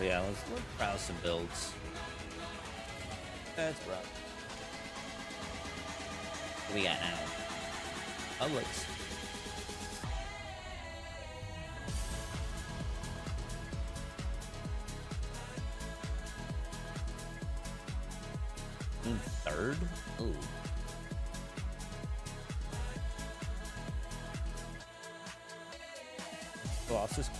But yeah, let's browse some builds. That's rough. What we got now? Publix. In third? Ooh. Colossus.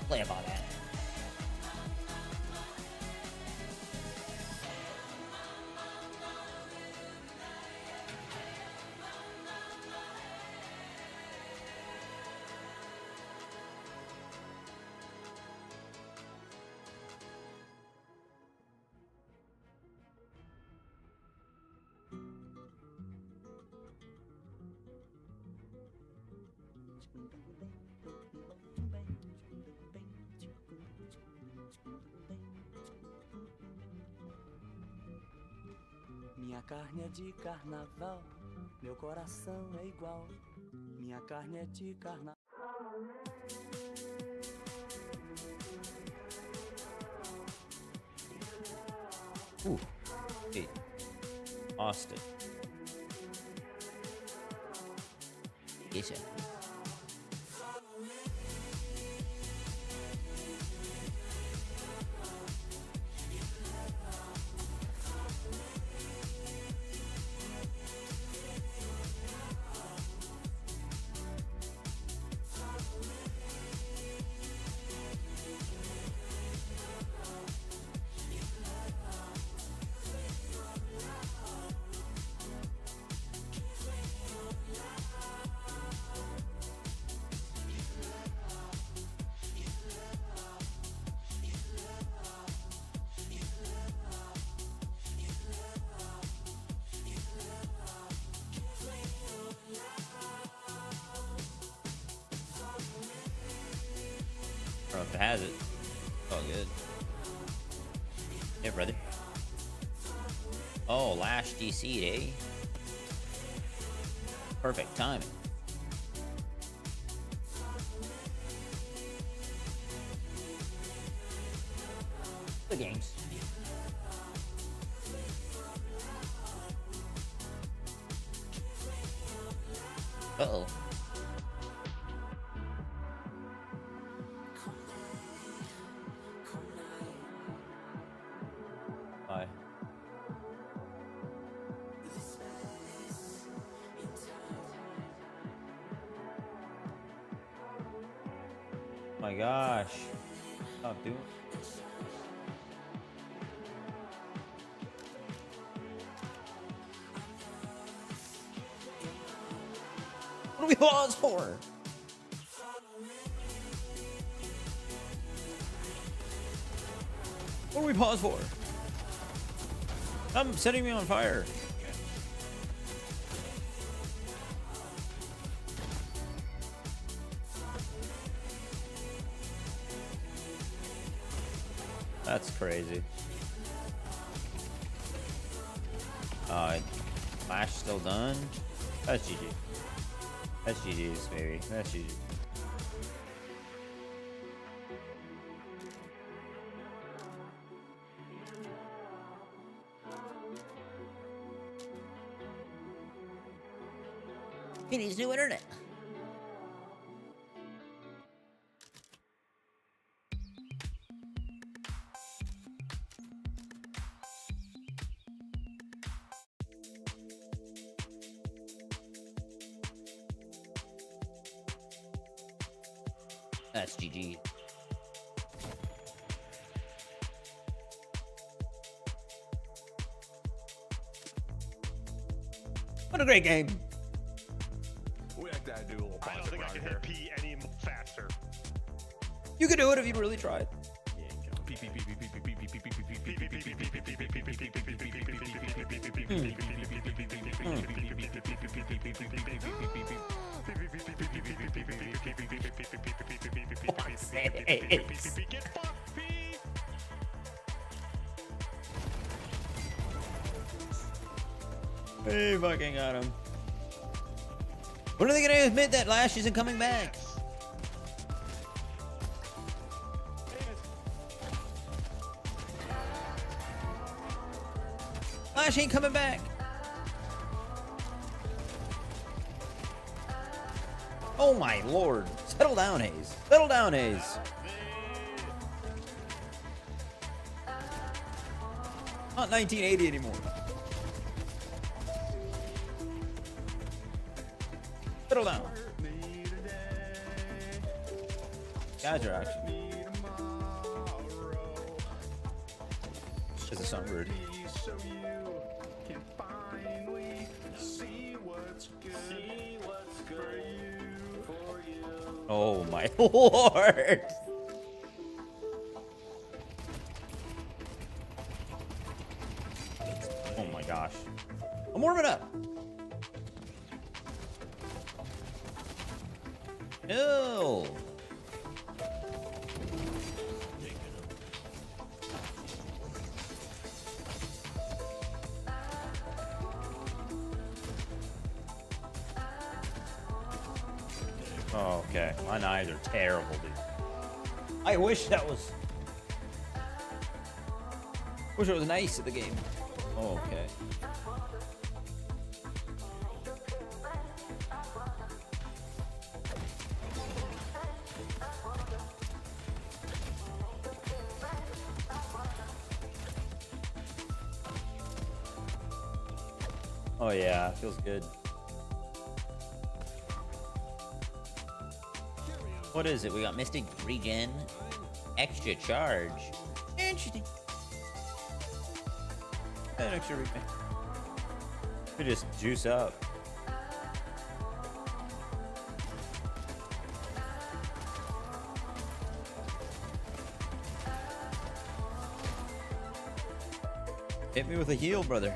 Play about that. Minha carne é de carnaval, meu coração é igual. Minha carne é de carnaval. Ooh. Hey. Austin. Yes, sir. I don't know if it has it. It's all good. Yeah, brother. Oh, Lash DC'd, eh? Perfect timing. The games. Uh-oh. Bye. My gosh. Stop doing. What do we pause for? What do we pause for? Stop setting me on fire. That's crazy. Flash still done. That's GG. That's GG's, baby. That's GG. He needs new internet. That's GG. What a great game. We have to do a little I don't think I can hit P any faster. You could do it if you really tried. Get fucked, P. Hey, fucking got him. When are they gonna admit that Lash isn't coming back? Lash ain't coming back. Oh my lord. Settle down, Hayes. Settle down, Hayes. Not 1980 anymore. Settle down. Guys are actually. It's a songbird. So you can finally see what's good for you. Oh my lord. Oh my gosh. I'm warming up. No. Oh, okay. My knives are terrible, dude. I wish that was. Wish it was nice at the game. Oh, okay. Oh yeah, feels good. What is it? We got Mystic Regen, extra charge. Interesting. An extra regen. Could just juice up. Hit me with a heal, brother.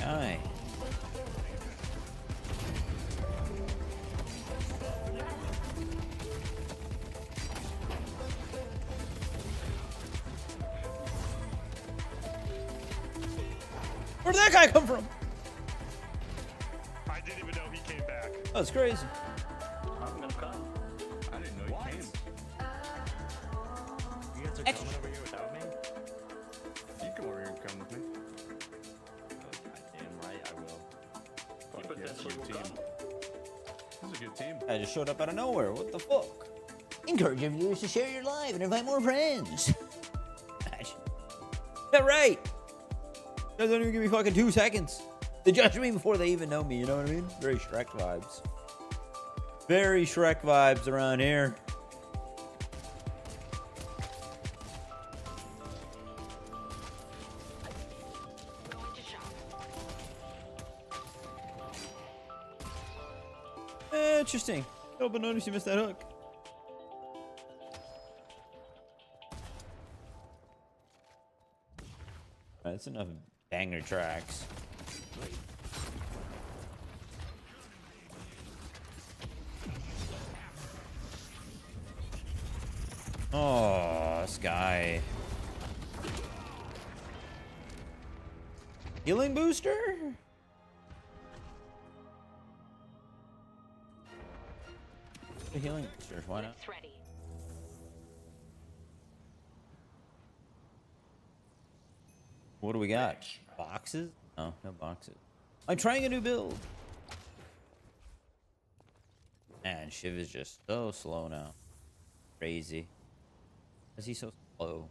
Aye. Where did that guy come from? I didn't even know he came back. That's crazy. I'm gonna come. I didn't know you came. You guys are Extra. coming over here without me? You come over here and come with me. Goddamn right, I will. Fuck yeah, this is a good team. This is a good team. I just showed up out of nowhere. What the fuck? Encourage your viewers to share your live and invite more friends. Yeah, right. Guys don't even give me fucking 2 seconds. They judge me before they even know me, you know what I mean? Very Shrek vibes. Very Shrek vibes around here. Interesting. Oh, but notice you missed that hook. That's enough banger tracks. Oh, this guy. Healing booster? The healing booster, why not? It's ready. What do we got? Boxes? No, no boxes. I'm trying a new build. Man, Shiv is just so slow now. Crazy. Why is he so slow?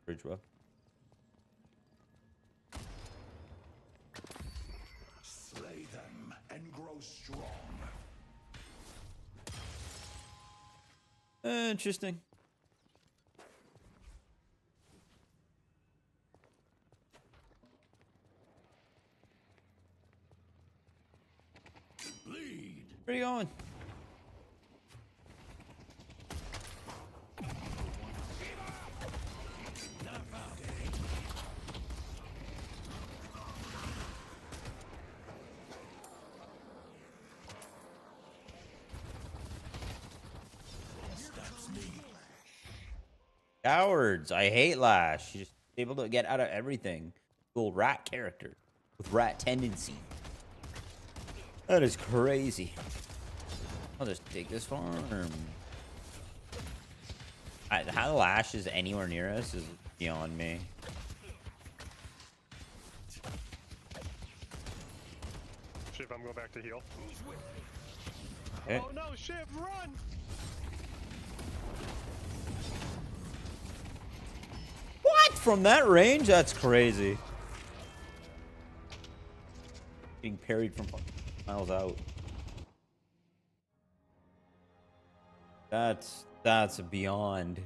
Bridgewell. Slay them and grow strong. Interesting. Bleed. Where are you going? Cowards. I hate Lash. She's just able to get out of everything. Cool rat character with rat tendency. That is crazy. I'll just take this farm. How Lash is anywhere near us is beyond me. Shiv, I'm going back to heal. Okay. Oh no, Shiv, run! What? From that range? That's crazy. Being parried from miles out. That's beyond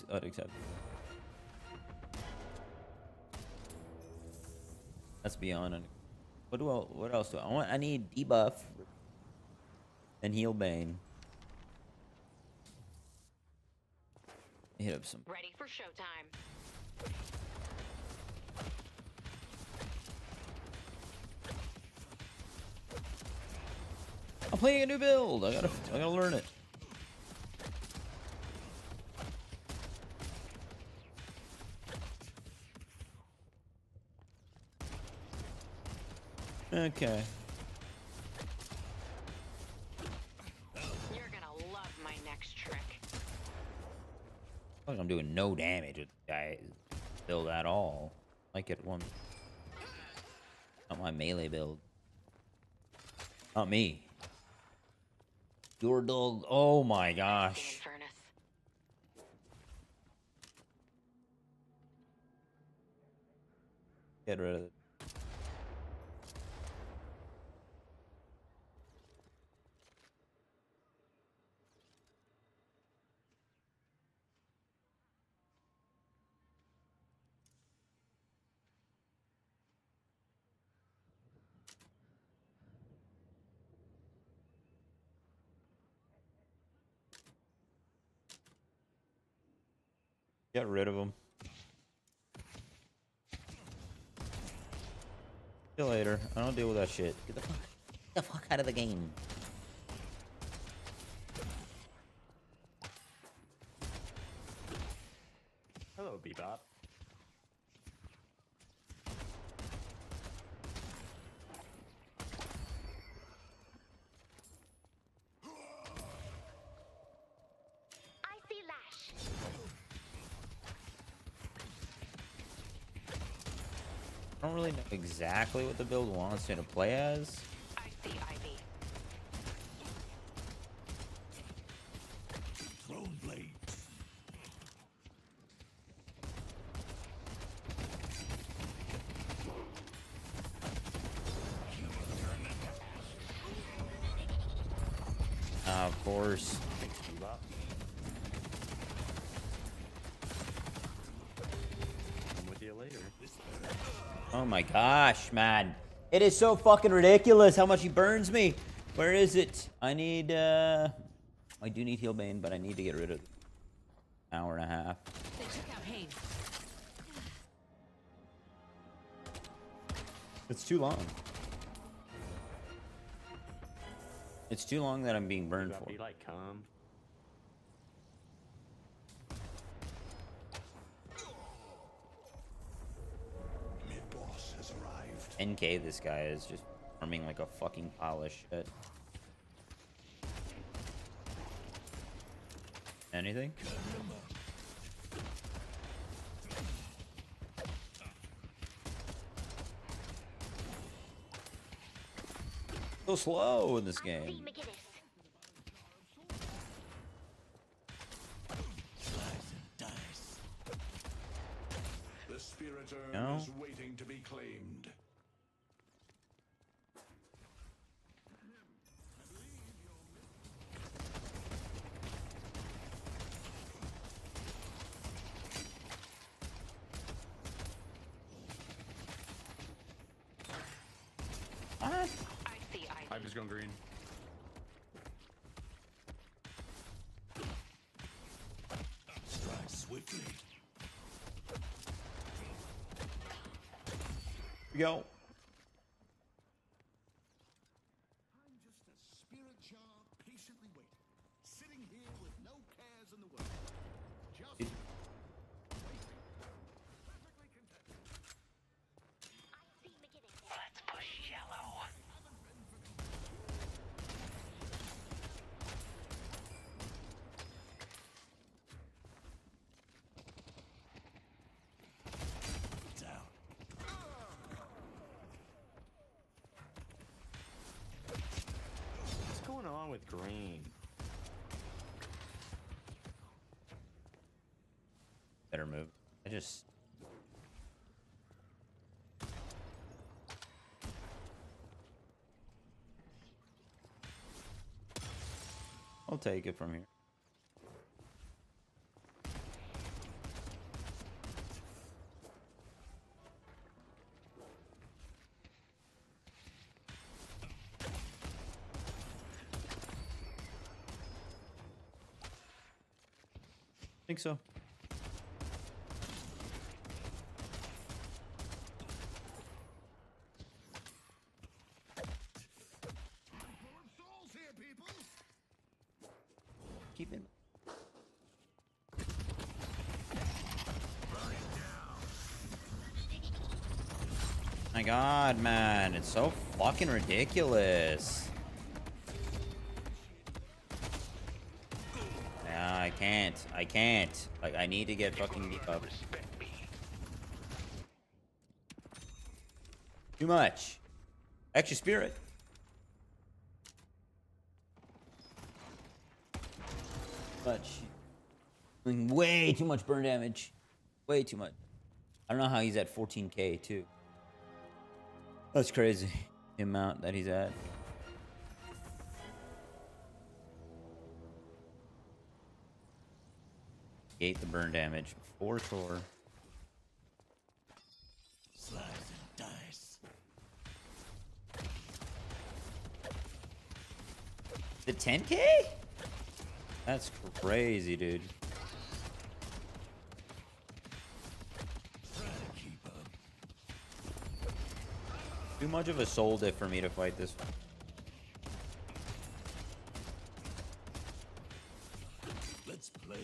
unacceptable. That's beyond. What else do I want? I need debuff and heal Bane. Hit up some. Ready for showtime. I'm playing a new build. I gotta learn it. Okay. You're gonna love my next trick. Like I'm doing no damage with the guy build at all. Like it one. Not my melee build. Not me. Your dog. Oh my gosh. Furnace. Get rid of it. Get rid of him. See you later. I don't deal with that shit. Get the fuck out of the game. Hello, Bebop. I see Lash. I don't really know exactly what the build wants me to play as. I see Ivy. Throne blade. Of course. Thanks, Bebop. I'm with you later. Oh my gosh, man. It is so fucking ridiculous how much he burns me. Where is it? I need, I do need heal Bane, but I need to get rid of it. Hour and a half. They took out Hayes. It's too long. It's too long that I'm being burned Bebop for. be like, come. Mid-boss has arrived. 10k this guy is just farming like a fucking pile of shit. Anything? So slow in this I see game. McGinnis. Slice and dice. The spirit urn No. is waiting to be claimed. What? I see Ivy. I'm just going green. Strike swiftly. We go. I'm just a spirit jar patiently waiting, sitting here with no cares in the world. Just with green? Better move. I just. I'll take it from here. Think so. Souls here, people. Keep it. My God, man, it's so fucking ridiculous. Yeah, I can't. I can't. Like, I need to get fucking deep up. Too much. Extra spirit. Much. Doing way too much burn damage. Way too much. I don't know how he's at 14k too. That's crazy. The amount that he's at. Gate the burn damage for sure. Slice and dice. The 10k? That's crazy, dude. Try to keep up. Too much of a soul diff for me to fight this one. Let's play.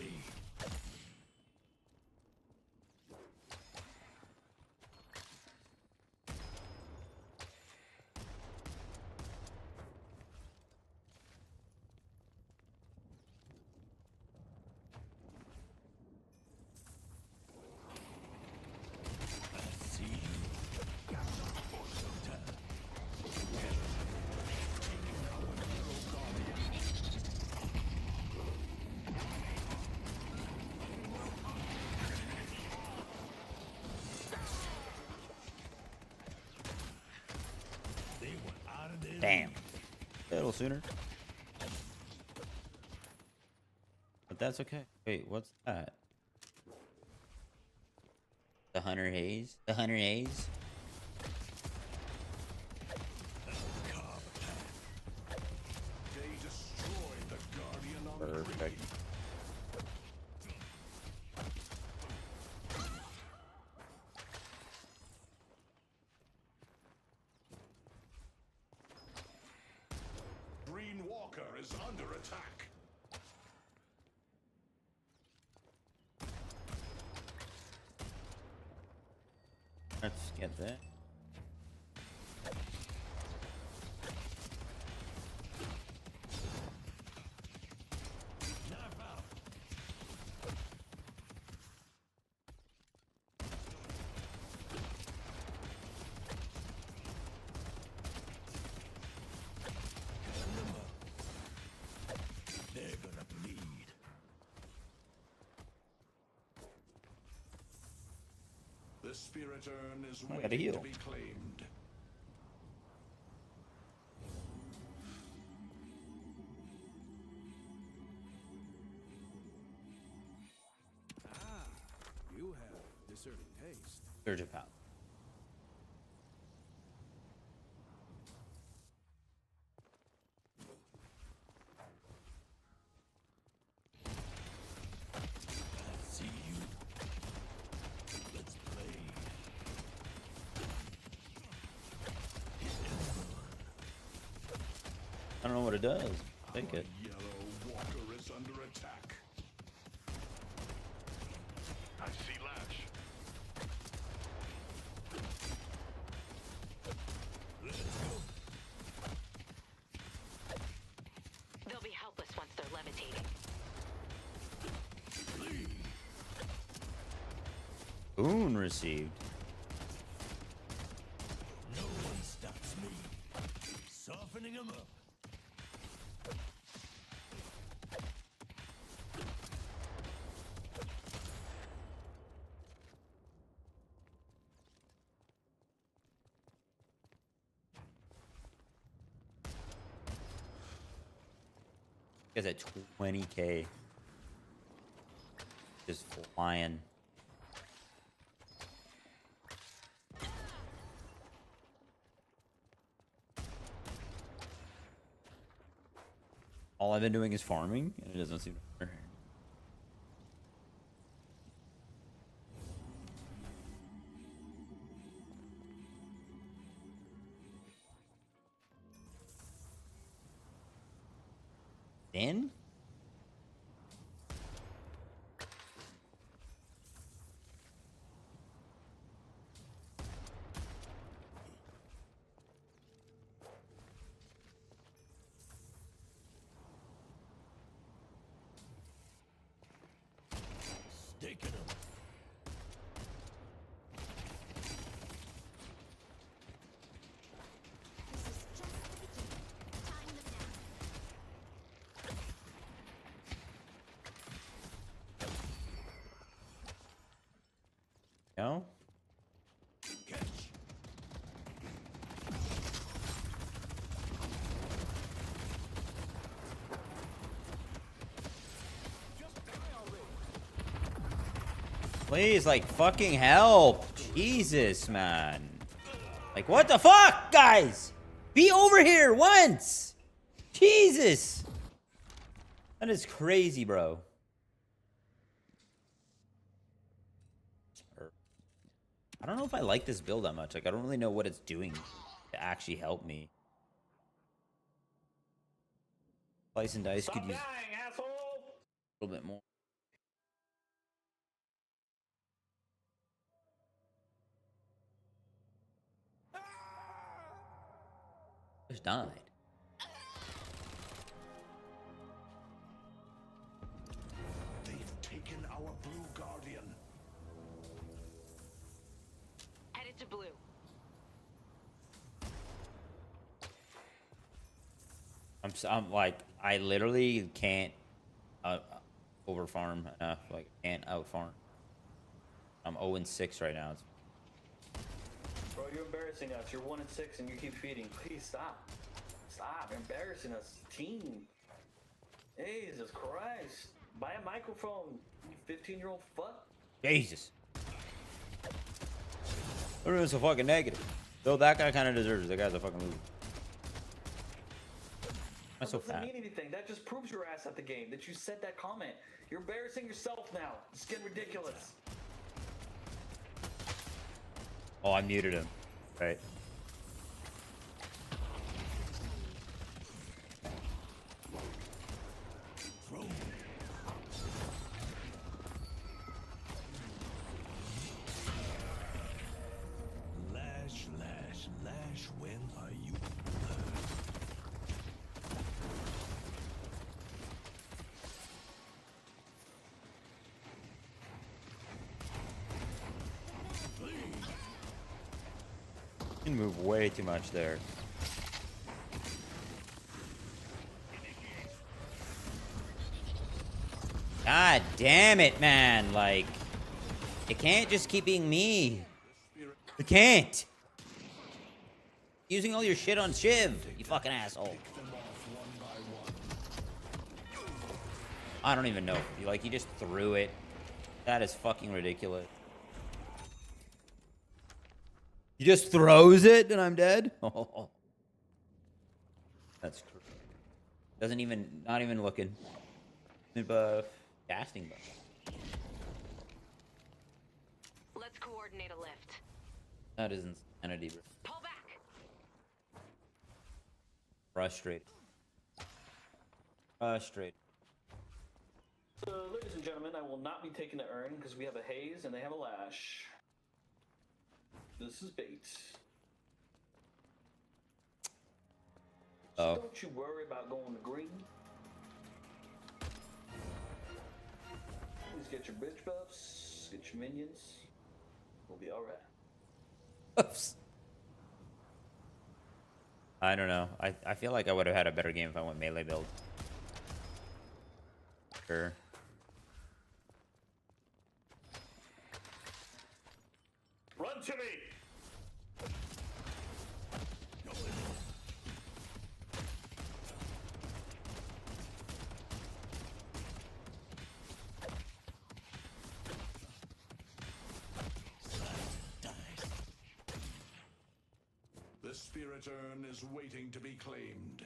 Damn. A little sooner. But that's okay. Wait, what's that? The Hunter Haze? The Hunter Haze? They destroyed the Guardian on the Perfect. Green Walker is under attack. Let's get that. They're gonna bleed. The spirit urn is I gotta waiting heal. to be claimed. You have discerning taste. Surge of power. See you. Let's play. I don't know what it does. Take it. Yellow Walker is under attack. I see Latch. Let's go. They'll be helpless once they're levitating. Bleed. Boon received. No one stops me. Softening them up. Guy's at 20k. Just flying. All I've been doing is farming, and it doesn't seem to matter. Then? Taking him. No? Catch. Please, like, fucking help. Jesus, man. Like, what the fuck, guys? Be over here once. Jesus. That is crazy, bro. I don't know if I like this build that much. Like, I don't really know what it's doing to actually help me. Slice and dice could use a little bit more. Just died. They've taken our blue guardian. Headed to blue. I'm like, I literally can't over farm enough. Like, can't out farm. I'm 0-6 right now. Bro, you're embarrassing us. You're 1-6 and you keep feeding. Please stop. Stop. You're embarrassing us. Team. Jesus Christ. Buy a microphone, you 15-year-old fuck. Jesus. Everyone's so fucking negative. Though that guy kind of deserves it. That guy's a fucking loser. I'm so That doesn't fat. mean anything. That just proves your ass at the game. That you said that comment. You're embarrassing yourself now. It's getting ridiculous. Oh, I muted him. Right. Lash, lash, lash. When are you? You can move way too much there. God damn it, man. Like, it can't just keep being me. It can't. Using all your shit on Shiv, you fucking asshole. I don't even know. Like, he just threw it. That is fucking ridiculous. He just throws it and I'm dead? Oh. That's crazy. Doesn't even, not even looking. Buff. Casting buff. Let's coordinate a lift. That is insanity, bro. Pull back. Frustrated. Frustrated. Ladies and gentlemen, I will not be taking the urn because we have a haze and they have a lash. This is bait. So Oh. don't you worry about going to green. Please get your bitch buffs, get your minions. We'll be alright. Oops. I don't know. I feel like I would have had a better game if I went melee build. Sure. Run to me! spirit urn is waiting to be claimed.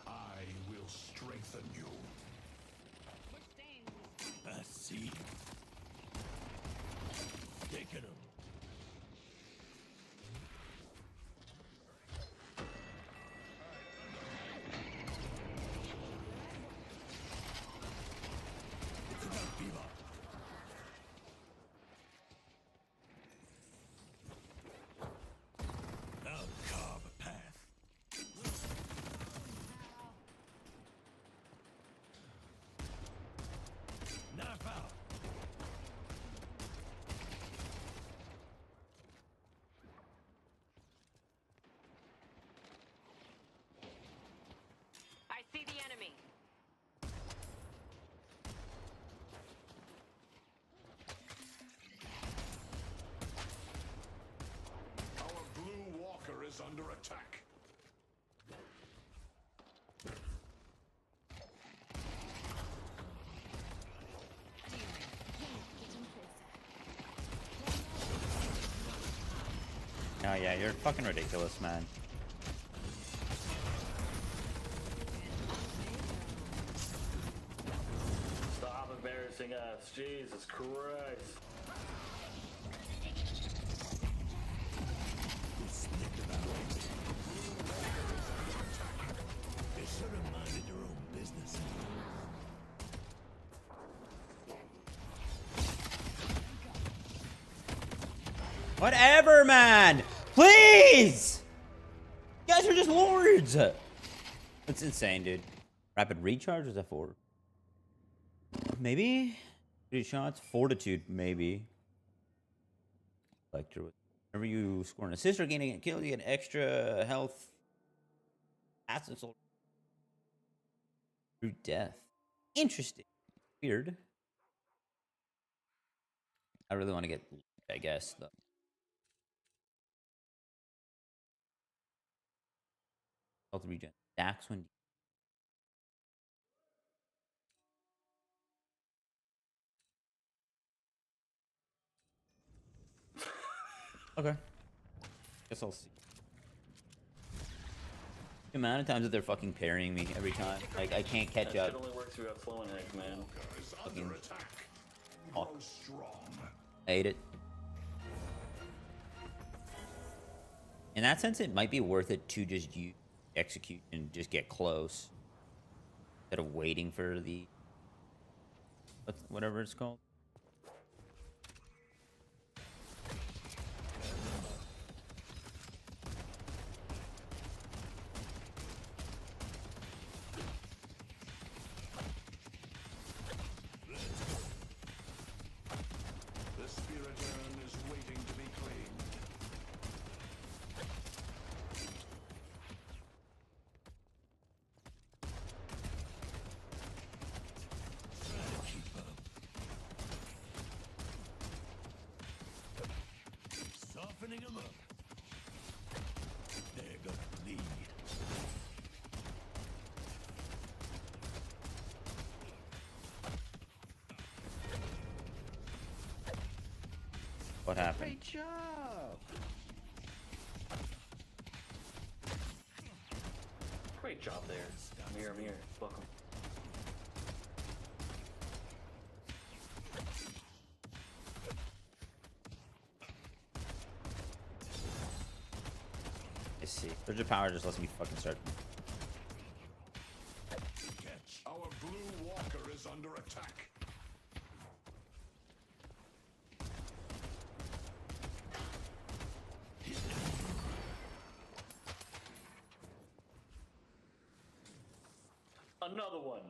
I will strengthen you. I see. Taking him. It's about Viva. I'll carve a path. Knife out. I see the enemy. Our blue walker is under attack. Oh yeah, you're fucking ridiculous, man. Stop embarrassing us. Jesus Christ. They should have minded their own business. Whatever, man! Please! You guys are just lords! That's insane, dude. Rapid recharge, is that 4? Maybe? 3 shots? Fortitude, maybe. Lecter with. Whenever you score an assist or gaining a kill, you get extra health. Acid soul. Through death. Interesting. Weird. I really want to get, I guess, though. Health regen. Dax when. Okay. Guess I'll see. The amount of times that they're fucking parrying me every time. Like, I can't catch That up. shit only works if you have flowing heck, man. Walker is Fucking under attack. hawk. Grow strong. I hate it. In that sense, it might be worth it to just execute and just get close. Instead of waiting for the... whatever it's called. The spirit urn is waiting to be claimed. Softening them up. They're gonna bleed. What happened? Great job. Great job there. Mirror, mirror. Welcome. I see. Surge of power just lets me fucking start. Catch. Our blue walker is under attack. Another one.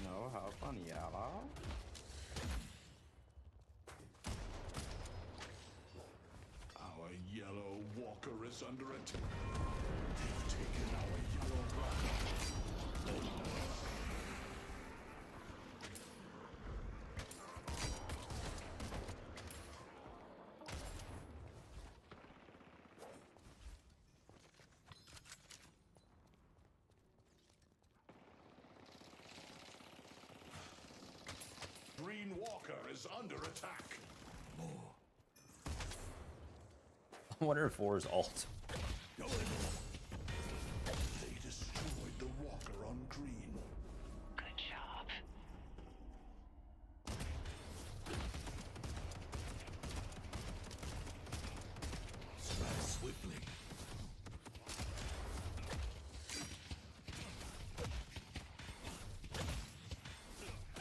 No, how funny, y'all. Our yellow walker is under attack. They've taken our yellow rock. walker is under attack. I wonder if 4 is alt. Go in. They destroyed the walker on green. Good job. Strike swiftly.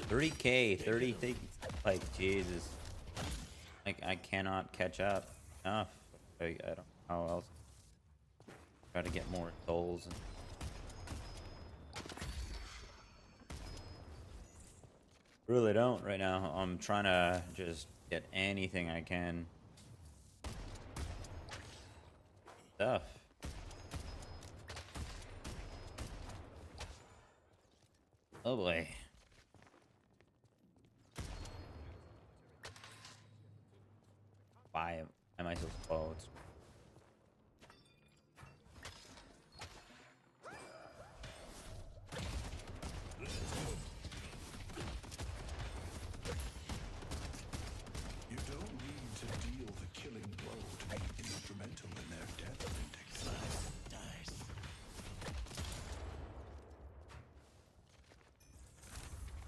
30k, 30 things. Like, Jesus. Like, I cannot catch up enough. I don't know how else. Try to get more souls. And... really don't right now. I'm trying to just get anything I can. Stuff. Oh boy. Why am I so slow? It's... You don't need to deal the killing blow to be instrumental in their death, Vindic. Dice.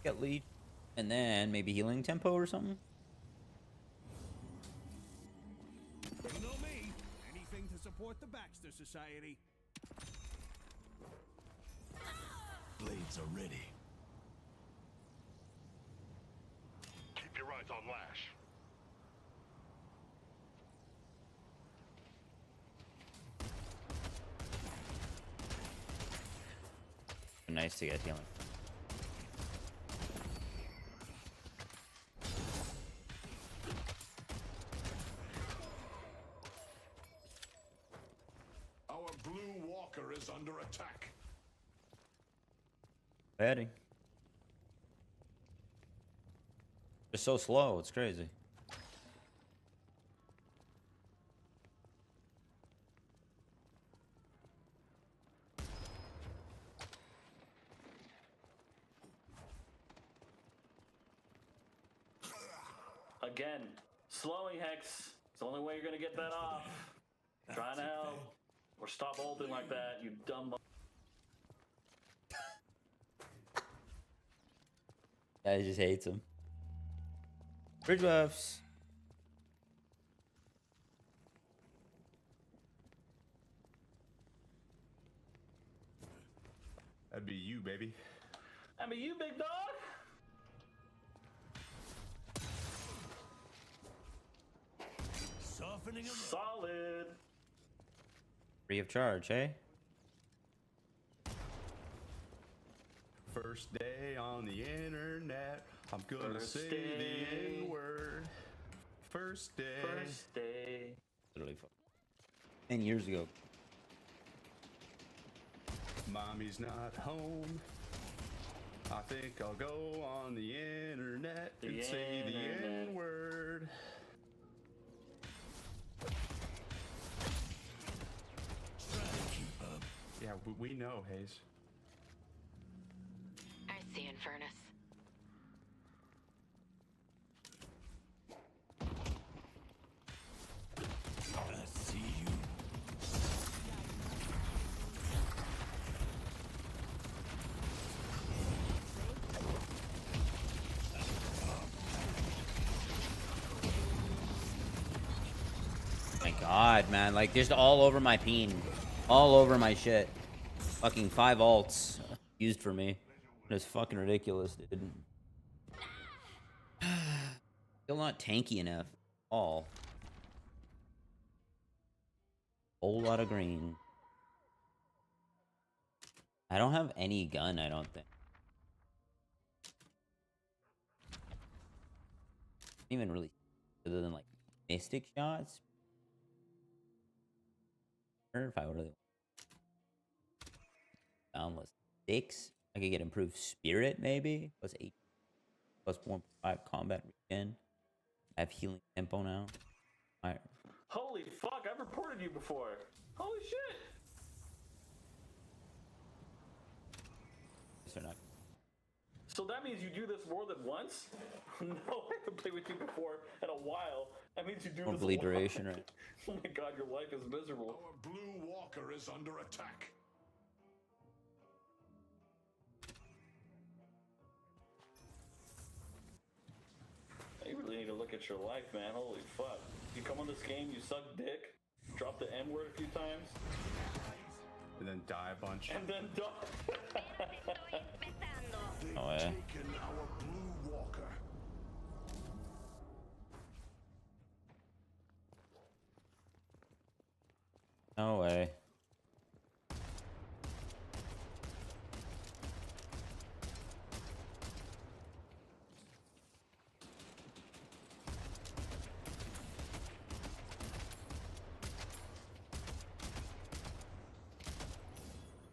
Get lead. And then maybe healing tempo or something? You know me. Anything to support the Baxter Society. Blades are ready. Keep your eyes on Lash. Nice to get healing. Our blue walker is under attack. Heading. They're so slow, it's crazy. Again, slowing Hex. It's the only way you're gonna get that off. Trying to help. Or stop ulting like that, you dumb. Guy just hates him. Bridge buffs. That'd be you, baby. I mean, you big dog. Softening them up. Solid. Free of charge, eh? First day on the internet. I'm gonna First say day. the N-word. First day. First day. Literally 10 years ago. Mommy's not home. I think I'll go on the internet and The say the internet. N-word. Try to keep up. Yeah, we know, Hayes. I see Infernus. I see you. My god, man. Like, just all over my peen. All over my shit. Fucking 5 alts used for me. It's fucking ridiculous, dude. Still not tanky enough. All. Whole lot of green. I don't have any gun, I don't think. Even really, other than like mystic shots. Or if I would really boundless 6, I could get improved spirit maybe. Plus 8, plus 1.5 combat regen. I have healing tempo now. Alright. Holy fuck, I've reported you before. Holy shit. They're not. So that means you do this more than once? No, I haven't played with you before in a while. That means you do More this bleed a lot. duration, right? Oh my god, your life is miserable. Our blue walker is under attack. You really need to look at your life, man. Holy fuck. You come on this game, you suck dick, drop the N word a few times, And then die a bunch. and then die. They've Oh, yeah. taken our blue walker. No way.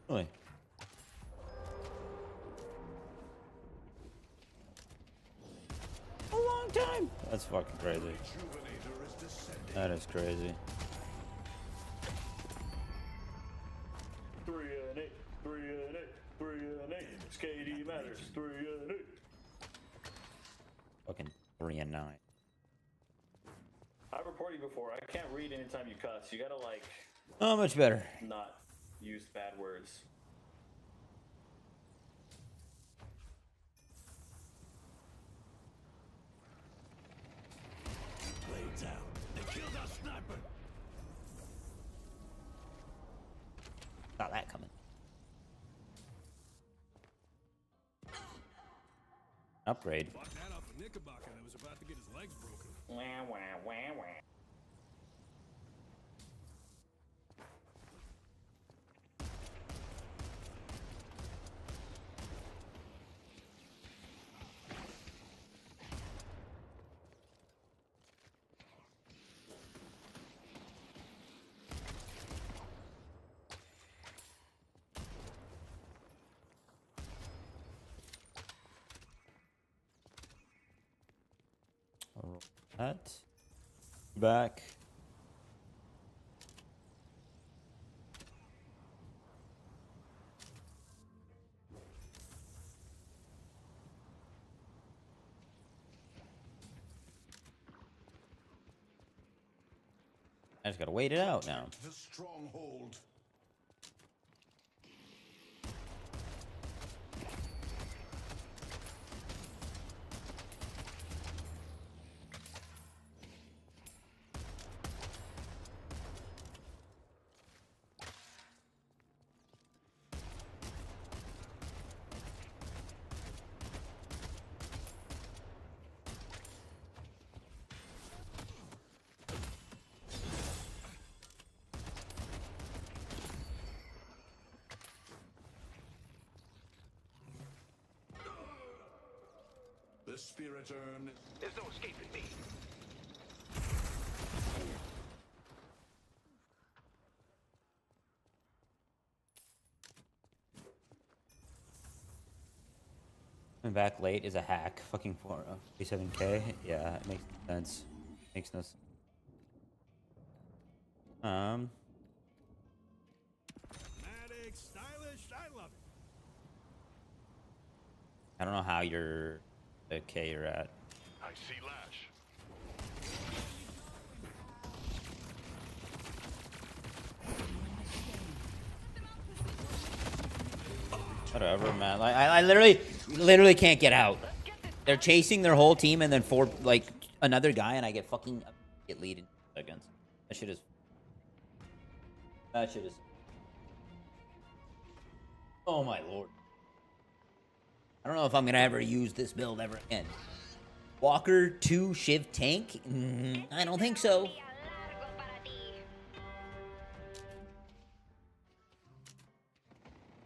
Really? A long time. That's fucking crazy. Rejuvenator is descending. That is crazy. 3 and 8, 3 and 8, 3 and 8. KD matters. 3 and 8. Fucking 3 and 9. I've reported you before. I can't read anytime you cuss. You gotta like Oh, much better. not use bad words. Blades out. They killed our sniper. Saw that coming. Upgrade. Bought that off a Knickerbocker that was about to get his legs broken. Wah, wah, wah, wah. That. Back. I just gotta wait it out now. The stronghold. The spirit urn. There's no escaping me. Coming back late is a hack. Fucking 47k. Yeah, it makes sense. Makes no sense. Dramatic, stylish, I love it. I don't know how you're the K you're at. I see Lash. Whatever, man. Like I literally can't get out. They're chasing their whole team, and then another guy, and I get lead in seconds. That shit is. Oh my lord. I don't know if I'm gonna ever use this build ever again. Walker 2 Shiv tank? I don't think so. I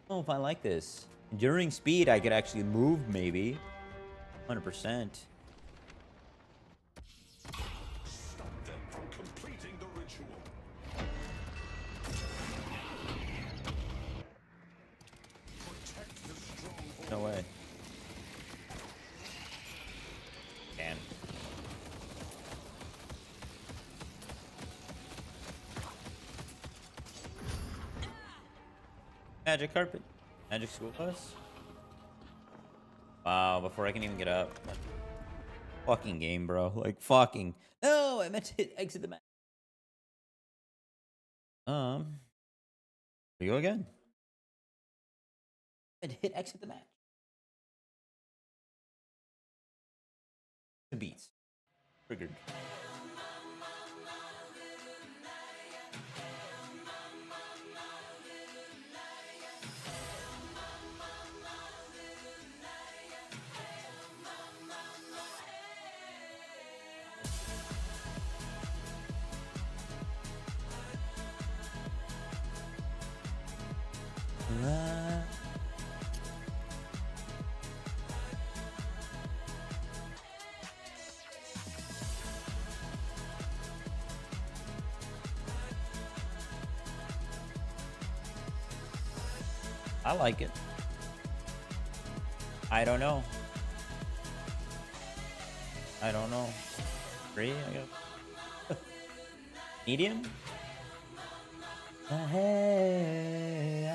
don't know if I like this. During speed, I could actually move, maybe. 100%. Stop them from completing the ritual. Protect the stronghold. No way. Can. Magic carpet. Magic school bus. Wow, before I can even get up. Fucking game, bro. Like, fucking. No, I meant to hit exit the match. Here we go again. I meant to hit exit the match. The beats. Triggered. I like it. I don't know. I don't know. 3, I guess. Medium? Hey,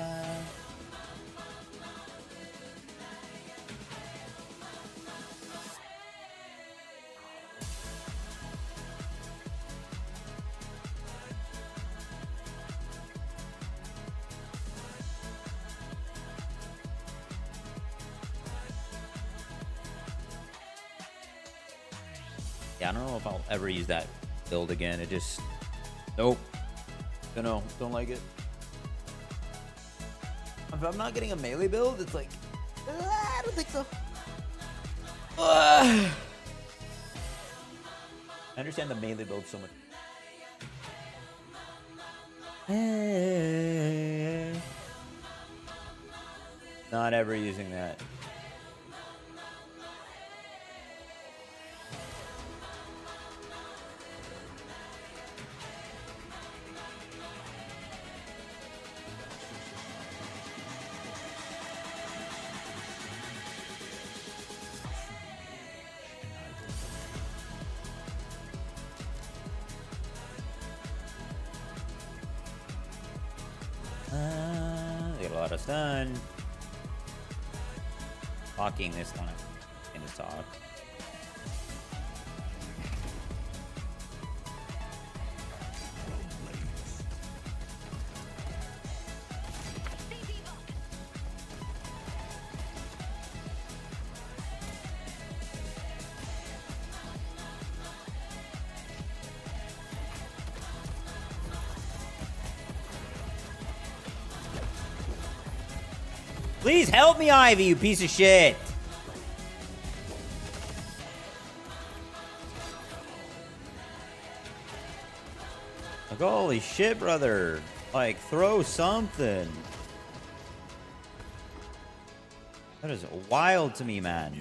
yeah, I don't know if I'll ever use that build again. It just, nope. Don't like it. If I'm not getting a melee build, it's like, I don't think so. I understand the melee build so much. Not ever using that. Get a lot of stun. Talking this time. In the talk. Please help me, Ivy, you piece of shit. Like, holy shit, brother. Like, throw something. That is wild to me, man.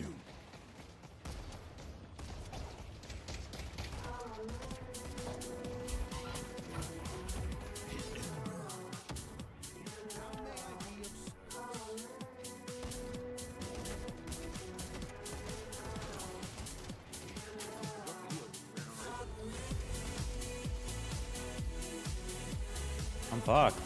I'm fucked.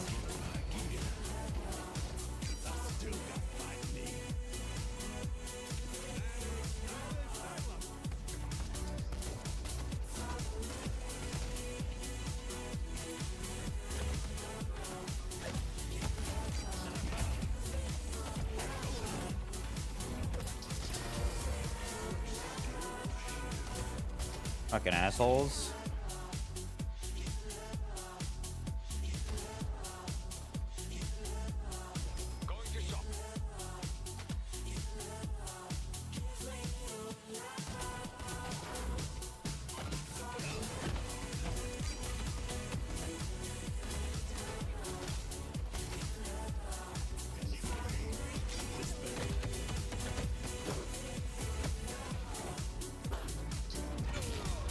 Fucking assholes.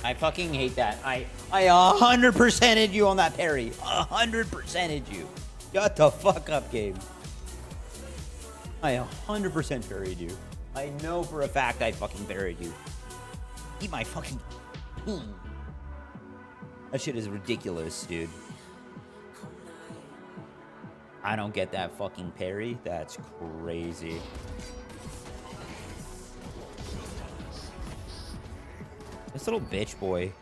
I fucking hate that. I 100%ed you on that parry. 100%ed you. Shut the fuck up, game. I 100% parried you. I know for a fact I fucking parried you. Eat my fucking... That shit is ridiculous, dude. I don't get that fucking parry. That's crazy. This little bitch boy.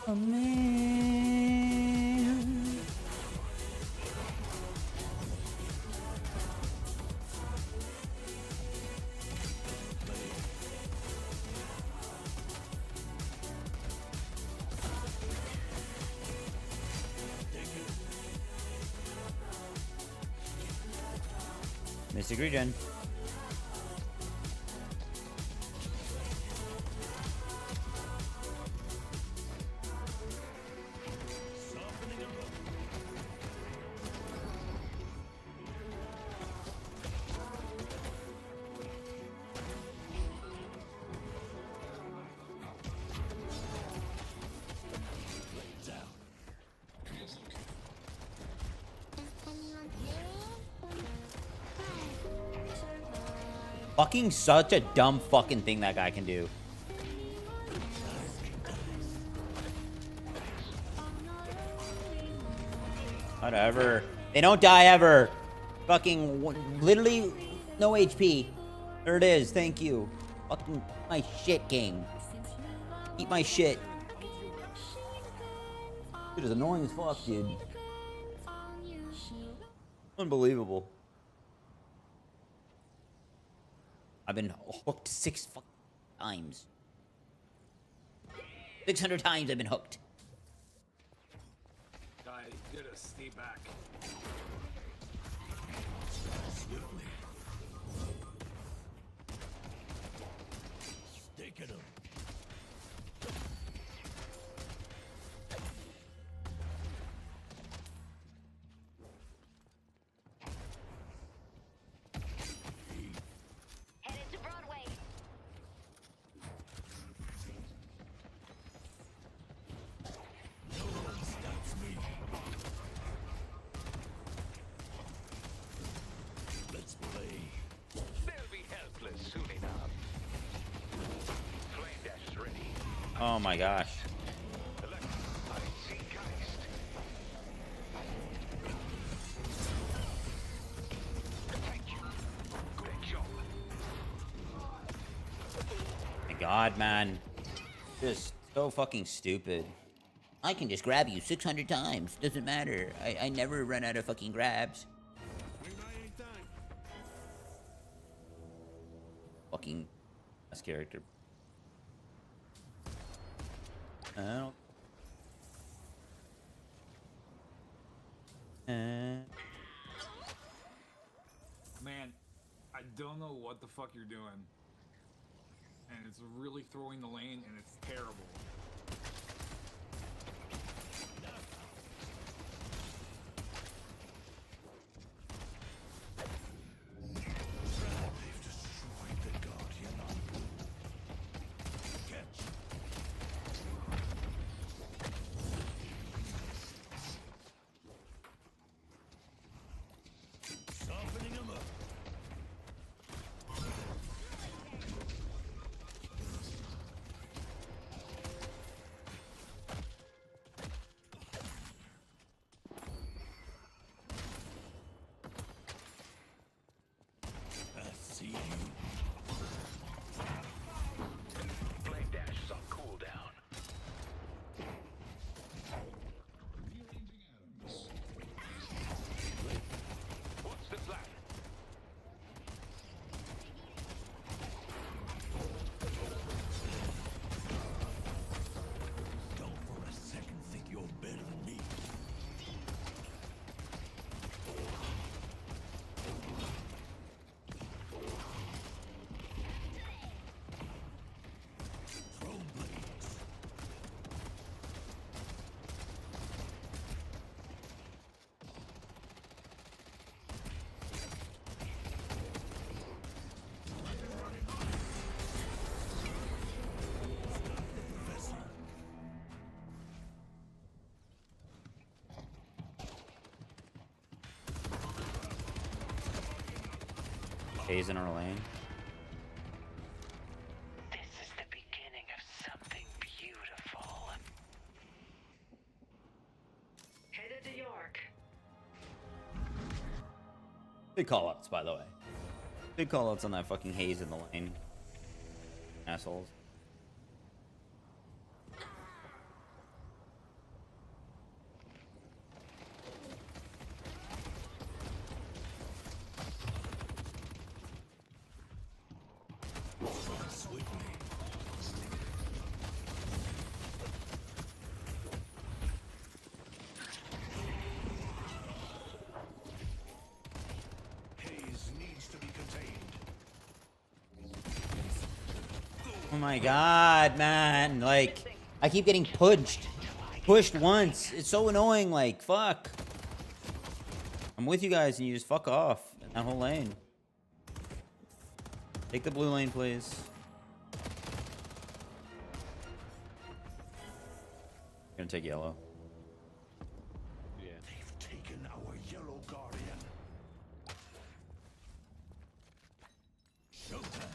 Oh man. Mystic regen. Fucking such a dumb fucking thing that guy can do. Whatever. They don't die ever. Fucking literally no HP. There it is. Thank you. Fucking my shit game. Eat my shit. Dude, it's annoying as fuck, dude. Unbelievable. I've been hooked 6 fucking times. 600 times I've been hooked. Guy, get us. Stay back. Swiftly. Stick at him. Headed to Broadway. No one stops me. Let's play. They'll be helpless soon enough. Flame dash is ready. Oh my gosh. Elect. I see Geist. Thank you. Good job. My God, man. Just so fucking stupid. I can just grab you 600 times. Doesn't matter. I never run out of fucking grabs. Wait, I ain't done. Fucking best character. I don't. Man, I don't know what the fuck you're doing. And it's really throwing the lane, and it's terrible. They've destroyed the Guardian on catch. Softening him up. I see you. Flame dash is on cooldown. What's the plan? Don't for a second think you're better than me. Throne blades. K's in our lane. This is the beginning of something beautiful. Good callouts, by the way. Good callouts on that fucking haze in the lane. Assholes. Haze needs to be contained. Oh my god, man. Like, I keep getting pushed. Pushed once. It's so annoying, like, fuck. I'm with you guys and you just fuck off in that whole lane. Take the blue lane, please. Gonna take yellow. Yeah. They've taken our yellow guardian. Showtime.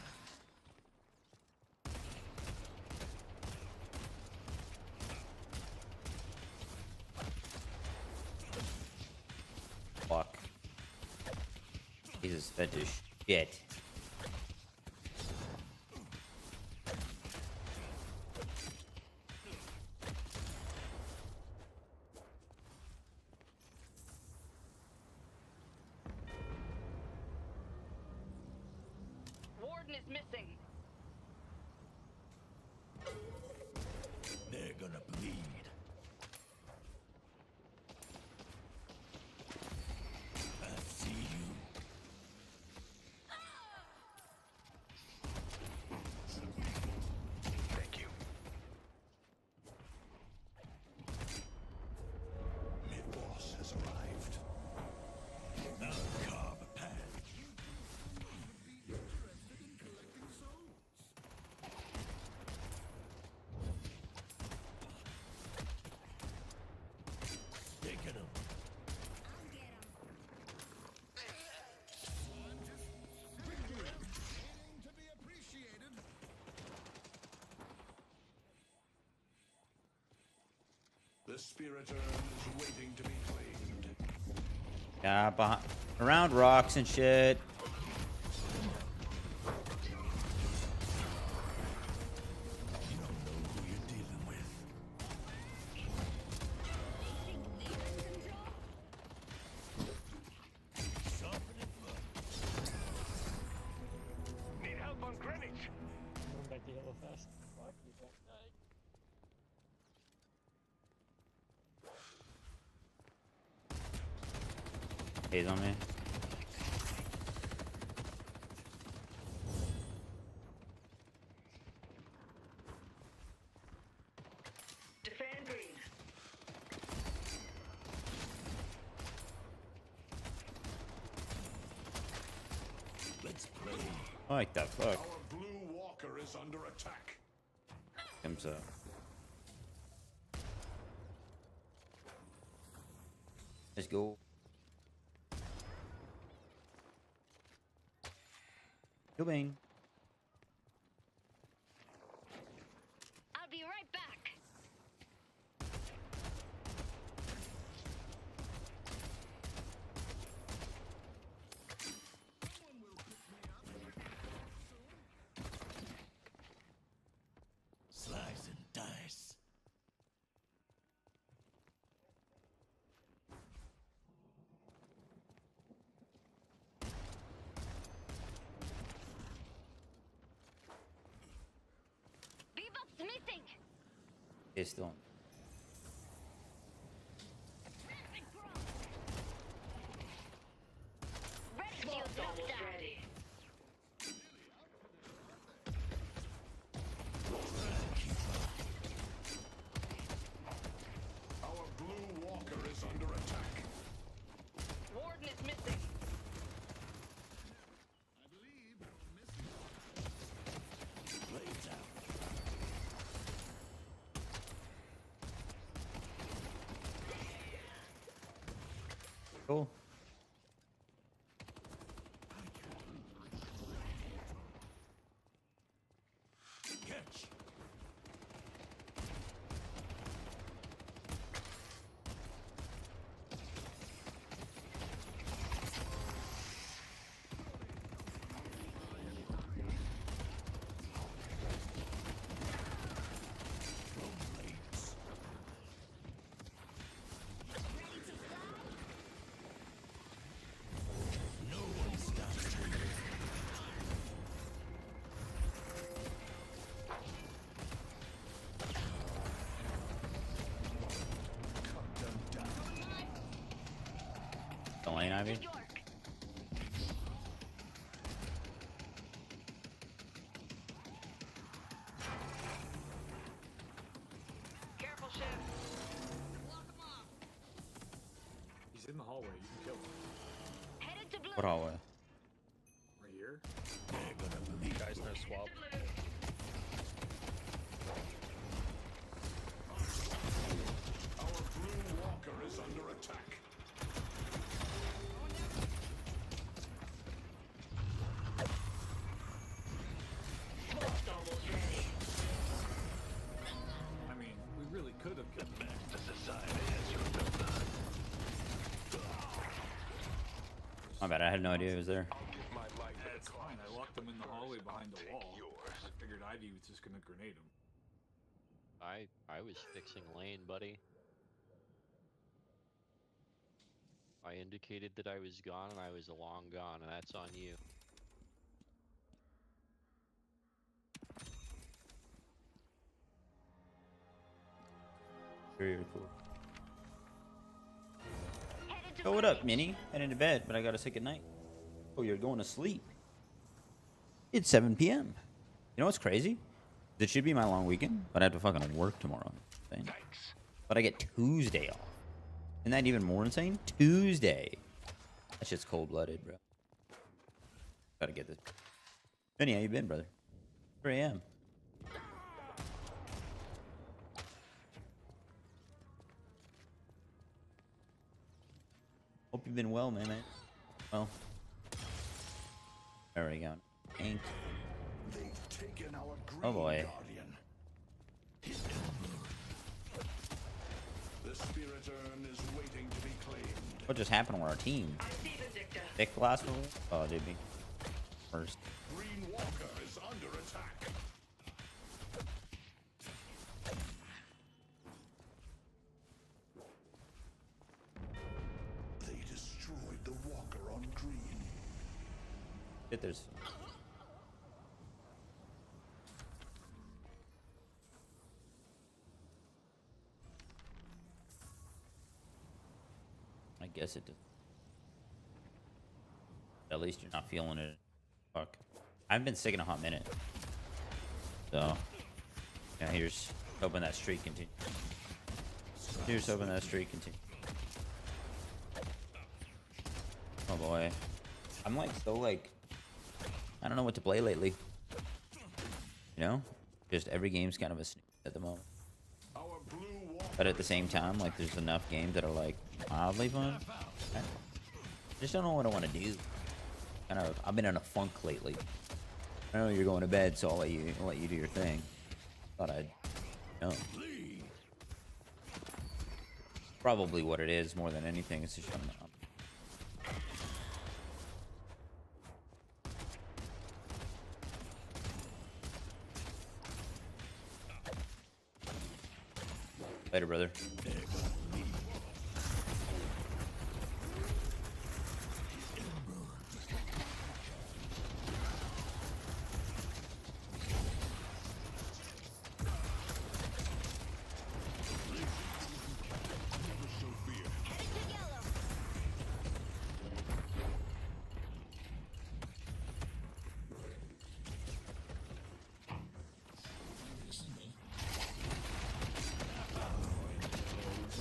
Fuck. Jesus, fetish. Shit. Warden is missing. They're gonna bleed. I see you. Thank you. Mid-boss has arrived. I'll carve a path. Taking them. The spirit urn is waiting to be claimed. Yeah, behind, around rocks and shit. You don't know who you're dealing with. Soften it up. Need help on Greenwich. Going back to yellow fast. Fuck you, that guy. Haze on me. Defend green. Let's play. I like that. Fuck. Our blue walker is under attack. Him so. Let's go. Go Bane. I'll be right back. Slice and dice. Bebop's missing. He's still on. Red shield drop down. Ready. Our blue walker is under attack. Warden is missing. Blades out. Cool. Catch. The lane, Ivy. Careful, Shiv. He's in the hallway. You can kill him. Headed to blue. What hallway? Right here. Guys, no swap. Our blue walker is under attack. I mean, we really could have killed him. The society has your built on. My bad. I had no idea he was there. That's fine. I locked him in the hallway behind the wall. I figured Ivy was just gonna grenade him. I was fixing lane, buddy. I indicated that I was gone, and I was long gone, and that's on you. Very cool. Oh, what up, Minnie? Heading to bed, but I gotta say goodnight. Oh, you're going to sleep. It's 7 p.m. You know what's crazy? This should be my long weekend, but I have to fucking work tomorrow. Thing. But I get Tuesday off. Isn't that even more insane? Tuesday. That shit's cold-blooded, bro. Gotta get this. Minnie, how you been, brother? 3 a.m. Hope you've been well, man. Well, there we go. Ink. They've taken our green Oh boy. guardian. The spirit urn is waiting to be claimed. What just happened with our team? Thick last one? Oh, did we? First. Green walker is under attack. They destroyed the walker on green. Shit, there's. I guess it did. At least you're not feeling it. Fuck. I've been sick in a hot minute. So, yeah, here's hoping that streak continues. Here's hoping that streak continues. Oh boy. I'm like so like, I don't know what to play lately. You know? Just every game's kind of a snooze at the moment. Our blue walker But at the same time, like there's enough games that are like mildly fun. I just don't know what I want to do. Kind of, I've been in a funk lately. I know you're going to bed, so I'll let you do your thing. Thought I'd know. Probably what it is more than anything. It's just later, brother.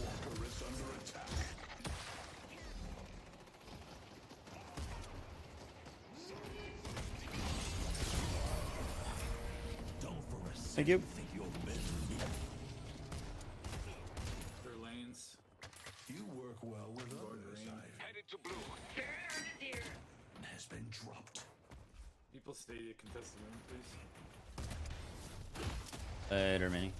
walker is under attack. Thank you. Their lanes. You work well with others. Headed to blue. Has been dropped. People stay contested lane, please. Later, Minnie.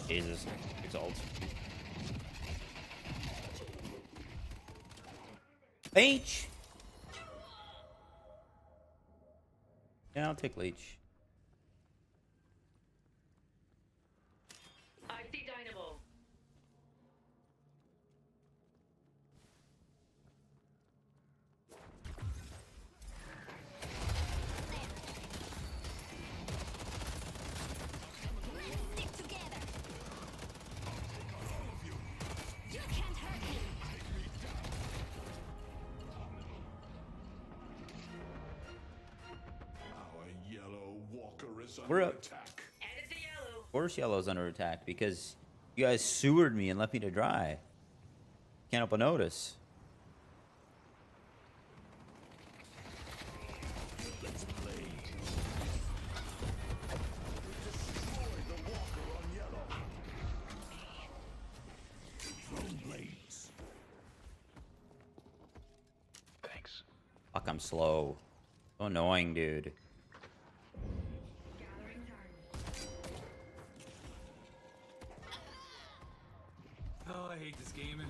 Jesus, exalt. H. Yeah, I'll take leech. I see Dynamo. Stick together. You can't hurt me. Our yellow walker is We're under up. attack. Headed to yellow. Of course yellow's under attack because you guys sewered me and left me to dry. Can't help but notice. Let's play. Destroy the walker on yellow. Drone blades. Thanks. Fuck, I'm slow. So annoying, dude. Oh, I hate this game. And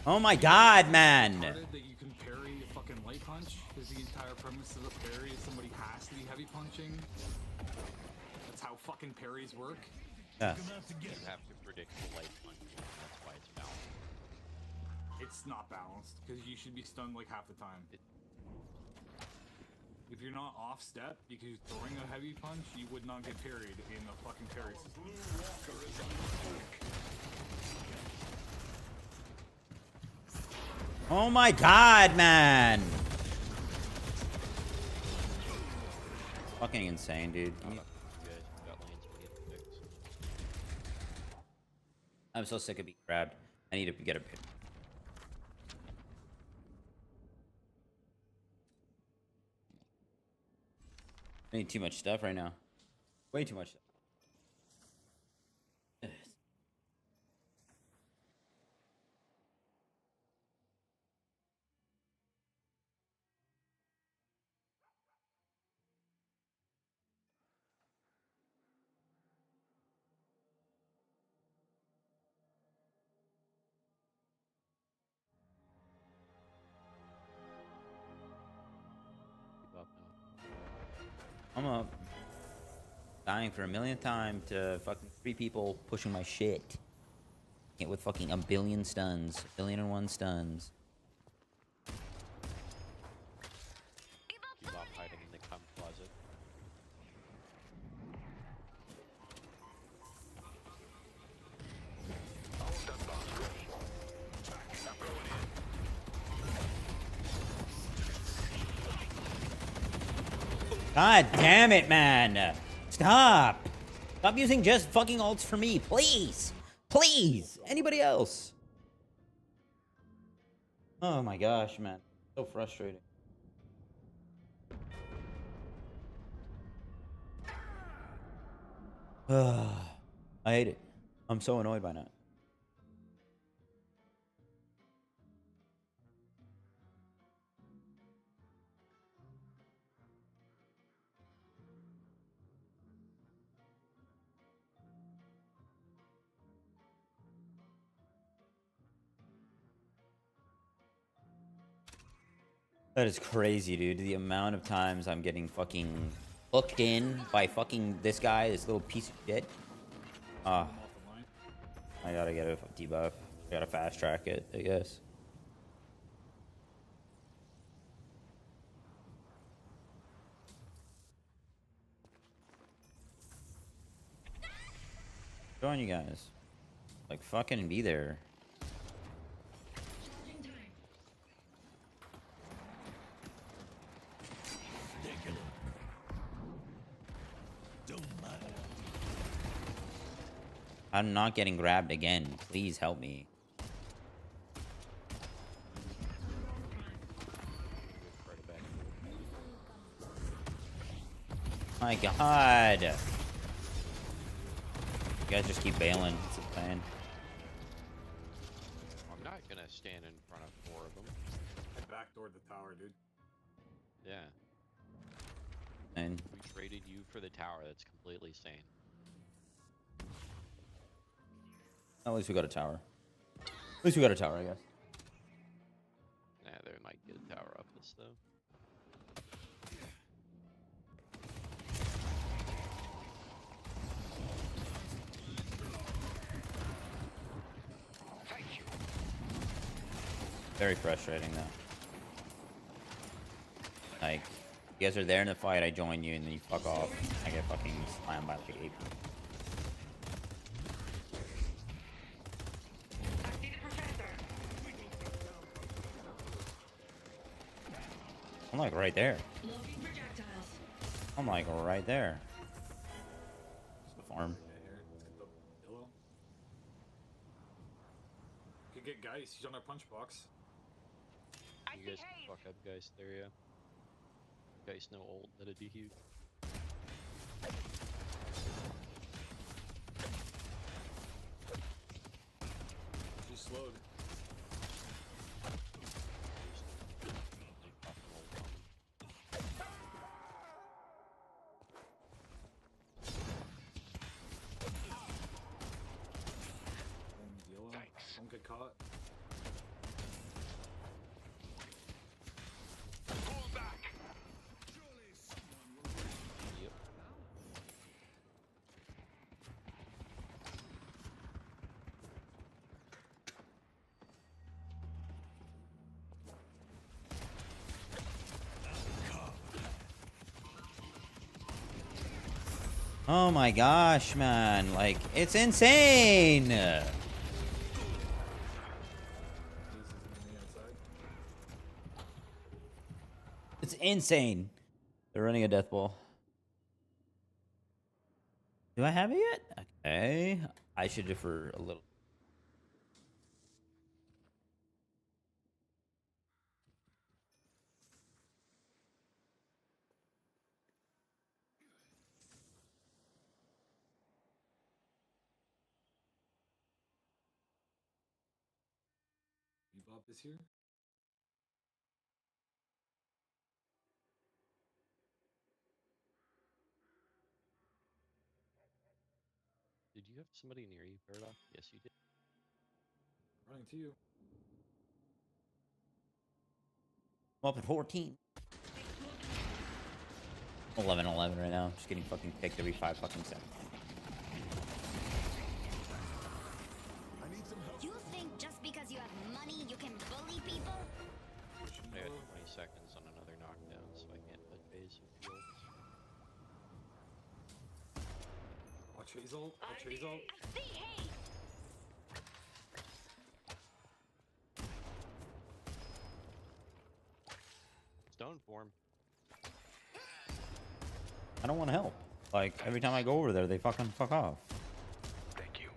Oh my god, man! retarded that you can parry a fucking light punch is the entire premise of a parry. Is somebody has to be heavy punching. That's how fucking parries work. Yeah. Come out together. You have to predict the light punch. That's why it's balanced. It's not balanced because you should be stunned like half the time. If you're not off step because you're throwing a heavy punch, you would not get parried in the fucking parry system. Blue walker is under attack. Oh my god, man! Fucking insane, dude. You guys got lanes we need to fix. I'm so sick of being grabbed. I need to get a pit. I need too much stuff right now. Way too much stuff. Keep up now. I'm up. Dying for a millionth time to fucking 3 people pushing my shit. Hit with fucking a billion stuns. A billion and 1 stuns. Keep off hiding in the cum closet. God damn it, man! Stop! Stop using just fucking ults for me, please! Please! Anybody else? Oh my gosh, man. So frustrating. I hate it. I'm so annoyed by that. That is crazy, dude. The amount of times I'm getting fucking hooked in by fucking this guy, this little piece of shit. Ah. I gotta get a debuff. I gotta fast track it, I guess. Join you guys. Like, fucking be there. I'm not getting grabbed again. Please help me. My god. You guys just keep bailing. It's insane. I'm not gonna stand in front of 4 of them. I backdoored the tower, dude. Yeah. And We traded you for the tower. That's completely sane. at least we got a tower. At least we got a tower, I guess. Yeah, they might get a tower off this though. Very frustrating though. Like, you guys are there in the fight, I join you, and then you fuck off. I get fucking slammed by like 8 people. I'm like right there. I'm like right there. It's the farm. Could get Geist. He's on our punch box. You guys can fuck up Geist there, yeah. Geist no ult, that'd be huge. She's slowed. Don't get caught. Yep. Oh my gosh, man. Like, it's insane. It's insane. They're running a death ball. Do I have it yet? Okay. I should defer a little. Bebop is here. Did you have somebody near you, Paradox? Yes, you did. Running to you. I'm up at 14. 11-11 right now. Just getting fucking picked every 5 fucking seconds. You think just because you have money you can bully people? I got 20 seconds on another knockdown, so I can't touch base with the ults. Watch his ult. Watch his ult. Stone form. I don't want to help. Like, every time I go over there, they fucking fuck off. Thank you.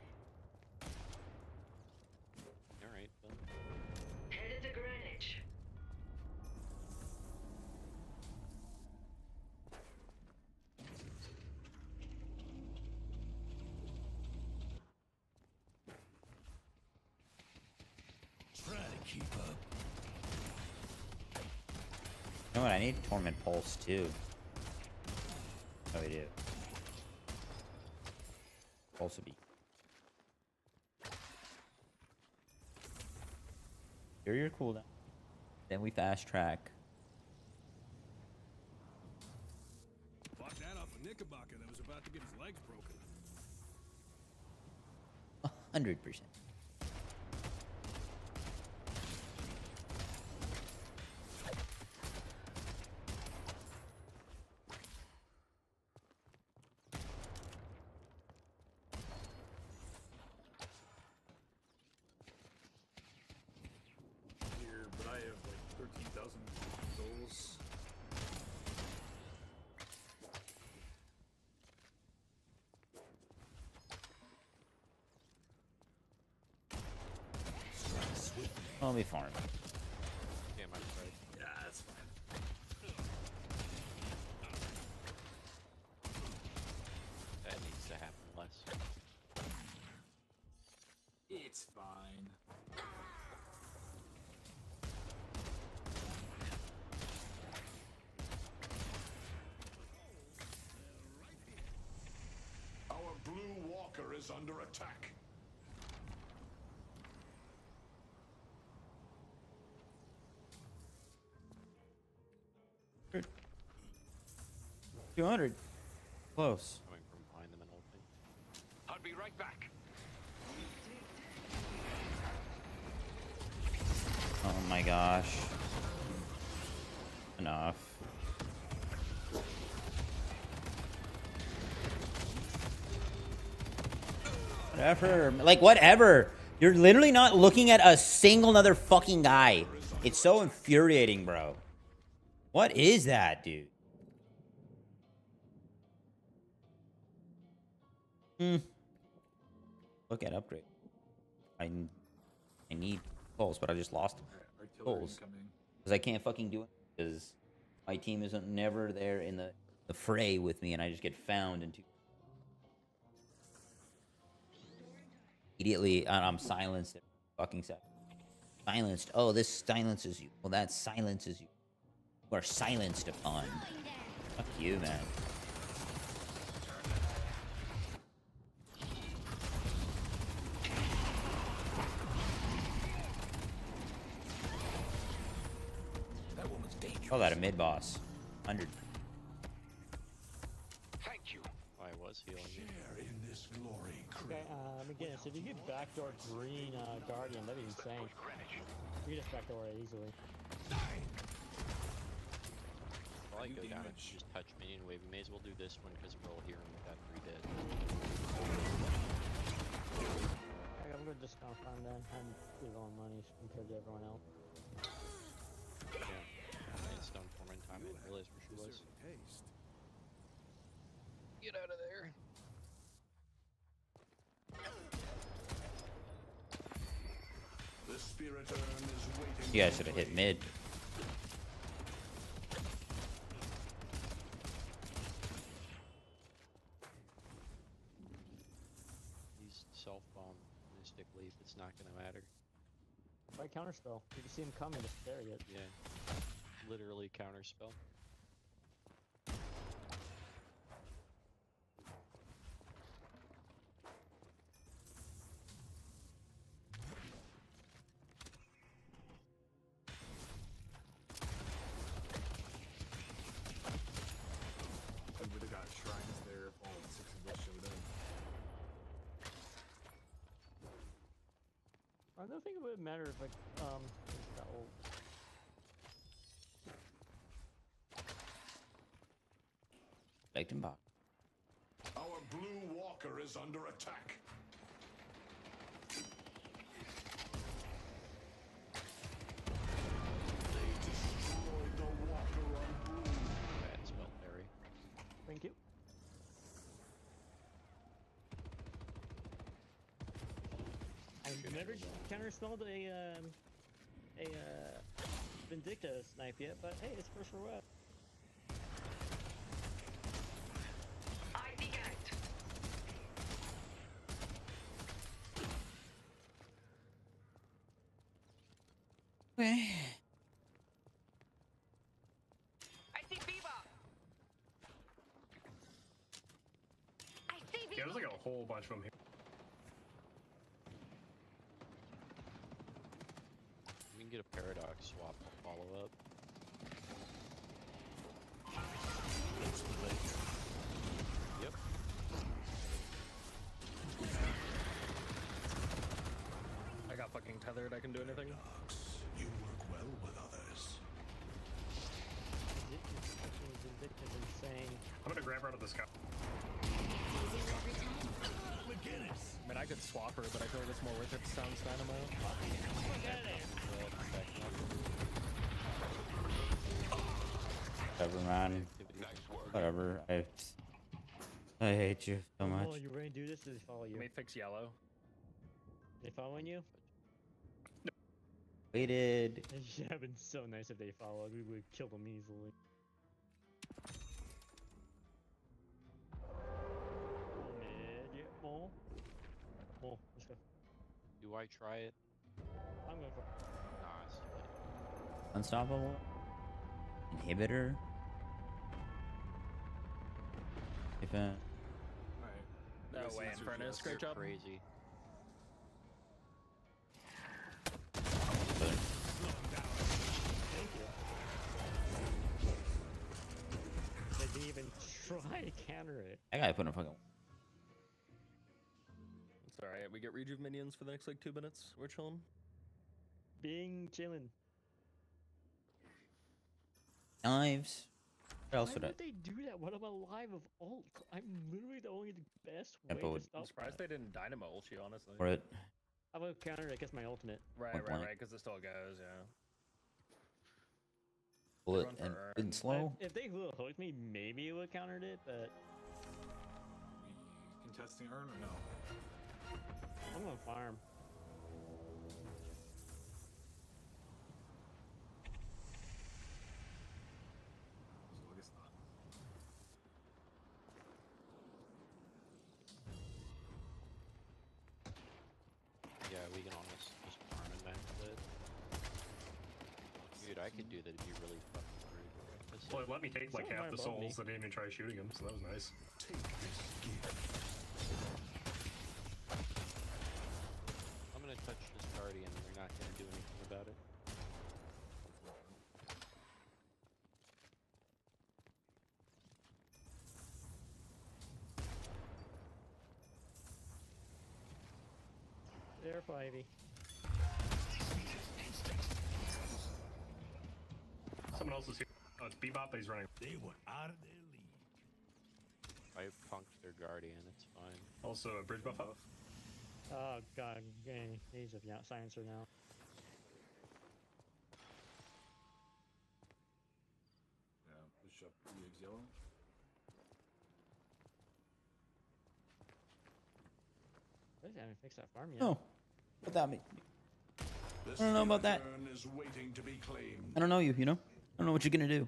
Alright, then. Headed to Greenwich. Try to keep up. You know what? I need Torment Pulse too. Oh, we do. Pulse would be. Here your cooldown. Then we fast track. Fought that off a Knickerbocker that was about to get his legs broken. 100%. Here, but I have like 13,000 souls. I'll be farm. Damn, I'm sorry. Yeah, that's fine. That needs to happen less. It's fine. Our blue walker is under attack. Good. 200. Close. Coming from behind them and ulting. I'll be right back. my gosh. Enough. Whatever. Like, whatever. You're literally not looking at a single other fucking guy. It's so infuriating, bro. What is that, dude? Look at upgrade. I need goals, but I just lost goals. Because I can't fucking do it. Because my team isn't never there in the fray with me, and I just get found into... Immediately, I'm silenced. Fucking silenced. Oh, this silences you. Well, that silences you. You are silenced upon. Fuck you, man. Oh, that a mid boss. 100. Thank you. I was healing you. Okay, again, so if you get backdoor green Guardian, that'd be insane. You can just backdoor it easily. Well, I go down and just touch minion wave. We may as well do this one because we're all here and we've got 3 dead. Okay, I'm gonna discount farm then and give all money compared to everyone else. Yeah. It's done for in time. I didn't realize where she was. Get out of there. The spirit urn is waiting. You guys should have hit mid. He's self-bomb. Mystic leap. It's not gonna matter. Right counterspell. You can see him coming, just parry it. Yeah. Literally counterspell. I would have got shrines there if all 6 of us showed up. I don't think it would matter if like that old. Box. Our blue walker is under attack. They destroyed the walker on blue. Bad spell parry. Thank you. I've never counterspelled a Vindicta snipe yet, but hey, it's first for what? I began it. Okay. I see Bebop. I see Bebop. Yeah, there's like a whole bunch of them here. We can get a paradox swap follow up. Yep. I got fucking tethered. I can do anything. You work well with others. Vindicta's insane. I'm gonna grab her out of the sky. I mean, I could swap her, but I feel like it's more worth it to sound Dynamo. Whatever, man. Whatever. I hate you so much. Oh, you ready to do this? Or they follow you? Let me fix yellow. They following you? Waited. It should have been so nice if they followed. We would kill them easily. Mid, yeah, more. More, let's go. Do I try it? I'm going for Nah, it's too late. Unstoppable. Inhibitor. If No way, Infernus. Great job. Crazy. Thank you. They didn't even try to counter it. I gotta put a fucking. It's alright. We get rejuve minions for the next like 2 minutes. We're chilling. Being chillin'. Knives. What else Why would I? would they do that when I'm alive of ult? I'm literally the only best way Tempo to would- stop I'm surprised they didn't dynamo ult you, honestly. Or it. I would counter it against my ultimate. Right, Point right, blank. right, because it still goes, yeah. Bullet Run for and Urn. good slow. If they would have hooked me, maybe it would have countered it, but We contesting Urn or no? I'm gonna farm. So I guess not. Yeah, we can almost just farm and max it. Dude, I could do that. It'd be really fucking rude. This Well, it let me take like Someone half the right above me. souls. I didn't even try shooting him, so that was nice. Take this gift. I'm gonna touch this guardian. We're not gonna do anything about it. Careful, Ivy. Someone else is here. Oh, it's Bebop, but he's running. They were out of their league. I punked their guardian. It's fine. Also, a bridge buff up. Oh god, he's a silencer now. Yeah, Bishop EX yellow. I haven't fixed that farm yet. No. What that mean? The I don't know about that. Turn is waiting to be claimed. I don't know you. You know. I don't know what you're gonna do.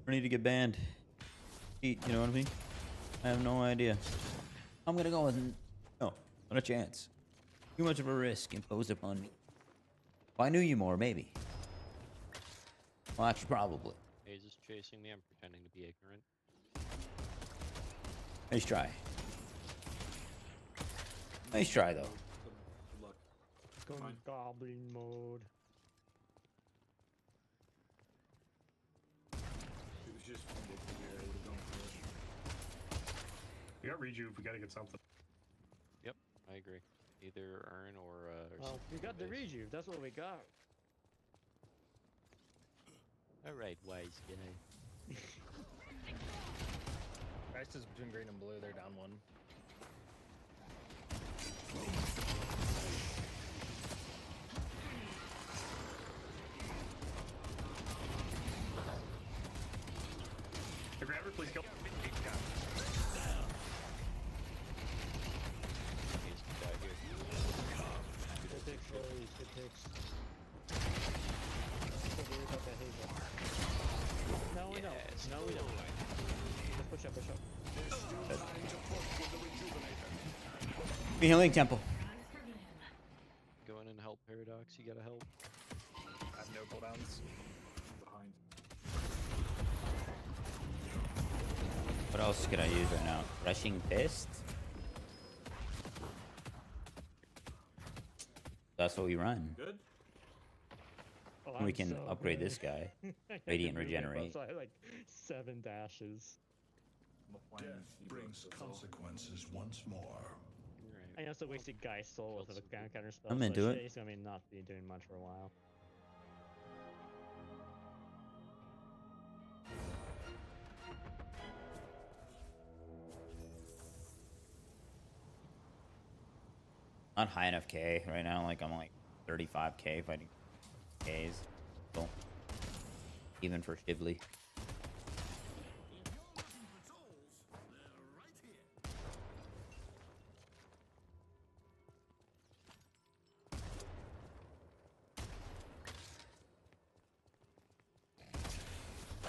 I need to get banned. Cheat. You know what I mean? I have no idea. I'm gonna go with no. Not a chance. Too much of a risk imposed upon me. If I knew you more, maybe. Well, actually, probably. Hayes is chasing me. I'm pretending to be ignorant. Nice try. Nice try, though. Good luck. Going Fine. goblin mode. It was just ridiculous. Yeah, I would've gone for it. We got rejuve. We gotta get something. Yep, I agree. Either Urn or Well, we got the base. rejuve. That's what we got. All right, wise guy. Christ is between green and blue. They're down one. The grabber, please kill. Hayes can die here. Good picks, Rose. Good picks. So worried about that Hazel. No, we don't. Yes, No, we don't. Just push up, push up. Be healing temple. Go in and help Paradox. You gotta help. I have no cooldowns. Behind. What else could I use right now? Rushing fist. That's what we run. Good? Oh, We I'm can so upgrade good. this guy. I Radiant can really regenerate. buff, so I had like 7 dashes. I'm applying Death Evo, brings so it's all- consequences once more. Alright. I also wasted Guy's soul with a counter spell. I'm so into it. He's gonna not be doing much for a while. Not high enough K right now. Like I'm like 35K fighting Ks. So even for Shively.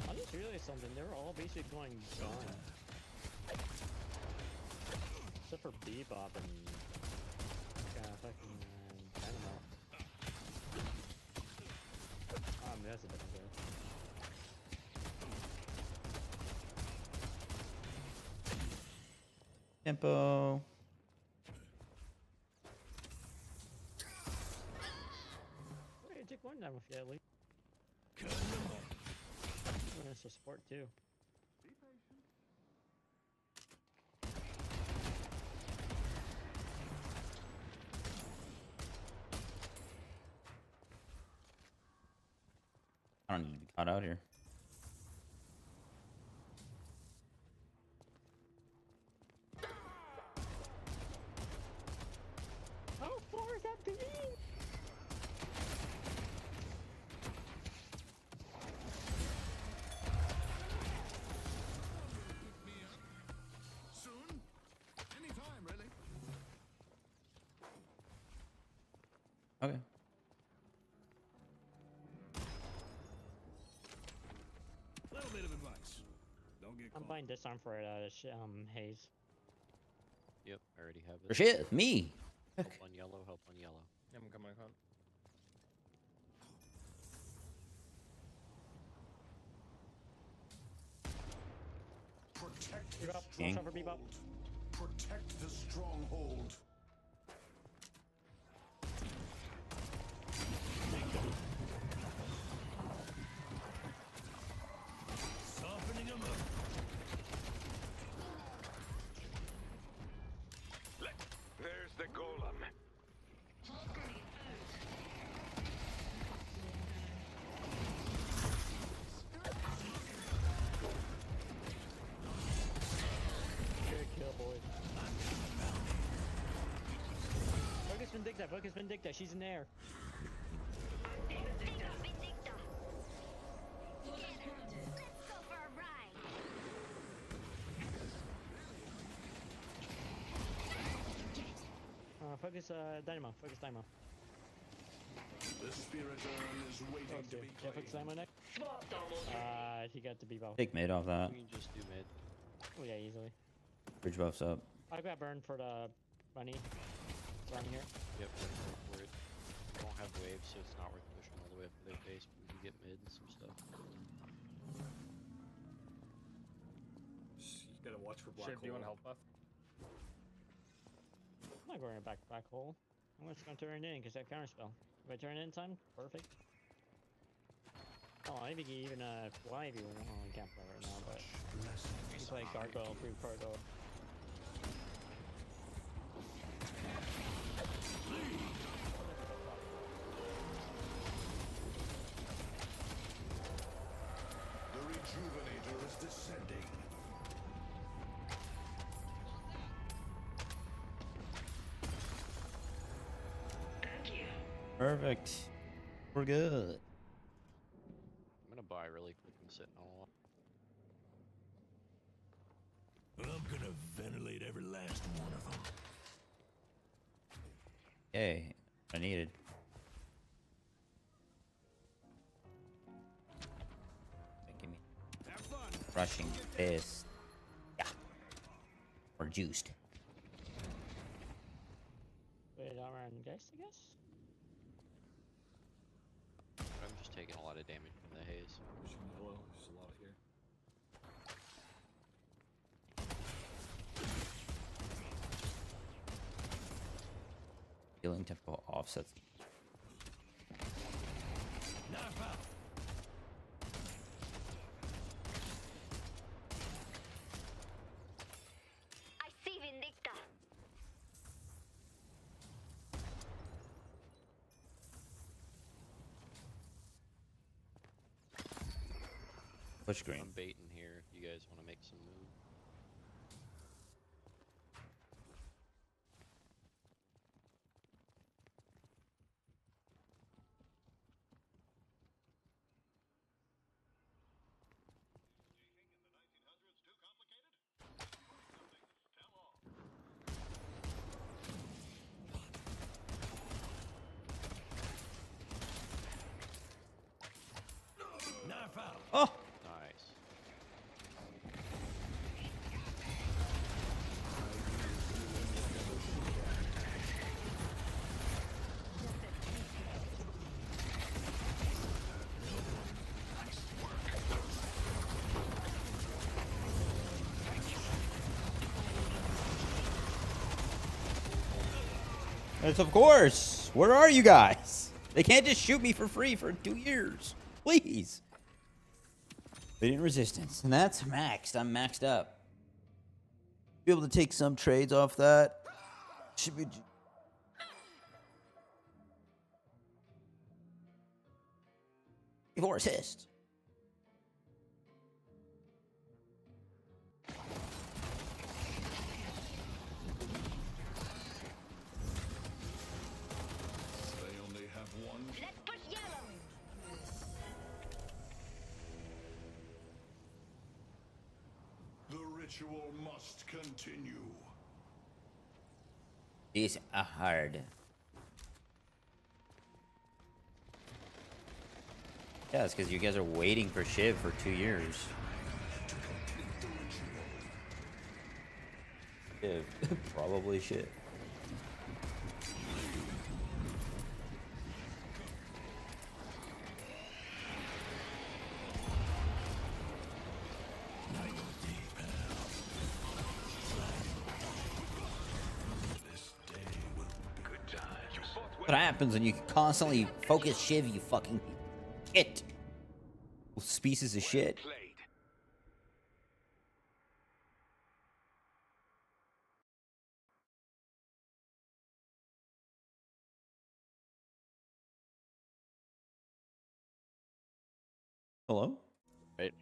I just realized something. They were all basically going gone. Except for Bebop and fucking Dynamo. That's a different game. Tempo. Wait, take one down with you at least. I'm gonna support too. I don't need to be caught out here. get I'm caught. buying disarm for Haze. Yep, I already have For it. shit, me. Help on yellow, help on yellow. I'm coming on. Protect the Bebop, watch King. out for Bebop. Protect the stronghold. Softening him up. There's the golem. Good kill, boys. Focus Vindicta, focus Vindicta, she's in there. Vindicta. Let's go for a ride. Focus Dynamo, focus Dynamo. The spirit urn is waiting to be Yeah, focus claimed. Dynamo next. He got the Bebop. Take mid off that. We can just do mid. Oh yeah, easily. Bridge buffs up. I got burned for the bunny. Run here. Yep, go for it. We don't have waves, so it's not worth pushing all the way up to their base, but we can get mid and some stuff. You gotta watch for black Shit, do you hole. want help buff? I'm not going to back hole. I'm just gonna turn it in because that counter spell. If I turn it in time, perfect. Oh, maybe even fly if you want. Oh, you can't play right now, but you can play gargoyle through cargo. The rejuvenator is descending. Perfect. We're good. I'm gonna buy really quick and sit in a lot. I'm gonna ventilate every last one of them. Yay. I needed. Give me Have fun. rushing fist. Yeah. Or juiced. Wait, armor and geist, I guess? I'm just taking a lot of damage from the haze. Pushing yellow, there's a lot here. Healing tempo offsets. Knife out. I see Vindicta. Push green. I'm baiting here if you guys want to make some move. Knife out. Oh! Nice. Yes, of course. Where are you guys? They can't just shoot me for free for 2 years. Please. Radiant resistance. And that's maxed. I'm maxed up. Be able to take some trades off that. Should be. Before assist. They only have one. Let's push yellow. The ritual must continue. These are hard. Yeah, it's because you guys are waiting for Shiv for 2 years. Yeah, probably shit. What happens when you constantly focus shiv, you fucking shit. Pieces of shit. Hello? Right.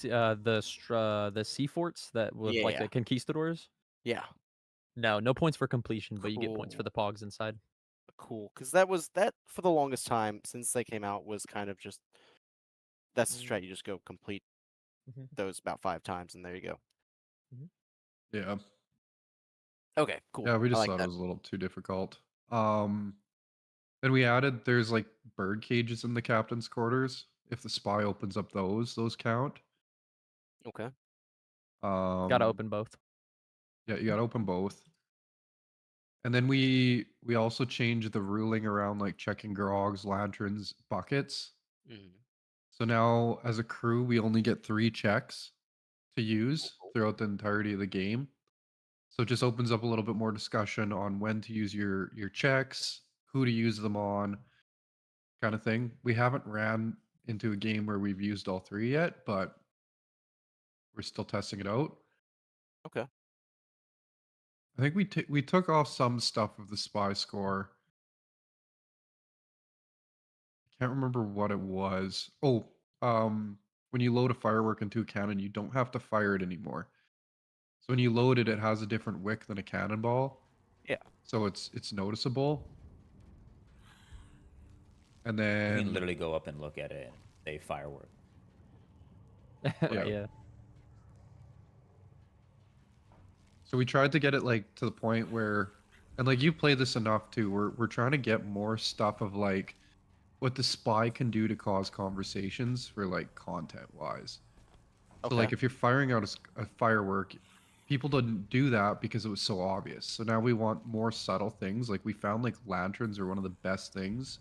The sea forts that with like Yeah. the conquistadors. Yeah. No points for completion, but you get points for the pogs inside. Cool, because that for the longest time since they came out was kind of just that's the strat. You just go complete those about 5 times, and there you go. Yeah. Okay, cool. Yeah, we I just like thought that. it was a little too difficult. Then we added there's like bird cages in the captain's quarters. If the spy opens up those count. Okay. Gotta open both. Yeah, you gotta open both. And then we also changed the ruling around like checking grogs, lanterns, buckets. Mhm. So now as a crew, we only get 3 checks to use throughout the entirety of the game. So it just opens up a little bit more discussion on when to use your checks, who to use them on, kind of thing. We haven't ran into a game where we've used all 3 yet, but we're still testing it out. Okay. I think we took off some stuff of the spy score. I can't remember what it was. Oh, when you load a firework into a cannon, you don't have to fire it anymore. So when you load it, it has a different wick than a cannonball. Yeah. So it's noticeable. And You then can literally go up and look at it and say firework. Yeah. So we tried to get it like to the point where, and like you play this enough too. We're trying to get more stuff of like what the spy can do to cause conversations for like content wise. So like if you're firing out a firework, people didn't do that because it was so obvious. So now we want more subtle things. Like we found like lanterns are one of the best things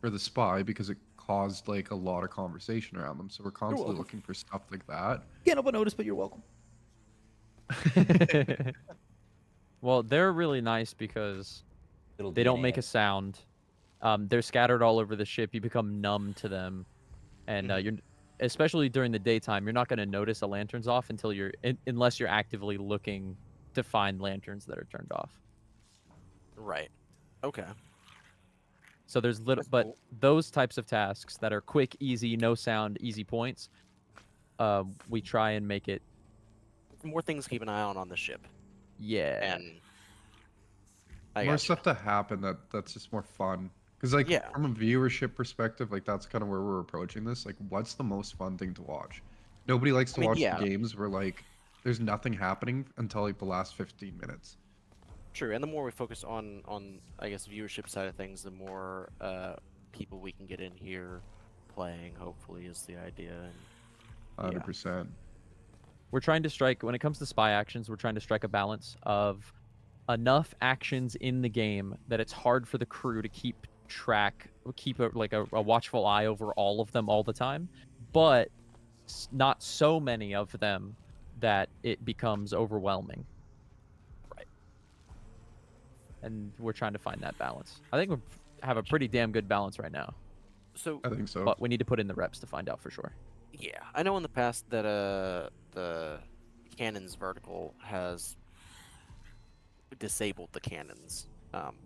for the spy because it caused like a lot of conversation around them. So we're constantly welcome. looking for stuff like that. Can't help but notice, but you're welcome. Well, they're really nice because Little they don't DNA make a sound. They're scattered all over the ship. You become numb to them, and you're especially during the daytime. You're not going to notice a lantern's off until unless you're actively looking to find lanterns that are turned off. Right. Okay. So there's but those types of tasks that are quick, easy, no sound, easy points. We try and make it more things to keep an eye on the ship. Yeah. And more stuff to happen that's just more fun. Because like from a viewership perspective, like that's kind of where we're approaching this. Like, what's the most fun thing to watch? Nobody likes to watch the games where like there's nothing happening until like the last 15 minutes. True, and the more we focus on I guess viewership side of things, the more people we can get in here playing. Hopefully, is the idea. 100%. We're trying to strike, when it comes to spy actions, we're trying to strike a balance of enough actions in the game that it's hard for the crew to keep a watchful eye over all of them all the time, but not so many of them that it becomes overwhelming. Right. And we're trying to find that balance. I think we have a pretty damn good balance right now. So I think so. But we need to put in the reps to find out for sure. Yeah, I know in the past that the cannons vertical has disabled the cannons,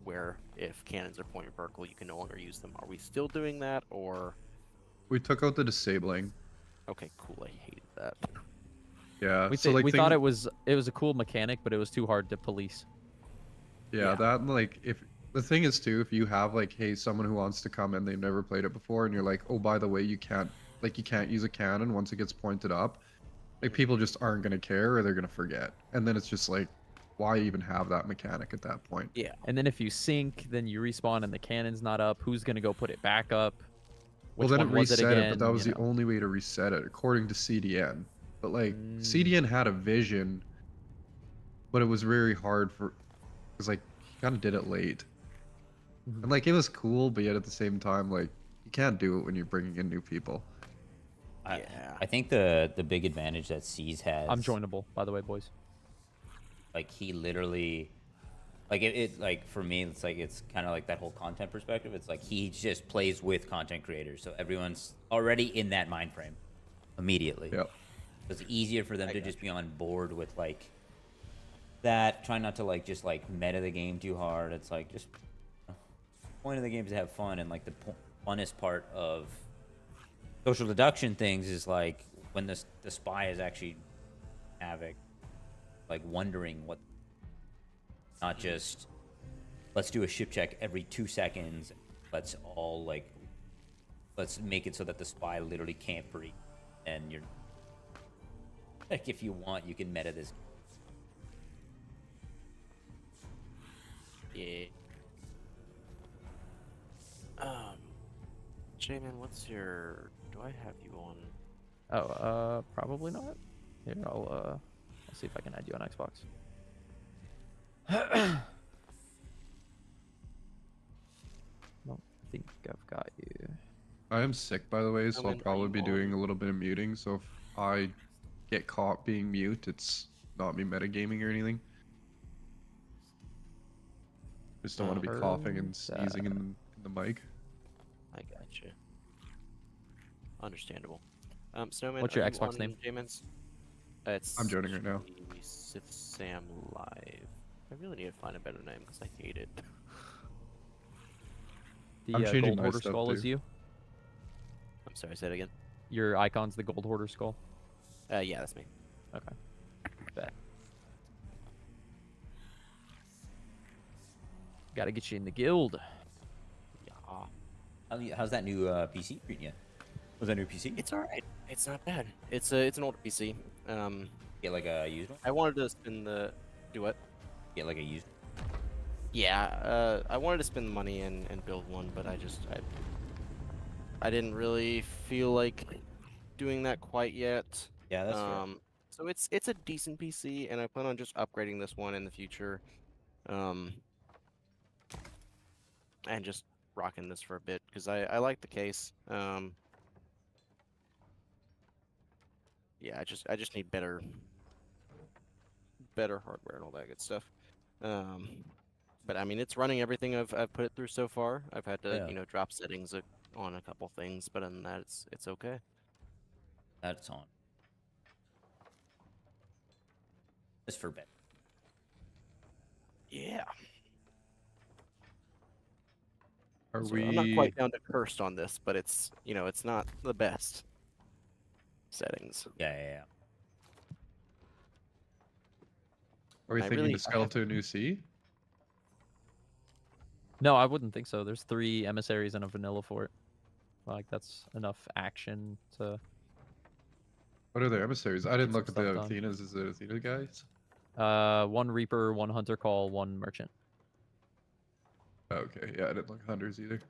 where if cannons are pointed vertical, you can no longer use them. Are we still doing that, or? We took out the disabling. Okay, cool. I hated that. Yeah, we thought it was a cool mechanic, but it was too hard to police. Yeah, that like if the thing is too, if you have like, hey, someone who wants to come in, they've never played it before, and you're like, oh, by the way, you can't use a cannon once it gets pointed up. Like people just aren't gonna care, or they're gonna forget, and then it's just like, why even have that mechanic at that point? Yeah. And then if you sink, then you respawn and the cannon's not up. Who's gonna go put it back up? Well, then it reset it, but that was the only way to reset it, according to CDN. But like CDN had a vision but it was very hard for, because like he kind of did it late, and like it was cool, but yet at the same time, like you can't do it when you're bringing in new people. I think the big advantage that C's has. I'm joinable, by the way, boys. Like he literally, like it like for me, it's like it's kind of like that whole content perspective. It's like he just plays with content creators, so everyone's already in that mind frame immediately. Yep. It's easier for them to just be on board with like that. Try not to like just like meta the game too hard. It's like just the point of the game is to have fun, and like the funnest part of social deduction things is like when the spy is actually havoc, like wondering what, not just let's do a ship check every 2 seconds. Let's all like, let's make it so that the spy literally can't breathe, and you're like, if you want, you can meta this. Yeah. J-Man, what's your... Do I have you on? Oh, probably not. Here, I'll see if I can add you on Xbox. Don't think I've got you. I am sick, by the way, so I'll probably be doing a little bit of muting. So if I get caught being mute, it's not me metagaming or anything. Just don't want to be coughing and sneezing in the mic. I got you. Understandable. Snowman, what's your are you Xbox on name? J-Man's? It's I'm joining right now. Sith Sam Live. I really need to find a better name because I hate it. The I'm changing gold my hoarder stuff skull is too. you? I'm sorry, say it again. Your icon's the gold hoarder skull? Yeah, that's me. Okay. Bet. Gotta get you in the guild. Yeah. How's that new PC treating you? Was that new PC? It's alright. It's not bad. It's an older PC. Get like a used one? I wanted to spend the... Do what? Get like a used. Yeah, I wanted to spend the money and build one, but I didn't really feel like doing that quite yet. Yeah, that's fair. So it's a decent PC, and I plan on just upgrading this one in the future, and just rocking this for a bit because I like the case. Yeah, I just need better hardware and all that good stuff. But I mean, it's running everything I've put it through so far. I've had to drop settings on a couple things, but other than that, it's okay. That's on. Just for bit. Yeah. Are So we? I'm not quite down to cursed on this, but it's it's not the best settings. Yeah. Are we I thinking really- to scale to a new C? No, I wouldn't think so. There's 3 emissaries and a vanilla fort. Like, that's enough action to... What are their emissaries? I didn't some look at the stuff done. Athenas. Is it Athena guys? 1 Reaper, 1 Hunter Call, 1 Merchant. Okay, yeah, I didn't look at Hunters either.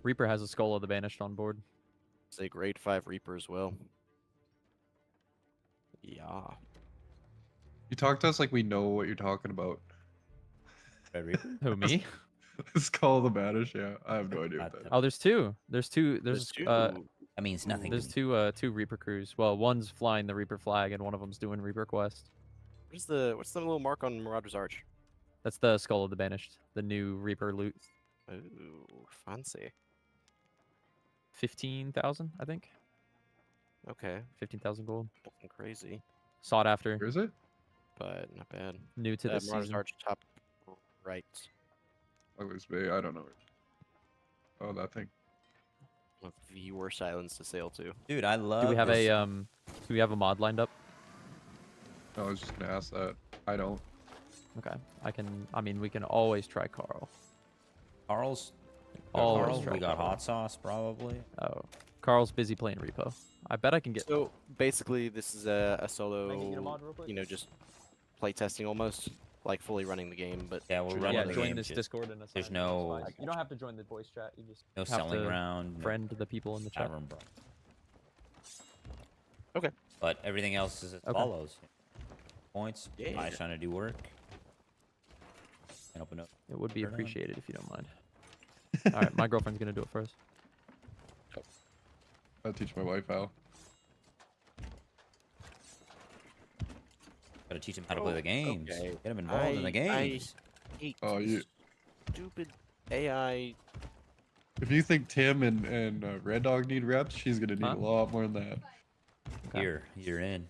Reaper has a Skull of the Banished on board. It's a grade 5 Reaper as well. Yeah. You talk to us like we know what you're talking about. Red Reaper? Who, me? It's called the Banish, yeah. I have no idea what that is. Oh, there's 2. There's 2. There's two. That means nothing. There's 2 Reaper crews. Well, one's flying the Reaper flag, and one of them's doing Reaper quest. What's the little mark on Marauder's Arch? That's the Skull of the Banished, the new Reaper loot. Ooh, fancy. 15,000, I think. Okay. 15,000 gold. Nothing crazy, Sought after. Where is it? but not bad. New to this Marauder's season. Arch top right. Douglas Bay, I don't know. Oh, that thing. With the worst islands to sail to. Dude, I love. Do we have this. do we have a mod lined up? I was just gonna ask that. I don't. Okay. I mean, we can always try Carl. Carl's. Always Carl, try we got Carl. hot sauce probably. Oh. Carl's busy playing repo. I bet I can get... So basically, this is a solo, Can I get a mod real quick? just play testing almost, like fully running the game. But Yeah, we're through running Yeah, the join game. this Just- Discord and There's no You don't have to join the voice chat. You just no have selling to around. friend the people in the chat. Tavern, bro. Okay. But everything else is as Okay. follows. Points. Yeah. I trying to do work. And open up. It would be Turn on. appreciated if you don't mind. All right, my girlfriend's gonna do it first. I'll teach my wife how. Gotta teach him how to play the games. Okay. Get him involved in the games. I hate Oh, you. stupid AI. If you think Tim and Red Dog need reps, she's gonna need Huh? a lot more than that. Okay. Here, you're in.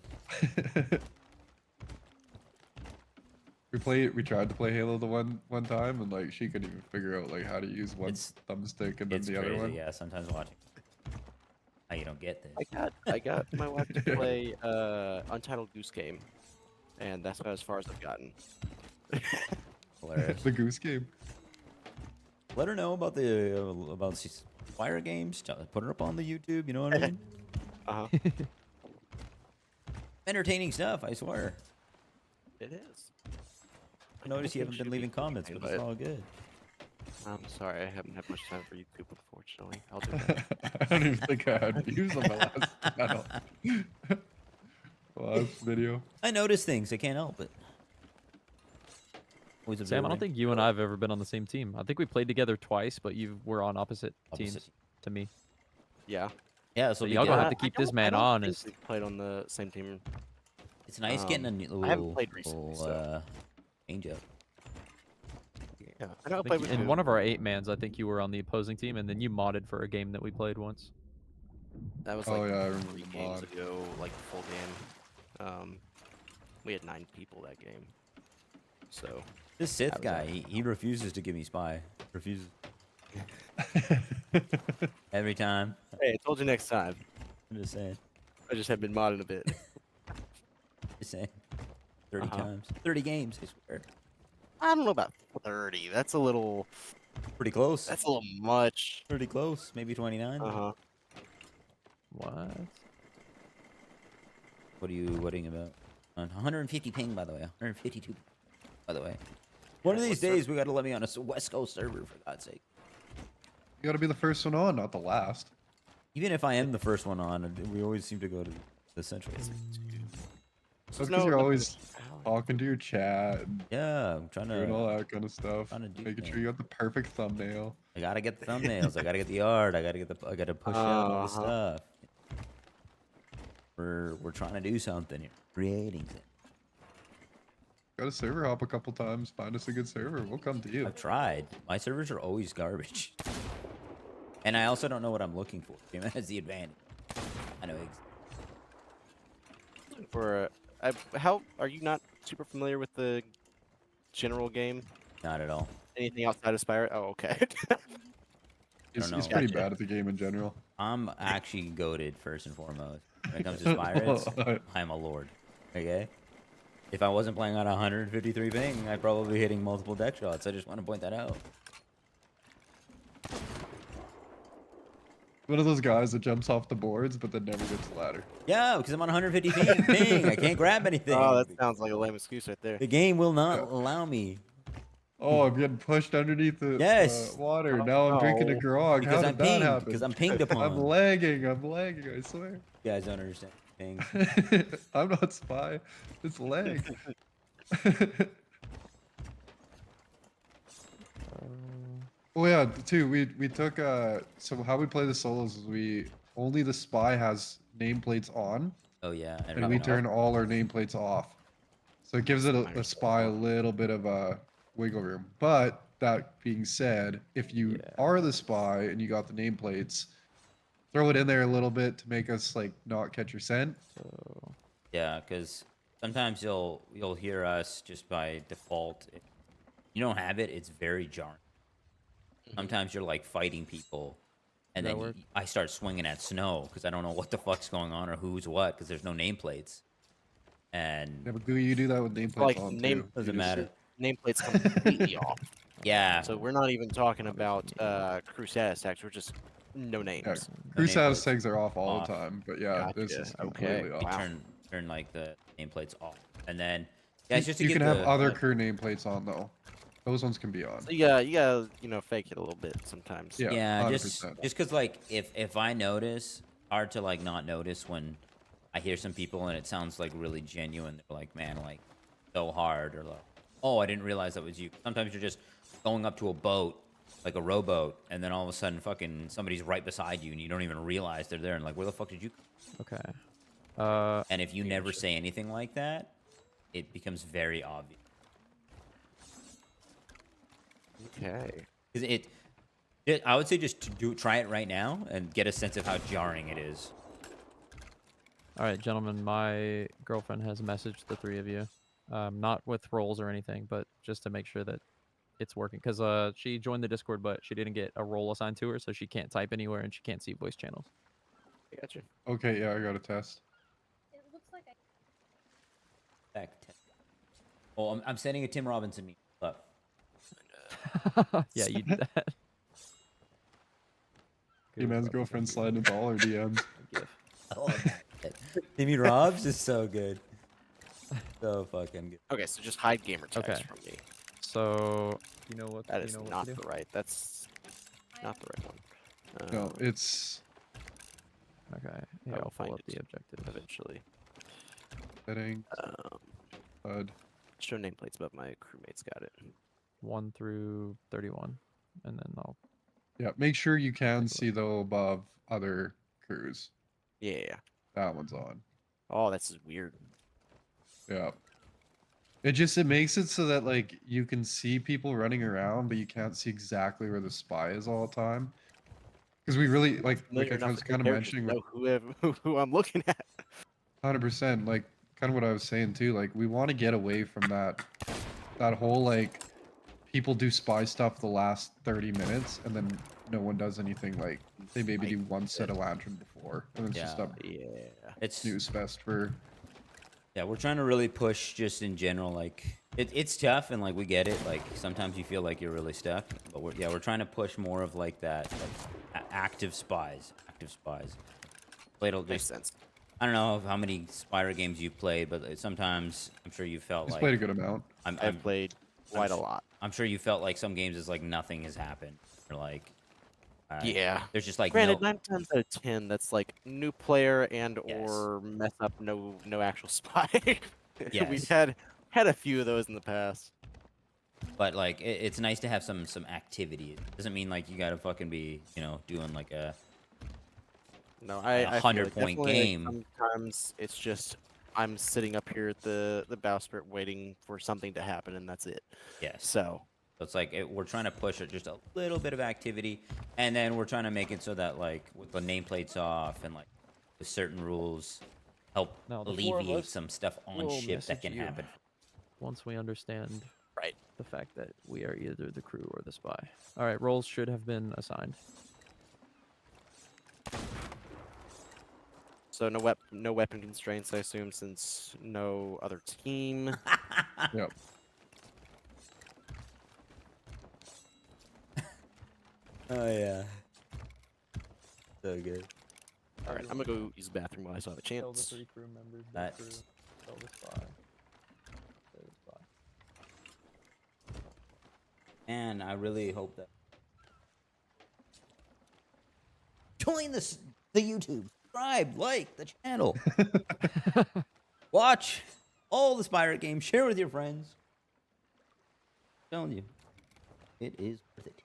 We tried to play Halo the one time, and like she couldn't even figure out like how to use one thumbstick and then It's the crazy. other one. Yeah, sometimes watching. How you don't get this? I got my wife to play Untitled Goose Game, and that's about as far as I've gotten. Hilarious. The Goose Game. Let her know about the about Spyra games. Put her up on the YouTube. You know what I mean? Uh-huh. Entertaining stuff. I swear. It is. I noticed you haven't been leaving comments, but it's all good. I'm sorry, I haven't had much time for YouTube, unfortunately. I'll do that. I don't even think I had views on my last channel. Last video. I notice things. I can't help it. Always Sam, I don't observing. think you and I have ever been on the same team. I think we played together twice, but you were on opposite teams to me. Yeah. Yeah, So so y'all gonna have to keep this man I honest. we played on the same team. It's nice getting a little. I haven't played recently, so. Change up. Yeah, I know I I played think with in you. one of our 8-mans, I think you were on the opposing team, and then you modded for a game that we played once. That was Oh, like yeah, I remember 3 the games mod. ago, like full game. We had 9 people that game. So. This Sith guy, he refuses to give me spy. Refuses. Every time. Hey, I told you next time. I'm just saying. I just have been modding a bit. Just saying. 30 times. 30 games, I swear. I don't know about 30. That's a little. Pretty close. That's a little much. Pretty close. Maybe 29. What? What are you whatting about? 150 ping, by the way. 152, by the way. One of these days, we got to let me on a West Coast server, for God's sake. You gotta be the first one on, not the last. Even if I am the first one on, we always seem to go to the central. That's because you're always talking to your chat and Yeah, I'm trying to doing all that kind of stuff. trying to do Making sure things. you got the perfect thumbnail. I gotta get the thumbnails. I gotta get the art. I gotta push out all the stuff. We're trying to do something here. Creating things. Got a server hop a couple times. Find us a good server. We'll come to you. I've tried. My servers are always garbage. And I also don't know what I'm looking for. That's the advantage. I know. For how are you not super familiar with the general game? Not at all. Anything outside of SPYRATE? Oh, okay. He's know. pretty bad at the game in general. I'm actually goated first and foremost. When it comes to SPYRATE, I'm a lord. Okay? If I wasn't playing on 153 ping, I'd probably be hitting multiple deck shots. I just want to point that out. One of those guys that jumps off the boards but then never gets the ladder. Yeah, because I'm on 150 ping. I can't grab anything. Oh, that sounds like a lame excuse right there. The game will not allow me. Oh, I'm getting pushed underneath the water. Now I'm drinking a grog. Because How I'm did that pinged. happen? Because I'm pinged upon. I'm lagging, I swear. You guys don't understand things. I'm not spy. It's lag. Oh yeah, too. We took so how we play the solos is we only the spy has nameplates on. Oh yeah. And we turn all our nameplates off. So it gives it a spy a little bit of a wiggle room. But that being said, if you are the spy and you got the nameplates, throw it in there a little bit to make us like not catch your scent. Yeah, because sometimes you'll hear us just by default. If you don't have it, it's very jarring. Sometimes you're like fighting people, and then I start swinging at snow because I don't know what the fuck's going on or who's what because there's no nameplates. And Yeah, but do you do that with nameplates Like on name too? doesn't matter. Nameplates completely off. Yeah. So we're not even talking about crew status tags. We're just no names. Yeah, No crew status nameplates. tags are off all Off. the time, but yeah, this Gotcha. is completely Okay. off. We turn like the nameplates off, and then yeah, it's just to you give can have the, other crew nameplates on though. Those ones can be on. So you gotta, fake it a little bit sometimes. Yeah, 100%. just because like if I notice, hard to like not notice when I hear some people and it sounds like really genuine. They're like, man, like so hard, or like, oh, I didn't realize that was you. Sometimes you're just going up to a boat, like a rowboat, and then all of a sudden fucking somebody's right beside you and you don't even realize they're there, and like, where the fuck did you come? Okay. And if you never say anything like that, it becomes very obvious. Okay. Because I would say just try it right now and get a sense of how jarring it is. All right, gentlemen, my girlfriend has messaged the three of you. Not with roles or anything, but just to make sure that it's working. Because she joined the Discord, but she didn't get a role assigned to her, so she can't type anywhere and she can't see voice channels. I got you. Okay, yeah, I got a test. It looks like Oh, I'm sending a Tim Robinson meme. Look. Yeah, you did that. Hey, man's girlfriend sliding into all her DMs. Oh, Timmy Robs is so good. So fucking good. Okay, so just hide gamer tags Okay. from me. So you know what? That you is know what not to do? the right. That's not the right one. No, it's Okay. I Yeah, will I'll pull find up it the objective eventually. setting. HUD. Show nameplates, but my crewmates got it. 1 through 31, and then I'll. Yeah, make sure you can see though above other crews. Yeah. That one's on. Oh, that's weird. Yeah. It makes it so that like you can see people running around, but you can't see exactly where the spy is all the time. Because we really like Familiar I enough was with kind of the characters to mentioning know who I'm looking at. 100%, like kind of what I was saying too. Like we want to get away from that whole like people do spy stuff the last 30 minutes and then no one does anything. Like they maybe do one set of lantern before, and it's just a It's snooze fest for. Yeah, we're trying to really push just in general. Like it's tough, and like we get it. Like sometimes you feel like you're really stuck, but we're trying to push more of like that, like active spies. Makes sense. I don't know how many Spyro games you played, but sometimes I'm sure you felt He's like played a good amount. I've played quite a lot. I'm sure you felt like some games is like nothing has happened, or like Yeah. there's just like Granted, no. 9 times out of 10, that's like new player and or mess up no actual spy. Yes. We've had a few of those in the past. But like it's nice to have some activity. It doesn't mean like you gotta fucking be doing like a No, a I feel 100-point definitely, like, game. sometimes it's just I'm sitting up here at the bowsprit waiting for something to happen, and that's it. Yes. So it's like we're trying to push it just a little bit of activity, and then we're trying to make it so that like with the nameplates off and like with certain rules, help No, the four of alleviate us some stuff on will ship that message can you happen. once we understand the fact that we are either the crew or the spy. All right, roles should have been assigned. So no weapon constraints, I assume, since no other team. Yep. Oh yeah. So good. All right, I'm gonna go use the bathroom while I still have a Tell the chance. 3 crew members. That- Crew, tell the spy. Tell the spy. And I really hope that join the YouTube, subscribe, like the channel, watch all the Spyrate games, share with your friends. I'm telling you, it is worth it.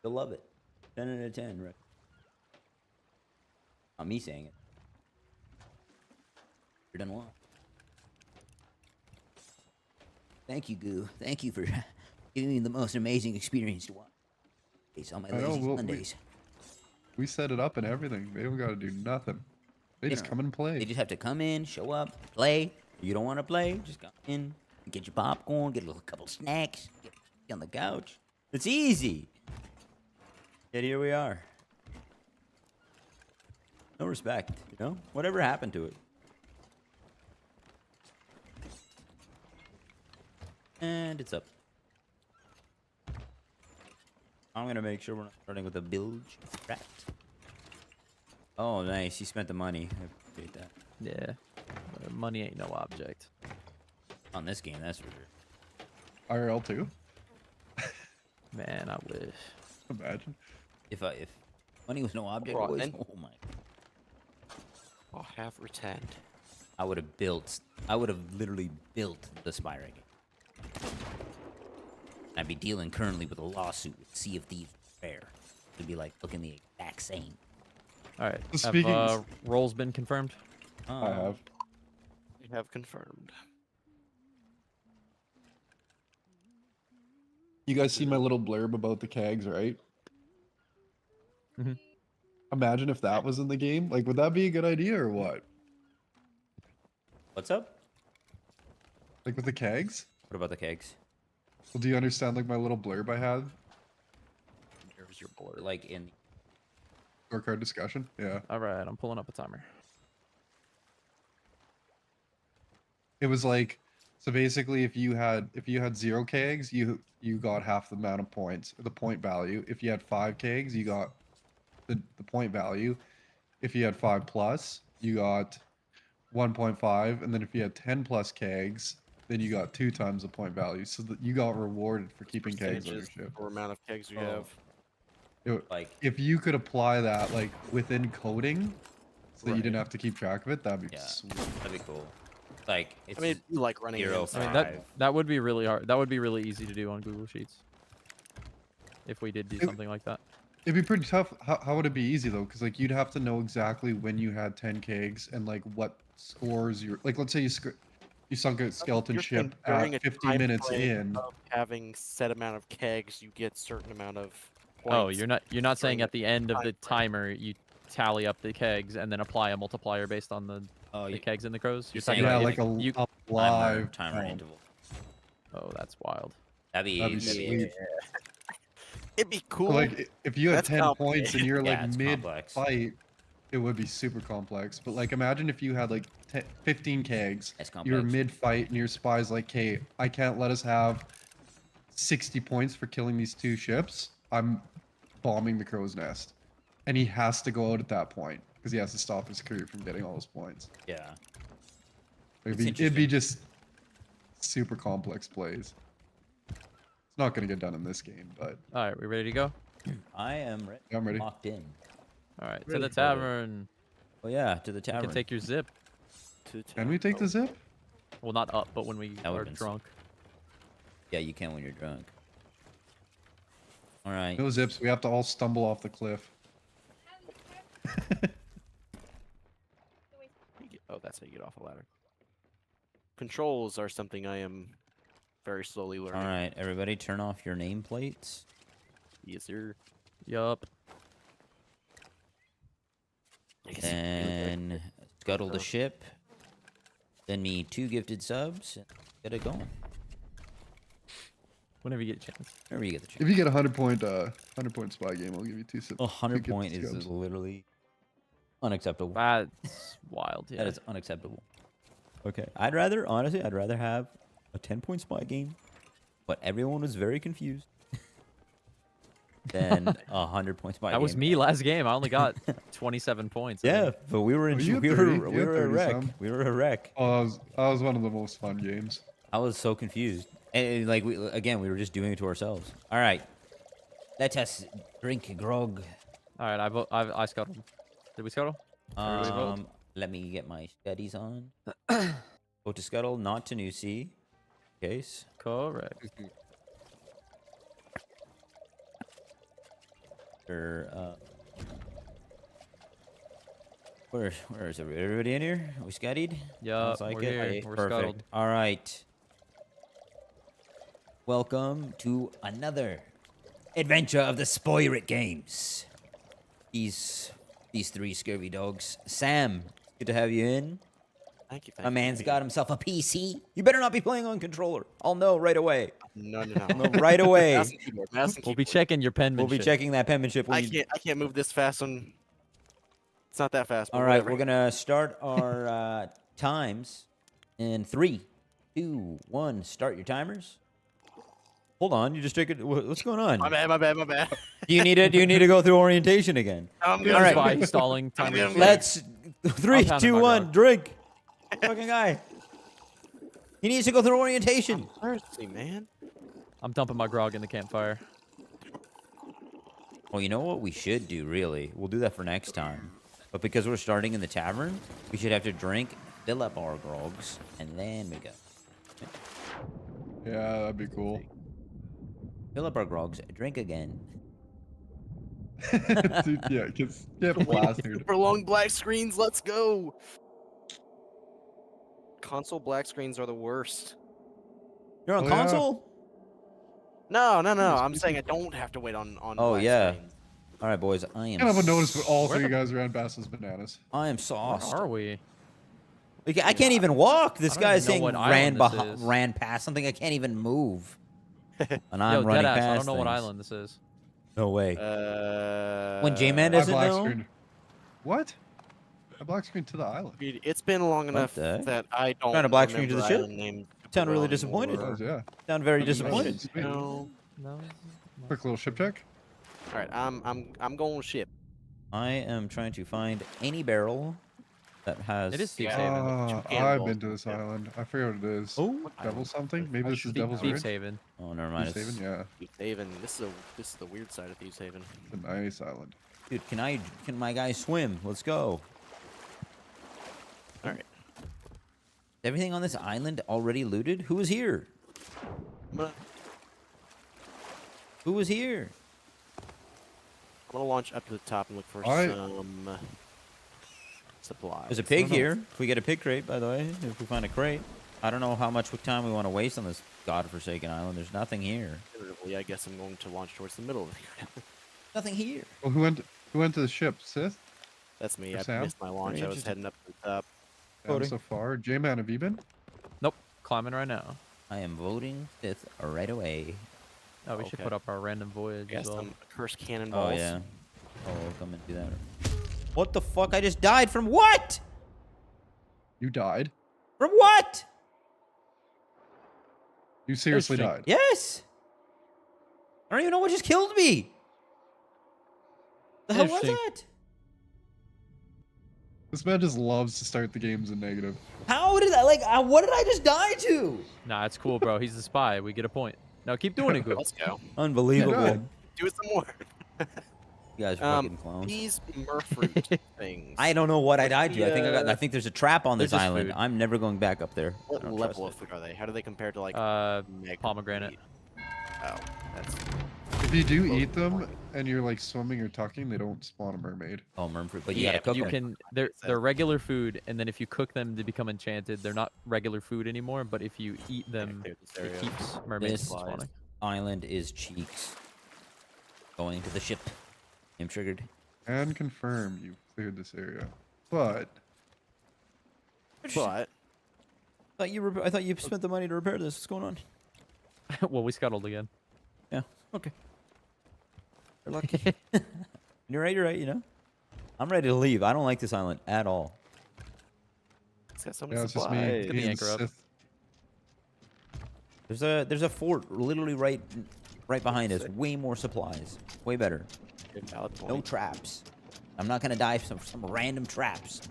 You'll love it. 10 out of 10, right? Not me saying it. You're done well. Thank you, Goo. Thank you for giving me the most amazing experience to watch. It's on my I know, lazy well, Mondays. We set it up and everything. They don't got to do nothing. They just come and play. They just have to come in, show up, play. If you don't want to play, just come in, get your popcorn, get a little couple snacks, get on the couch. It's easy. Yet here we are. No respect, Whatever happened to it? And it's up. I'm gonna make sure we're not starting with a bilge rat. Oh, nice. You spent the money. I appreciate that. Yeah. Money ain't no object. On this game, that's for sure. IRL too? Man, I wish. Imagine. If money was no object, Right, boys, then. oh my. I'll have returned. I would have literally built the SPYRATE game. I'd be dealing currently with a lawsuit with Sea of Thieves Rare. It'd be like looking the exact same. All right. Speaking- Have roles been confirmed? I have. We have confirmed. You guys see my little blurb about the kegs, right? Mhm. Imagine if that was in the game. Like, would that be a good idea or what? What's up? Like with the kegs? What about the kegs? Well, do you understand like my little blurb I had? There's your board. Like in Scorecard discussion? Yeah. All right, I'm pulling up a timer. It was like, so basically if you had 0 kegs, you got half the amount of points, the point value. If you had 5 kegs, you got the point value. If you had 5 plus, you got 1.5, and then if you had 10 plus kegs, then you got 2 times the point value. So that you got rewarded for keeping kegs on your Percentages ship. or amount of kegs you Oh. have. Like If you could apply that like within coding, so that you Right. didn't have to keep track of it, that'd be Yeah. sweet. That'd be cool. Like it's I mean, you like running 0, against- I mean 5. that would be really hard. That would be really easy to do on Google Sheets. If we did do It- something like that. It'd be pretty tough. How would it be easy though? Because like you'd have to know exactly when you had 10 kegs and like what scores you're like. Let's say you sunk a skeleton You're saying ship during at a 50 time minutes frame in. of having set amount of kegs, you get certain amount of points. Oh, you're not saying during at the end of time the timer you tally up the kegs and then apply a multiplier based on the kegs and the crows. you're talking saying Yeah, about like if you, a live timer count. interval. Oh, that's wild. That'd be sweet. It'd be cool. So, like if you had That's 10 points and complicated. you're like Yeah, it's mid complex. fight, it would be super complex. But like imagine if you had like 15 kegs, It's you're complex. mid fight and your spy's like, "Hey, I can't let us have 60 points for killing these 2 ships. I'm bombing the crow's nest." And he has to go out at that point because he has to stop his crew from getting all those points. Yeah. It'd be just super complex plays. It's not going to get done in this game, but All right, we ready to go? I am ready. I'm ready. Locked in. All right, to Ready the for it. tavern. Oh yeah, to the You tavern. can take your zip. Can we take the zip? Well, not up, but when we That are would've been drunk. Yeah, you can when you're drunk. All right. No zips. We have to all stumble off the cliff. Oh, that's how you get off a ladder. Controls are something I am very slowly learning. All right, everybody, turn off your nameplates. Yes, sir. Yup. And scuttle the ship. Send me 2 gifted subs. Get it going. Whenever you get a chance. Whenever you get the chance. If you get a 100-point spy game, I'll give you 2 zips. 100 point is literally unacceptable. That's wild. Yeah. That is unacceptable. Okay. I'd rather have a 10-point spy game, but everyone was very confused, than a 100-point spy game. That was me last game. I only got 27 points. Yeah, but we were in. Oh, you we had were 30, we you had were a 30 wreck. some. We were a wreck. Oh, that was one of the most fun games. I was so confused, and like we were just doing it to ourselves. All right, let us drink grog. All right, I scuttled. Did we scuttle? Everybody vote? Let me get my studies on. Vote to scuttle, not to new sea. Case. Correct. Where is everybody in here? Are we scattied? Yeah, Sounds like we're it. here. We're Perfect. scuttled. All right. Welcome to another adventure of the SPYRATE games. These 3 scurvy dogs. Sam, good to have you in. Thank you. My man's got himself a PC. You better not be playing on controller. I'll know right away. No. Right away. Mouse and keyboard, mouse and We'll be keyboard. checking your penmanship. We'll be checking that penmanship. when you- I can't move this fast on. It's not that fast. but All right, whatever. we're gonna start our times in 3, 2, 1. Start your timers. Hold on, you just took it. What's going on? My bad. Do you need it? Do you need to go through orientation again? I'm good. All right, Spy stalling timer. good. let's 3, pound 2, in my 1. grog. Drink. Fucking guy. He needs to go through orientation. Thirsty, man. I'm dumping my grog in the campfire. Well, you know what we should do, really? We'll do that for next time. But because we're starting in the tavern, we should have to drink, fill up our grogs, and then we go. Yeah, that'd be cool. Fill up our grogs, drink again. Dude, yeah, get plastered. Super long black screens. Let's go. Console black screens are the worst. You're on Oh, yeah. console? No. Yes, I'm PC. saying I don't have to wait on Oh, black yeah. screens. All right, boys. I am. I have noticed, but all Where three the- guys ran past those bananas. I am Where sauced. are we? I can't even walk. This I don't guy even is know saying what island this is. ran past something. I can't even move. And Yo, I'm running deadass, past I don't know what things. island this is. No way. When J-Man I doesn't black know? screened. What? I black screened to the island. Dude, it's been long enough the- that I don't Trying to black screen to the remember ship? island names Sound really well disappointed. anymore. Oh, yeah. Sound very Oh, disappointed. shit. No. No. Quick little ship check. All right, I'm going ship. I am trying to find any barrel that has. It is Thieves Yeah. Haven. I've been to this island. I forget what it is. Oh, Devil something? Maybe this is Thieves Devil's Ridge? Haven. oh, never mind. Thieves It's, Haven, yeah. Thieves Haven. This is the weird side of Thieves Haven. It's a nice island. dude, can my guy swim? Let's go. All right. Is everything on this island already looted? Who was here? I'm gonna Who was here? launch up to the top and look for I- some supplies. There's a pig here. If we get a pig crate, by the way, if we find a crate. I don't know how much time we want to waste on this godforsaken island. There's nothing here. Literally, I guess I'm going to launch towards the middle of the island. Nothing here. Well, who went to the ship? Sith? That's me. Or I Sam? missed my launch. Very I was interesting. heading up to the top. Down Voting. so far. J-Man, have you been? Nope. Climbing right now. I am voting fifth right away. Oh, we should Okay. put up our random voyage Got as well. some cursed cannonballs. Oh yeah. Oh, we'll come and do that. What the fuck? I just died from what? You died? From what? You seriously Interesting. died? Yes. I don't even know what just killed me. The hell was Interesting. that? This man just loves to start the games in negative. How did I what did I just die to? Nah, it's cool, bro. He's the spy. We get a point. Now keep doing it, good. Let's go. Unbelievable. Yeah. Do it some more. You guys are fucking clowns. These merfruit things. I don't know what I died to. I think there's a trap on They're this just island. food. I'm never going back up there. I What don't level trust of food are they? How do they compare to like Meg? pomegranate. Oh, that's If you do eat them and you're like swimming or tucking, they don't spawn a mermaid. Oh, mermaid, but you Yeah, gotta cook you them. can. They're regular food, and then if you cook them, they become enchanted. They're not regular food anymore, but if you eat them, clear this it area. keeps mermaids This from spawning. island is cheeks. Going to the ship. I'm triggered. And confirm you've cleared this area. But But I thought you spent the money to repair this. What's going on? Well, we scuttled again. Yeah. Okay. You're lucky. You're right. You know, I'm ready to leave. I don't like this island at all. it's got so many yeah, it's just me. supplies. Get the and anchor up. Sith. There's a fort literally right behind us. Way more supplies. Way better. Good valid No point. traps. I'm not gonna die from some random traps.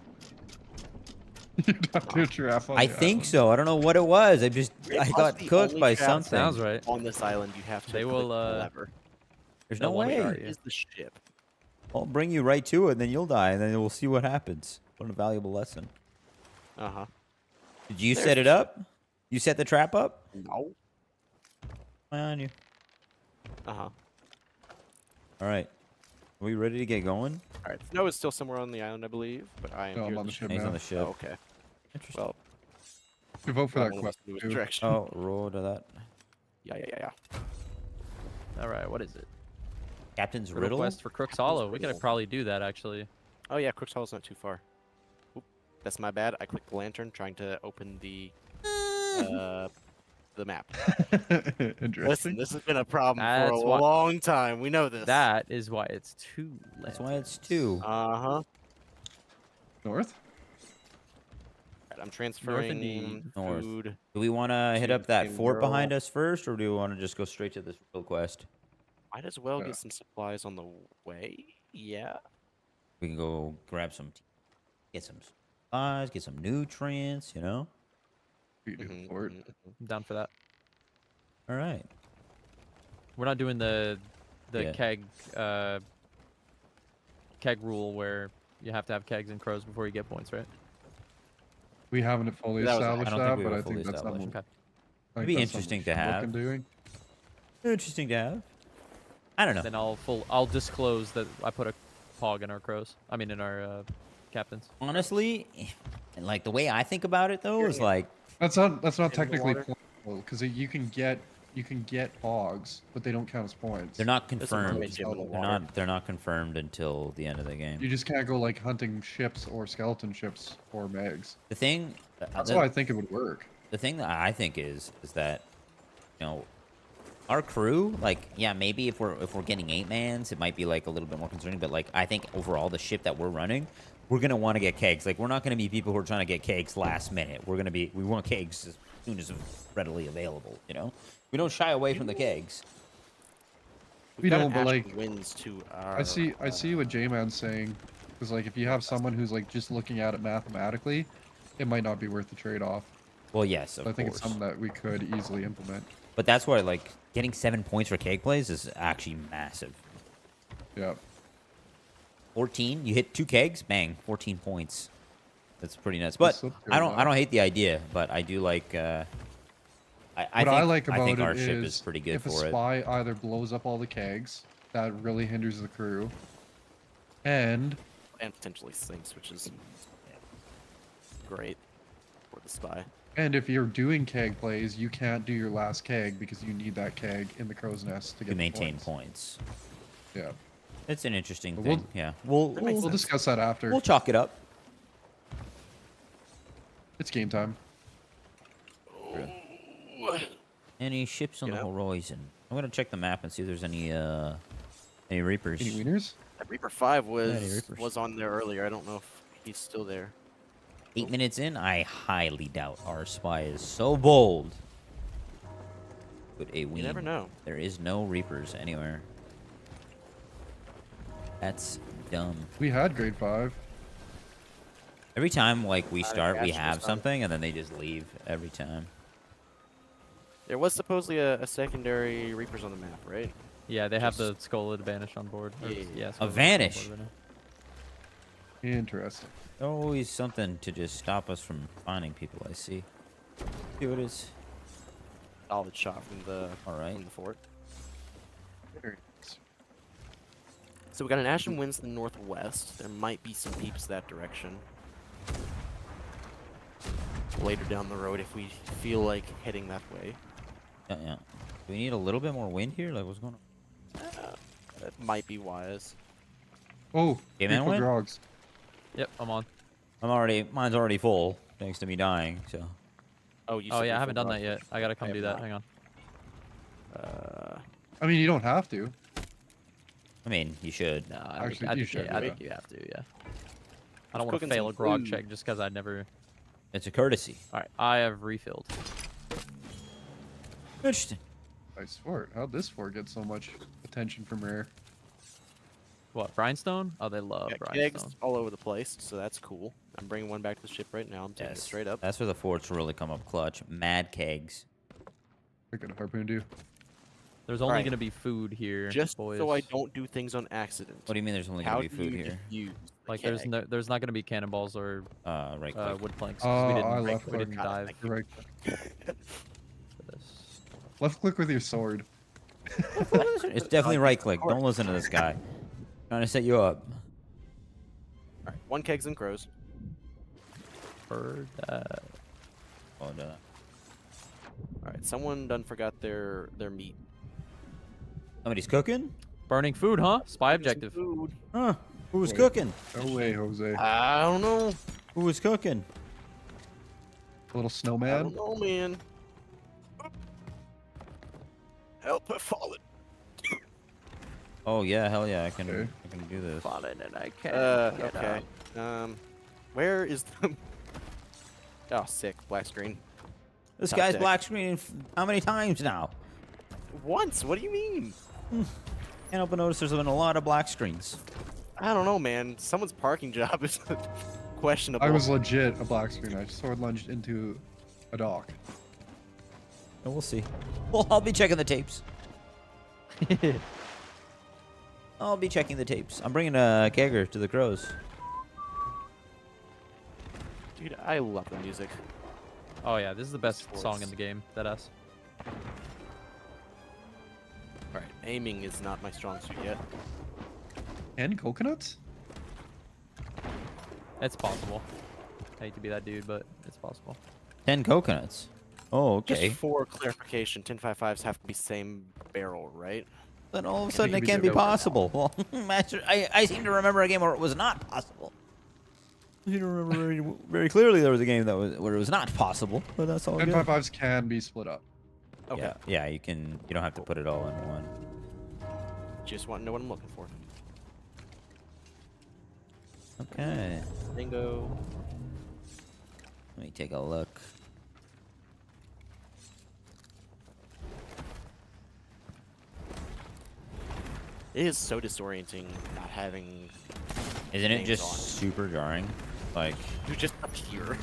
You got to trap on I the think island. so. I don't know what it was. I Plus got the cooked only by trap something. Sounds right. On this island, you have to. They click will, the lever. There's they'll no one way. shot Where you. is the ship? I'll bring you right to it, and then you'll die, and then we'll see what happens. What a valuable lesson. Uh huh. Did you set it up? You set the trap up? No. On you. Uh huh. All right. Are we ready to get going? All right. Snow is still somewhere on the island, I believe, but I am No, here I'm at on the ship He's now. on the ship. Oh, okay. Interesting. Well, You vote for that one of us quest. move too. in direction. Oh, roll to that. Yeah. All right, what is it? Captain's Riddle? Request for Crook's Hollow. We could Riddle. probably do that actually. Oh yeah, Crook's Hollow's not too far. Oop, that's my bad. I clicked the lantern trying to open the map. Listen, Interesting. this has been a problem That's for a why- long time. We know this. That is why it's too. That's why it's 2. Uh-huh. North? I'm transferring indeed. North. food. Do we want to hit up that Team fort Girl. behind us first, or do we want to just go straight to this real quest? Might as well Yeah. get some supplies on the way. Yeah. We can go grab some, get some supplies, get some nutrients, you know? You do Mhm, fort. mhm, mhm. I'm down for that. All right. We're not doing the Yeah. keg rule where you have to have kegs and crows before you get points, right? We haven't fully That was- established I don't think we but were I fully think that's established. something. Okay. I It'd think be that's interesting something to we should look have. into doing. Interesting to have. I don't know. Then I'll disclose that I put a pog in our crows. I mean, in our captains. Honestly, and like the way I think about it though is like That's not the technically water. playable because you can get hogs, but they don't count as points. they're not There's a confirmed. mermaid gym in the They're water. not confirmed until the end of the game. You just can't go like hunting ships or skeleton ships or megs. The thing That's why I think it would work. the thing that I think is that, you know, our crew, like, yeah, maybe if we're getting 8-mans, it might be like a little bit more concerning. But like, I think overall the ship that we're running, we're gonna want to get kegs. Like, we're not gonna be people who are trying to get kegs last minute. We want kegs as soon as readily available. You know, we don't shy away from the kegs. We got don't, an but Ashen like, Winds to our. I see what J-Man's saying. Because like, if you have someone who's like just looking at it mathematically, it might not be worth the trade-off. Well, yes, So of I think course. it's something that we could easily implement. But that's why, like, getting 7 points for keg plays is actually massive. Yeah. 14, you hit 2 kegs, bang, 14 points. That's pretty nuts. But That's I don't hate the idea, but I do like. I think our ship is pretty good if for a it. spy either blows up all the kegs, that really hinders the crew, and potentially sinks, which is great for the spy. And if you're doing keg plays, you can't do your last keg because you need that keg in the crow's nest to get To the maintain points. points. Yeah. It's an interesting But thing. Yeah, we'll discuss that after. We'll chalk it up. It's game time. Any ships on the horizon? I'm gonna check the map and see if there's any Reapers. Any wieners? That Reaper 5 any was Reapers. on there earlier. I don't know if he's still there. 8 minutes in, I highly doubt our spy is so bold. Put a ween. You never know. There is no Reapers anywhere. That's dumb. We had grade 5. Every time, like, we start, we Astros have on. something, and then they just leave every time. There was supposedly a secondary Reapers on the map, right? Yeah, they have the skull advantage on board. Or, Yeah. skull A vanish. on board right now. Interesting. Always something to just stop us from finding people, I see. See what it is. Solid shot from the Alright. from the fort. Very nice. So we got an Ashen Winds to the northwest. There might be some peeps that direction. Later down the road if we feel like heading that way. Yeah. Do we need a little bit more wind here? Like, what's going on? That might be wise. Oh, Game man people win? drogs. Yep, I'm on. Mine's already full, thanks to me dying, so. Oh, you Oh yeah, I haven't done that yet. I gotta come do that. not. Hang on. I mean, you don't have to. I mean, you should. No, Actually, I you think, should yeah, I do think that. you have to. Yeah. I don't want to cooking fail some a grog food. check just because I never. It's a courtesy. All right, I have refilled. Interesting. Nice fort. How'd this fort get so much attention from Rare? What, Brinestone? Oh, they love Got kegs Brinestone. all over the place, so that's cool. I'm bringing one back to the ship right now. I'm taking it straight up. That's where the forts really come up clutch. Mad kegs. What could a harpoon do? There's only Alright. going to be food here, Just boys. so I don't do things on accident. What do you mean there's only How gonna be do food you here? diffuse the Like, keg? there's not going to be cannonballs or Right click. wood planks. 'Cause we didn't, I left we didn't click. dive Right. for this. Left click with your sword. It's definitely right click. Don't listen to this guy. Trying to set you up. Alright, 1 kegs and crows. Bird. Oh, no. Alright, someone done forgot their meat. Somebody's cooking? Burning food, huh? Spy Some objective. food. Huh? Who was Wait. cooking? No way, Jose. I don't know. Who was cooking? A little I snowman. don't know, man. Help have fallen. Oh yeah, hell yeah, I can Okay. do this. Fallen and I can't get Okay. up. Where is the... Oh, sick. Black screen. This Top guy's deck. black screening how many times now? Once? What do you mean? Can't help but notice there's been a lot of black screens. I don't know, man. Someone's parking job is questionable. I was legit a black screen. I sword lunged into a dock. And we'll see. Well, I'll be checking the tapes. I'll be checking the tapes. I'm bringing a kegger to the crows. Dude, I love the music. Oh yeah, this is the best song in the game. Deadass. Alright, aiming is not my strong suit yet. And coconuts? It's possible. I hate to be that dude, but it's possible. 10 coconuts. Oh, okay. Just for clarification, 10.55s have to be same barrel, right? Then all of a sudden it can be possible. Well, Master, I seem to remember a game where it was not possible. I seem to remember very clearly there was a game that was where it was not possible, but that's all good. 10.55s can be split up. Okay. Yeah, you can. You don't have to put it all in one. Just want to know what I'm looking for. Okay. Bingo. Let me take a look. It is so disorienting not having. Isn't it names just on. super jarring? Like You just appear.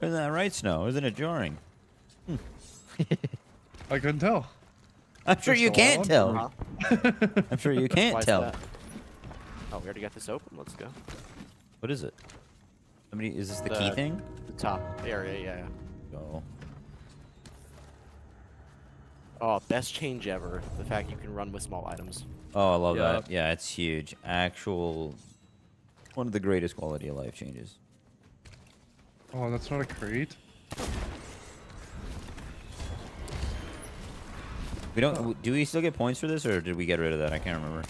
Isn't that right, Snow? Isn't it jarring? I couldn't tell. I'm sure you can't tell. I'm sure you Why can't is tell. that? Oh, we already got this open. Let's go. What is it? Somebody, is this the key thing? The top area, yeah. Go. Oh, best change ever. The fact you can run with small items. Oh, I love that. Yeah, it's huge. Actual, one of the greatest quality of life changes. Oh, that's not a crate? We don't. Do we still get points for this, or did we get rid of that? I can't remember.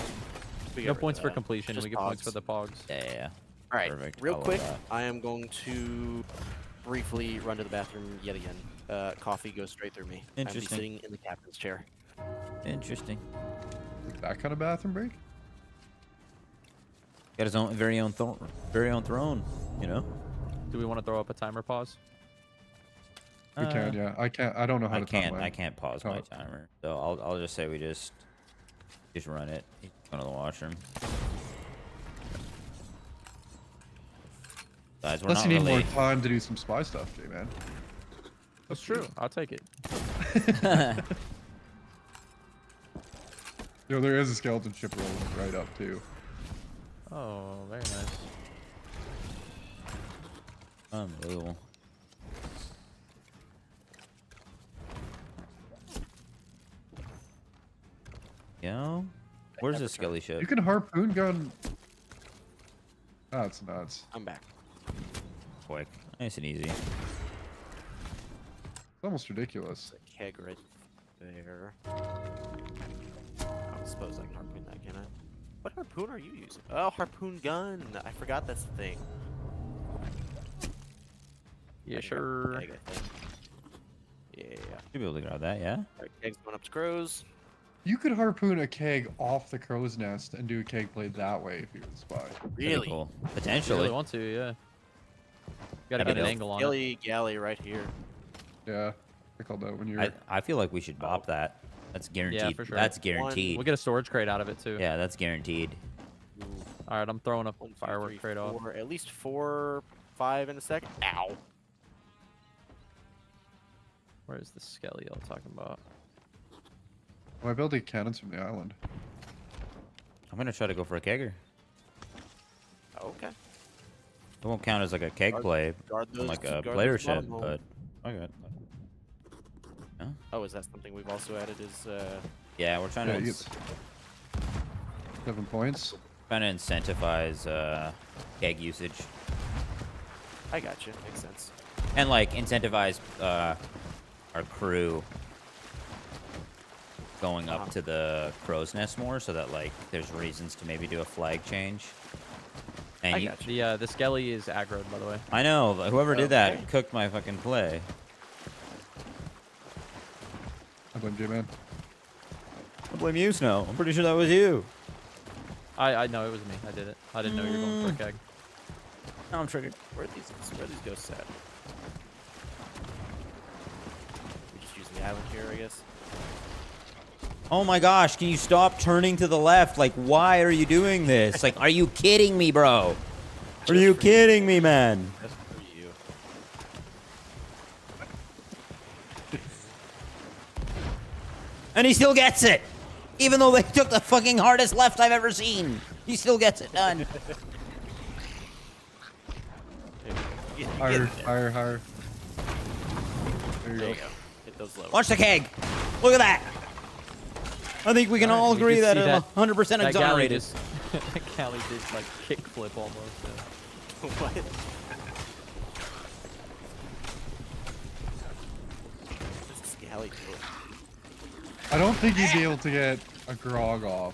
No points for completion. We get points for the pogs. Yeah. All right. Perfect. Real I love quick, that. I am going to briefly run to the bathroom yet again. Coffee goes straight through me. I'm Interesting. sitting in the captain's chair. Interesting. That kind of bathroom break? Got his own very own throne. You know. Do we want to throw up a timer pause? We can, yeah. I can't. I don't know how to time I can't pause my timer. So I'll just say we just run it. Go to the washroom. Guys, we're Unless not you need really. more time to do some spy stuff, J-Man. That's true. I'll take it. Yo, there is a skeleton ship rolling right up, too. Oh, very nice. Unbelievable. Yo, where's the skelly ship? You can harpoon gun. That's nuts. I'm back. Quick, nice and easy. It's almost ridiculous. There's a keg right there. I suppose I can harpoon that, can I? What harpoon are you using? Oh, harpoon gun. I forgot that's the thing. Yeah, I can grab sure. the keg, I think. Yeah. Should be able to grab that, yeah. Alright, keg's going up to crows. You could harpoon a keg off the crow's nest and do a keg blade that way if you were the spy. Pretty Really? cool. If you Potentially. really want to, yeah. Gotta That'd get an be angle on it. Galley, galley right here. Yeah, I called that when you're. I feel like we should bop that. That's guaranteed. Yeah, for sure. That's guaranteed. We'll get a storage crate out of it too. Yeah, that's guaranteed. All right, I'm throwing a 1, 2, firework 3, crate off. 4, at least 4, 5 in a second. Ow. Where is the skelly y'all talking about? Am I building cannons from the island? I'm gonna try to go for a kegger. Okay. It won't count as like a keg play, guard on like a guard player those ship, bottom but okay. Yeah. Oh, is that something we've also added? Is Yeah, we're trying Yeah, to you get 7 points. trying to incentivize keg usage I got you. Makes sense. and like incentivize our crew going up to the crow's nest more, so that like there's reasons to maybe do a flag change. And I got you. The skelly is aggroed, by the way. I know whoever did that Okay. cooked my fucking play. I blame J-Man. I blame you, Snow. I'm pretty sure that was you. I know it was me. I did it. I didn't know you were going for a keg. Now I'm triggered. Where are these ghosts at? We're just using the island here, I guess. Oh my gosh, can you stop turning to the left? Like, why are you doing this? Like, are you kidding me, bro? Are you kidding me, man? That's for you. And he still gets it. Even though they took the fucking hardest left I've ever seen, he still gets it done. Higher, higher, higher. There you There go. you go. Hit those low. Watch the keg. Look at that. I think we can all agree that it's 100% exonerated. That galley did like kickflip almost. What? What's this galley doing? I don't think you'd be able to get a grog off.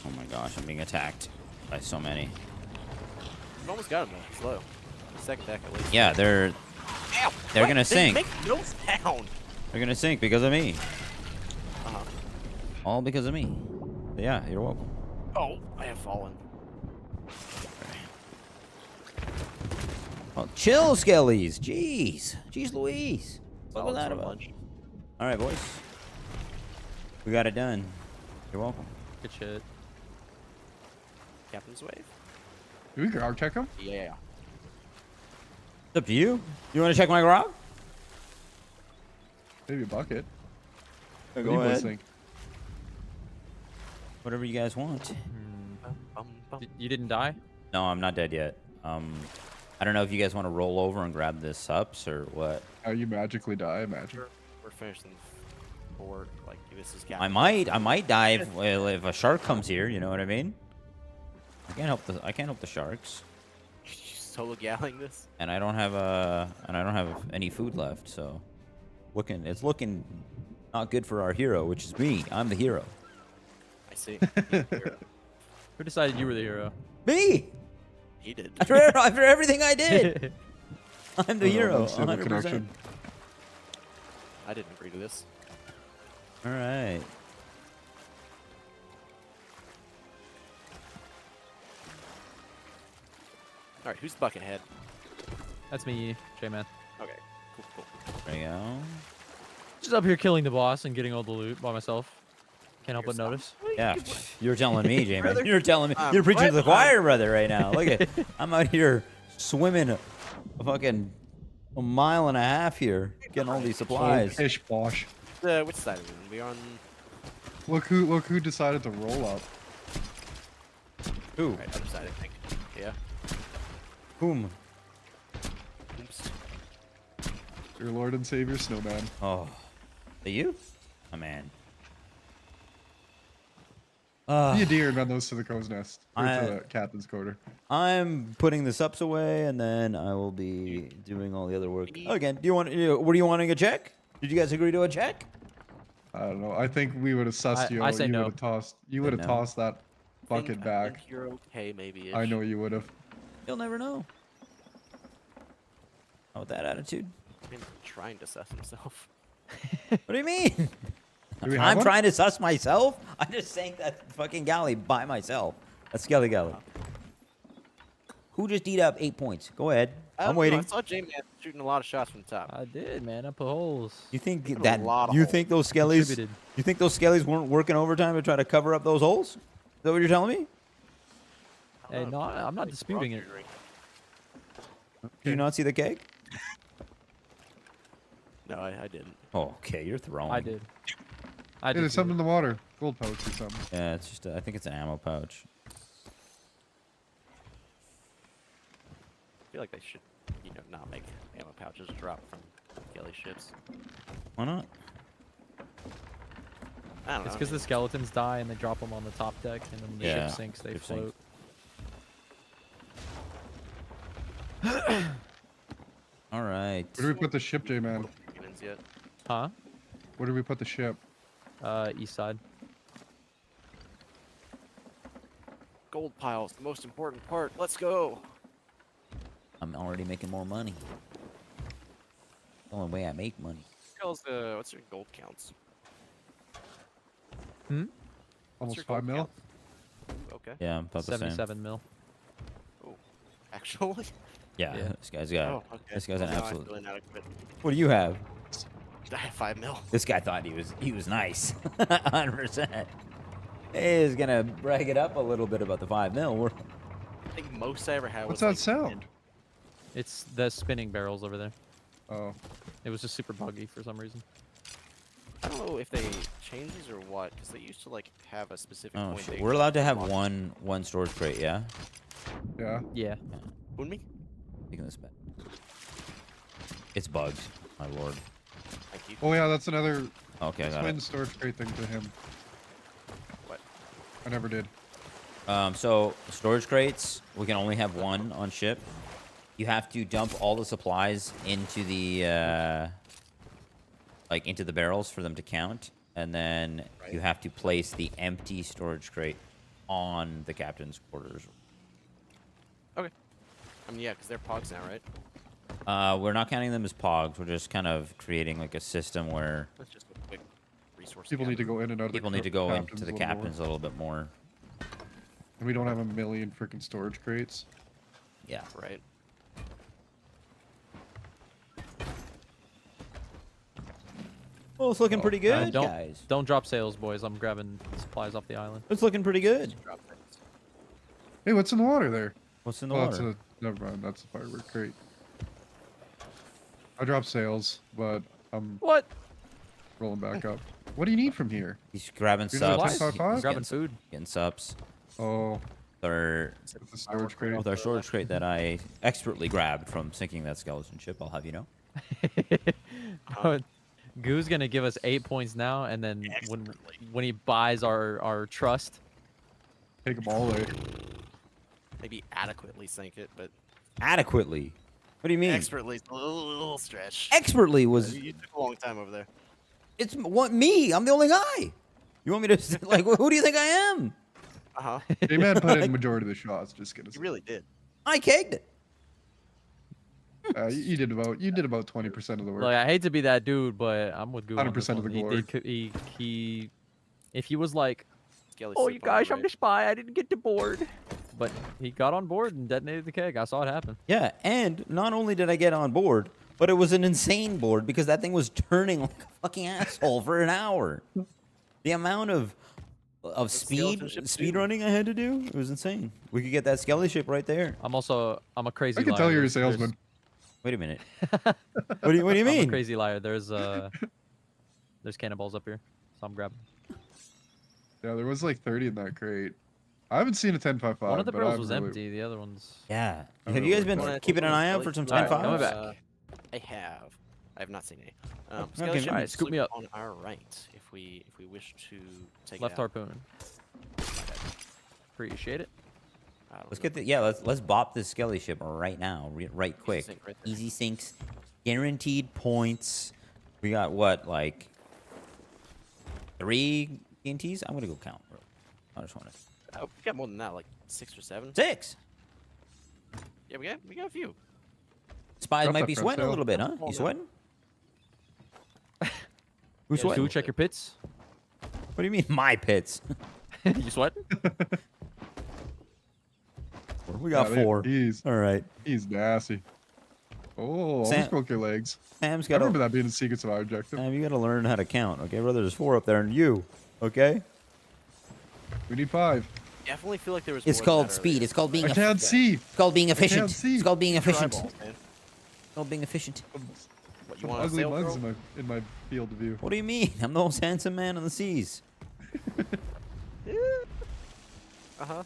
Oh my gosh, I'm being attacked by so many. We've almost got him though. Slow. Second deck at least. Yeah, they're Ow! gonna sink. Make no sound. They're gonna sink because of me. Uh-huh. All because of me. Yeah, you're welcome. Oh, I have fallen. Well, chill, Skellies. Jeez. Jeez Louise. What was that about? Lunch. All right, boys. We got it done. You're welcome. Good shit. Captain's wave. Do we grog check him? Yeah. It's up to you. You want to check my grog? Maybe a bucket. Go What do you boys ahead. think? Whatever you guys want. You didn't die? No, I'm not dead yet. I don't know if you guys want to roll over and grab this subs or what. How you magically die? Imagine. We're finishing board. Like this is. I might die if a shark comes here. You know what I mean? I can't help the sharks. Solo galling this. And I don't have any food left, so it's looking not good for our hero, which is me. I'm the hero. I see. Who decided you were the hero? Me. He did. After everything I did, I'm the hero. Unstable 100%. connection. I didn't agree to this. All right. All right, who's Buckethead? That's me, J-Man. Okay, cool. There you go. Just up here killing the boss and getting all the loot by myself. Can't help but notice. Yeah, you're telling me, Jamie. Brother. You're telling me. You're preaching to the choir, brother, right now. Look at, I'm out here swimming a fucking a mile and a half here, getting all these supplies. Fish bosh. Which side are we on? Look who decided to roll up. Who? Right, other side, I think. Yeah. Whom? Oops. Your Lord and Savior Snowman. Oh, are you? Oh man. Be a deer and run those to the crow's nest. Or I- to the captain's quarter. I'm putting the subs away, and then I will be doing all the other work. Again, do you want? What are you wanting a check? Did you guys agree to a check? I don't know. I think we would have sussed you I out. say You no. would have tossed. You would have no. tossed that bucket I back. think you're okay, maybe. I know you would have. You'll never know. Not with that attitude. I'm trying to suss himself. What do you mean? Do we have I'm one? trying to suss myself. I just sank that fucking galley by myself. That's Skelly Galley. Who just eat up 8 points? Go ahead. I'm waiting. I saw J-Man shooting a lot of shots from the top. I did, man. I put holes. You think Put a that? lot of You holes. think those Skellies? Contributed. You think those Skellies weren't working overtime to try to cover up those holes? Is that what you're telling me? Hey, no, I'm not disputing it. Do you not see the keg? No, I didn't. Oh, okay, you're throwing. I did. I Hey, did. there's too. something in the water. Gold pouch or something. Yeah, it's just. I think it's an ammo pouch. I feel like they should, not make ammo pouches drop from galley ships. Why not? I don't know. It's because the skeletons die and they drop them on the top deck, and then when the Yeah, ship sinks, they ship sinks. float. All right. Where do we put the ship, J-Man? Yet. Huh? Where do we put the ship? East side. Gold piles, the most important part. Let's go. I'm already making more money. The only way I make money. What's your gold counts? Hmm? Almost your 5 gold mil. count? Okay. Yeah, I'm about the same. 77 mil. Oh, actually? Yeah, Yeah. this guy's got. Oh, okay. This guy's an Now I absolute. feel inadequate. What do you have? I have 5 mil. This guy thought he was nice. 100%. He's gonna brag it up a little bit about the 5 mil. I think most I ever had What's was that like sound? It's the spinning barrels over there. Oh. It was just super buggy for some reason. I don't know if they changed these or what, because they used to like have a specific Oh point. shit. they We're allowed to have unlocked. one storage crate, yeah? Yeah. Yeah. Wouldn't me? Taking this back. It's bugged, my lord. Thank you. Oh yeah, that's another. Okay, I got Explain it. the storage crate thing to him. What? I never did. So storage crates, we can only have one on ship. You have to dump all the supplies into the into the barrels for them to count, and then you have to place the empty storage crate on the captain's quarters. Okay. I mean, yeah, because they're pogs now, right? We're not counting them as pogs. We're just kind of creating like a system where That's just a quick resource. People need to go in and out of the people need to go into captains the a little more. captains a little bit more. And we don't have a million freaking storage crates. Yeah. Right. Well, it's looking pretty good, don't, guys. Don't drop sails, boys. I'm grabbing supplies off the island. It's looking pretty good. Hey, what's in the water there? What's in the Oh, water? never mind. That's a firework crate. I dropped sails, but I'm What? rolling back up. What do you need from here? He's grabbing You're doing subs. 10.55? He's Grabbing food. Getting subs. Oh, Their with the storage crate. with our storage crate that I expertly grabbed from sinking that skeleton ship. I'll have you know. Goo's gonna give us 8 points now, and then when he buys our trust, Take them all away. Maybe adequately sink it, but Adequately. What do you mean? expertly, a little stretch. Expertly was. You took a long time over there. It's what me? I'm the only guy. You want me to like? Who do you think I am? Uh huh. J-Man put in majority of the shots. Just gonna say. You really did. I kegged it. You did about 20% of the work. like I hate to be that dude, but I'm with Goo. on this 100% of one. the glory. He if he was like, Skelly oh soup you on guys, the I'm right. the spy. I didn't get to board, but he got on board and detonated the keg. I saw it happen. Yeah, and not only did I get on board, but it was an insane board because that thing was turning like a fucking asshole for an hour. The amount of skeleton ship speed too. running I had to do, it was insane. We could get that skelly ship right there. I'm a crazy. I can liar. tell you're a There's- salesman. Wait a minute. What do you I'm a mean? crazy liar. There's cannonballs up here, so I'm grabbing. Yeah, there was like 30 in that crate. I haven't seen a 10.55. One of the but barrels I'm was really- empty. The other one's. Yeah. I Have don't you guys know been what keeping an eye out for some Alright, 10.5s? coming back. I have. I have not seen any. Okay, Skelly ship alright, is scoop me up. on our right if we wish to take Left it out. harpoon. Appreciate it. I don't Let's know. get the let's bop this skelly ship right now, right quick. sink right there. Easy sinks, guaranteed points. We got what, like 3 TNTs? I'm gonna go count. Bro. I just want to We got more than that, like 6 or 7. 6. Yeah, we got a few. Spies Drop might that be front sweating a sail. little bit, huh? Oh, You no. sweating? Who's Goo, sweating? check your pits. What do you mean, my pits? You sweating? We got Yeah, 4. He's All right. nasty. Oh, almost Sam- broke your legs. Sam's I got remember to. that being the secrets of our objective. Sam, you got to learn how to count, okay, brother? There's 4 up there, and you, okay? We need 5. Definitely feel like there was. It's more than called that speed. earlier. It's called being. I can't see. It's called being efficient. can't see. It's called being efficient. Eyeballs, man. It's called being efficient. What, you Some want a ugly sail mugs girl? in my field of view. What do you mean? I'm the most handsome man on the seas. Uh-huh.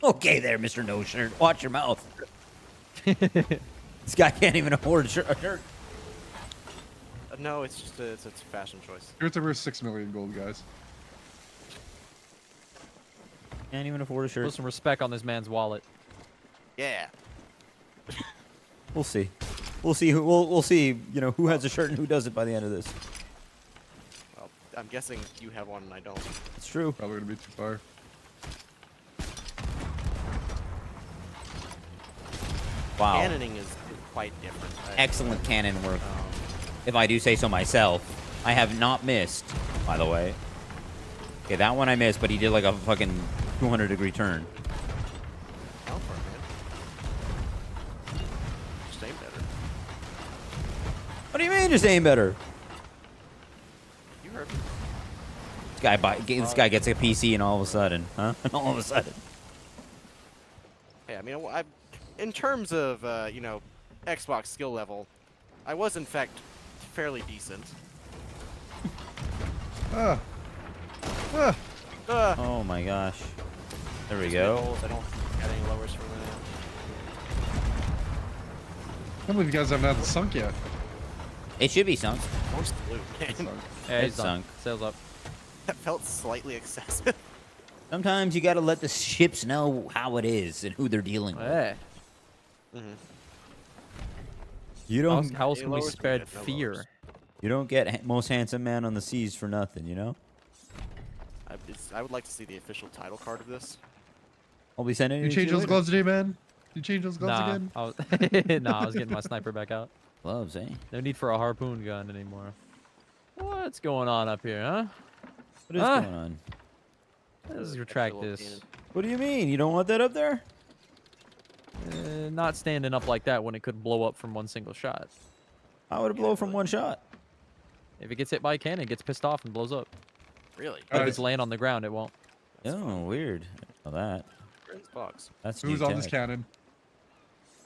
Okay, there, Mr. No Shirt. Watch your mouth. This guy can't even afford a shirt. No, it's just it's a fashion choice. Shirts are worth 6 million gold, guys. Can't even afford a Put shirt. some respect on this man's wallet. Yeah. We'll see. We'll see. We'll see. You know who has a shirt and who doesn't by the end of this. Well, I'm guessing you have one and I don't. It's true. Probably gonna be too far. Wow. Cannoning is quite different. Excellent cannon work. If I do say so myself. I have not missed, by the way. Okay, that one I missed, but he did like a fucking 200-degree turn. Count for it, man. Just aim better. What do you mean, just aim better? You heard me. This guy gets a PC and all of a sudden, huh? All of a sudden. Hey, I mean, in terms of you know, Xbox skill level, I was in fact fairly decent. Ah. Ah. Oh my gosh. There we Just go. holes. I don't got any lowers for that. I can't believe you guys haven't had the sunk yet. It should be sunk. Most loot, man. Yeah, It's sunk. Sails up. That felt slightly excessive. Sometimes you gotta let the ships know how it is and who they're dealing with. Yeah. You How don't. else, how else can we lowers, spread no fear? lowers. You don't get most handsome man on the seas for nothing, you know? I would like to see the official title card of this. I'll be sending You it to change you those later. gloves today, man? You change those gloves Nah, again? I was, nah, I was getting my sniper back out. Gloves, eh? No need for a harpoon gun anymore. What's going on up here, huh? What is going on? Let's retract this. What do you mean? You don't want that up there? Not standing up like that when it could blow up from one single shot. How would it blow from one shot? If it gets hit by a cannon, it gets pissed off and blows up. Really? But if it's laying on the ground, it won't. Oh, weird. I didn't know that. Britain's box. That's Who's new on this tech. cannon?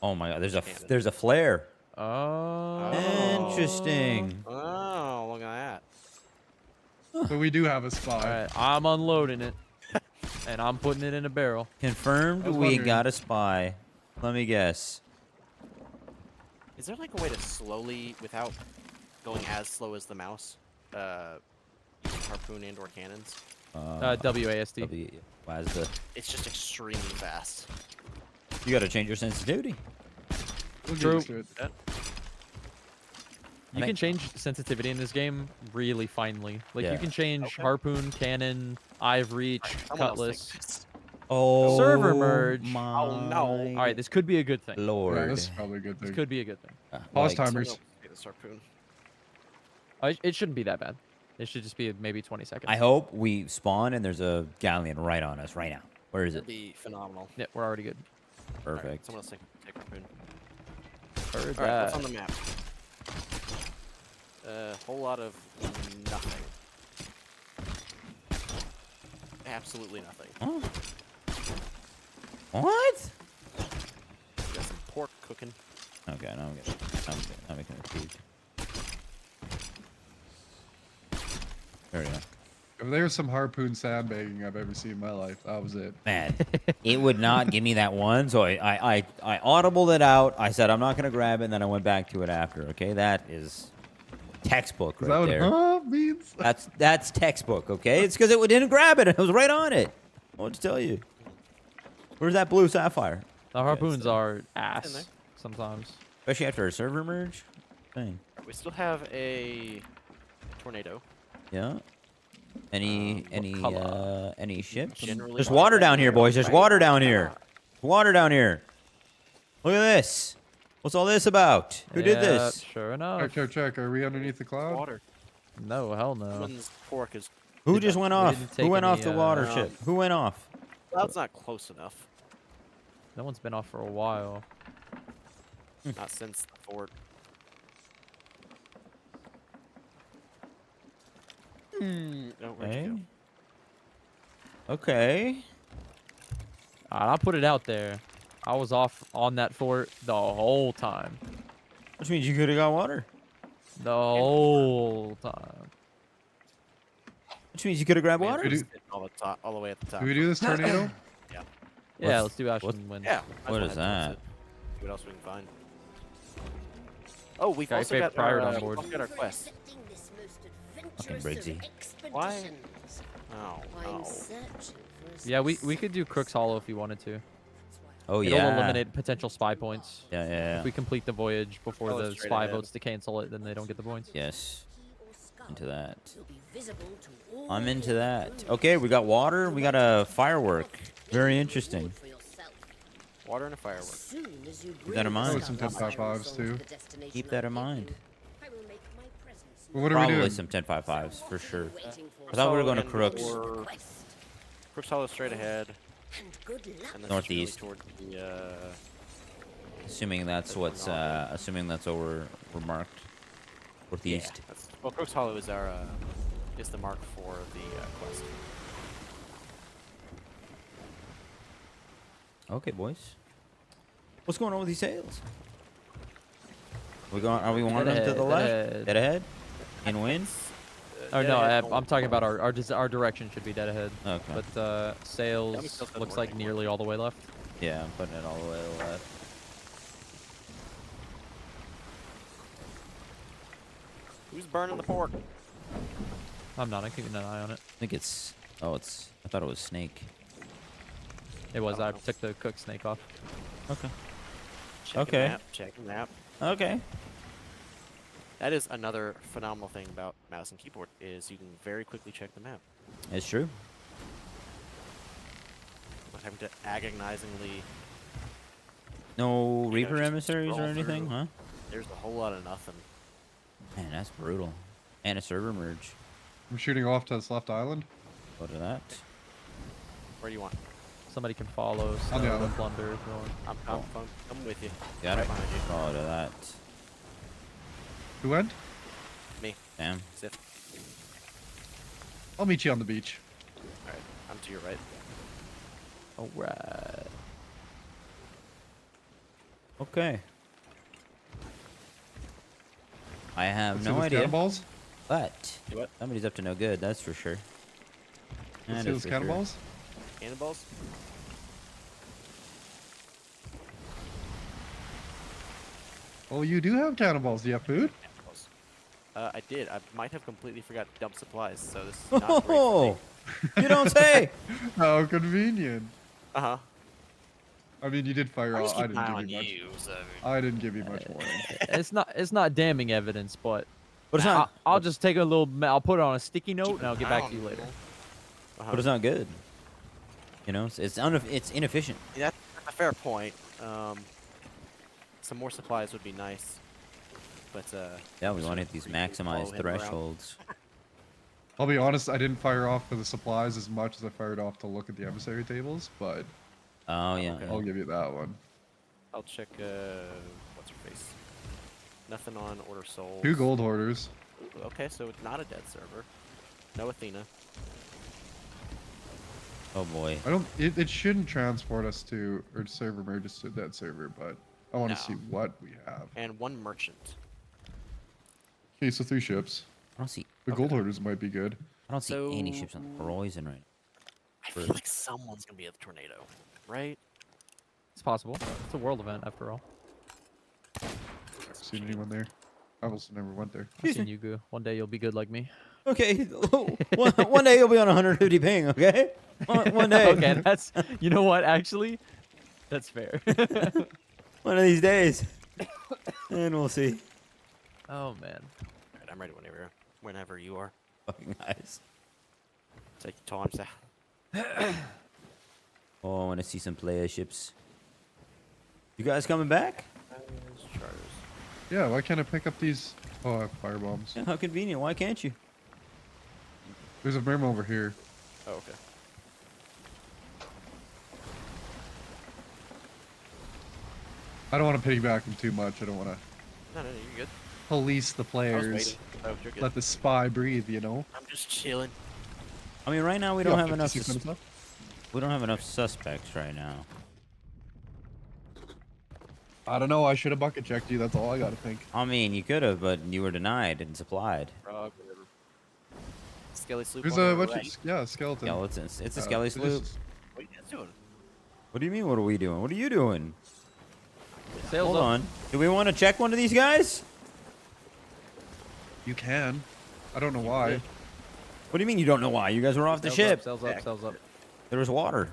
Oh my god, there's a flare. Oh. Interesting. Oh, look at So we do have a spy. Alright, I'm unloading it. And I'm putting it in a barrel. Confirmed, I was we wondering. got a spy. Let me guess. Is there like a way to slowly, without going as slow as the mouse, use harpoon and or cannons? WASD. WASD. It's just extremely fast. You gotta change your sensitivity. We'll get True. used to it. You can change sensitivity in this game really finely. Like Yeah. you can change harpoon, cannon, eye of reach, Someone else cutlass. take this. Oh, Server merge. My Oh, no. All right, this could be a good thing. Lord. Yeah, this is probably a good This thing. could be a good thing. Pause Like, timers. Someone else take this harpoon. It shouldn't be that bad. It should just be maybe 20 seconds. I hope we spawn and there's a galleon right on us right now. Where is That'd it? be phenomenal. Yeah, we're already good. Alright, Perfect. someone else take harpoon. Heard Alright, that. what's on the map? A whole lot of nothing. Absolutely nothing. Oh. What? Got some pork cooking. Okay, now I'm making a confused. There we go. If there's some harpoon sandbagging I've ever seen in my life, that was it. Man, it would not give me that one, so I audibled it out. I said I'm not gonna grab it, and then I went back to it after. Okay, that is textbook Is right that what there. huh means? That's textbook. Okay, it's because it didn't grab it. It was right on it. What to tell you? Where's that blue sapphire? The harpoons are in ass there. sometimes. Especially after a server merge. Dang. We still have a tornado. Yeah. Any color? ships? Generally There's water water down here, boys. There's right? water down here. Water down here. Look at this. What's all this about? Who did Yeah, this? Sure enough. Check. Are we underneath the cloud? Water. No, hell no. Someone's pork is. Who just went we off? didn't Who take went off any, the water um, ship? Who went off? Cloud's not close enough. No one's been off for a while. Not since the fort. No, where'd you go? Okay. I'll put it out there. I was off on that fort the whole time. Which means you could have got water. The whole time. Which means you could have grabbed Man, water. we're just sitting all the way at the top. Do we do this tornado? Yeah. Yeah, let's do action win. Yeah. What is that? See what else we can find. Oh, we've Got your also favorite got our, pirate on board. we've also got our quest. Fucking Briggsy. Why? Oh, no. Yeah, we could do Crook's Hollow if you wanted to. Oh It'll yeah. eliminate potential spy points. Yeah. If we complete the voyage before Follow the straight spy ahead. votes to cancel it, then they don't get the points. Yes. Into that. I'm into that. Okay, we got water. We got a firework. Very interesting. Water and a firework. Keep that in Oh, mind. some 10.55s too. Keep that in mind. Well, what are we Probably doing? some 10.55s for sure. I thought we were going to Crooks. Crooks Hollow straight ahead. And this is really Northeast. towards the, Assuming that's what's what we're marked. Northeast. Yeah, well, Crooks Hollow is our is the mark for the quest. Okay, boys. What's going on with these sails? Are we wandering to the left? ahead. Dead ahead? In wind? Oh Dead no, ahead, I'm talking about our direction should be dead ahead. Okay. But sails doesn't looks work like anymore. nearly all the way left. Yeah, I'm putting it all the way to the left. Who's burning the pork? I'm not. I'm keeping an eye on it. I think it's. Oh, it's. I thought it was snake. It was. I took the cooked snake off. Okay. Check Okay. Map, check map. Okay. That is another phenomenal thing about mouse and keyboard is you can very quickly check the map. It's true. Not having to agonizingly. No you Reaper know, just emissaries or scroll anything, through. huh? There's a whole lot of nothing. Man, that's brutal. And a server merge. I'm shooting off to this left island. Go to that. Where do you want? Somebody can follow On the Snow island. and Plunder if you want. I'm with you. Got Right it. behind you. Follow to that. Who went? Me. Damn. Sith. I'll meet you on the beach. Alright, I'm to your right. Alright. Okay. I have Let's see no those idea. cannonballs. But What? somebody's up to no good, that's for sure. Let's That see is those for sure. cannonballs. Cannonballs? Oh, you do have cannonballs. Do you have food? Cannonballs. I did. I might have completely forgot to dump supplies, so this is not great for me. Oh, you don't say. How convenient. Uh-huh. I mean, you did fire I off. just I keep an eye didn't on give you much. you, so... I didn't give you much warning. It's not damning evidence, but But it's not. I'll just take a little. I'll put it on a sticky note and I'll get back to you later. Uh-huh. But it's not good. You know, it's inefficient. Yeah, that's a fair point. Some more supplies would be nice. But, Yeah, we want to hit these free flow maximized hitting around. thresholds. I'll be honest. I didn't fire off for the supplies as much as I fired off to look at the emissary tables, but Oh yeah. Okay. I'll give you that one. I'll check, what's her face? Nothing on Order Souls. 2 gold hoarders. Ooh, okay, so it's not a dead server. No Athena. Oh boy. I don't. It shouldn't transport us to or server merges to a dead server, but I want to No. see what we have. And 1 merchant. Okay, so 3 ships. I don't see. The gold hoarders might be good. I don't see any So- ships on the horizon right I feel like someone's gonna be at the tornado, right? It's possible. It's a world event after all. Seen anyone there? I also never went there. I've seen you go. One day you'll be good like me. now. Okay. one day you'll be on 150 ping. Okay. One day. Okay, that's. You know what? Actually, that's fair. One of these days. And we'll see. Oh man. Alright, I'm ready whenever you are. Fucking nice. Take your time, sir. Oh, I want to see some player ships. You guys coming back? Charters. Yeah, why can't I pick up these? Oh, I have fire bombs. Yeah, how convenient. Why can't you? There's a Merm over here. Oh, okay. I don't want to piggyback him too much. I don't want to No, you're good. police the I was players. waiting. Oh, you're good. Let the spy breathe, you know? I'm just chilling. I mean, right now we You don't got have enough. 56 minutes left? We don't have enough suspects right now. I don't know. I should have bucket checked you. That's all I got to think. I mean, you could have, but you were denied and supplied. Frog, whatever. Skelly sloop. There's on a the bunch right. of yeah, skeleton. Skeletons. It's a Uh, skelly so this sloop. is- What are you guys doing? What do you mean? What are we doing? What are you doing? Sails Hold up. on. Do we want to check one of these guys? You can. I don't know why. What do you mean you don't know why? You guys were off the Sails ship. Up, sails up. Sails up. There was water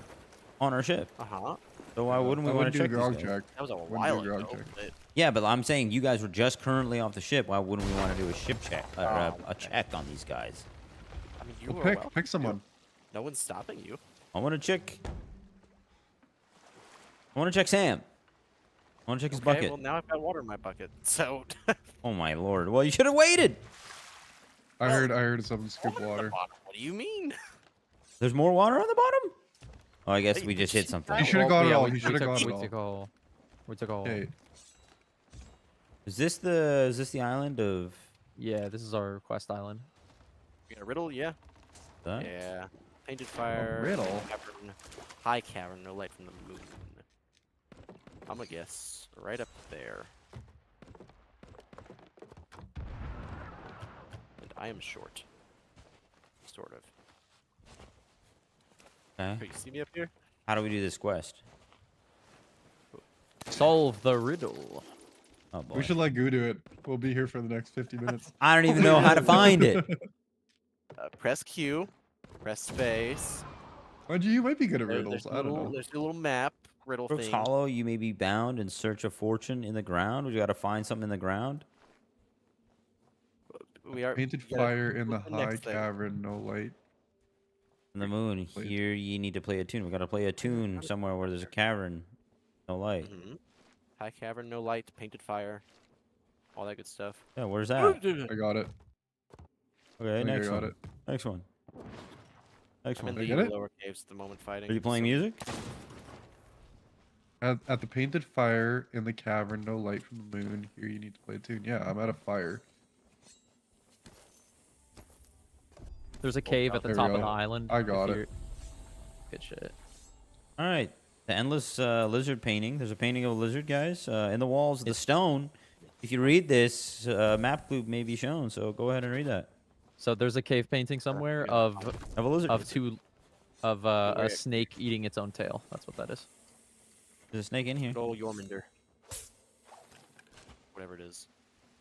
on our ship. Uh-huh. So why wouldn't we I want wouldn't to do a check these grog guys? check. That was a Wouldn't while do a grog ago. check. But Yeah, but I'm saying you guys were just currently off the ship. Why wouldn't we want to do a ship check or a Oh, check on these guys? I mean, you Well, were pick welcome pick to. someone. No one's stopping you. I want to check. I want to check Sam. I want to check his Okay, bucket. well now I've got water in my bucket, so. Oh my lord. Well, you should have waited. I heard someone scoop Water at the water. bottom, What do you mean? There's more water on the bottom? Oh, I guess Hey, we just hit something. You should have got it yeah, all. we- You we should have took- got it we all. took all. We took all. Okay. Is this the island of Yeah, this is our quest island. You got a riddle? Yeah. that? Yeah. Painted fire. riddle? Cavern, high cavern, no light from the moon. I'm gonna guess right up there. And I am short. sort of. Okay. Oh, you see me up here? How do we do this quest? Solve the riddle. Oh boy. We should let Goo do it. We'll be here for the next 50 minutes. I don't even know how to find it. Press Q, press space. Mind you might be good at There's riddles. a I don't little, know. there's a little map riddle Brooks thing. Hollow, you may be bound and search a fortune in the ground. You got to find something in the ground. We are Painted you gotta fire in the click high next thing. cavern, no light. In the moon, here you need to play a tune. We got to play a tune somewhere where there's a cavern, no light. High cavern, no light, painted fire, all that good stuff. Yeah, where's that? I got it. Okay, think I next got one. it. Next one. Next I'm one. in I the get it? lower caves at the moment fighting. Are you playing music? At the painted fire in the cavern, no light from the moon. Here you need to play a tune. Yeah, I'm at a fire. There's a cave at the There we top of go. the island. I got if it. you're- Good shit. All right. The endless lizard painting. There's a painting of a lizard, guys. In the walls of the stone. If you read this, map clue may be shown. So go ahead and read that. So there's a cave painting somewhere of a lizard. a snake eating its own tail. That's what that is. There's a snake in here. Good old Yormander. Whatever it is.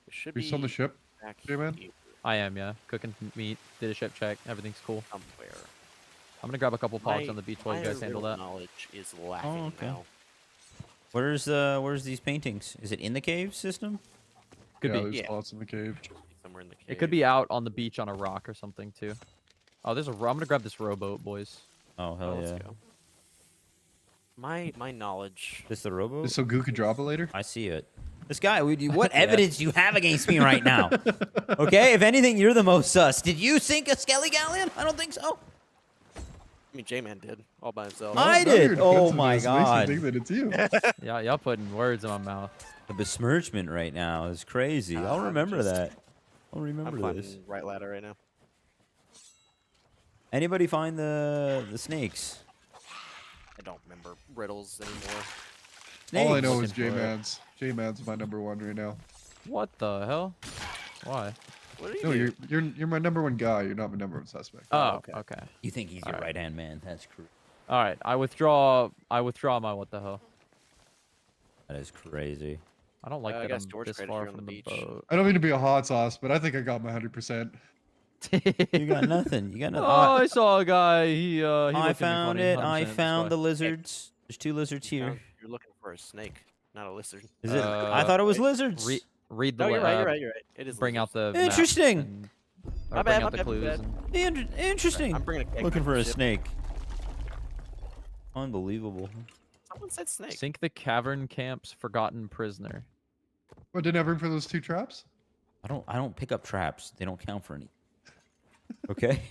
It should Are you still on the ship, back J-Man? here I am, yeah. Cooking meat. Did a ship check. Everything's cool. somewhere. I'm gonna grab a couple pogs My- on the beach while you my guys handle riddle that. knowledge is lacking Oh, okay. now. Where's these paintings? Is it in the cave system? Could Yeah, be. there's Yeah. lots in the cave. Somewhere in the cave. It could be out on the beach on a rock or something too. Oh, there's a. I'm gonna grab this rowboat, boys. Oh hell Let's yeah! go. My knowledge. This the rowboat? So Goo could drop it later? I see it. This guy, what evidence do you have against me right now? Okay, if anything, you're the most sus. Did you sink a Skelly Galleon? I don't think so. I mean, J-Man did all by himself. I Now your did. Oh defensiveness my makes me god. think that it's you. Yeah, y'all putting words in my mouth. The besmirchment right now is crazy. I'll I'm remember just- that. I'll I'm remember climbing this. right ladder right now. Anybody find the snakes? I don't remember riddles anymore. All I Snakes. know is Looking for it. J-Man's. J-Man's my number one right now. What the hell? Why? What do you No, do? you're my number one guy. You're not my number one suspect. Oh, okay. You think he's your Alright. right hand man? That's cruel. All right, I withdraw my what the hell. That is crazy. I don't like I that got I'm storage this credit far here on from the the beach. boat. I don't mean to be a hot sauce, but I think I got my 100%. You got nothing. You got nothing. Oh, I saw a guy. He I looked at me found funny, it. I 100% found the this lizards. There's 2 lizards here. You're looking for a snake, not a lizard. Is it? I thought it was lizards. way. Read the No, you're la- right. You're right. You're right. It is. Bring out lizards. the map Interesting. and- or My bring bad, out my the bad, my clues. bad. and- Interesting. I'm bringing a cake Looking back for to a the ship. snake. Unbelievable. Someone said snake. Sink the cavern camp's forgotten prisoner. What, didn't I have room for those 2 traps? I don't pick up traps. They don't count for anything. Okay?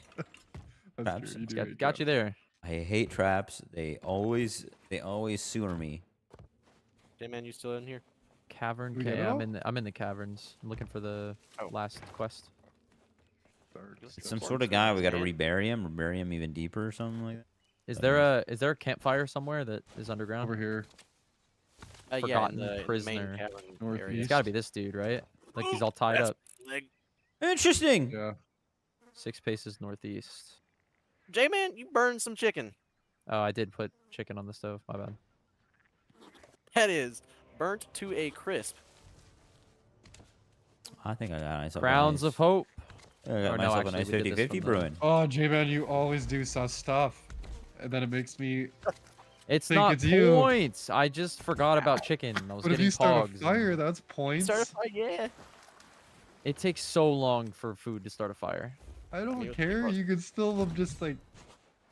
That's Traps. true. You do Got, hate got you there. I hate traps. They always sewer me. J-Man, you still in here? Cavern. We get it I'm all? in the caverns. I'm looking for the Oh. last quest. It's some sort of guy. We got to rebury him, or bury him even deeper, or something like that. Is there a campfire somewhere that is underground? Over here. Yeah, in Forgotten the prisoner. main cavern Northeast. area. It's got to be this dude, right? Like he's all tied That's up. leg. Interesting. Yeah. 6 paces northeast. J-Man, you burned some chicken. Oh, I did put chicken on the stove. My bad. That is burnt to a crisp. I think I got myself. Crowns a nice, of Hope. I got Or no, myself actually, a nice we did this 50-50 from the- brewing. Oh, J-Man, you always do sus stuff. And then it makes me... It's think not it's you. points. I just forgot about chicken. I was But if getting you start a pogs. fire, that's points. Start a fire, yeah. It takes so long for food to start a fire. I don't You're care. close. You could still just like...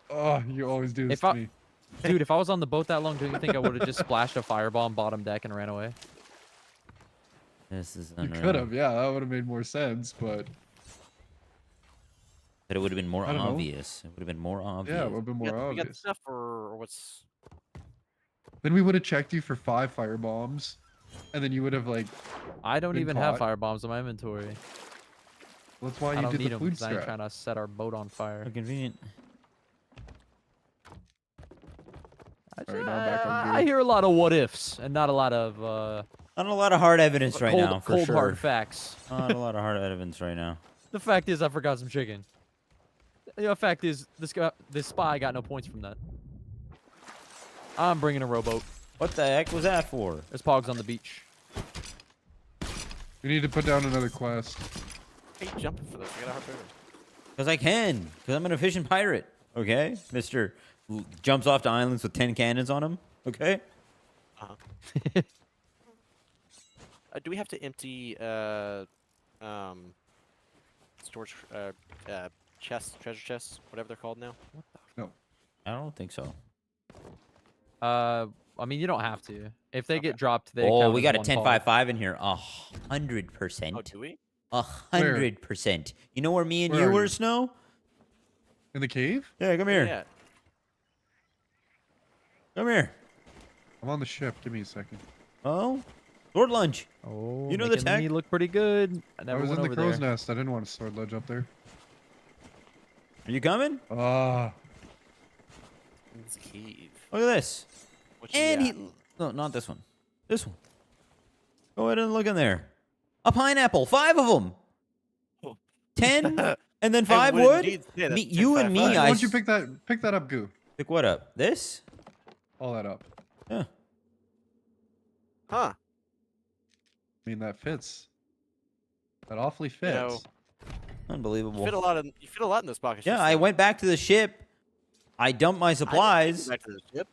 Oh, you always do this If to I- me. Dude, if I was on the boat that long, don't you think I would have just splashed a firebomb bottom deck and ran away? This is You unreal. could have, yeah. That would have made more sense, but... But it would have been more I don't know. obvious. It would have been more obvious. Yeah, it would have been We more got the obvious. stuff for what's... Then we would have checked you for 5 fire bombs, and then you would have like. I don't been even have caught. fire bombs in my inventory. That's why I you don't did need the them food because I ain't strat. trying to set our boat on fire. How convenient. Alright, now I'm back on I Goo. hear a lot of what ifs and not a lot of Not a lot of hard evidence right cold, now, for cold sure. hard facts. Not a lot of hard evidence right now. The fact is, I forgot some chicken. The fact is, this spy got no points from that. I'm bringing a rowboat. What the heck was that for? There's Pogs on the beach. We need to put down another quest. Hey, jumping for this. I gotta hop over. Because I can. Because I'm an efficient pirate. Okay? Mr. Jumps off to islands with 10 cannons on him. Okay? Uh-huh. Do we have to empty storage chests, treasure chests, whatever they're called now? What the? No. I don't think so. I mean, you don't have to. If they get dropped, they. Oh, count we as got a one 10-5-5 in here. 100%. Oh, do we? 100%. You know where me and Where you are were, you? Snow? In the cave? Yeah, come here. Yeah. Come here. I'm on the ship. Give me a second. Oh, sword lunge. Oh, you know the making tech. me look pretty good. I I never was went in the over crow's there. nest. I didn't want a sword ledge up there. Are you coming? Ah. It's cave. Look at this. What you And got? he. No, not this one. This one. Go ahead and look in there. A pineapple. 5 of them. Oh. 10 and then I 5 would wood. indeed say that's Me, you and 10-5-5. me. Why I don't you pick that up, Goo? pick what up? This? All that up. Yeah. Huh. I mean, that fits. That awfully You fits. know, Unbelievable. you fit a lot in those pockets. Yeah, just I now. went back to the ship. I dumped my I didn't supplies. go back to the ship.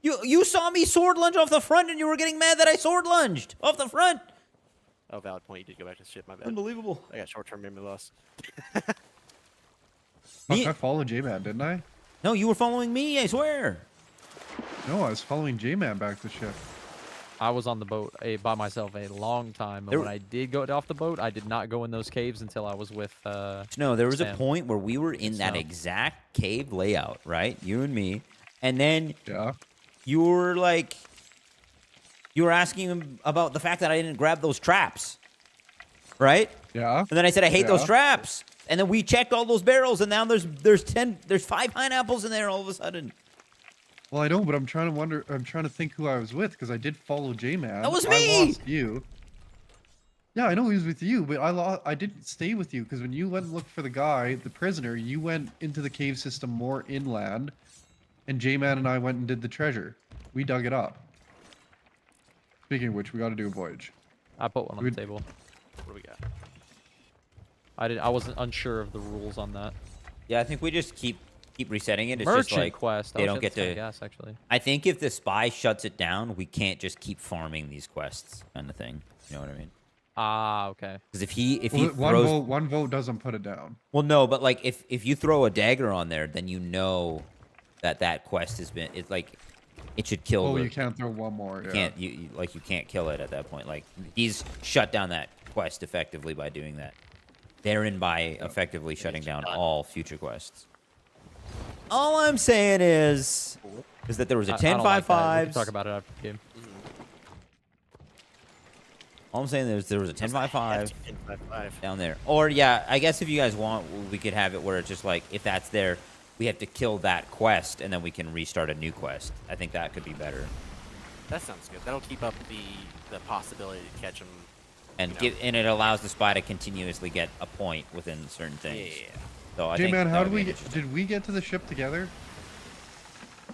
You saw me sword lunge off the front, and you were getting mad that I sword lunged off the front. Oh, valid point. You did go back to the ship. My bad. Unbelievable. I got short-term memory loss. Fuck, Me- I followed J-Man, didn't I? No, you were following me. I swear. No, I was following J-Man back to the ship. I was on the boat by myself a long time, and when I did go off the boat, I did not go in those caves until I was with. No, there was a Sam. point where we were in that Snow. exact cave layout, right? You and me, and then Yeah. you were like, you were asking him about the fact that I didn't grab those traps, right? Yeah. And then I said I hate those Yeah. traps, and then we checked all those barrels, and now there's 5 pineapples in there all of a sudden. Well, I know, but I'm trying to think who I was with because I did follow J-Man. That was I me! lost you. Yeah, I know he was with you, but I didn't stay with you because when you went and looked for the guy, the prisoner, you went into the cave system more inland, and J-Man and I went and did the treasure. We dug it up. Speaking of which, we got to do a voyage. I put one on the table. What do we got? I wasn't unsure of the rules on that. Yeah, I think we just keep resetting it. It's Merchant just like quest. they Oh, don't shit, get that's kinda to. gas, actually. I think if the spy shuts it down, we can't just keep farming these quests, kind of thing. You know what I mean? Ah, okay. Because if he one vote doesn't put it down. Well, no, but like if you throw a dagger on there, then you know that quest has been. It's like it should kill. Oh, the- you can't throw one more. You Yeah. can't you can't kill it at that point. Like he's shut down that quest effectively by doing that. Therein by effectively shutting down all future quests. All I'm saying is that there was a I don't like that. We 10-5-5. can talk about it after the game. All I'm saying is there was a 10-5-5 10-5-5 down there. Or yeah, I guess if you guys want, we could have it where it's just like if that's there, we have to kill that quest and then we can restart a new quest. I think that could be better. That sounds good. That'll keep up the possibility to catch them. And and it allows the spy to continuously get a point within certain things. Yeah. So I think J-Man, that how would did be we interesting. did we get to the ship together?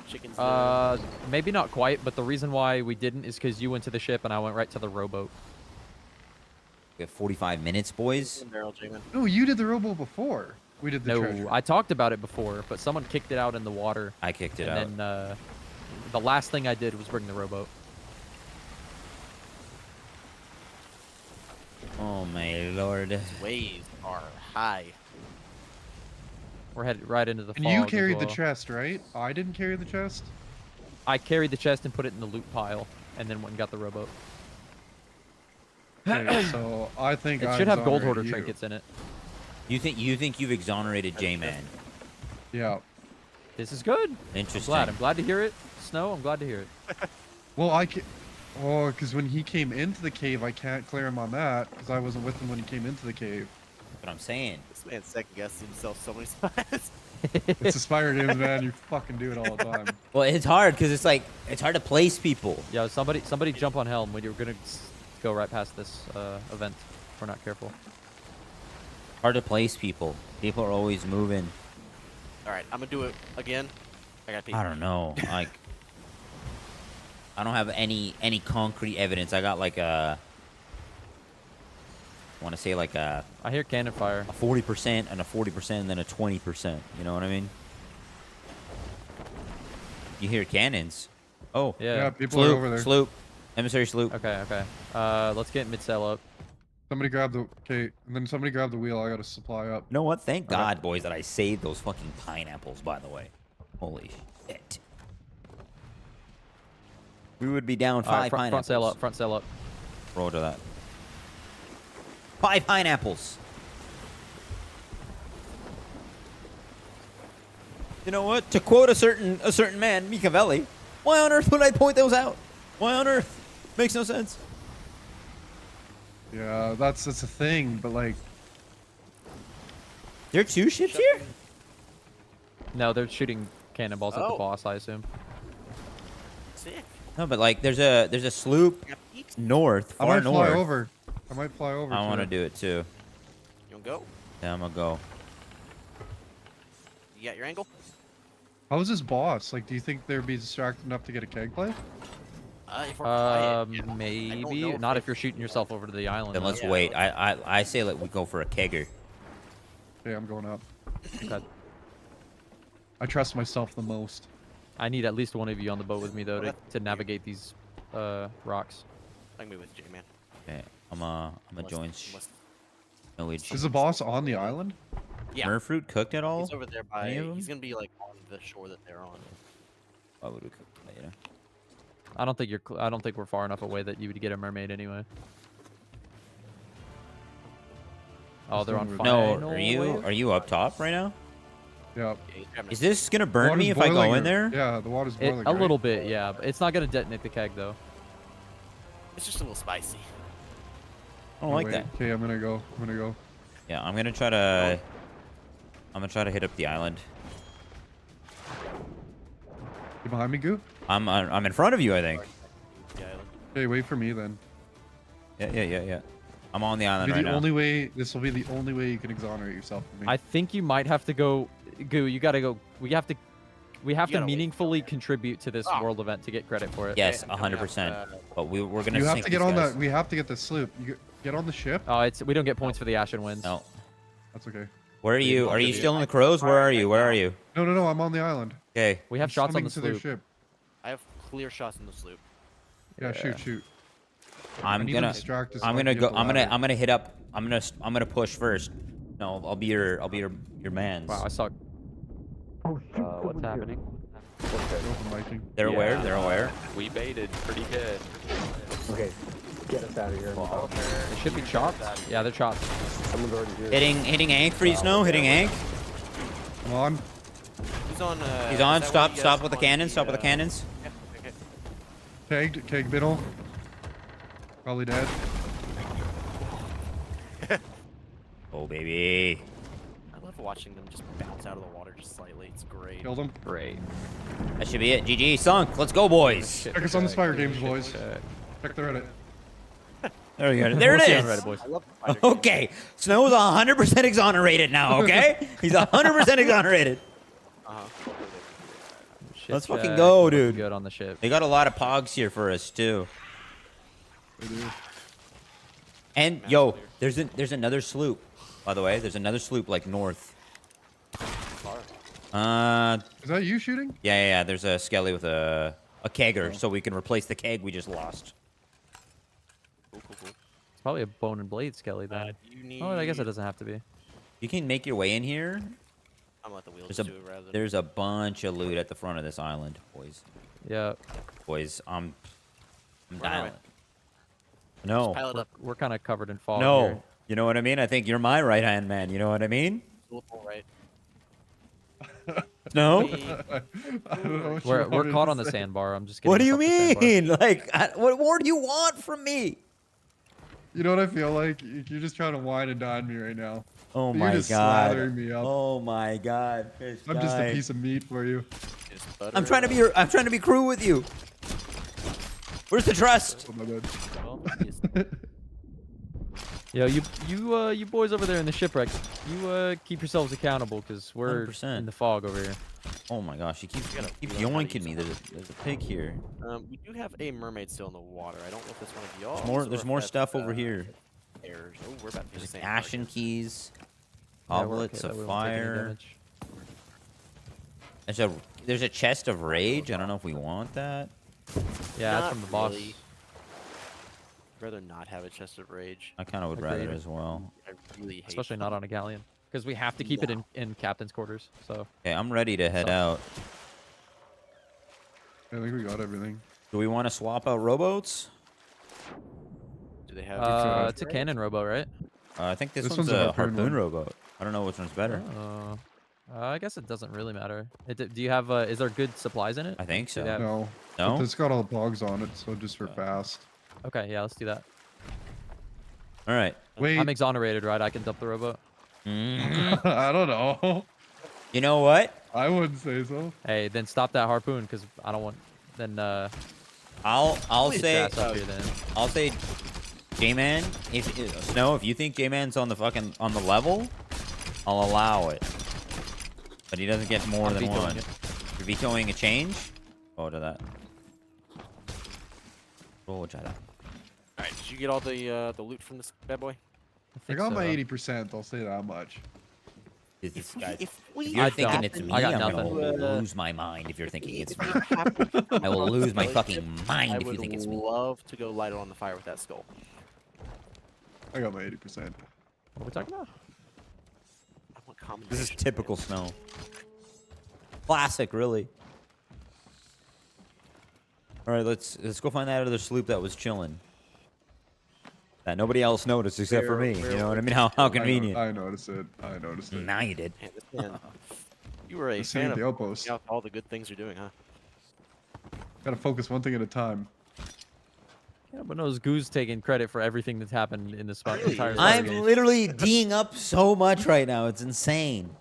Chickens. Maybe not quite, but the reason why we didn't is because you went to the ship and I went right to the rowboat. We have 45 minutes, boys. Barrel, J-Man. No, you did the rowboat before. We did the No, treasure. I talked about it before, but someone kicked it out in the water. I kicked it and out. And then the last thing I did was bring the rowboat. Oh my lord. Waves are high. We're headed right into the And fog you as carried the well. chest, right? I didn't carry the chest. I carried the chest and put it in the loot pile, and then went and got the rowboat. Okay, so I think It I should have gold exonerate hoarder you. trinkets in it. You think you've exonerated J-Man? Yeah. This is good. Interesting. I'm glad to hear it. Snow, I'm glad to hear it. Well, I can. Oh, because when he came into the cave, I can't clear him on that because I wasn't with him when he came into the cave. That's what I'm saying. This man second guessed himself so many times. It's a Spire Games, man. You fucking do it all the time. Well, it's hard because it's like it's hard to place people. Yo, somebody jump on helm when you're gonna go right past this event. If we're not careful. Hard to place people. People are always moving. All right, I'm gonna do it again. I gotta pee. I don't know. Like, I don't have any concrete evidence. I got like a, I want to say like a. I hear cannon fire. A 40% and a 40% and then a 20%. You know what I mean? You hear cannons. Oh. Yeah. People are over there. Sloop. Emissary sloop. Okay. Let's get mid sail up. Somebody grab the and then somebody grab the wheel. I got to supply up. You know what? Thank God, boys, that I saved those fucking pineapples, by the way. Holy shit. We would be down 5 pineapples. Front sail up. Roll to that. 5 pineapples. You know what? To quote a certain man, Machiavelli, why on earth would I point those out? Why on earth? Makes no sense. Yeah, that's a thing, but like. There are 2 ships here? No, they're shooting cannonballs at the boss, I assume. Sick. No, but like there's a sloop north, far north. Fly over. I might fly over. I want to do it too. You wanna go? Yeah, I'm gonna go. You got your angle? How is this boss? Like, do you think they'd be distracted enough to get a keg play? Maybe not if you're shooting yourself over to the island. Then let's wait. I say we go for a kegger. Okay, I'm going up. Okay. I trust myself the most. I need at least one of you on the boat with me though to navigate these rocks. I can be with J-Man. Okay, I'm gonna join. Is the boss on the island? Yeah. Murfruit cooked at all? He's over there by. Any of them? He's gonna be like on the shore that they're on. Why would we cook later? I don't think we're far enough away that you would get a mermaid anyway. Oh, they're on fire. No, are you up top right now? Yeah. Is this gonna burn me if I go in there? Yeah, the water's boiling. A little bit, yeah. But it's not gonna detonate the keg though. It's just a little spicy. I don't like that. Okay, I'm gonna go. Yeah, I'm gonna try to hit up the island. You behind me, Goo? I'm in front of you, I think. Okay, wait for me then. Yeah. I'm on the island right now. This will be the only way you can exonerate yourself from me. I think you might have to go. Goo, you gotta go. We have to meaningfully contribute to this world event to get credit for it. Yes, 100%. But we're gonna. You have sink to get these on guys. that. We have to get the sloop. You get on the ship. Oh, we don't get points for the Ashen Winds. No. That's okay. Where are you? Are you still in the Crows? Where are you? No. I'm on the island. Okay. We have shots on the to their sloop. ship. I have clear shots in the sloop. Yeah, shoot. I'm gonna go. I'm gonna hit up. I'm gonna push first. No, I'll be your man. Wow, I saw. What's happening? They're aware. We baited pretty good. Okay, get us out of here. They should be chopped. Yeah, they're chopped. Someone's already here. Hitting Ank for you, Snow. Hitting Ank. Come on. He's on. He's on. Stop with the cannons. Stop with the cannons. Keg middle. Probably dead. Oh baby. I love watching them just bounce out of the water just slightly. It's great. Killed him. Great. That should be it. GG. Sunk. Let's go, boys. Check us on the Spire Games, boys. Check the Reddit. There we go. There it is. Reddit, boys. Okay. Snow is 100% exonerated now. Okay. He's 100% exonerated. Let's fucking go, dude. Good on the ship. They got a lot of pogs here for us too. And yo, there's another sloop. By the way, there's another sloop like north. Is that you shooting? Yeah. There's a skelly with a kegger, so we can replace the keg we just lost. Cool. It's probably a bone and blade skelly then. Oh, I guess it doesn't have to be. You can make your way in here. I'm let the wheels There's do it rather than. there's a bunch of loot at the front of this island, boys. Yeah. Boys, I'm dialing. Right. No. Pile it up. We're kind of covered in fog. No. Here. You know what I mean? I think you're my right hand man. You know what I mean? Right. No. We're caught on the sandbar. I'm just. What do you off the sandbar. mean? Like, what more do you want from me? You know what I feel like? You're just trying to wine and dine me right now. Oh You're my just god. slathering me up. Oh my god. I'm just a piece of meat for you. I'm trying to be crew with you. Where's the trust? Oh my god. Yo, you boys over there in the shipwreck, you keep yourselves accountable, because we're 100%. in the fog over here. Oh my gosh, you keep learn how to yoinking use me. them. There's a pig here. We do have a mermaid still in the water. I don't know if it's one of y'all. There's more stuff over here. Airs. Oh, we're about to do the There's same. ashen keys, Yeah, we're goblets okay, that of we won't take any fire. damage. There's a chest of rage. I don't know if we want that. Yeah, that's Not from the boss. really. I'd rather not have a chest of rage. I kind of would Agreed. rather as well. I really hate Especially not on a galleon, because we have to keep it in captain's quarters. So. Okay, I'm ready to head out. I think we got everything. Do we want to swap out rowboats? Do they have? It's a cannon rowboat, right? I think this one's a harpoon rowboat. I don't know which one's better. I guess it doesn't really matter. Do you have? Is there good supplies in it? I think so. No. No? But it's got all the pogs on it, so just for fast. Okay, yeah, let's do that. All right. Wait. I'm exonerated, right? I can dump the rowboat. I don't know. You know what? I wouldn't say so. Hey, then stop that harpoon, because I don't want. Then I'll please say gas up here, then. I'll say J-Man, if Snow, if you think J-Man's on the level, I'll allow it. But he doesn't get more than one. You're vetoing a change? Go to that. Roll that. Alright, did you get all the loot from this bad boy? I got my 80%. I'll say that much. This guy, if you're thinking it's me, I got I'm nothing. gonna lose my mind if you're thinking it's me. I will lose my fucking mind if you think it's me. I would love to go light it on the fire with that skull. I got my 80%. What are we talking about? I want combination. This is typical Snow. Classic, really. All right, let's go find that other sloop that was chilling. That nobody else noticed except for me. You know what I mean? How convenient. I noticed it. I noticed it. Now you did. Man, you were a Let's see fan the of outpost. all the good things you're doing, huh? Gotta focus one thing at a time. Yeah, but no, Goo's taking credit for everything that's happened in this entire I'm game. literally D'ing up so much right now. It's insane.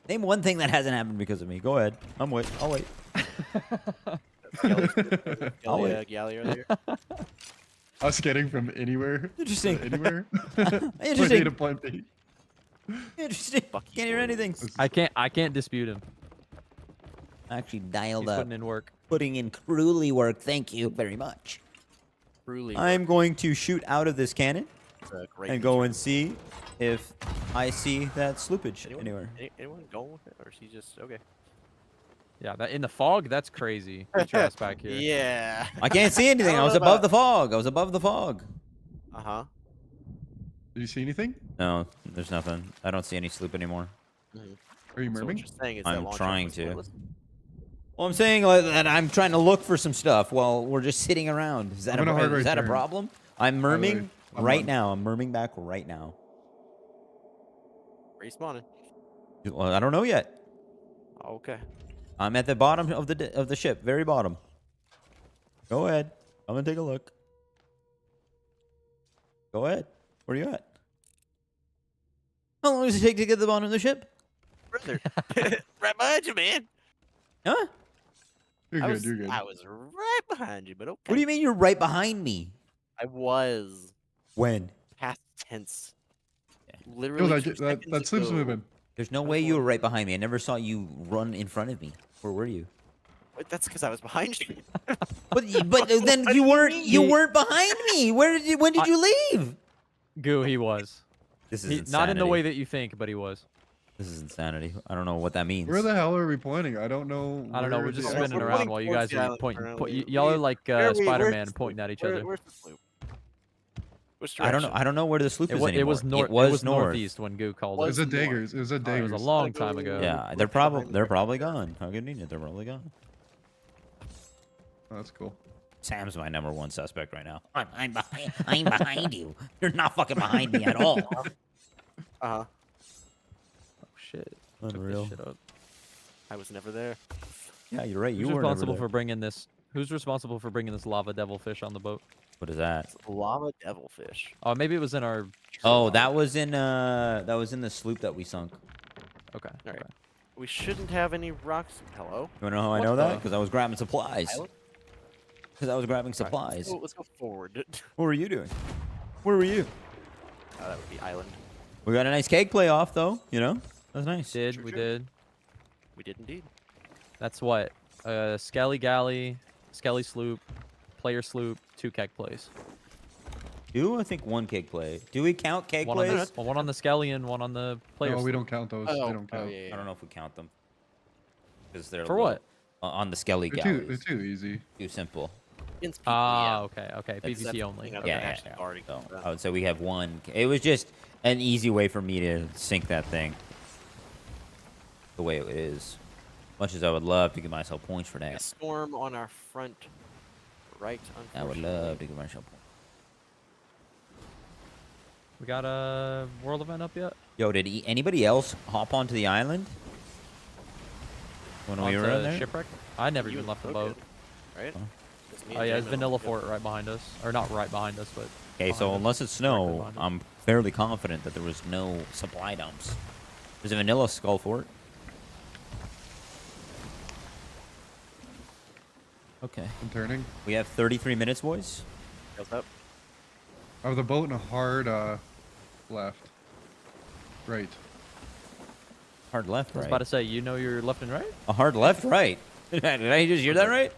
Name one thing that hasn't happened because of me. Go ahead. I'll wait. Galley earlier. Us getting from anywhere. Interesting. To anywhere. Interesting. Point A to point B. Interesting. Can't hear anything. I can't dispute him. Actually dialed He's up. putting in work. Putting in crewly work. Thank you very much. Truly. I'm going to shoot out of this cannon and go and see if I see that sloopage anywhere. Anyone going with it, or is he just okay? Yeah, that in the fog, that's crazy. Get your ass back here. Yeah. I can't see anything. I was above the fog. I was above the fog. Uh-huh. Did you see anything? No, there's nothing. I don't see any sloop anymore. Are you So what merming? you're saying is I'm that trying launch to. was pointless? Well, I'm saying that I'm trying to look for some stuff while we're just sitting around. Is that I'm in a hard right a turn. problem? I'm merming I'm right on. now. I'm merming back right now. Respawning. Well, I don't know yet. Okay. I'm at the bottom of the ship, very bottom. Go ahead. I'm gonna take a look. Go ahead. Where are you at? How long does it take to get to the bottom of the ship? Brother, right behind you, man. Huh? You're I good. was, You're good. I was right behind you, but okay. What do you mean you're right behind me? I was. When? Past tense. Yo, Literally. that sloop's moving. There's no way you were right behind me. I never saw you run in front of me. Where were you? Wait, that's because I was behind you. But then you weren't behind me. When did you leave? Goo, he was. This is not in the insanity. way that you think, but he was. This is insanity. I don't know what that means. Where the hell are we pointing? I don't know. I don't know. where We're just the- spinning we're around pointing while you towards guys the are island pointing. currently. Y'all are like Where's Spider-Man the pointing sloop? at each other. Where's the sloop? Which I don't know. direction? I don't know where the sloop is anymore. It was north. It was north. northeast when Goo called It it. was a daggers. It was a It daggers. was a long time ago. Yeah, they're probably gone. How convenient. They're probably gone. Oh, that's cool. Sam's my #1 suspect right now. I'm behind you. You're not fucking behind me at all. Uh-huh. Oh shit. Took this Unreal. shit up. I was never there. Yeah, you're right. You Who's were responsible for bringing this? Who's responsible for bringing this lava devilfish on the boat? What is that? Lava devilfish. Oh, maybe it was in our. Oh, that was in the sloop that we sunk. Okay. All right. We shouldn't have any rocks. Hello. You wanna know how I What know that? the- Because I was grabbing supplies. Island? Because I was grabbing supplies. Let's go forward. What were you doing? Where were you? That would be island. We got a nice keg playoff, though. You know, that's nice. We did. We did indeed. That's what? Skelly Galley, Skelly Sloop, Player Sloop, 2 keg plays. I think 1 keg play. Do we count keg plays? One on the Skelly and 1 on the Player No, we Sloop. don't count those. They don't count. I don't know if we count them. Because they're For what? On the Skelly They're galleys. too easy. Too simple. Okay. That's- PvP only. Yeah. So I would say we have 1. It was just an easy way for me to sync that thing. The way it is. Much as I would love to give myself points for that. Storm on our front right. I would love to give myself points. We got a world event up yet? Yo, did anybody else hop onto the island? When we were in there? Shipwreck? I never even left the boat. Right? Oh yeah, it's Vanilla Fort right behind us. Or not right behind us, but... Okay, so unless it's snow, I'm fairly confident that there was no supply dumps. There's a Vanilla Skull Fort. Okay. I'm turning. We have 33 minutes, boys. What's up? I have the boat in a hard left. Right. Hard left, I was right? about to say, you know your left and right? A hard left, right. Did I just hear that right?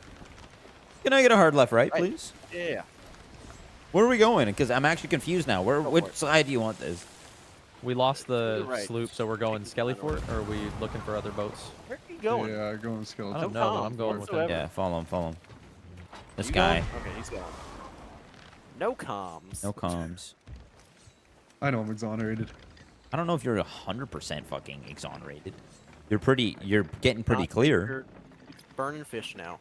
Can I get a hard left, right, please? Yeah. Where are we going? Because I'm actually confused now. Which side do you want this? We lost the Right. sloop, so we're going Skelly Fort, or are we looking for other boats? Where are you going? Yeah, going skeleton. I don't know, but I'm going with him. Yeah, follow him. This You guy. going? Okay, he's going. No comms. No comms. I know I'm exonerated. I don't know if you're 100% fucking exonerated. You're getting pretty clear. You're burning fish now.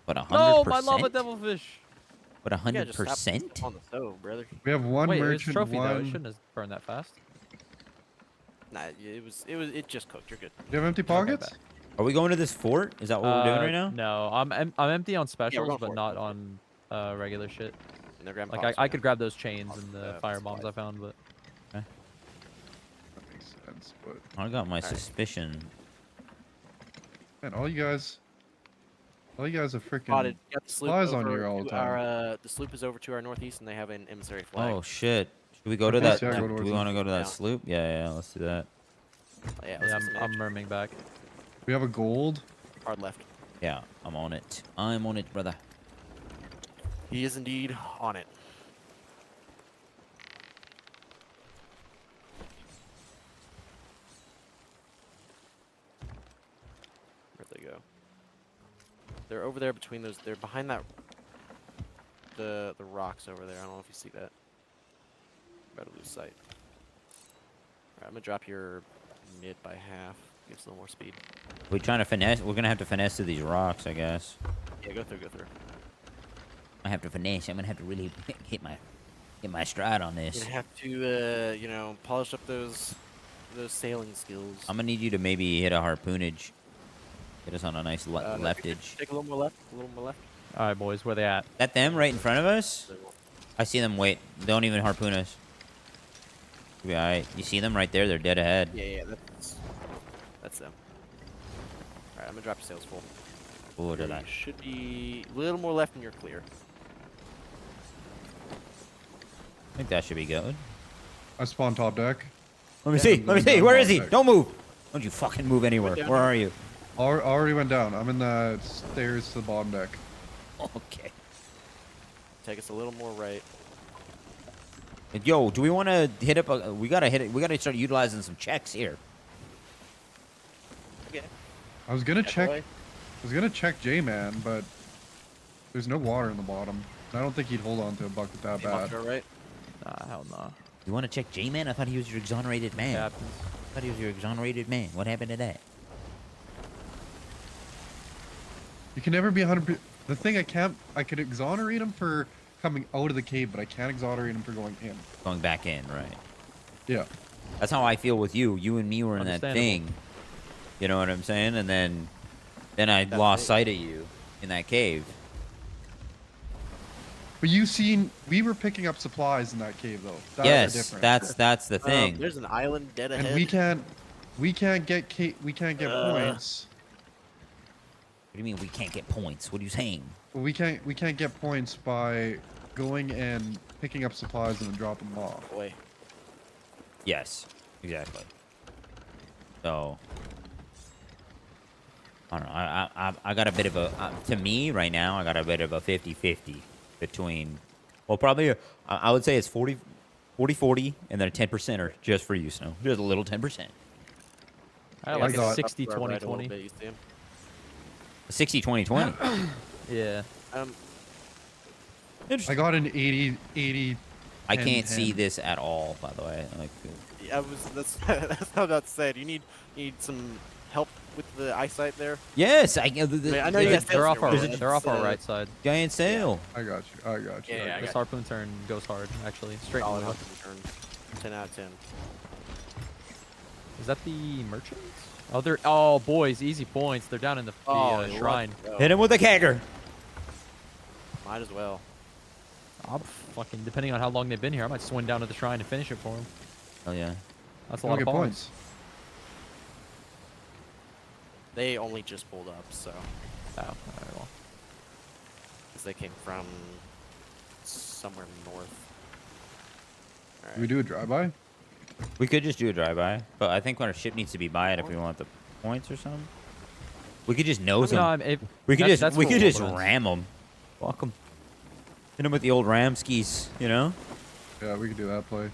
But 100%? No, my lava devilfish! But 100%? On the stove, brother. We have one Wait, it's merchant, trophy though. It one... shouldn't have burned that fast. Nah, it just cooked. You're good. You have empty pockets? Are we going to this fort? Is that what we're doing right now? No, I'm empty on specials, going but for it. not on regular shit. And they're grabbing Like pots I right could now. grab those chains and the fire bombs I found, but That makes sense, but... I got my suspicion. Man, all you guys are freaking Spotted. Got the sloop flies on over you all the to time. the sloop is over to our northeast, and they have an emissary flag. Oh shit! Should we go to Okay, that? so yeah, go Do we towards want to go to that Yeah. sloop? Yeah, let's do that. Yeah, yeah, I'm merming back. We have a gold. Hard left. Yeah, I'm on it. I'm on it, brother. He is indeed on it. Where'd they go? They're over there between those. They're behind that. The rocks over there. I don't know if you see that. Better lose sight. Alright, I'm gonna drop your mid by half. Give us a little more speed. We trying to finesse? We're gonna have to finesse to these rocks, I guess. Yeah, go through, go through. I have to finesse. I'm gonna have to really hit my stride on You're this. gonna have to, you know, polish up those sailing skills. I'm gonna need you to maybe hit a harpoonage. Get us on a nice left Take edge. a little more left. A little more left. All right, boys, where they at? That them right in front of us? I see them. Wait, don't even harpoon us. You'll be alright. You see them right there? They're dead ahead. Yeah, that's them. Alright, I'm gonna drop your sails full. Oh, did I? Should be a little more left and you're clear. I think that should be good. I spawned top deck. Let me see. Let me see. Where is he? Don't move. Don't you fucking move anywhere. Where are you? Already went down. I'm in the stairs to the bottom deck. Okay. Take us a little more right. Yo, do we want to hit up? We gotta hit it. We gotta start utilizing some checks here. Okay. I was gonna check. away. I was gonna check J-Man, but there's no water in the bottom. I don't think he'd hold on to a bucket that bad. Right? Nah, hell nah. You want to check J-Man? I thought he was your exonerated man. I thought he was your exonerated man. What happened to that? You can never be 100%. The thing I could exonerate him for coming out of the cave, but I can't exonerate him for going in. Going back in, right? Yeah. That's how I feel with you. You and me were in that Understandable. thing. You know what I'm saying? And then I lost sight of you in that cave. But we were picking up supplies in that cave though. That's the Yes, difference. that's the thing. There's an island dead ahead. And we can't get points. What do you mean we can't get points? What are you saying? We can't get points by going and picking up supplies and then dropping them off. Boy. Yes, exactly. So I don't know. I got a bit of a to me right now. I got a bit of a 50-50 between. Well, probably I would say it's 40-40, and then a 10% are just for you, Snow. Just a little 10%. I like a 60-20-20. 60-20-20. Yeah. I got an 80. I can't see this at all, by the way. Like, That's that's how about to say it. You need some help with the eyesight there. yes, I know They're off our right side. Giant sail. I got you. Yeah, This harpoon turn goes hard, actually. Straight Solid in the middle. harpoon turn. 10 out of 10. Is that the merchants? Oh, they're boys, easy points. They're down in the shrine. Hit him with a kegger. Might as well. I'm fucking, depending on how long they've been here, I might swing down to the shrine and finish it for them. Hell yeah. That's a lot of points. They only just pulled up, so. Oh, alright, well. Because they came from somewhere north. All Can we do a drive-by? We could just do a drive-by, but I think our ship needs to be by it if we want the points or something. We could just nose them. We could just ram them. Fuck them. Hit them with the old ram skis, you know? Yeah, we could do that play.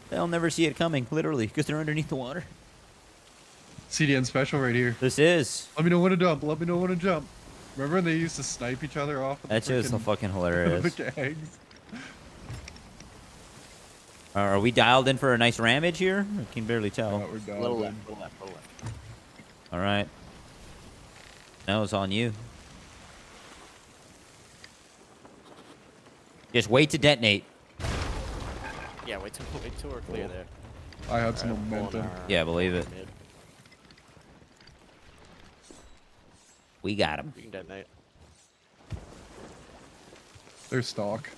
They'll never see it coming, literally, because they're underneath the water. CDN special right here. This is. Let me know when to jump. Let me know when to jump. Remember when they used to snipe each other off? With That's just so fucking hilarious. The kegs? Are we dialed in for a nice ramage here? I can barely tell. We're dialed Little in. left. All right. Now it's on you. Just wait to detonate. Yeah, wait till we're clear there. I had some momentum. Yeah, believe it. We got him. We can detonate. They're stock.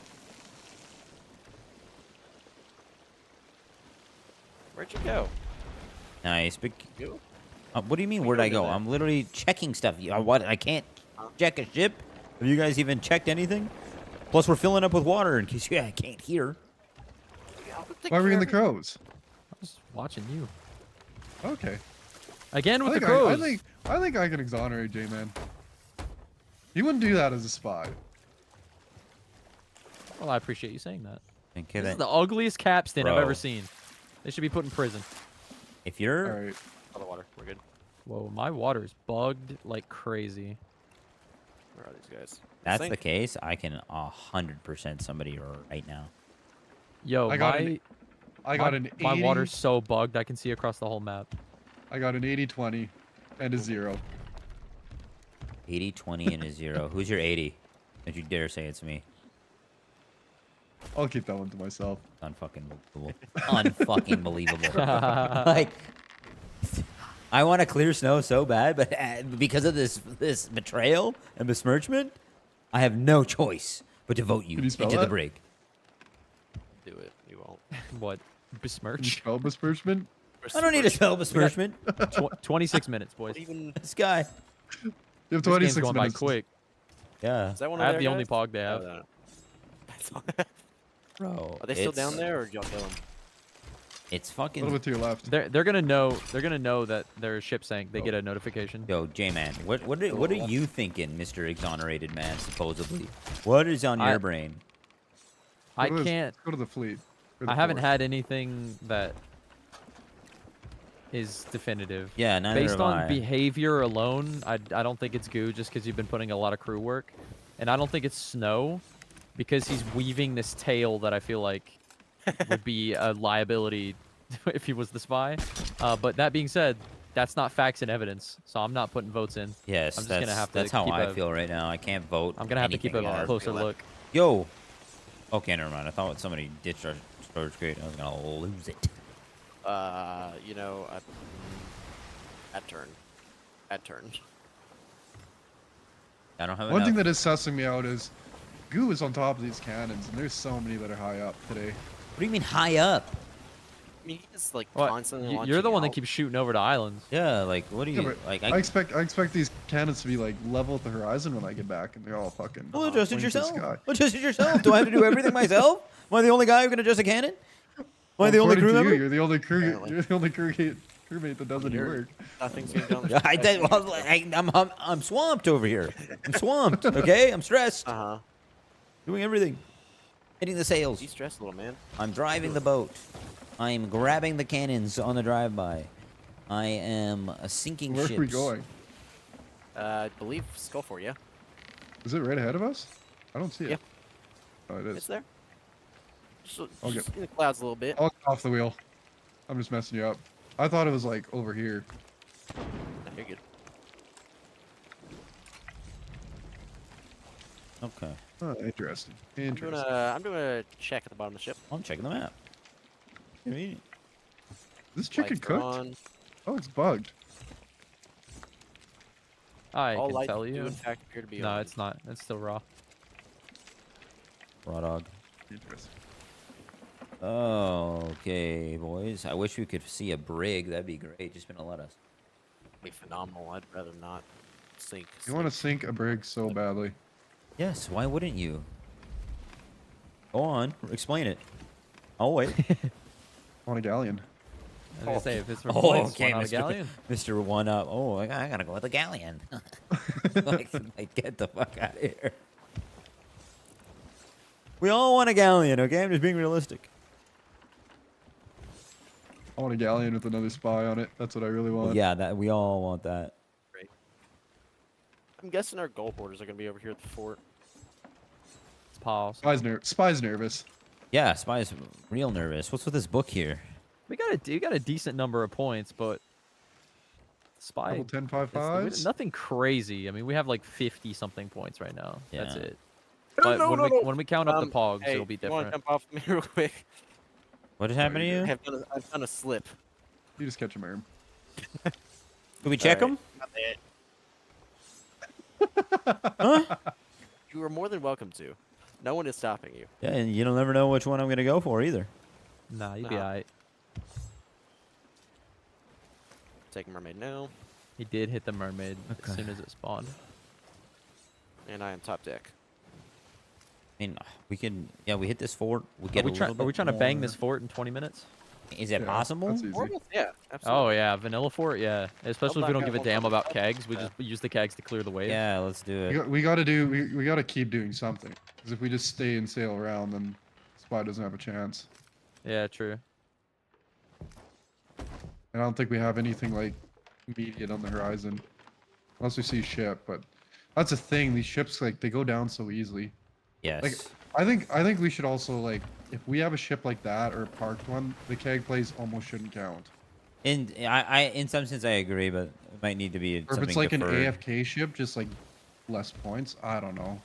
Where'd you go? Nice. Big. You? What do you mean, where'd I go? I'm literally checking stuff. What? I can't check a ship? Have you guys even checked anything? Plus, we're filling up with water in case I can't hear. Why were you in the crows? I was watching you. Okay. Again with the crows. I think I can exonerate J-Man. He wouldn't do that as a spy. Well, I appreciate you saying that. Okay, This is the ugliest capstan I've ever seen. They should be put in prison. If you're... All right. Out of water. We're good. Whoa, my water is bugged like crazy. Where are these guys? That's the case, I can 100% somebody right now. Yo, I got an 80. My water's so bugged I can see across the whole map. I got an 80-20 and a 0. 80-20 and a 0. Who's your 80? Don't you dare say it's me. I'll keep that one to myself. Unfucking believable. Unfucking believable. Like, I want to clear Snow so bad, but because of this betrayal and besmirchment, I have no choice but to vote you into the brig. Do it. You won't. What? Besmirch? Spell besmirchment? I don't need to spell besmirchment. 26 minutes, boys. This guy. You have This 26 game's going minutes. by quick. Yeah. Is that one I of have their the only guys? pog they have. No. Bro, Are they still down there, or did y'all kill them? It's A fucking. little bit to your left. They're gonna know. They're gonna know that their ship sank. They get a notification. Yo, J-Man, what are you thinking, Mr. Exonerated Man? Supposedly, what is on your brain? I can't. Go to the fleet. I haven't had anything that is definitive. Yeah, neither Based have on I. behavior alone, I don't think it's Goo just because you've been putting a lot of crew work, and I don't think it's Snow because he's weaving this tale that I feel like would be a liability if he was the spy. But that being said, that's not facts and evidence, so I'm not putting votes in. Yes, I'm just gonna have to that's how keep I feel right now. I can't vote. I'm gonna have to keep a closer look. Yo. Okay, never mind. I thought somebody ditched our storage crate. I was gonna lose it. You know, at turn. I don't have One thing enough. that is sussing me out is Goo is on top of these cannons, and there's so many that are high up today. What do you mean high up? mean, he's like What? constantly You're launching the one that out. keeps shooting over to islands. Yeah, like what do Yeah, you but like? I expect these cannons to be like level with the horizon when I get back, and they're all fucking. Well, adjust it pointing to the yourself. sky. Adjust it yourself. Do I have to do everything myself? Am I the only guy who can adjust a cannon? Am I the only According crew to member? You're the only crew. Apparently. You're the only crewmate that does any work. Nothing's being done. I did, well, I'm swamped over here. I'm swamped. Okay, I'm stressed. Doing everything. Hitting the sails. Be stressed, little man. I'm driving the boat. I'm grabbing the cannons on the drive-by. I am sinking Where ships. are we going? I believe Skullfort, yeah. Is it right ahead of us? I don't see it. Yeah. Oh, it is. It's there. Just Okay. in the clouds a little bit. I'll get off the wheel. I'm just messing you up. I thought it was like over here. No, you're good. Okay. Oh, interesting. I'm doing a check at the bottom of the ship. I'm checking the map. Convenient. This chicken Lights are cooked? on. Oh, it's bugged. I All can lights tell do you. in fact appear to be No, on. it's not. It's still raw. Raw dog. Interesting. Okay, boys. I wish we could see a brig. That'd be great. Just gonna let us. Be phenomenal. I'd rather not sink. You want to sink a brig so badly. Yes. Why wouldn't you? Go on. Explain it. I'll wait. On a galleon. I was gonna say, if it's for Oh, points, okay, why not a Mr. galleon? Mr. One Up. Oh, I gotta go with the galleon. like, get the fuck out of here. We all want a galleon, okay? I'm just being realistic. I want a galleon with another spy on it. That's what I really want. Yeah, that we all want that. Great. I'm guessing our goal boarders are gonna be over here at the fort. It's pause. Spy's nervous. Yeah, Spy's real nervous. What's with this book here? We got a decent number of points, but Spy. Level 10 5 it's nothing crazy. I mean, we have like 50 something points right now. That's Yeah. it. But when we count up the pogs, hey, it'll be you want to different. jump off me real quick? What has happened to you? I've done a slip. You just catch a worm. Can we check Alright, them? Huh? You are more than welcome to. No one is stopping you. Yeah, and you'll never know which one I'm gonna go for either. Nah, you'd be Nah. alright. Take mermaid now, He did hit the mermaid as Okay. soon as it spawned. and I am top deck. I mean, we can. Yeah, we hit this fort. We get Are a we, little bit are we trying to bang more- this fort in 20 minutes? Is it possible? That's easy. Yeah, absolutely. Oh yeah, vanilla fort, yeah. Especially if we don't give a damn about kegs, we Yeah. just use the kegs to clear the wave. Yeah, let's do it. We gotta keep doing something. Because if we just stay and sail around, then Spy doesn't have a chance. Yeah, true. And I don't think we have anything like immediate on the horizon. Unless we see ship, but that's the thing, these ships like they go down so easily. Yes. Like I think we should also like if we have a ship like that or a parked one, the keg plays almost shouldn't count. In in some sense I agree, but it might need to be Or if something it's like deferred. an AFK ship, just like less points. I don't know.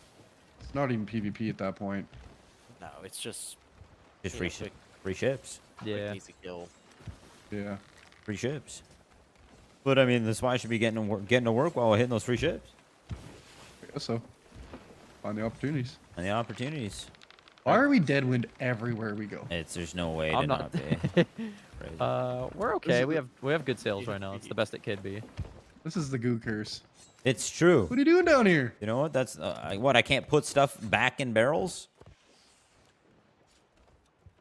It's not even PvP at that point. No, it's just Just you free know, quick, free ships. quick, Yeah. easy kill. Yeah. Free ships. But I mean, the Spy should be getting to work while we're hitting those free ships. I guess so. Find the opportunities. And the opportunities. Why are we deadwind everywhere we go? There's no way I'm to not. not be. Crazy. We're okay. We have good sales right now. It's the best it could be. This is the goo curse. It's true. What are you doing down here? You know what? That's what I can't put stuff back in barrels.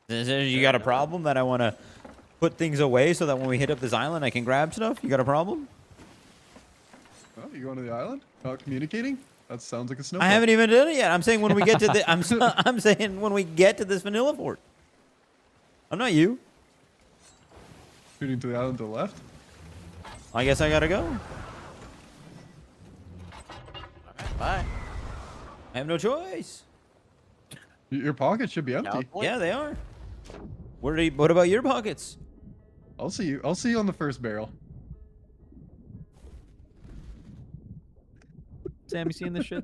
You got a problem that I want to put things away so that when we hit up this island I can grab stuff? You got a problem? Oh, you going to the island? Not communicating? That sounds like a snowball. I haven't even done it yet. I'm saying when we get to the I'm saying when we get to this vanilla fort. I'm not you. Shooting to the island to the left? I guess I gotta go. Alright, bye. I have no choice. Your pockets should be empty. Yeah, they are. What about your pockets? I'll see you. I'll see you on the first barrel. Sam, you seeing this shit?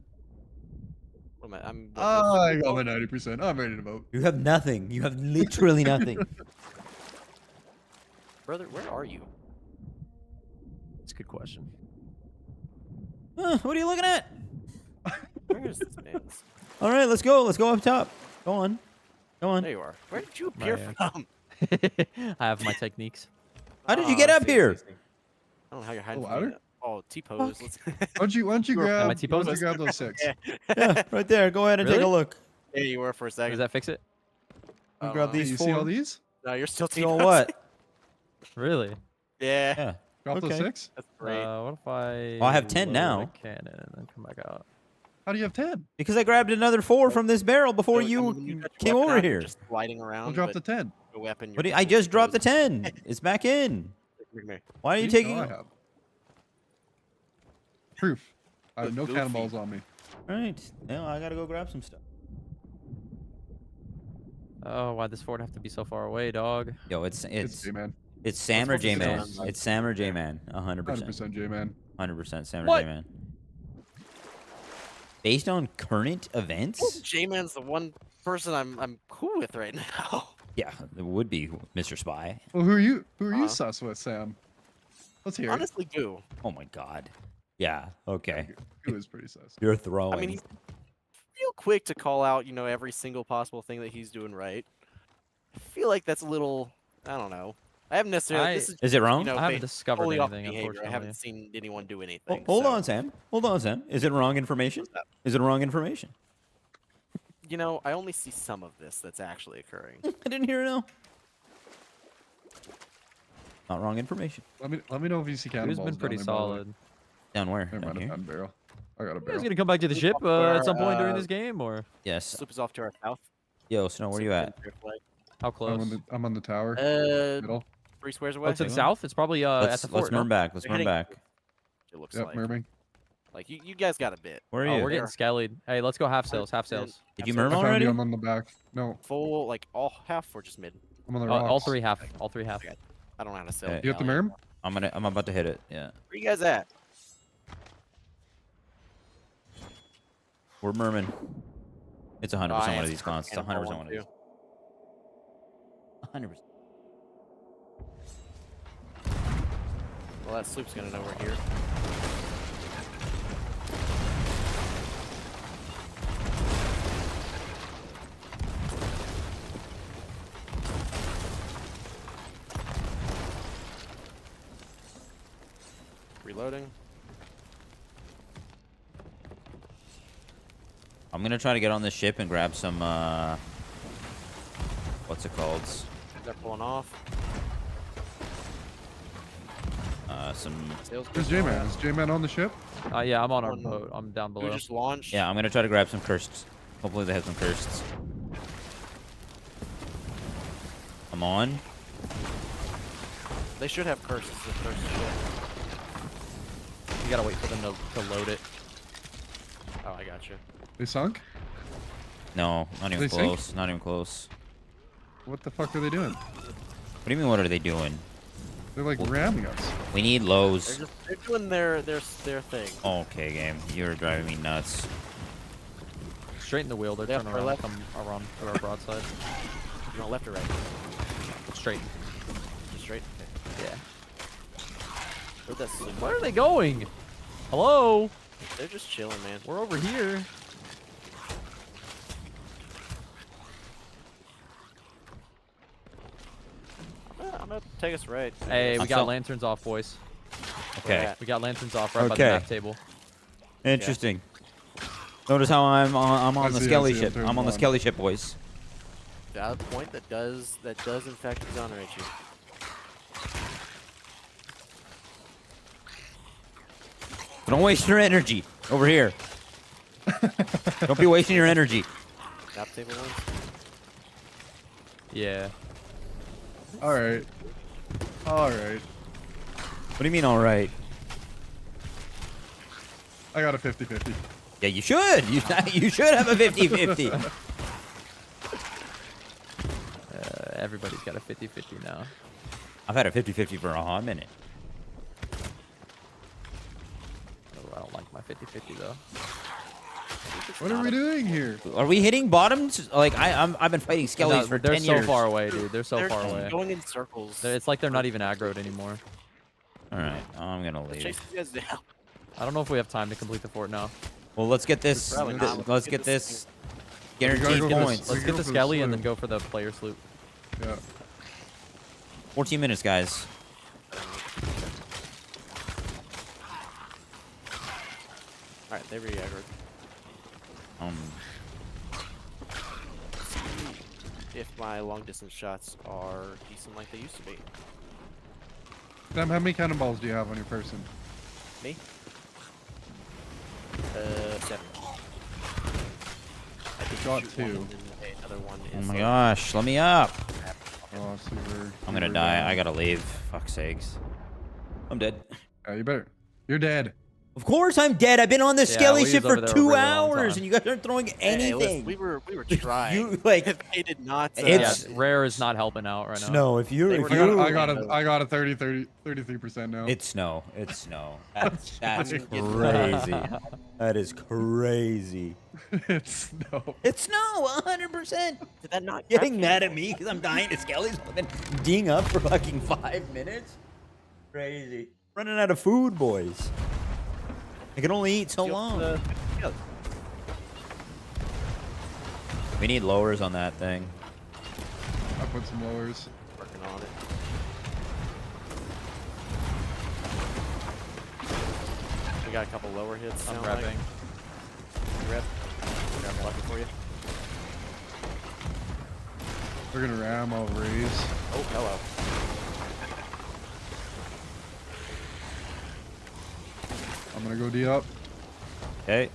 What am I? I'm. I got my 90%. I'm ready to vote. You have nothing. You have literally nothing. Brother, where are you? It's a good question. What are you looking at? Where is this man? All right, let's go. Let's go up top. Go on. Go on. There you are. Where did you appear Man. from? I have my techniques. How did you get up here? I don't know how you're hiding The from me. ladder? Oh, T-pose. Let's... Why don't you Am I grab T-posing? those 6? Yeah, right there. Go ahead and take a Really? look. Yeah, you were for a second. Does that fix it? You grab Hey, these you 4. see all these? No, you're still You T-posing. know what? Really? Yeah. Yeah. Drop those Okay. 6? That's great. What if I? Well, I have 10 load now. a cannon and then come back out. How do you have 10? Because I grabbed another 4 from this barrel before So, I you mean, when you got your came weapon over out, you're here. just gliding around. We'll drop but the 10. your weapon. What I just dropped the 10. It's back in. Why are you taking? No, I have. Proof. I have no Goofy. cannonballs on me. All right. Now I gotta go grab some stuff. Oh, why'd this fort have to be so far away, dog? Yo, it's J-Man. it's Sam or Let's focus J-Man. on- It's Sam or J-Man. 100%. 100% J-Man. 100% Sam or What? J-Man. Based on current events? J-Man's the one person I'm cool with right now. Yeah, it would be Mr. Spy. Well, who are you Uh-huh. sus with, Sam? Let's hear it. Honestly, Goo. Oh my god. Yeah, okay. Goo is pretty sus. You're throwing. I mean, he's real quick to call out, every single possible thing that he's doing right. I feel like that's a little, I don't know. I haven't necessarily. This Is it wrong? I haven't discovered totally off anything, behavior. I unfortunately. haven't seen anyone do anything. Hold so, on, Sam. Hold on, Sam. Is it wrong information? Is it wrong information? I only see some of this that's actually occurring. I didn't hear it now. Not wrong information. Let me know if you see cannonballs. Who's been pretty down there, by the way. solid. Down where? Never Down mind, I here? found a barrel. I got a You guys barrel. gonna come back to the ship at some point during this game, or Yes. Sloop is off to our south. Yo, Snow, where you at? how close? I'm on the tower. Uh, 3 squares away. Oh, to the south? It's probably at Let's the fort. merm no? back. Let's They're merm heading- back. It looks Yep, like. merming. Like you guys got a bit. Where are Oh, you? we're getting skellied. Hey, let's go half sails. Half sails. Did you I merm found already? you. I'm on the back. No, Full, like all half or just mid. I'm on the rocks. All three half. All three half. Okay. I don't know how to sell. Okay. it You got the now. merm? I'm about to hit it. Yeah. Where you guys at? We're merming. It's 100% Oh, I one have of these some cons. It's cannonball 100% one of these. too. 100%. Well, that sloop's gonna know we're here. Reloading. I'm gonna try to get on this ship and grab some what's it called? They're pulling off. Some Where's J-Man? Is J-Man on the ship? Yeah, I'm on our Oh, no. boat. I'm down We below. just launched. Yeah, I'm gonna try to grab some cursed. Hopefully they have some cursed. I'm on. They should have curses if there's shit. You gotta wait for them to load it. Oh, I got you. They sunk? No, not even They sink? close. Not even close. What the fuck are they doing? What do you mean? What are they doing? They're like ramming us. We need lows. They're doing their thing. Okay, game. You're driving me nuts. Straighten the wheel. They're Left turning or around. left? Come around to our broadside. You want left or right? Straight. Straight. Yeah. Where'd that sloop? Where are they going? Hello? They're just chilling, man. We're over here. I'm gonna take us right. Hey, we I'm got so- lanterns off, boys. Okay. We got lanterns off right by the Okay. map table. Interesting. Notice how I'm on I the see, I Skelly see, ship. I'm I'm on the on. Skelly ship, boys. Valid point. That does in fact exonerate you. Don't waste your energy over here. Don't be wasting your energy. Map table ones. Yeah. Alright. Alright. What do you mean, all right? I got a 50-50. Yeah, you should. You should have a 50-50. Everybody's got a 50-50 now. I've had a 50-50 for a hot minute. Oh, I don't like my 50-50 though. What are we doing here? Are we hitting bottoms? Like I've been fighting Skellies for they're 10 so years. far away, dude. They're so They're far just away. going in circles. It's like they're not even aggroed anymore. All right, I'm gonna leave. Chase these guys down. I don't know if we have time to complete the fort now. Well, let's get this. Probably not. Let's get this. Guaranteed gotta go for this. points. Let's go get the for the Skelly and sloop. then go for the player sloop. Yeah. 14 minutes, guys. Alright, there we go. If my long distance shots are decent like they used to be. Sam, how many cannonballs do you have on your person? Me? 7. I think got shoot 2. One, and then another one Oh is my like- gosh, let me up. Oh, super. I'm gonna die. I gotta leave. Fuck's sakes. I'm dead. You better. You're dead. Of course I'm dead. I've been on this Yeah, skelly we ship was for over there 2 over a long hours, time. and you guys aren't throwing Hey, listen, anything. we were trying. You like they did not. It's Rare is not helping out right now. Snow. If you, I got a 33% now. It's Snow. It's Snow. That's crazy. crazy. That is crazy. It's Snow. It's Snow. 100%. Did that not Getting mad at me because I'm dying to skellies, but then ding up for fucking 5 minutes. Crazy. Running out of food, boys. I can only eat so long. We need lowers on that thing. I put some lowers. Working on it. We got a couple lower hits. I'm sound repping. Like. You rep? Grab a bucket for you. We're gonna ram, I'll raise. Oh, hello. I'm gonna go D up. Okay.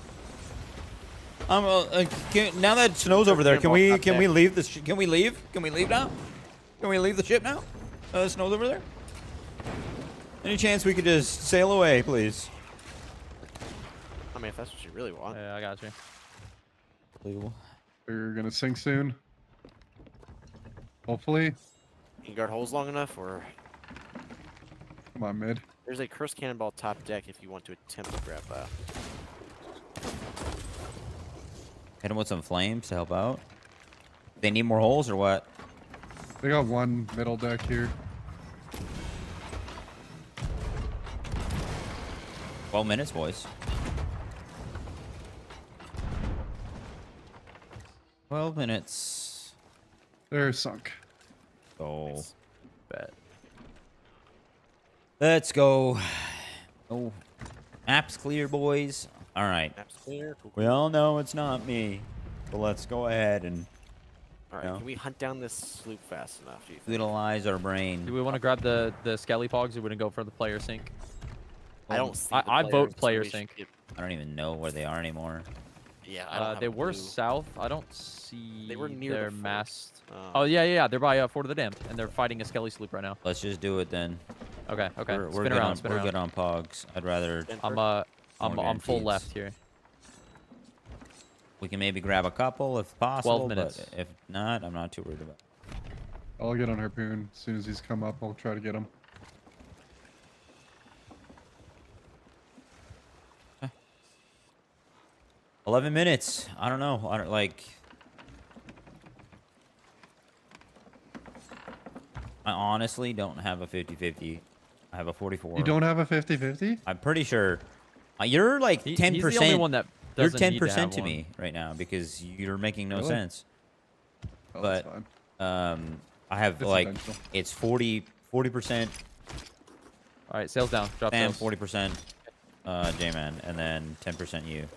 Now that Snow's over there, can we leave this? Can we leave? Can we leave now? Can we leave the ship now? Snow's over there. Any chance we could just sail away, please? I mean, if that's what you really want. Yeah, I got you. Unbelievable. We're gonna sink soon. Hopefully. Can you guard holes long enough, or Come on, mid. there's a cursed cannonball top deck if you want to attempt to grab that. Hit him with some flames to help out. They need more holes or what? They got one middle deck here. 12 minutes, boys. 12 minutes. They're sunk. Go. Bet. Let's go. Oh, app's clear, boys. All right. App's clear. Cool. We all know it's not me, but let's go ahead and All right, can we hunt down this sloop fast enough? Do you think? utilize our brain. Do we want to grab the skelly pogs, or we gonna go for the player sync? I don't see I the vote players, player so we sync. should- I don't even know where they are anymore. Yeah, I don't have They a were clue. south. I don't see They were near their the fort. mast. Oh yeah. They're by Fort of the Dam, and they're fighting a skelly sloop right now. Let's just do it then. Okay. We're Spin good around. on, Spin we're around. good on Pogs. I'd rather. I'm full guarantees. left here. We can maybe grab a couple if possible. 12 minutes. But if not, I'm not too worried about it. I'll get on Harpoon. As soon as he's come up, I'll try to get him. 11 minutes. I don't know. I don't like. I honestly don't have a 50-50. I have a 44. You don't have a 50-50? I'm pretty sure. You're like 10%. He's the only one that You're doesn't need to 10% have to one. me right now because you're making no Really? sense. Oh, But that's fine. I have It's like essential. it's 40%. All right, sails down. Drop Sam, sails. 40%. J-Man, and then 10% you.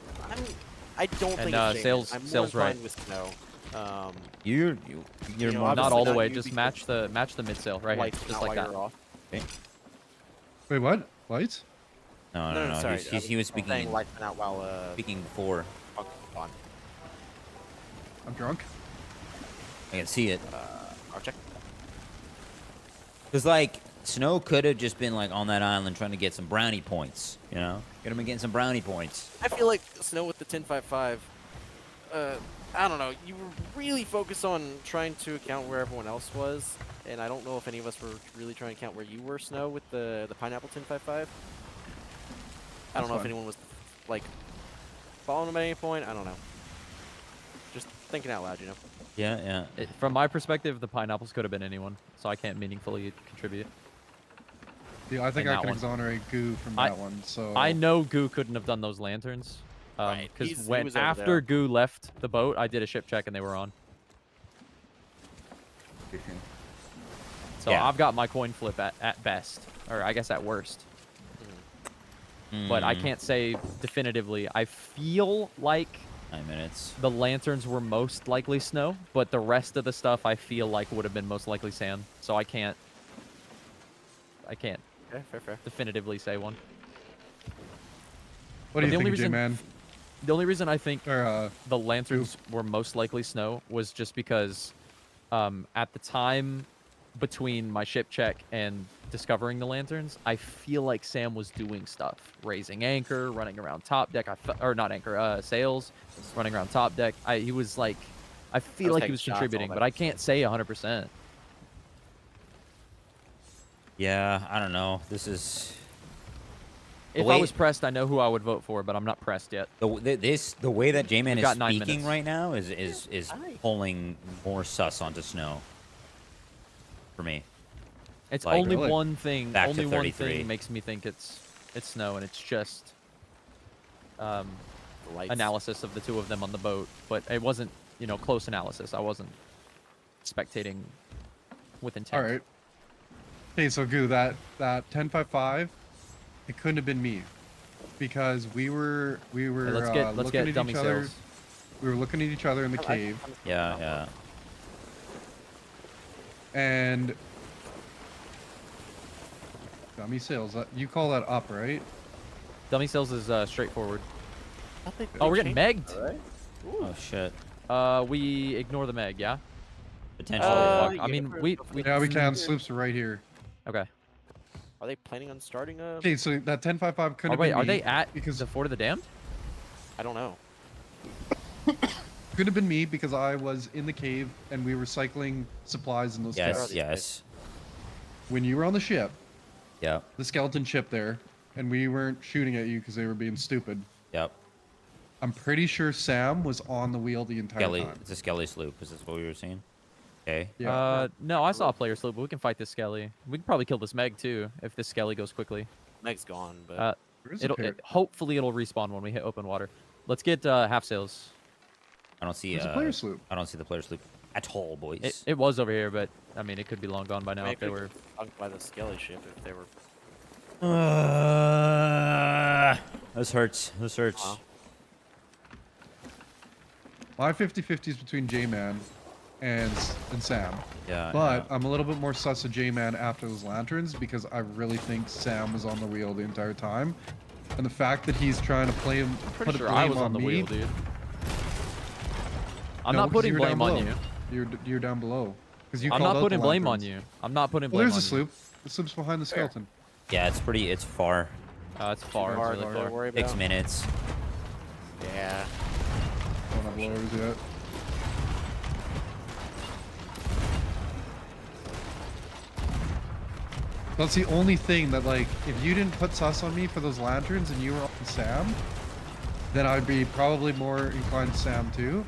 I don't think And, it's sails- I'm more sails right. inclined with Snow. You're You know, more Not all the not way. you Just because match the mid sail right here, lights just not like while that. you're off. Okay. Wait, what? Lights? No. Sorry. He was speaking. Saying lights went out while Speaking for. on. I'm drunk. I can see it. I'll check. Cause like Snow could have just been like on that island trying to get some brownie points. You know, could have been getting some brownie points. I feel like Snow with the 10.55. I don't know. You were really focused on trying to account where everyone else was, and I don't know if any of us were really trying to count where you were, Snow, with the pineapple 10.55. I don't know if anyone was like following him at any point. I don't know. Just thinking out loud, you know. Yeah. From my perspective, the pineapples could have been anyone, so I can't meaningfully contribute. Yeah, I think In I that can one. exonerate Goo from that one. So I know Goo couldn't have done those lanterns. Right, Because he when was over after there. Goo left the boat, I did a ship check and they were on. it's So Yeah. I've got my coin flip at best, or I guess at worst. But I can't say definitively. I feel like 9 minutes. the lanterns were most likely snow, but the rest of the stuff I feel like would have been most likely Sam. So I can't Okay, fair. definitively say one. What do But you think, J-Man? The only reason I think Or, the lanterns were most likely snow was just because at the time between my ship check and discovering the lanterns, I feel like Sam was doing stuff, raising anchor, running around top deck. Or not anchor, sails, running around top deck. He was like, I feel like he was contributing, but I can't say 100%. Yeah, I don't know. This is. If I was pressed, I know who I would vote for, but I'm not pressed yet. The way that J-Man We've is got 9 speaking minutes. right now is pulling more sus onto snow. For me. It's Like, only one thing. back to Only one 33. thing makes me think it's snow, and it's just analysis of the two of them on the boat. But it wasn't, close analysis. I wasn't spectating with intent. All right. Okay, so Goo, that 10-5-5, it couldn't have been me, because we were let's looking get at dummy each other. sales. We were looking at each other in the cave. Yeah. And dummy sales. You call that up, right? Dummy sales is straightforward. We're Oh, we're getting megged. Right? Oh shit. We ignore the meg, yeah. Potentially. Fuck. I mean, we Yeah, we can. Sloops are right here. Okay. Are they planning on starting a? Okay, so that 10-5-5 couldn't have wait, been are me they at because the Fort of the Damned? I don't know. could have been me because I was in the cave and we were cycling supplies in those Yes, chests. yes. When you were on the ship, Yep. the skeleton ship there, and we weren't shooting at you because they were being stupid. Yep. I'm pretty sure Sam was on the wheel the entire Skelly. time. It's a Skelly sloop. Is this what we were seeing? Okay. Yeah. No, I saw a player sloop, but we can fight this Skelly. We can probably kill this Meg too if this Skelly goes quickly. Meg's gone, but Hopefully it'll respawn when we hit open water. Let's get half sails. I don't see There's a player sloop. I don't see the player sloop at all, boys. It was over here, but I mean it could be long gone by now Maybe if they were. sunk by the Skelly ship if they were. This hurts. This hurts. Wow. My 50-50 is between J-Man and Sam. Yeah. But I'm a little bit more sus of J-Man after those lanterns because I really think Sam was on the wheel the entire time. And the fact that he's trying to play him, Pretty put a sure blame I was on on the me. wheel, dude. I'm No, not 'cause putting you were down blame on below. you. You're down below. Because you I'm called not out putting the blame on lanterns. you. I'm not putting Well, blame there's on a you. sloop. The sloop's behind the skeleton. Yeah, it's far. It's far. Far, It's really don't far. worry 6 about. minutes. Yeah. Don't have blowers yet. That's the only thing that, like, if you didn't put sus on me for those lanterns and you were on Sam, then I'd be probably more inclined to Sam too.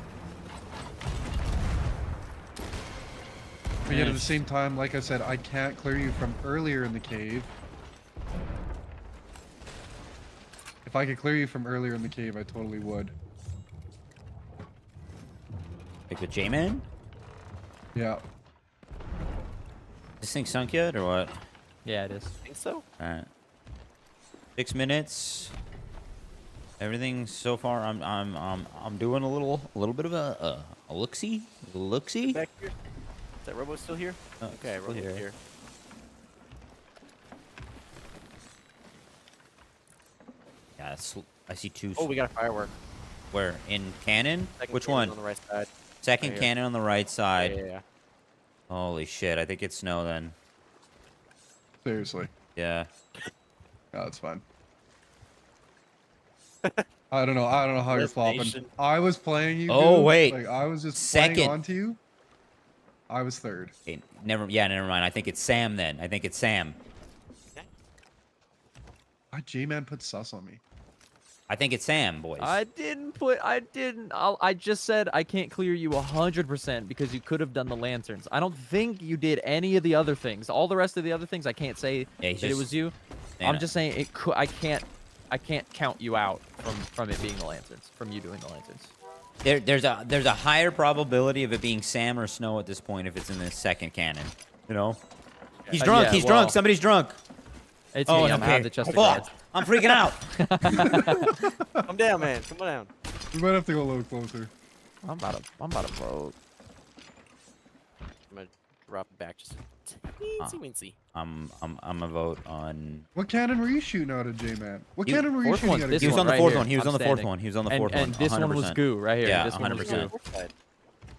But yet at the same time, like I said, I can't clear you from earlier in the cave. If I could clear you from earlier in the cave, I totally would. Like with J-Man? Yeah. This thing sunk yet or what? Yeah, it is. I think so. Alright. 6 minutes. Everything so far I'm doing a little bit of a look-see. Look-see? Back here. Is that Robo still here? Oh, Okay, still Robo's here. here. Yeah, I see two. Oh, we got a firework. Where? In cannon? Second Which cannon one? on the right side. Second Right here. cannon on the right side. Yeah. Holy shit, I think it's snow then. Seriously. Yeah. No, it's fine. I don't know how you're flopping. Destination. I was playing you. Oh, dude. wait. Like, I was just Second. playing onto you. I was third. Okay, never mind. I think it's Sam then. I think it's Sam. Why J-Man put sus on me? I think it's Sam, boys. I just said I can't clear you 100% because you could have done the lanterns. I don't think you did any of the other things. All the rest of the other things, I can't say Yeah, that it was you. I'm just saying it could. I can't count you out from it being the lanterns, from you doing the lanterns. There's a higher probability of it being Sam or Snow at this point if it's in the second cannon. You know? He's drunk. Yeah, He's well, drunk. Somebody's drunk. It's oh, me. I'm okay. out of the chest of Fuck. cards. I'm freaking out. Come down, man. Come down. We might have to go a little closer. I'm about to vote. I'm gonna drop it back just teensy weensy. I'm a vote on. What cannon were you shooting out of, J-Man? What He- cannon were you Fourth shooting one, out of? this He was one on the right fourth here. one. He was I'm on the fourth standing. one. He was on the And- fourth one. and this one was 100%. goo right here. Yeah, This one was 100%. goo.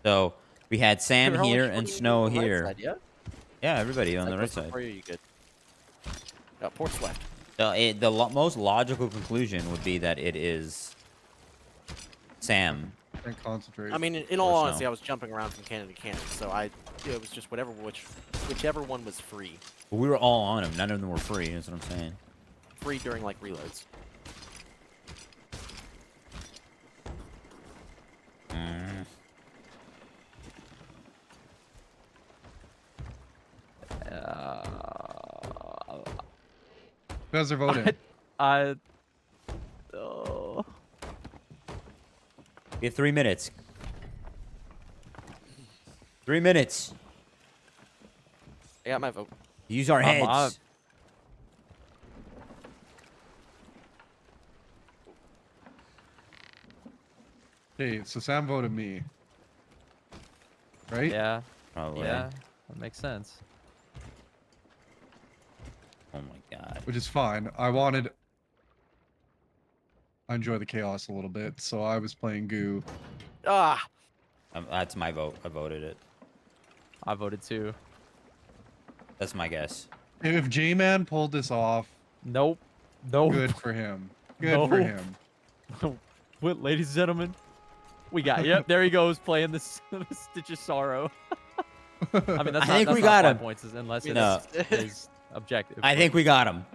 So we had Sam How much here money and you Snow on the right here. side, yeah? Yeah, everybody on the right Like, side. where are you good? Port's left. Most logical conclusion would be that it is Sam. And concentrate. I mean, in all Or honesty, Snow. I was jumping around from cannon to cannon, so it was just whichever one was free. But we were all on him. None of them were free. That's what I'm saying. Free during like reloads. Mm. You guys are voting. Oh. We have 3 minutes. 3 minutes. I got my vote. Use our heads. Okay, so Sam voted me. Right? Yeah. Probably. Yeah. That makes sense. Oh my god. Which is fine. I enjoy the chaos a little bit, so I was playing goo. Ah. That's my vote. I voted it. I voted too. That's my guess. If J-Man pulled this off, nope. Nope. Good for him. Good for him. What, ladies and gentlemen? We got. Yep, there he goes playing this Stitch of Sorrow. I mean, that's I think not, we that's got not 5 him. points unless No. it's his objective. I think we got him.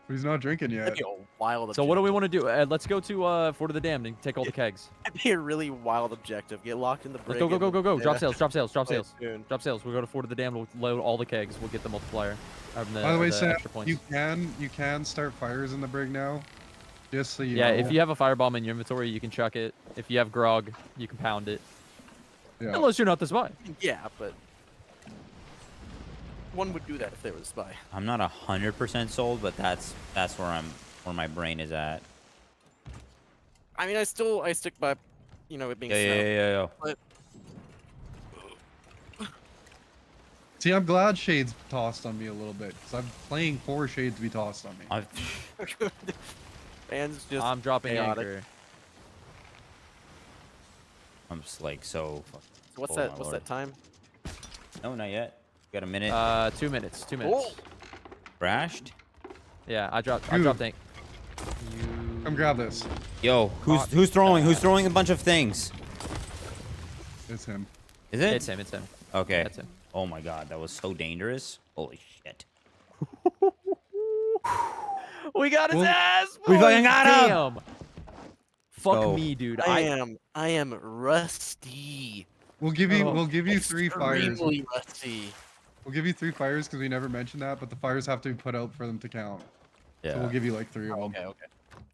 He's not drinking yet. That'd be a wild. So what do we want to do? Let's go to Fort of the Damned and take all the kegs. That'd be a really wild objective. Get locked in the brig. Let's go, go, go, go, go. Drop Yeah. sales, drop sales, drop Play it sales. soon. Drop sales. We'll go to Fort of the Damned. We'll load all the kegs. We'll get the multiplier. By the way, Sam, extra points. you can start fires in the brig now. Just so you Yeah, know. if you have a firebomb in your inventory, you can chuck it. If you have grog, you can pound it. Yeah. Unless you're not the spy. Yeah, but one would do that if they were the spy. I'm not 100% sold, but that's where my brain is at. I mean, I stick by, it being Yeah, snow. yeah. But See, I'm glad Shades tossed on me a little bit, because I'm playing for Shades to be tossed on me. Fans just I'm dropping chaotic. anchor. I'm just like so. What's oh, that? my What's lord. that time? No, not yet. Got a minute. 2 minutes. 2 minutes. Oh. Crashed. Yeah, I dropped Dude. anchor. Come grab this. Yo, who's throwing? Who's throwing a bunch of things? It's him. Is it? It's him. It's him. Okay. That's him. Oh my god, that was so dangerous. Holy shit. We got his ass. We fucking boys. got him. Damn. Fuck So- me, dude. I am rusty. We'll give you 3 fires. Extremely rusty. We'll give you 3 fires because we never mentioned that, but the fires have to be put out for them to count. Yeah. So we'll give you like 3 of them.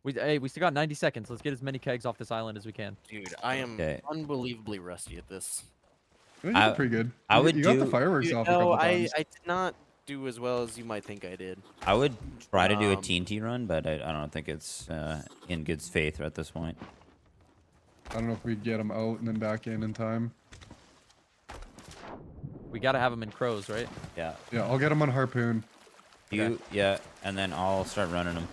Okay. We still got 90 seconds. Let's get as many kegs off this island as we can. Dude, I am Okay. unbelievably rusty at this. You did pretty good. I would you got the do- fireworks off a couple times. I did not do as well as you might think I did. I would try to do a TNT run, but I don't think it's in good faith at this point. I don't know if we'd get them out and then back in time. We gotta have them in crows, right? Yeah. Yeah, I'll get them on harpoon. Yeah, and then I'll start running them.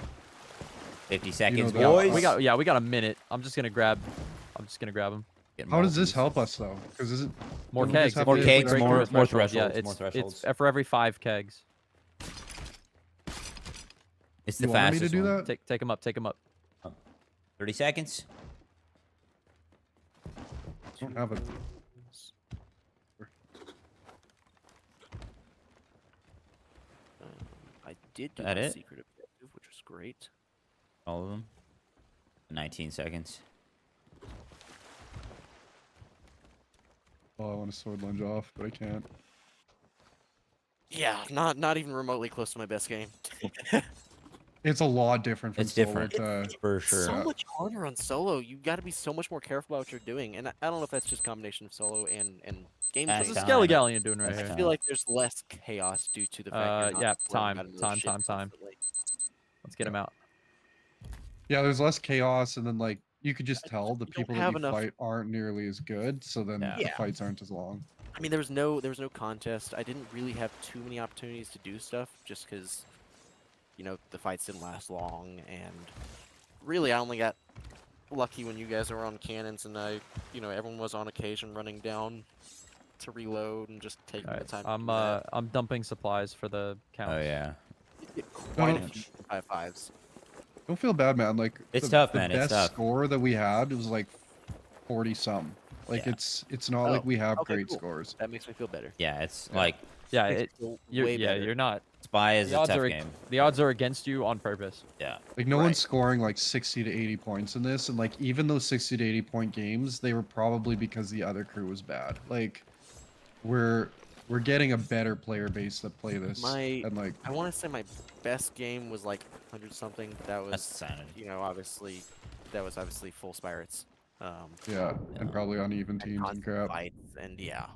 50 seconds, that. boys. We got a minute. I'm just gonna grab them. How does this help us though? Because is it More don't we just kegs. have more to kegs, break more through? thresholds. Yeah, more it's thresholds. for every 5 kegs. It's the You wanted me fastest to do one. that? Take them up. Take them up. 30 seconds. I don't have it. I did do That the it? secret objective, which was great. All of them. 19 seconds. Oh, I want to sword lunge off, but I can't. Yeah, not even remotely close to my best game. It's a lot different from It's solo different. to- For sure. So much harder on solo. You got to be so much more careful about what you're doing, and I don't know if that's just a combination of solo and Game's That's What's the time. Skelly Galleon doing right That's here? I feel like there's less chaos due to the fact you're Yeah, not worrying time. about another ship Time. constantly. Let's get him out. Yeah, there's less chaos, and then like you could just tell the You don't people that have you enough- fight aren't nearly as good, so then Yeah. the Yeah. fights aren't as long. I mean, there was no contest. I didn't really have too many opportunities to do stuff, just because, you know, the fights didn't last long, and really, I only got lucky when you guys were on cannons, and everyone was on occasion running down to reload and just taking the time. to do that. I'm dumping supplies for the count. Oh yeah. Quite a No. few 5.5s. Don't feel bad, man. Like It's the, tough, the man, it's best tough. score that we had was like 40 something. Like Yeah. it's not like we have Okay, great cool. scores. That makes me feel better. Yeah, it's like Yeah, Makes it, me feel you're, way yeah, better. you're not. Spy is The a odds tough are game. the odds are against you on purpose. Yeah. Like no Right. one's scoring like 60 to 80 points in this, and like even those 60 to 80 point games, they were probably because the other crew was bad. Like we're getting a better player base that play this, and like I want to say my best game was like 100 something. But that was That's insanity. obviously full Spirates. yeah, and probably uneven teams and constant crap. fights, and yeah.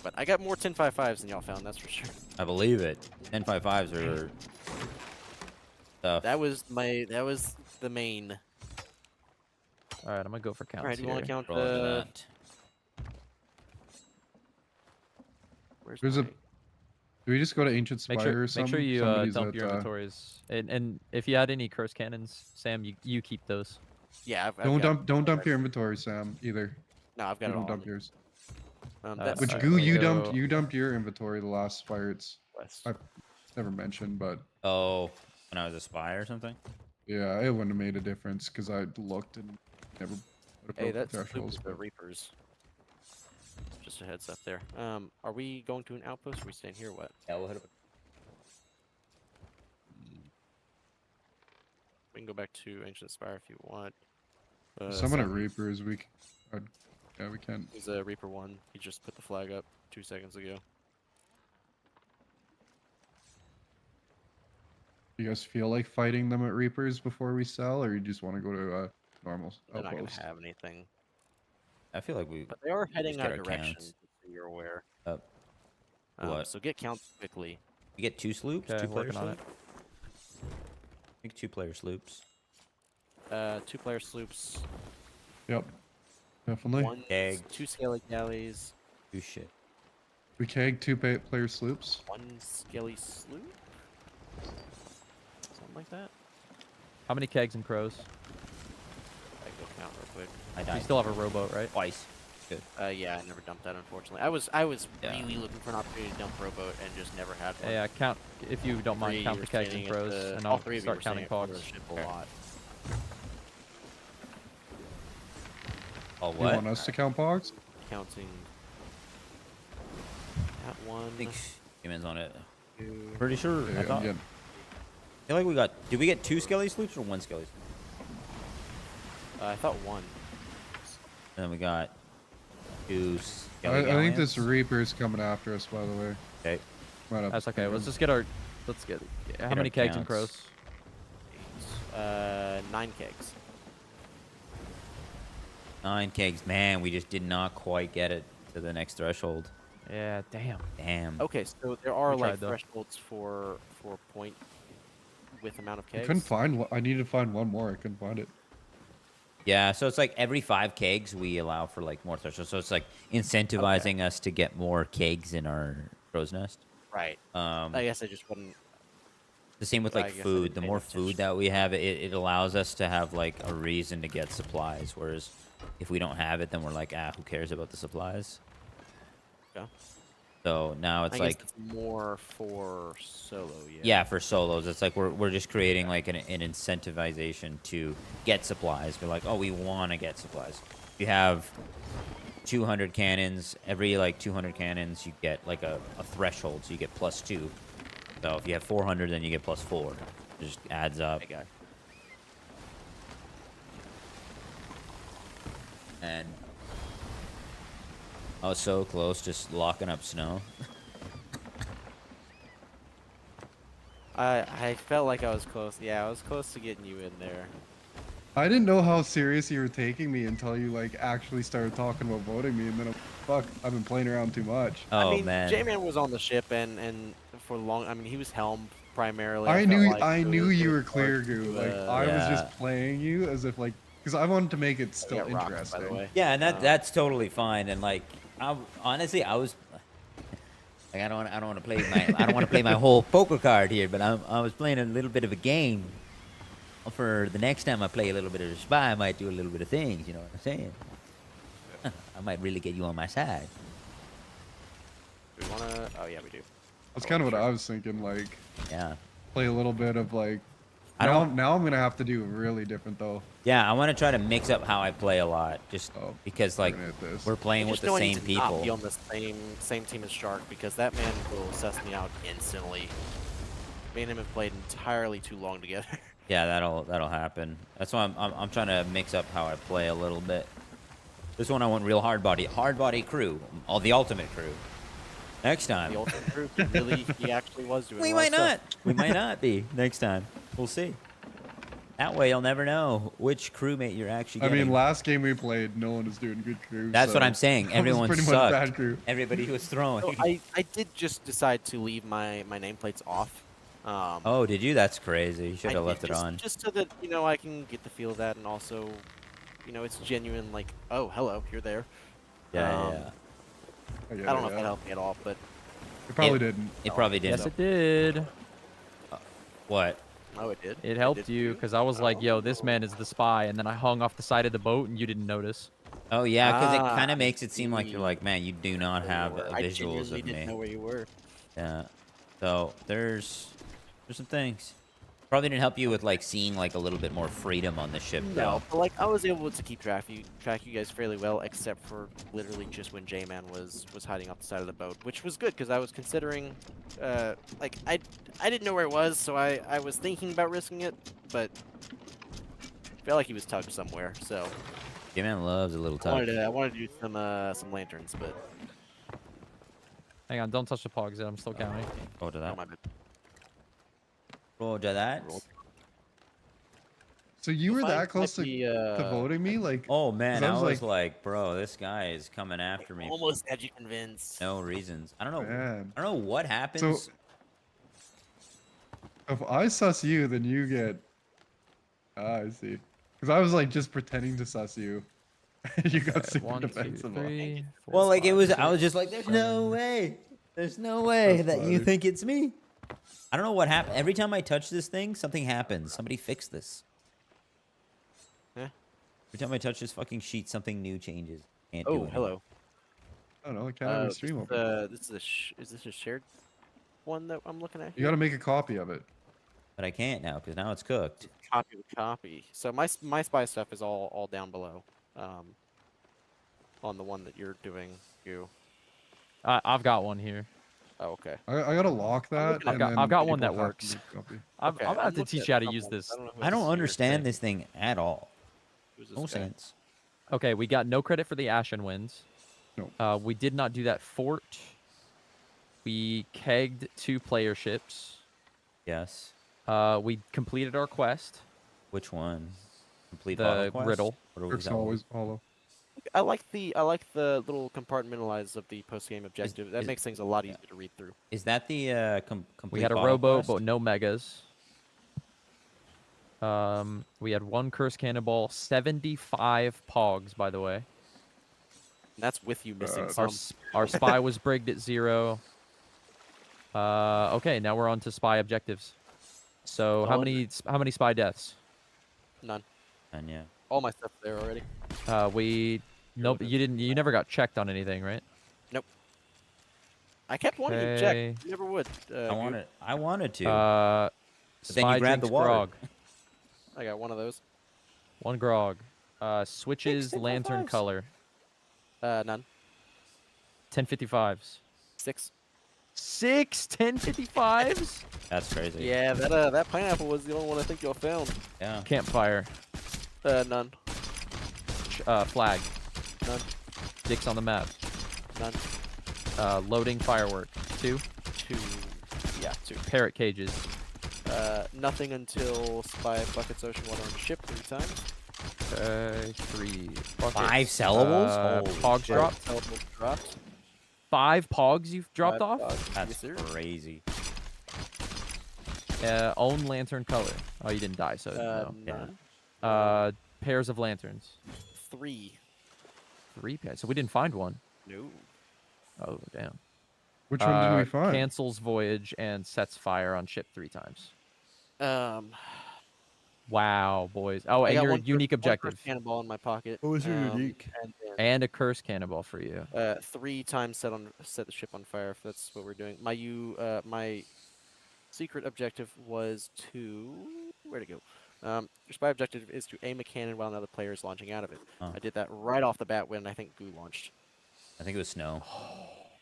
But I got more 10.55s than y'all found, that's for sure. I believe it. 10.55s are tough. That was the main. All right, I'm gonna go for counts All right, do you want to here. count Roll into the? that. Where's There's a. my- Do we just go to Ancient Spire Make or sure something? you Somebody's dump at, your inventories, and if you had any curse cannons, Sam, you keep those. Yeah, I've Don't got- dump your inventory, Sam, either. No, I've got You it don't all. dump yours. That's Which alright, goo let me you go- dumped your inventory the last Spirates. West. I've never mentioned, but Oh, when I was a spy or something? yeah, it wouldn't have made a difference because I looked and never put Hey, up that's thresholds. the Reapers. Just a heads up there. Are we going to an outpost or are we staying here? What? Yeah, we'll hit up. We can go back to Ancient Spire if you want. Someone at Sam, Reapers, yeah, we can. He's a Reaper 1. He just put the flag up 2 seconds ago. Do you guys feel like fighting them at Reapers before we sell, or you just want to go to normal They're not going outpost? to have anything. I feel like we. But they are heading just get our our direction, counts. so you're aware. Up. What? So get counts quickly. You get 2 sloops? Okay, 2 player working on it. sloops? I think 2 player sloops. 2-player sloops. Yep, definitely. 1 Keg. 2 scaly galleys. 2 shit. We keg 2-player sloops. 1 scaly sloop. Something like that. How many kegs and crows? I can go count real quick. I You died still have a rowboat, right? twice. Good. Yeah, I never dumped that, unfortunately. I was Yeah. really looking for an opportunity to dump rowboat and just never had one. Yeah, count if you don't mind. Three Count were the kegs and standing at crows, the- and all I'll three of you start were counting standing at the cogs. ship a Okay. lot. Oh, You what? want us to count pogs? Counting that one. I think humans on it. two. Pretty sure. Yeah, I thought. again. I feel like we got. Did we get 2 skelly sloops or 1 skelly sloop? I thought 1. And then we got 2 I skelly think this galleons. Reaper's coming after us, by the way. Okay. Might have That's to okay. speed Let's him. just get our. Let's get. How our many kegs and counts. crows? 9 kegs. 9 kegs. Man, we just did not quite get it to the next threshold. Yeah, damn. Damn. Okay, so there are We like tried, though. thresholds for point with amount of I kegs. couldn't find one. I needed to find one more. I couldn't find it. Yeah, so it's like every 5 kegs we allow for like more thresholds. So it's like incentivizing us to get more kegs in our crow's nest. Right. I guess I just wouldn't. The same with I like guess I food. didn't The pay more attention. food that we have, it allows us to have like a reason to get supplies. Whereas if we don't have it, then we're like, who cares about the supplies? Okay. So now it's I like, guess it's more for solo. yeah, for solos, it's like we're just creating like an incentivization to get supplies. We're like, oh, we want to get supplies. If you have 200 cannons, every like 200 cannons, you get like a threshold, so you get +2. So if you have 400, then you get +4. It just adds up. And I was so close, just locking up snow. I felt like I was close. Yeah, I was close to getting you in there. I didn't know how serious you were taking me until you like actually started talking about voting me, and then I'm fuck. I've been playing around too much. Oh I mean, man. J-Man was on the ship, and for long. I mean, he was helm primarily. I felt knew like I there knew was- you there were was clear, parts goo. to, Like I was Yeah. just playing you as if like because I wanted to make it I still got rocked, interesting. by the way. Yeah, and that's totally fine. And like, honestly, I was like, I don't want to play my whole poker card here, but I was playing a little bit of a game. For the next time I play a little bit of the spy, I might do a little bit of things. You know what I'm saying? I might really get you on my side. Do we wanna? Oh yeah, we do. That's kind of what I was thinking. Like, yeah, play a little bit of like. I Now, don't- now I'm gonna have to do really different though. Yeah, I want to try to mix up how I play a lot, just because like looking at this. we're playing I with just the know I same need to not people. be on the same team as Shark because that man will suss me out instantly. Me and him have played entirely too long together. Yeah, that'll happen. That's why I'm trying to mix up how I play a little bit. This one I want real hard body crew, all the ultimate crew. Next time. The ultimate crew, he actually was doing. We a lot might of not. stuff. We might not be next time. We'll see. That way you'll never know which crewmate you're actually I getting. mean, last game we played, no one was doing good crew. That's so what I'm saying. that was Everyone pretty sucked. much bad crew. Everybody who was throwing. So I did just decide to leave my nameplates off. Oh, did you? That's crazy. You should I have did left it just, on. just so that I can get the feel of that, and also, it's genuine. Like, oh, hello, you're there. Yeah, I don't know if that helped me at all, but it probably didn't. It probably didn't. Yes, it did. What? Oh, it did. It helped you because I was like, "Yo, this man is the spy," and then I hung off the side of the boat, and you didn't notice. Oh yeah, because it kind Ah, of makes it seem like you're like, man, you do not have I visuals genuinely of didn't me. know where you were. Yeah. So there's some things. Probably didn't help you with like seeing like a little bit more freedom on the ship. No, though. but like I was able to keep track you guys fairly well, except for literally just when J-Man was hiding off the side of the boat, which was good because I was considering, like I didn't know where it was, so I was thinking about risking it, but I felt like he was tugged somewhere, so. J-Man loves a little I touch. wanted to do some lanterns, but. Hang on, don't touch the pogs yet. I'm still counting. Roll to that. Oh, my bad. Roll to that. So you were that close to, be, to voting me, like? Oh man, 'cause I was like, bro, this guy is coming after me. Almost had you convinced. No reasons. I don't know. Man. I don't know what happens. So if I suss you, then you get. Ah, I see. Because I was like just pretending to suss you. You got super 1, 2, defensive. 3, 4, Well, like it 5, was. 6, I was just like, there's no 7. way. There's no way That's that you funny. think it's me. I don't know what happened. Every time I touch this thing, something happens. Somebody fix this. Yeah. Every time I touch this fucking sheet, something new changes. Can't do Oh, anything. hello. I don't know. I can't have a stream open. This is this a shared one that I'm looking at? You got to make a copy of it. But I can't now because now it's cooked. Copy. So my spy stuff is all down below, on the one that you're doing. I've got one here. Oh, okay. I got to lock that. I've got- and I've got then one that people have works. to make a copy. I'm Okay, gonna I'm have to looking teach at you how to some use ones. this. I don't know who I don't this is. understand this thing at all. Who's this No guy? sense. Okay, we got no credit for the Ashen Winds. No. We did not do that fort. We kegged 2 player ships. Yes. We completed our quest. Which one? Complete The bottle quest? riddle. What was Works that one? always hollow. I like the little compartments of the post game objective. That makes things a lot easier to read through. Is that the complete? We had a bottle robo, quest? but no megas. We had 1 curse cannonball, 75 pogs, by the way. And that's with you missing Our, some. our spy was brigged at 0. Okay, now we're on to spy objectives. So how many spy deaths? None. And yeah. All my stuff there already. Nope, you never got checked on anything, right? Nope. I kept wanting to Okay. check. You never would. I wanted to. But then you grabbed the water. grog. I got one of those. 1 grog. Switches lantern 6.55s. color. None. 1055s. 6. 6 1055s? That's crazy. Yeah, that pineapple was the only one I think y'all found. Yeah. Campfire. None. Flag. None. Dicks on the map. None. Loading firework. 2. 2. Yeah, 2. Parrot cages. Nothing until spy buckets ocean water on the ship 3 times. Okay, 3 buckets. 5 sellables? Holy Pogs shit. dropped. Sellables dropped. 5 pogs you've dropped 5 off? pogs. That's Yes, sir. crazy. Own lantern color. Oh, you didn't die, so no. None. Pairs of lanterns. 3. 3 pairs. So we didn't find one. No. Oh, damn. Which one did we find? Cancels voyage and sets fire on ship 3 times. Wow, boys. Oh, I and got your one unique one objective. first cannonball in my pocket. What was your unique? And a curse cannonball for you. 3 times set the ship on fire. If that's what we're doing. My secret objective was to where'd it go? Your spy objective is to aim a cannon while another player is launching out of it. Oh. I did that right off the bat when I think Goo launched. I think it was snow.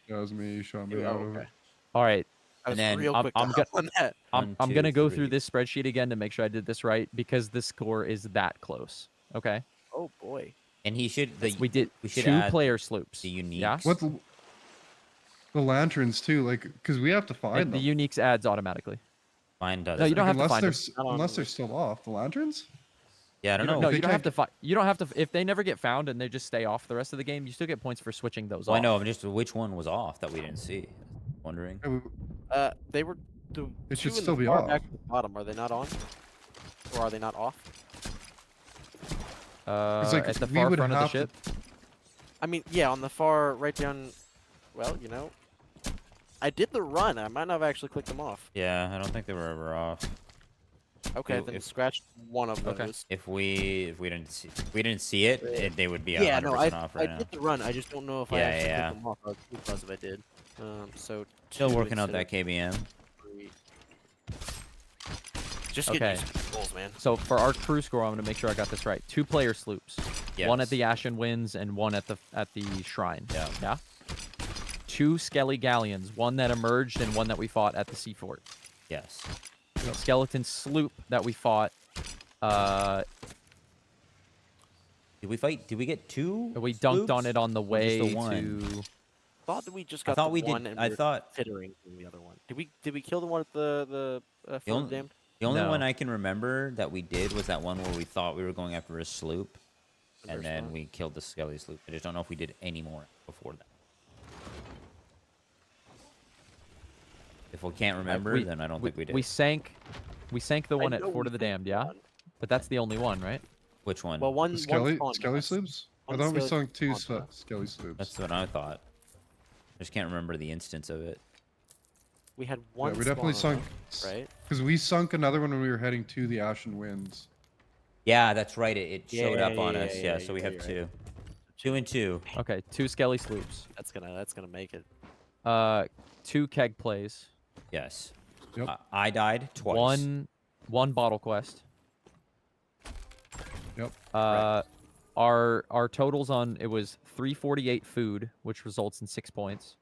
That was me. You shot me Oh, out of okay. it. All right. I was And then real quick I'm on that. I'm One, gonna two, go three. through this spreadsheet again to make sure I did this right because the score is that close. Okay. Oh boy. And he should. We did We should 2 add player sloops. the unique. Yeah. What the lanterns too? Like, because we have to find The them. uniques adds automatically. Mine does. No, you don't have to unless find they're them. unless they're still off the lanterns. Yeah, I don't know. No, They you don't have can't to find. You don't have to. If they never get found and they just stay off the rest of the game, you still get points for switching those Well, off. I know. I'm just which one was off that we didn't see. Wondering. They were the It should 2 in still the be far off. back at the bottom. Are they not on? Or are they not off? like, At the we far would front of the have to- ship. I mean, yeah, on the far right down. Well, you know, I did the run. I might not have actually clicked them off. Yeah, I don't think they were ever off. Okay, If- then if- scratch one of Okay. those. If we didn't see it, they would be Yeah, 100% no, off I right now. did the run. I just don't know if I Yeah, actually yeah. clicked them off. I was too positive I did. So Still 2 working out instead that of KBM. 3. Just Okay. getting used to goals, man. So for our crew score, I'm gonna make sure I got this right. 2 player sloops. One at Yes. the Ashen Winds and one at the shrine. Yeah. Yeah. 2 Skelly galleons. One that emerged and one that we fought at the sea fort. Yes. Skeleton sloop that we fought. Did we fight? Did we get 2? We dunked on sloops? it on the Or just way the one? to. Thought that we just I got thought the we did- one and I we were thought- considering the other one. Did we kill the one at the The Fort only, Damned? the only No. one I can remember that we did was that one where we thought we were going after a sloop, and first then one? we killed the Skelly sloop. I just don't know if we did any more before that. If we can't remember, then I don't think we did. We sank the one at know Fort we of the did Damned, yeah. one. But that's the only one, right? Which one? Well, one The Skelly spawned Skelly us. sloops. I One thought we Skelly sunk 2 spawned us. Skelly sloops. That's what I thought. I just can't remember the instance of it. We had one. Yeah, we definitely spawn, sunk. right? Because we sunk another one when we were heading to the Ashen Winds. Yeah, that's right. It showed up on Yeah, us. yeah, Yeah, yeah, so we you're have right, you're 2. 2 and 2. Okay, 2 Skelly sloops. That's gonna make it. 2 keg plays. Yes. Yep. I died twice. One bottle quest. Yep. Our totals on it was 348 food, which results in 6 points.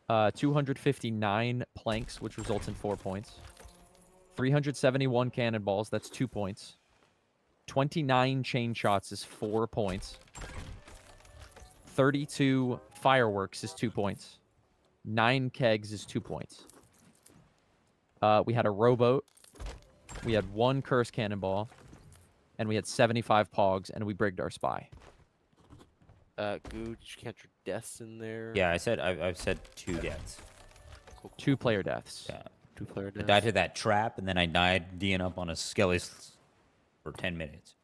259 planks, which results in 4 points. 371 cannonballs, that's 2 points. 29 chain shots is 4 points. 32 fireworks is 2 points. 9 kegs is 2 points. We had a rowboat. We had 1 curse cannonball. And we had 75 pogs, and we brigged our spy. Goo, did you count your deaths in there? Yeah, I've said 2 deaths. Cool, 2 player deaths. Yeah. 2 player I deaths. died to that trap, and then I died D'ing up on a Skelly for 10 minutes.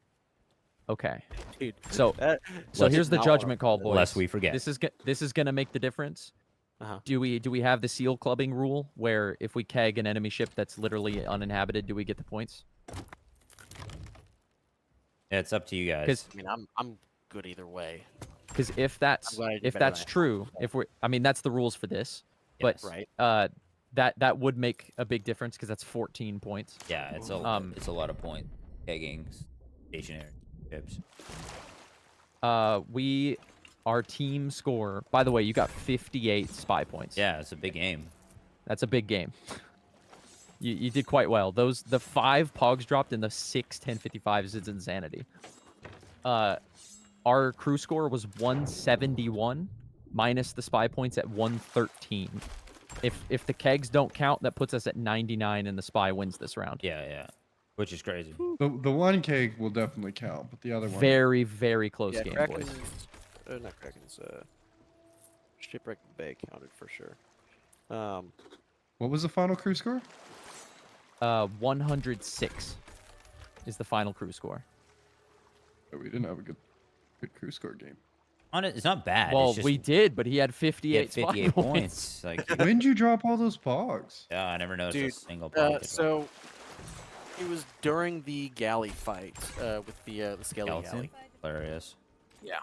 Okay. Dude, So Let's- here's the judgment call, boys. Lest we forget. This is gonna make the difference. Uh-huh. Do we have the seal clubbing rule where if we keg an enemy ship that's literally uninhabited, do we get the points? Yeah, it's up to you guys. 'Cause- I mean, I'm good either way. Because if that's I'm glad I did better than I true, I mean that's the rules for this, but Yes. Right. that would make a big difference because that's 14 points. Yeah, it's a lot of point kegging stationary ships. Our team score. By the way, you got 58 spy points. Yeah, it's a big game. That's a big game. You did quite well. The 5 pogs dropped and the 6 1055s is insanity. Our crew score was 171 minus the spy points at 113. If the kegs don't count, that puts us at 99 and the spy wins this round. Yeah, yeah. Which is crazy. The one keg will definitely count, but the other one. Very, very close game, Kraken's, boys. not Kraken's. Shipwreck Bay counted for sure. What was the final crew score? 106 is the final crew score. Oh, we didn't have a good crew score game. It's not bad. Well, it's just, we did, but he had 58, he had 58 spot points. Like, when did you drop all those pogs? yeah, I never noticed Dude, a single pog. so it was during the galley fight with the Skelly Galley. Hilarious. Yeah.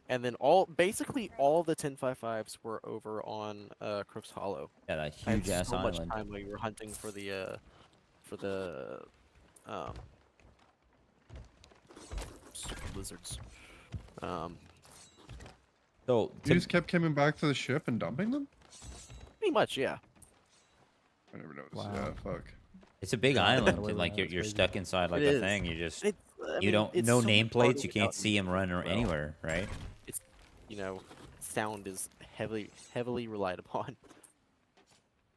And then basically all the 10.55s were over on Crook's Hollow. Yeah, that I had huge ass so much island. time while you were hunting for the stupid lizards. So You just kept coming back to the ship and dumping them? Pretty much, yeah. I never noticed. Wow. Yeah, fuck. It's a big Yeah, island, totally and like right, you're that's stuck inside like It a is. thing. You just I you mean, don't it's no so much nameplates. harder You can't without see them run or well. anywhere, right? It's sound is heavily relied upon.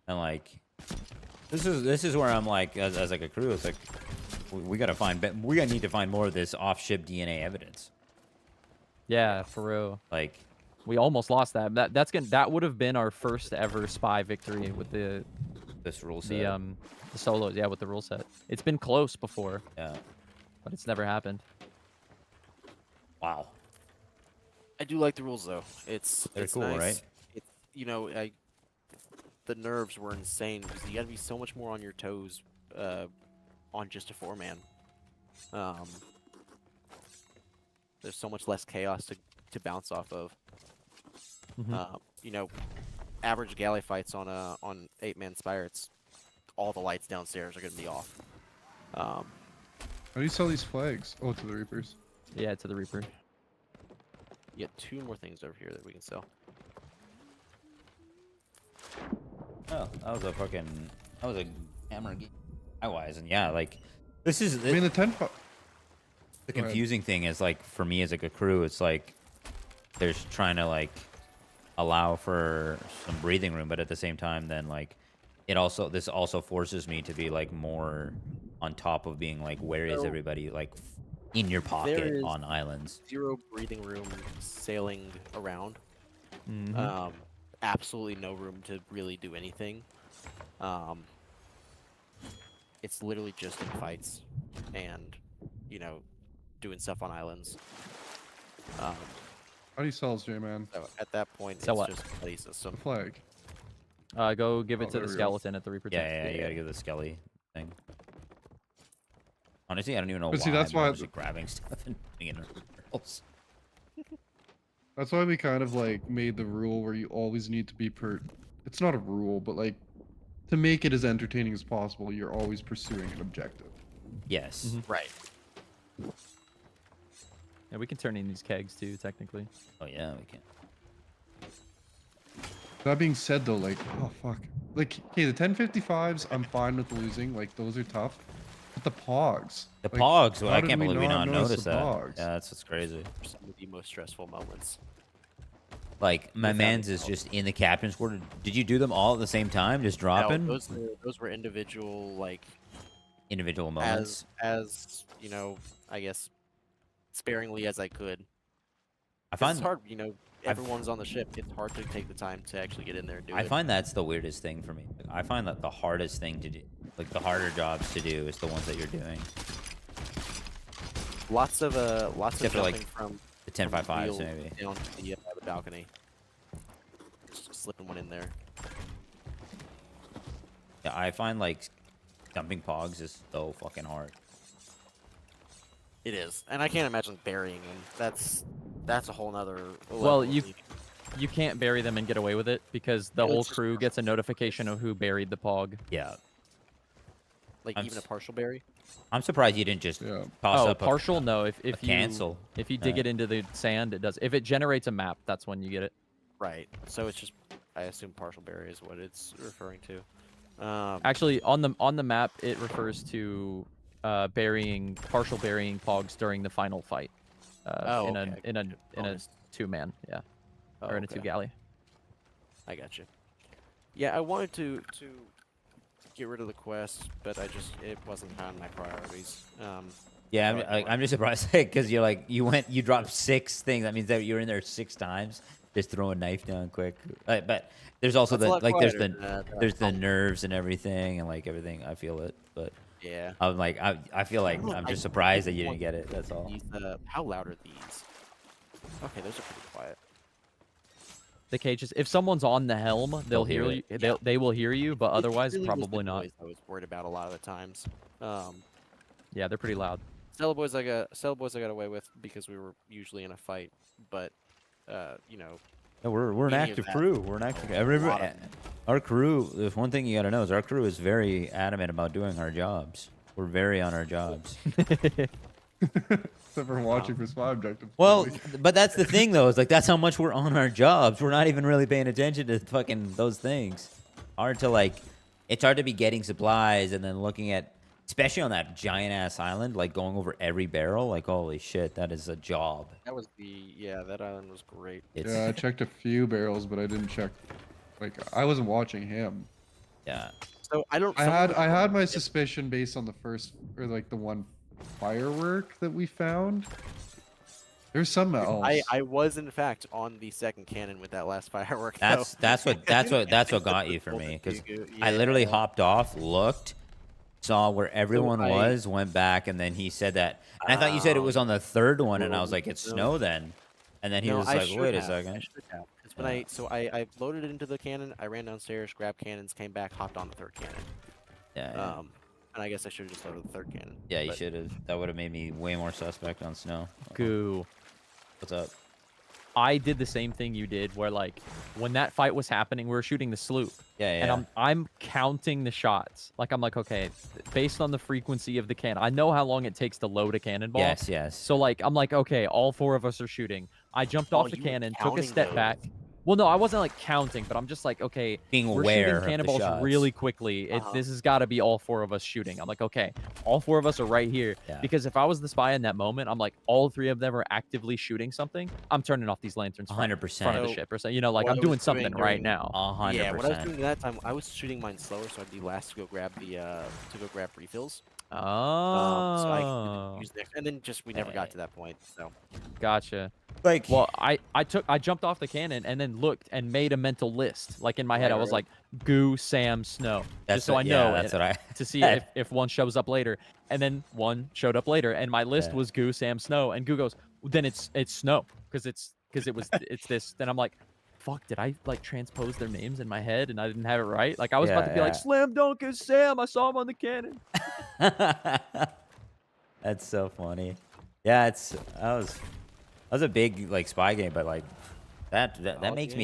And like this is where I'm like as like a crew, it's like we gotta need to find more of this off-ship DNA evidence. Yeah, for real. Like we almost lost that. That would have been our first ever spy victory with this rule set. The solos, yeah, with the rule set. It's been close before. Yeah. But it's never happened. Wow. I do like the rules though. They're It's cool, nice. right? It's the nerves were insane because you got to be so much more on your toes on just a 4-man. There's so much less chaos to bounce off of. Average galley fights on 8-man Spyrates, all the lights downstairs are going to be off. How do you sell these flags? Oh, to the Reapers. Yeah, to the Reaper. You got 2 more things over here that we can sell. Oh, that was a camera wise, and yeah, like this is. I mean, the 10. The confusing thing is like for me as like a crew, it's like there's trying to like allow for some breathing room, but at the same time, then like this also forces me to be like more on top of being like, where is everybody, like in your pocket on islands. 0 breathing room sailing around. Mm-hmm. Absolutely no room to really do anything. It's literally just in fights and doing stuff on islands. How do you sell, J-Man? So at that point, Sell it's what? just play system. The flag. Go give it to there the we go. skeleton at the Reaper. Yeah, you gotta give the skelly thing. Honestly, I don't even know But why. see, that's I'm why just grabbing stuff and putting it in barrels. That's why we kind of like made the rule where you always need to be It's not a rule, but like to make it as entertaining as possible, you're always pursuing an objective. Yes. Right. Yeah, we can turn in these kegs too, technically. Oh yeah, we can. That being said, though, like, oh fuck, like, okay, the 1055s, I'm fine with losing. Like, those are tough. But the pogs. The like, pogs. Well, how I did can't believe we not notice noticed the that. pogs? Yeah, that's what's crazy. Some of the most stressful moments. Like my man's is just in the captain's quarter. Did you do them all at the same time, just dropping? No, those were individual, like individual moments. As I guess sparingly as I could. I find it's hard. Everyone's on the ship. It's hard to take the time to actually get in there and do it. I find that's the weirdest thing for me. Like, I find that the hardest thing to do, like the harder jobs to do, is the ones that you're doing. Lots of Except for, jumping like, from the 10.55s wheel maybe. down to the balcony. Just slipping one in there. Yeah, I find like dumping pogs is so fucking hard. It is, and I can't imagine burying them. That's a whole nother. Well, you can't bury them and get away with it because the Yeah, whole it's just crew gets a notification of who buried the pog. Yeah. Like even a partial bury. I'm surprised you didn't just toss up partial. No, if a you cancel. If you dig it into the sand, it does. If it generates a map, that's when you get it. Right. So it's just, I assume partial bury is what it's referring to. Actually, on the map, it refers to partial burying pogs during the final fight. In a 2-man, yeah, or in a 2 galley. I got you. Yeah, I wanted to get rid of the quest, but it wasn't on my priorities. Yeah, I'm just surprised because you're like you dropped 6 things. That means that you're in there 6 times. Just throw a knife down quick. But there's also That's a lot there's quieter than that. there's the nerves and everything and like everything. I feel it, but yeah, I'm like I feel like I'm just surprised that you didn't get it. That's all. These, how loud are these? Okay, those are pretty quiet. The cages. If someone's on the helm, they'll hear you. They will hear you, but otherwise, really was probably the not. noise I was worried about a lot of the times. Yeah, they're pretty loud. Cellar Boys I got away with because we were usually in a fight, but you know. Yeah, we're an active crew. We're an active. Our crew. There's one thing you gotta know is our crew is very adamant about doing our jobs. We're very on our jobs. Except for watching for spy objectives. Well, but that's the thing though. Is like that's how much we're on our jobs. We're not even really paying attention to fucking those things. Hard to like. It's hard to be getting supplies and then looking at, especially on that giant ass island, like going over every barrel. Like holy shit, that is a job. That was that island was great. Yeah, I checked a few barrels, but I didn't check. Like I wasn't watching him. Yeah. So I don't. I had my suspicion based on the first or like the one firework that we found. There's something else. I was in fact on the second cannon with that last firework. That's what got you for me because I literally hopped off, looked, saw where everyone was, went back, and then he said that. And I thought you said it was on the third one, and I was like, it's snow then. And then he was like, wait a second. When I loaded it into the cannon, I ran downstairs, grabbed cannons, came back, hopped on the third cannon. Yeah. And I guess I should have just loaded the third cannon. Yeah, you should have. That would have made me way more suspect on snow. Goo. What's up? I did the same thing you did, where like when that fight was happening, we were shooting the sloop. Yeah. And I'm counting the shots. Like I'm like, okay, based on the frequency of the cannon, I know how long it takes to load a cannonball. Yes. So like I'm like, okay, all 4 of us are shooting. I jumped off the cannon, took a step back. Well, no, I wasn't like counting, but I'm just like, okay, being we're aware shooting of the cannonballs shots. really quickly. This has got to be all 4 of us shooting. I'm like, okay, all 4 of us are right here. Yeah. Because if I was the spy in that moment, I'm like, all 3 of them are actively shooting something. I'm turning off these lanterns. 100%. Front of the ship or something. You know, like I'm doing something right now. 100%. Yeah, what I was doing that time, I was shooting mine slower, so I'd be last to go grab refills. Oh. So I could use the next, and then just we never got to that point. So. Gotcha. Like, well, I jumped off the cannon and then looked and made a mental list. Like in my head, I was like, Goo, Sam, Snow, just so I know. That's what I to see if one shows up later. And then one showed up later, and my list was Goo, Sam, Snow, and Goo goes, then it's Snow because it's this. Then I'm like, fuck, did I like transpose their names in my head and I didn't have it right? Like I was about to be like, slam dunk is Sam. I saw him on the cannon. That's so funny. Yeah, that was a big like spy game, but like that makes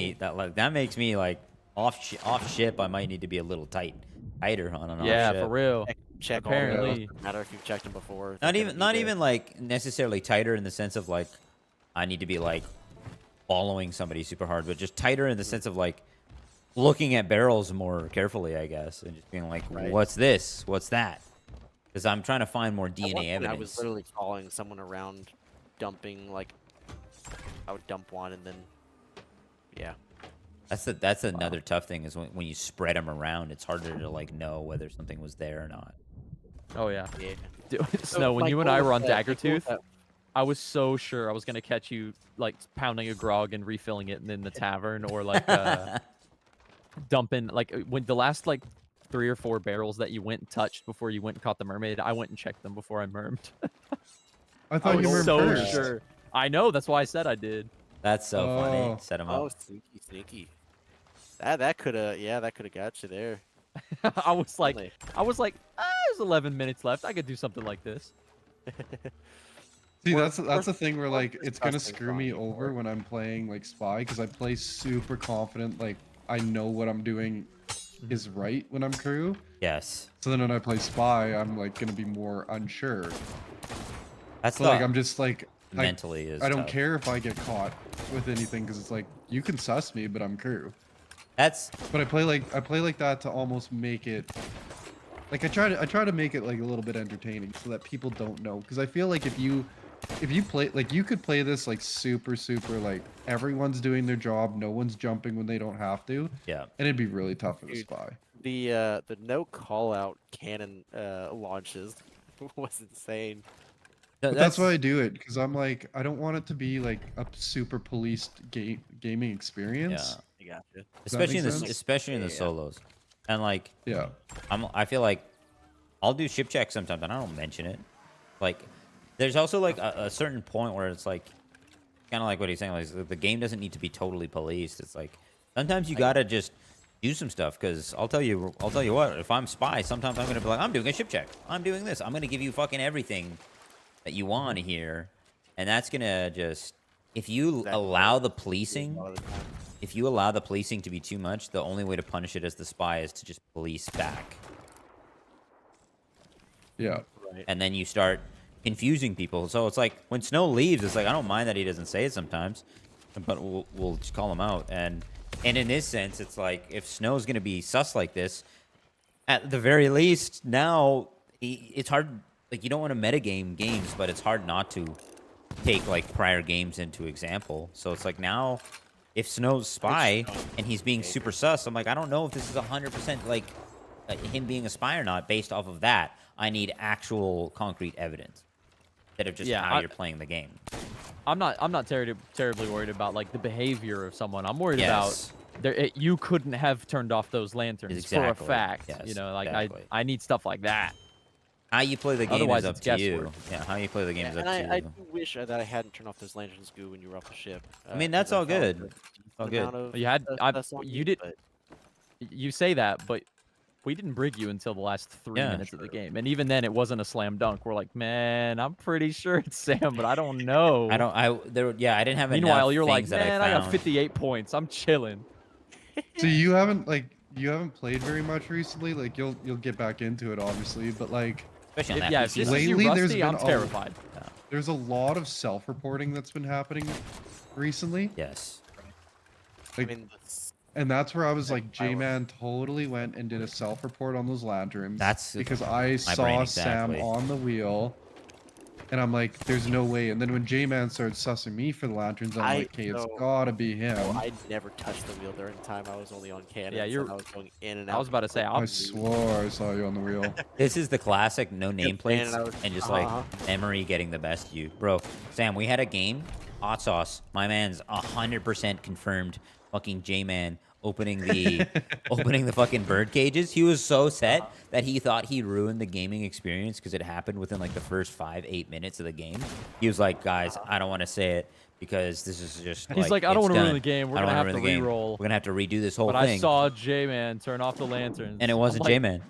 me like off ship. I might need to be a little tighter on an off ship. Yeah, for real. Check apparently. No matter if you've checked them before. Not even like necessarily tighter in the sense of like I need to be like following somebody super hard, but just tighter in the sense of like looking at barrels more carefully, I guess, and just being like, what's this? What's that? Because I'm trying to find more DNA evidence. I was literally following someone around, dumping like I would dump one and then yeah. That's another tough thing is when you spread them around, it's harder to like know whether something was there or not. Oh yeah. Yeah. Dude, Snow, when you and I were on Daggertooth, I was so sure I was gonna catch you like pounding a grog and refilling it in the tavern, or like dumping like when the last like 3 or 4 barrels that you went and touched before you went and caught the mermaid. I went and checked them before I mermed. I thought you were so first. sure. I know, that's why I said I did. That's so funny. Set him up. Oh, sneaky. That could have got you there. I was like, there's 11 minutes left. I could do something like this. See, that's the thing where like it's gonna screw me over when I'm playing like spy because I play super confident, like I know what I'm doing is right when I'm crew. Yes. So then when I play spy, I'm like gonna be more unsure. That's so, like I'm just like mentally I don't care if I get caught with anything because it's like you can suss me, but I'm crew. But I play like that to almost make it. Like I try to make it like a little bit entertaining so that people don't know, because I feel like if you play like you could play this like super like everyone's doing their job, no one's jumping when they don't have to. Yeah. And it'd be really tough for the spy. The no call out cannon launches was insane. But that's why I do it, because I'm like, I don't want it to be like a super policed gaming experience. Yeah. I gotcha. Especially in the sense? especially in the solos, and like Yeah. I feel like I'll do ship checks sometimes, and I don't mention it. Like, there's also like a certain point where it's like, kind of like what he's saying, like the game doesn't need to be totally policed. It's like sometimes you gotta just do some stuff, because I'll tell you what, if I'm spy, sometimes I'm gonna be like, I'm doing a ship check, I'm doing this, I'm gonna give you fucking everything that you want to hear, and that's gonna just, if you allow the policing, if you allow the policing to be too much, the only way to punish it as the spy is to just police back. Yeah. Right. And then you start confusing people. So it's like when Snow leaves, it's like, I don't mind that he doesn't say it sometimes, but we'll just call him out. And in this sense, it's like, if Snow's gonna be sus like this, at the very least, now it's hard. Like, you don't want to metagame games, but it's hard not to take like prior games into example. So it's like, now if Snow's spy and he's being super sus, I'm like, I don't know if this is 100% like him being a spy or not based off of that. I need actual concrete evidence instead of just how you're playing the game. I'm not terribly worried about like the behavior of someone. I'm worried Yes. about you couldn't have turned off those lanterns Exactly. for a fact. Yes, You know, like exactly. I need stuff like that. How you play the game Otherwise, is up it's to you. guesswork. Yeah, how you play the game is up And to I you. do wish that I hadn't turned off those lanterns, Goo, when you were off the ship. I mean, that's all good. All good. You did. You say that, but we didn't brig you until the last 3 minutes of the game, and even then, it wasn't a slam dunk. We're like, man, I'm pretty sure it's Sam, but I don't know. I didn't have. Meanwhile, enough you're like, things that man, I got found. 58 points. I'm chilling. So you haven't played very much recently. Like you'll get back into it, obviously, but like, especially on that yeah, if PC. this is lately you there's rusty, been I'm terrified. There's a lot of self-reporting that's been happening recently. Yes. Like, and that's where I was like, J-Man totally went and did a self-report on those lanterns. That's because I my brain saw exactly. Sam on the wheel, and I'm like, there's no way. And then when J-Man started sussing me for the lanterns, I'm like, okay, it's gotta be him. I never touched the wheel during the time I was only on cannons. Yeah, and I was going in and out. I was about to say, I swore I saw you on the wheel. This is the classic no Yep, nameplates and and just like memory getting the best of you, bro. Sam, we had a game, hot sauce. My man's 100% confirmed. Fucking J-Man opening the fucking bird cages. He was so set that he thought he ruined the gaming experience because it happened within like the first 5-8 minutes of the game. He was like, guys, I don't want to say it because this is just. He's like, I don't want want to ruin the game. We're I don't gonna wanna have to ruin the game. re-roll. We're gonna have to redo this whole But thing. I saw J-Man turn off the lanterns, And it wasn't I'm like, J-Man.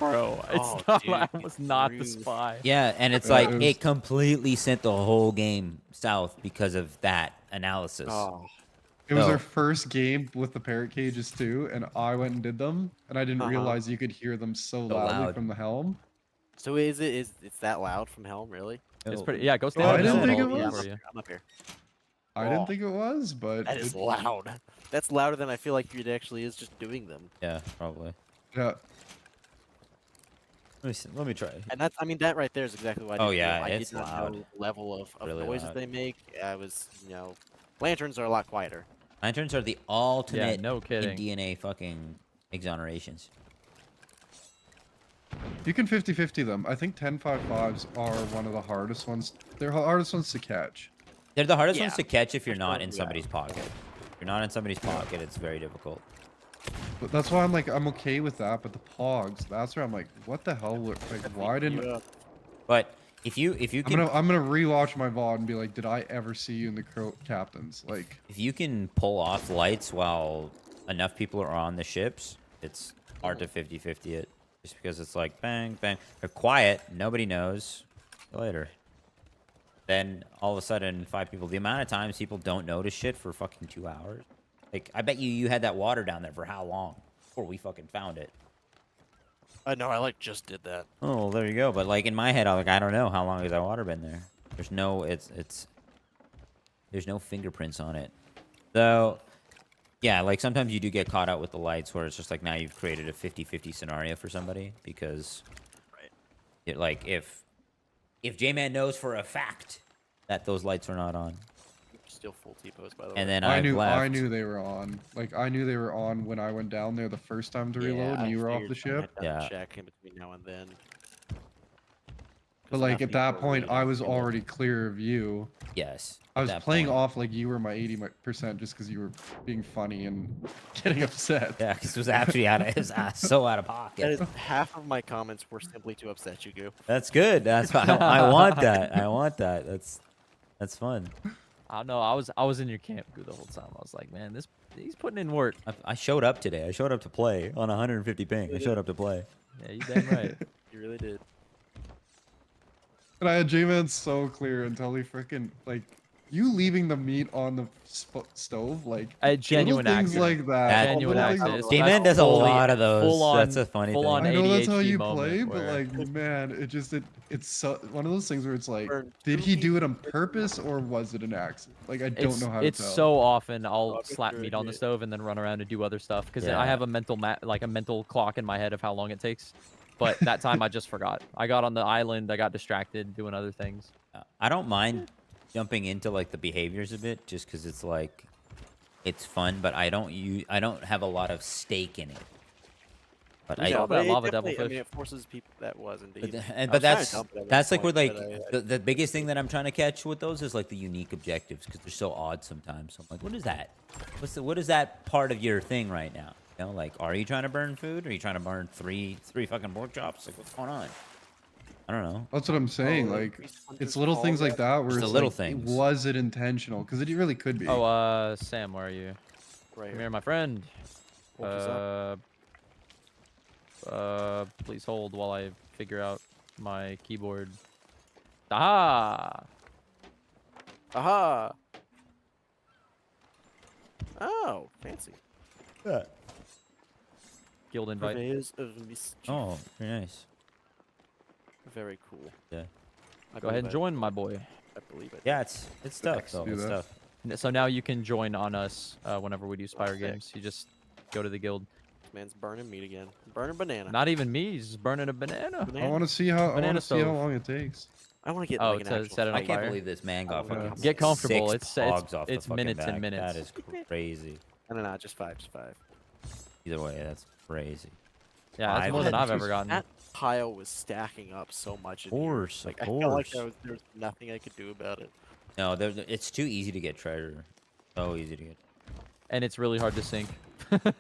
Bro, it's not. I was not the spy. Yeah, and it's like it completely sent the whole game south because of that analysis. It was our first game with the parrot cages too, and I went and did them, and I didn't realize you could hear them so loudly loud. from the helm. So it's that loud from Helm, really? It's pretty. Yeah, go stand. I on the didn't helm think it and I'll was. for you. I'm up here. I didn't think it was, but That is loud. That's louder than I feel like it actually is just doing them. Yeah, probably. Yeah. Let me try. And that's, I mean, that right there is exactly why. Oh, yeah, I it's did not loud. know the level of Really noises loud. they make. I was, lanterns are a lot quieter. Lanterns are the ultimate no kidding. in DNA fucking exonerations. You can 50-50 them. I think 10.55s are one of the hardest ones. They're hardest ones to catch. They're the hardest Yeah. ones to catch if you're not sure, in yeah. somebody's pocket. If you're not in somebody's pocket, it's very difficult. But that's why I'm like, I'm okay with that. But the pogs, that's where I'm like, what the hell? Like, why didn't? But if you can, I'm gonna rewatch my VOD and be like, did I ever see you in the captains? Like, if you can pull off lights while enough people are on the ships, it's hard to 50-50 it. Just because it's like bang bang, they're quiet, nobody knows. See you later. Then all of a sudden, 5 people. The amount of times people don't notice shit for fucking 2 hours. Like, I bet you had that water down there for how long before we fucking found it? I know, I just did that. Oh, well, there you go. But like in my head, I'm like, I don't know how long has that water been there. There's no, there's no fingerprints on it. So, yeah, like sometimes you do get caught out with the lights where it's just like now you've created a 50-50 scenario for somebody because, it, like if J-Man knows for a fact that those lights are not on, Still full T-pose, by the way. And then I left. knew they were on. Like I knew they were on when I went down there the first time to reload, and you were off the ship. Yeah. Check in between now and then. But like at that point, I was already clear of you. Yes. I was playing off like you were my 80% just because you were being funny and getting upset. Yeah, because it was actually so out of pocket. That is, half of my comments were simply to upset you, Goo. That's good. That's why I want that. I want that. That's fun. I don't know. I was in your camp Goo the whole time. I was like, man, he's putting in work. I showed up today. I showed up to play on 150 ping. I showed up to play. Yeah, you damn right. You really did. And I had J-Man so clear until he freaking like you leaving the meat on the stove, like a genuine little things accident. like that. Genuine accident. J-Man does a lot of those. Full-on, that's a funny thing. I know that's how you play, moment but where- like, man, it's so, one of those things where it's like, did he do it on purpose or was it an accident? Like, I don't know how to It's tell. so often I'll slap meat on the stove and then run around and do other stuff because I have a mental mental clock in my head of how long it takes. But that time I just forgot. I got on the island, I got distracted doing other things. I don't mind jumping into like the behaviors a bit just because it's like it's fun, but I don't have a lot lot in it. But lava devilfish. I mean, it forces people. That was indeed. But that's like where like the biggest thing that I'm trying to catch with those is like the unique objectives because they're so odd sometimes. So I'm like, what is that? What is that part of your thing right now? You know, like, are you trying to burn food? Or are you trying to burn three fucking pork chops? Like, what's going on? I don't know. That's what I'm saying. Like, it's little things like that where Just it's the little like, things. was it intentional? Because it really could be. Oh, Sam, where are you? Right Come here, my friend. What was Please hold while I figure out my keyboard. Aha! Aha! Oh, fancy. Yeah. Guild invite. Purveyors of mischief. Oh, very nice. Very cool. Yeah. Go ahead and join, my boy. I believe it. Yeah, it's tough though. It's tough. So now you can join on us whenever we do Spire games. You just go to the guild. This man's burning meat again. Burning banana. Not even me. He's just burning a banana. I want to see how stove. long it takes. I want to get Oh, like an to actual set it on I can't fire. believe this man got fucking Get comfortable. 6 It's pogs off the it's fucking minutes back. and minutes. That is crazy. No, just five. Either way, that's crazy. Yeah, that's more than I've ever gotten. That pile was stacking up so much. Of course, like, of I felt like course. there was nothing I could do about it. No, it's too easy to get treasure. So easy to get. And it's really hard to sink.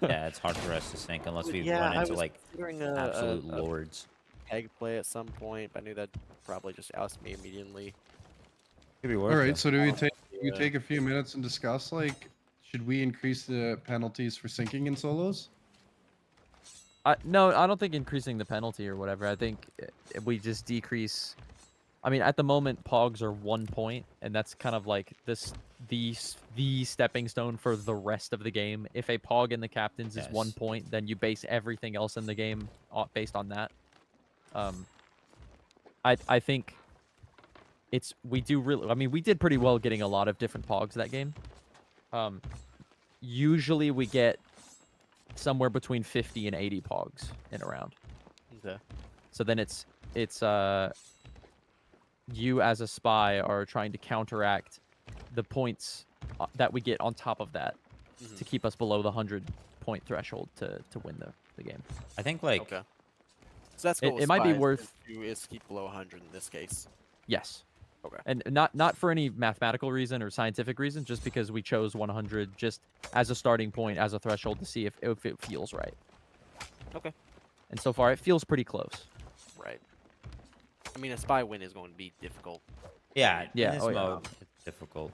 Yeah, it's hard for us to sink unless we Yeah, run I into was like considering absolute lords. Egg play at some point, but I knew that probably just oust me immediately. Could be All worth right, it. so do we take a few minutes and discuss like, should we increase the penalties for sinking in solos? No, I don't think increasing the penalty or whatever. I think we just decrease. I mean, at the moment, pogs are 1 point, and that's kind of like the stepping stone for the rest of the game. If a pog in the captains is 1 point, then you base everything else in the game based on that. I think we did pretty well getting a lot of different pogs that game. Usually we get somewhere between 50 and 80 pogs in a round. Okay. So then it's you as a spy are trying to counteract the points that we get on top of that to keep us below the 100-point threshold to win the game. I think like Okay. So that's cool. It might be worth. Is keep below 100 in this case. Yes. Okay. And not for any mathematical reason or scientific reason, just because we chose 100 just as a starting point, as a threshold to see if it feels right. Okay. And so far, it feels pretty close. Right. I mean, a spy win is going to be difficult. Yeah, Yeah, in this oh, yeah. mode, it's difficult.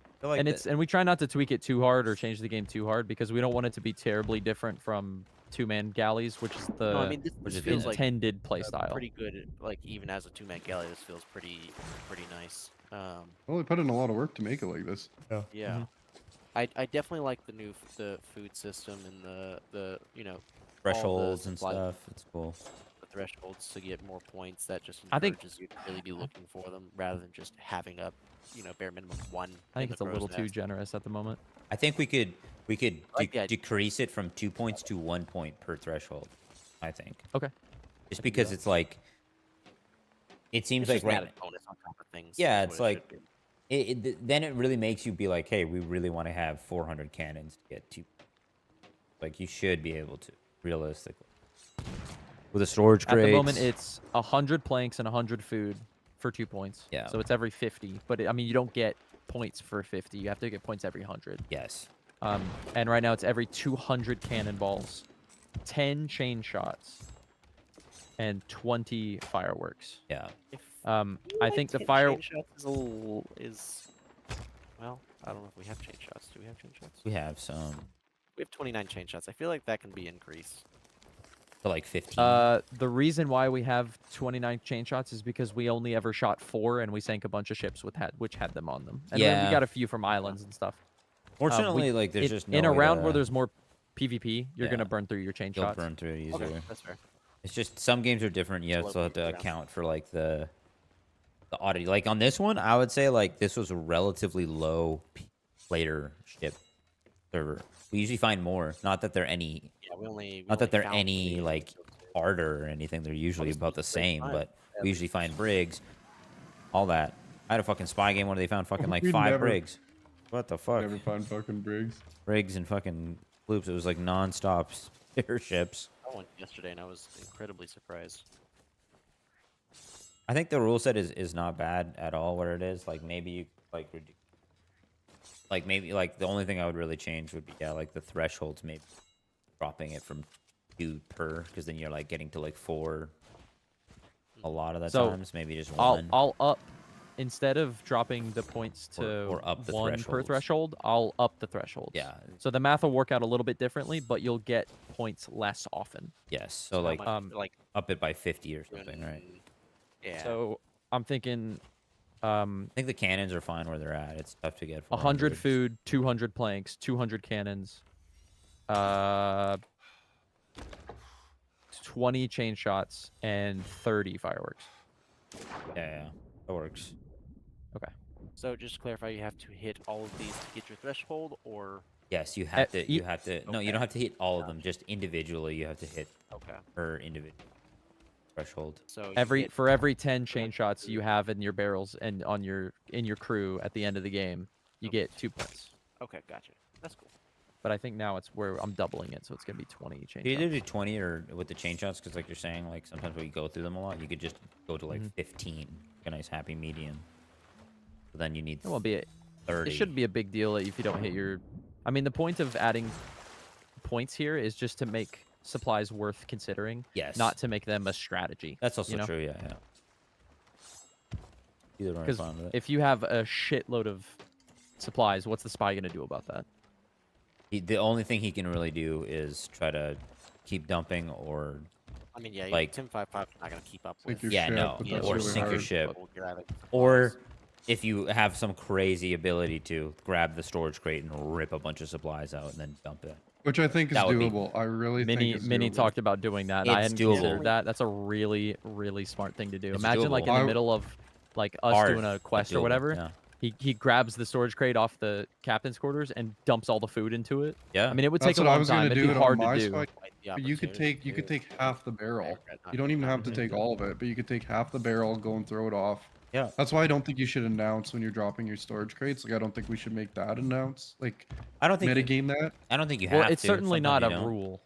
I feel like And we try not to tweak it too hard or change the game too hard because we don't want it to be terribly different from two-man galleys, which is the No, I mean, this feels like intended play style. Pretty good. Like even as a two-man galley, this feels pretty nice. Well, we put in a lot of work to make it like this. Yeah. I definitely like the food system and the thresholds and supply- stuff. It's cool. The thresholds to get more points that just I think- encourages you to really be looking for them rather than just having a bare minimum one. I think in it's a the little crow's too nest. generous at the moment. I think we could like the idea. decrease it from 2 points to 1 point per threshold. I think. Okay. Just because it's like, it seems It's like just right. added bonus on top of things. Yeah, is it's what it like should be. then it really makes you be like, hey, we really want to have 400 cannons to get 2. Like, you should be able to, realistically. With a storage crate. At the moment, it's 100 planks and 100 food for 2 points. Yeah. So it's every 50. But, I mean, you don't get points for 50. You have to get points every 100. Yes. And right now, it's every 200 cannonballs, 10 chain shots, and 20 fireworks. Yeah. I think the Chain shots is well, I don't know if we have chain shots. Do we have chain shots? We have some. We have 29 chain shots. I feel like that can be increased. To like 15. The reason why we have 29 chain shots is because we only ever shot 4, and we sank a bunch of ships which had them on them. And then we got a few from islands and stuff. Fortunately, like there's just no in a way round to- where there's more PvP, you're gonna burn through your chain You'll shots. burn through it easier. Okay, that's fair. It's just some games are different. You also have to account for like the oddity. Like on this one, I would say like this was a relatively low player ship server. We usually find more. Not that they're any. Yeah, we not that they're found any like harder or anything. They're usually about the same. But we usually find brigs. All that. I had a fucking spy game where they found fucking like We 5 never- brigs. What the fuck? Never find fucking brigs. Brigs and fucking floops. It was like non-stop airships. I went yesterday and I was incredibly surprised. I think the rule set is not bad at all where it is. Like maybe you maybe the only thing I would really change would be like the thresholds, maybe dropping it from 2 per, because then you're like getting to like 4 a lot of the times. Maybe just 1. I'll up instead of dropping the points to or up the 1 per thresholds. threshold. I'll up the thresholds. Yeah. So the math will work out a little bit differently, but you'll get points less often. Yes. So like up it by 50 or something, right? Yeah. So I'm thinking. I think the cannons are fine where they're at. It's tough to get 100 food, 200 planks, 200 cannons, 20 chain shots, and 30 fireworks. Yeah, that works. Okay. So just to clarify, you have to hit all of these to get your threshold, or Yes, you have to. You have to. No, you don't have to hit all of them. Just individually, you have to hit per individual threshold. So For every 10 chain shots you have in your barrels and on your crew at the end of the game, you get 2 points. Okay, gotcha. That's cool. But I think now it's where I'm doubling it, so it's gonna be 20 chain You shots. either do 20 or with the chain shots, because like you're saying, like sometimes when you go through them a lot, you could just go to like 15, a nice happy median. So then you need It won't be 30. It shouldn't be a big deal if you don't hit your. I mean, the point of adding points here is just to make supplies worth considering. Yes. Not to make them a strategy. That's also you know? true. Yeah, yeah. Either way, I'm Because fine with it. if you have a shitload of supplies, what's the spy gonna do about that? The only thing he can really do is try to keep dumping or. I mean, yeah, like Tim 5.5 is not gonna keep up with. yeah, no, but that's or really sink your hard. ship, Grab it. or if you have some crazy ability to grab the storage crate and rip a bunch of supplies out and then dump it. Which I think is That would be- doable. I really Mini think it's Mini doable. talked about doing that. I It's hadn't doable. considered that. That's a really, really smart thing to do. It's Imagine like in doable. the middle of like us Hard, doing a but quest or doable, whatever. yeah. He grabs the storage crate off the captain's quarters and dumps all the food into it. Yeah. I mean, it would That's take a what I long was time. gonna It'd do be it hard on to my do. spike. But you could take half the barrel. You don't even have to take all of it, but you could take half the barrel, go and throw it off. Yeah. That's why I don't think you should announce when you're dropping your storage crates. Like I don't think we should make that announce. Like I don't think metagame that. I don't think you Well, have it's to. certainly not Sometimes a you don't. rule.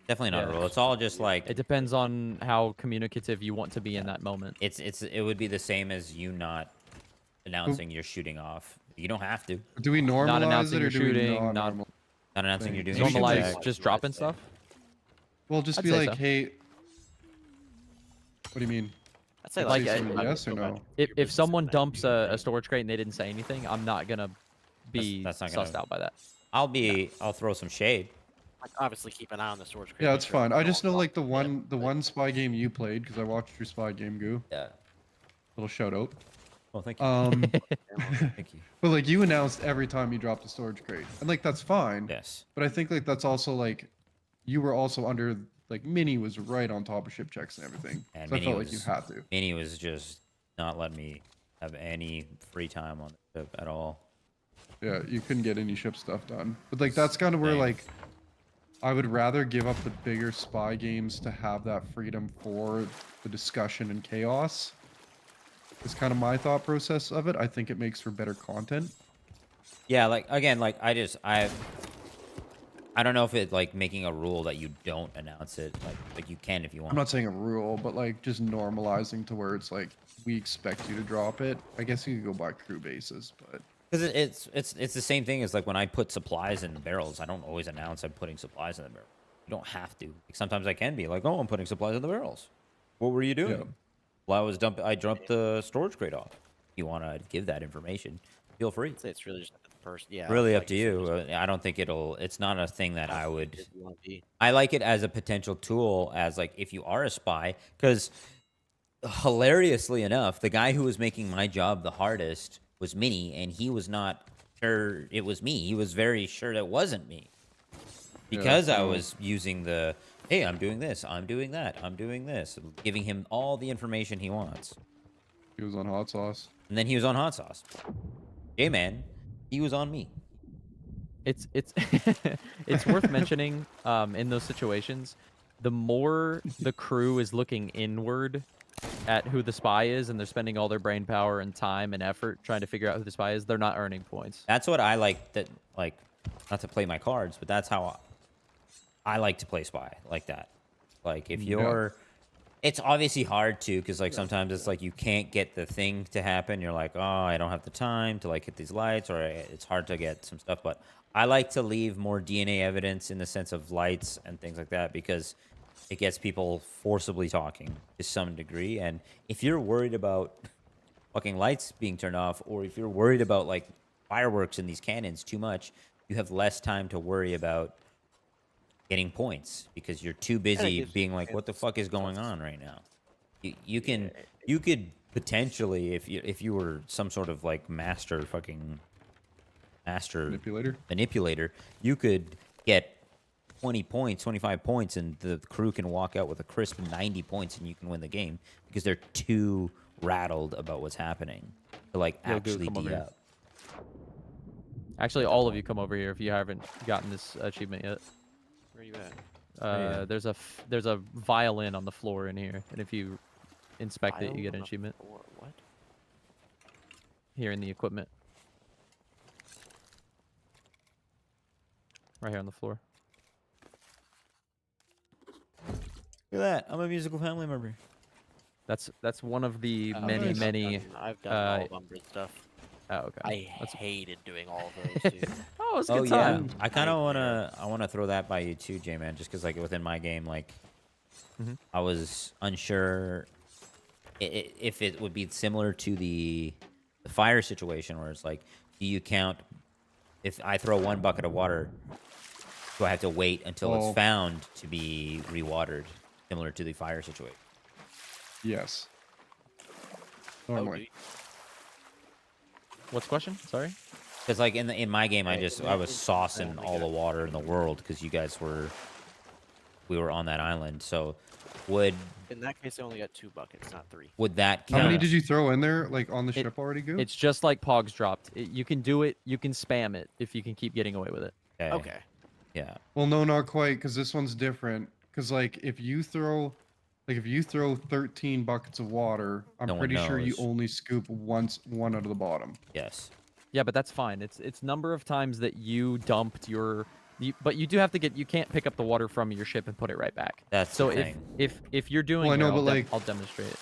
Definitely not a rule. It's all just like It depends on how communicative you want to be in that moment. it would be the same as you not announcing you're shooting off. You don't have to. Do we normalize Not announcing it or you're do we shooting, not not normal? Not announcing you're doing normalize just dropping stuff. Well, just I'd be say like, so. hey. What do you mean? I'd say Like, some yes or no? If someone dumps a storage crate and they didn't say anything, I'm not gonna be That's not sussed gonna- out by that. I'll throw some shade. Like, obviously, keep an eye on the storage crate. Yeah, make it's sure fine. I just know all like the one spy game you played because I watched your spy game, Goo. Yeah. Little shout out. Oh, thank you. Thank you. But like you announced every time you dropped a storage crate, and like that's fine. Yes. But I think like that's also like, you were also under like Mini was right on top of ship checks and everything. And So I Mini felt like you was- had to. Mini was just not letting me have any free time on the ship at all. Yeah, you couldn't get any ship stuff done. But like that's kind of where Same. like, I would rather give up the bigger spy games to have that freedom for the discussion and chaos. Is kind of my thought process of it. I think it makes for better content. Yeah, like again, like I don't know if it's like making a rule that you don't announce it. Like you can if you want. I'm not saying a rule, but like just normalizing to where it's like we expect you to drop it. I guess you could go by crew basis, but Because it's the same thing as like when I put supplies in the barrels. I don't always announce I'm putting supplies in the barrel. You don't have to. Like, sometimes I can be like, oh, I'm putting supplies in the barrels. What were you doing? Yeah. Well, I dumped the storage crate off. If you want to give that information, feel free. I'd say it's really just the person. Yeah. Really like up to you said, you. I don't think it's not a thing that I would. just you wanna be. I like it as a potential tool, as like if you are a spy, because hilariously enough, the guy who was making my job the hardest was Minnie, and he was not sure it was me. He was very sure it wasn't me. Because I was using the, hey, I'm doing this, I'm doing that, I'm doing this, giving him all the information he wants. he was on hot sauce. And then he was on hot sauce. J-Man, he was on me. It's it's worth mentioning in those situations, the more the crew is looking inward at who the spy is and they're spending all their brain power and time and effort trying to figure out who the spy is, they're not earning points. That's what I like, that like, not to play my cards, but that's how I like to play spy, like that. Like if you're it's obviously hard to, because like sometimes it's like you can't get the thing to happen. You're like, oh, I don't have the time to like hit these lights, or it's hard to get some stuff. But I like to leave more DNA evidence in the sense of lights and things like that, because it gets people forcibly talking to some degree. And if you're worried about fucking lights being turned off, or if you're worried about like fireworks in these cannons too much, you have less time to worry about getting points, because you're too busy being like, what the fuck is going on right now? You could potentially, if you were some sort of like master manipulator, you could get 20 points, 25 points, and the crew can walk out with a crisp 90 points, and you can win the game because they're too rattled about what's happening to like actually D up. Actually, all of you come over here if you haven't gotten this achievement yet. Where are you at? There's a violin on the floor in here, and if you inspect it, you get an achievement. What? Here in the equipment. Right here on the floor. Look at that! I'm a musical family member. That's one of the many. I've done all Umbridge stuff. Oh, okay. I hated doing all of those, dude. Oh, it's a good time. Yeah. I kind of wanna throw that by you too, J-Man, just because like within my game, like I was unsure if it would be similar to the fire situation, where it's like, do you count if I throw one bucket of water? Do I have to wait until it's found to be rewatered, similar to the fire situation? Yes. Normally. What's the question? Sorry. Because like in my game, I was saucing all the water in the world because we were on that island. So in that case, I only got 2 buckets, not 3. Would that count? How many did you throw in there, like on the ship already, Goo? It's just like Pogs dropped. You can do it. You can spam it if you can keep getting away with it. Okay. Yeah. Well, no, not quite, because this one's different. Because like if you throw 13 buckets of water, I'm pretty sure you only scoop one out of the bottom. Yes. Yeah, but that's fine. It's number of times that you dumped your. But you do have to get. You can't pick up the water from your ship and put it right back. That's so. The thing. If you're doing, well, I know, here, but like I'll demonstrate it.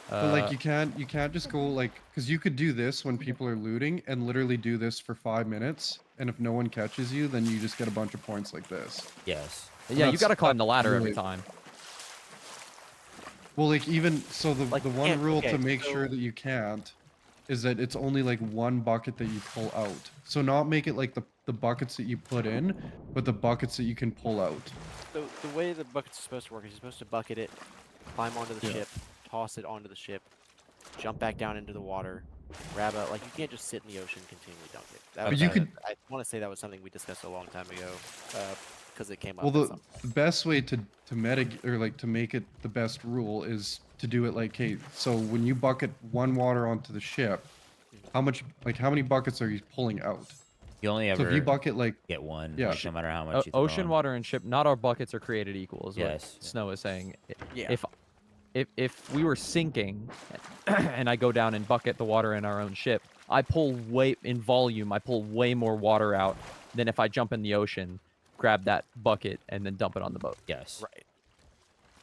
But like you can't just go like, because you could do this when people are looting and literally do this for 5 minutes, and if no one catches you, then you just get a bunch of points like this. Yes. Yeah, you got to climb the ladder every time. Well, like even so, the one rule to make sure that you can't is that it's only like 1 bucket that you pull out. So not make it like the buckets that you put in, but the buckets that you can pull out. So the way the buckets are supposed to work is you're supposed to bucket it, climb onto the ship, toss it onto the ship, jump back down into the water, grab it. Like you can't just sit in the ocean and continually dunk it. That was, I want to say that was something we discussed a long time ago, because it came up. Well, the best way to make it the best rule is to do it like, hey, so when you bucket 1 water onto the ship, how many buckets are you pulling out? You only ever so if you bucket like get 1, yeah, no matter how much you throw ocean on. water and ship, not our buckets are created equal, is what Yes. Snow is saying. Yeah. if we were sinking, and I go down and bucket the water in our own ship, I pull way more water out than if I jump in the ocean, grab that bucket, and then dump it on the boat. Yes. Right.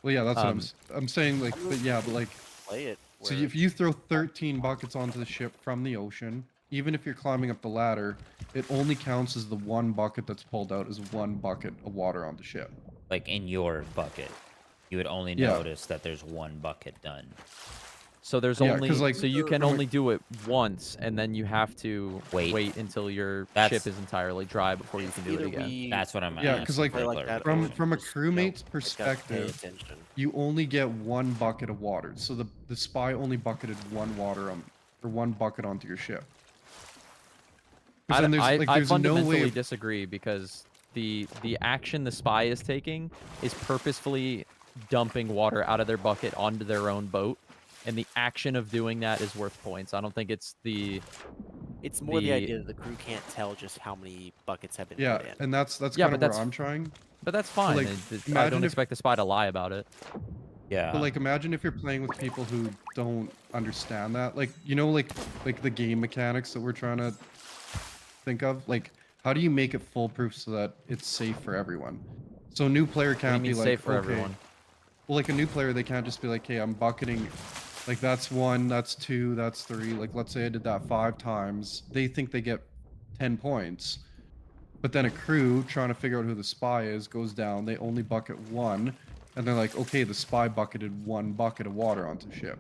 Well, yeah, that's what I'm saying. Like, but yeah, but like, Play it. so if you throw 13 buckets onto the ship from the ocean, even if you're climbing up the ladder, it only counts as the one bucket that's pulled out as one bucket of water on the ship. Like in your bucket, you would only Yeah. notice that there's one bucket done. So there's Yeah, only 'cause, like, so you can only do it once, and then you have to Wait. until your That's- ship is entirely dry before you can do it Either again. we That's what I'm Yeah, asking because like, for like that, clarification. from a just, crewmate's pay perspective, attention. you only get one bucket of water. So the spy only bucketed one bucket onto your ship. 'Cause then there's, I there's no fundamentally way of, disagree because the action the spy is taking is purposefully dumping water out of their bucket onto their own boat, and the action of doing that is worth points. I don't think it's the. It's more the idea that the crew can't tell just how many buckets have been yeah, put in. and that's Yeah, kind of but where I'm trying. But that's fine. like, I imagine don't if- expect the spy to lie about it. Yeah. But like, imagine if you're playing with people who don't understand that. Like, you know, like the game mechanics that we're trying to think of. Like, how do you make it foolproof so that it's safe for everyone? So a new player What do you can't mean be like, safe for okay. everyone? Well, like a new player, they can't just be like, hey, I'm bucketing. Like, that's 1, that's 2, that's 3. Like, let's say I did that 5 times. They think they get 10 points. But then a crew trying to figure out who the spy is goes down. They only bucket 1. And they're like, okay, the spy bucketed 1 bucket of water onto the ship.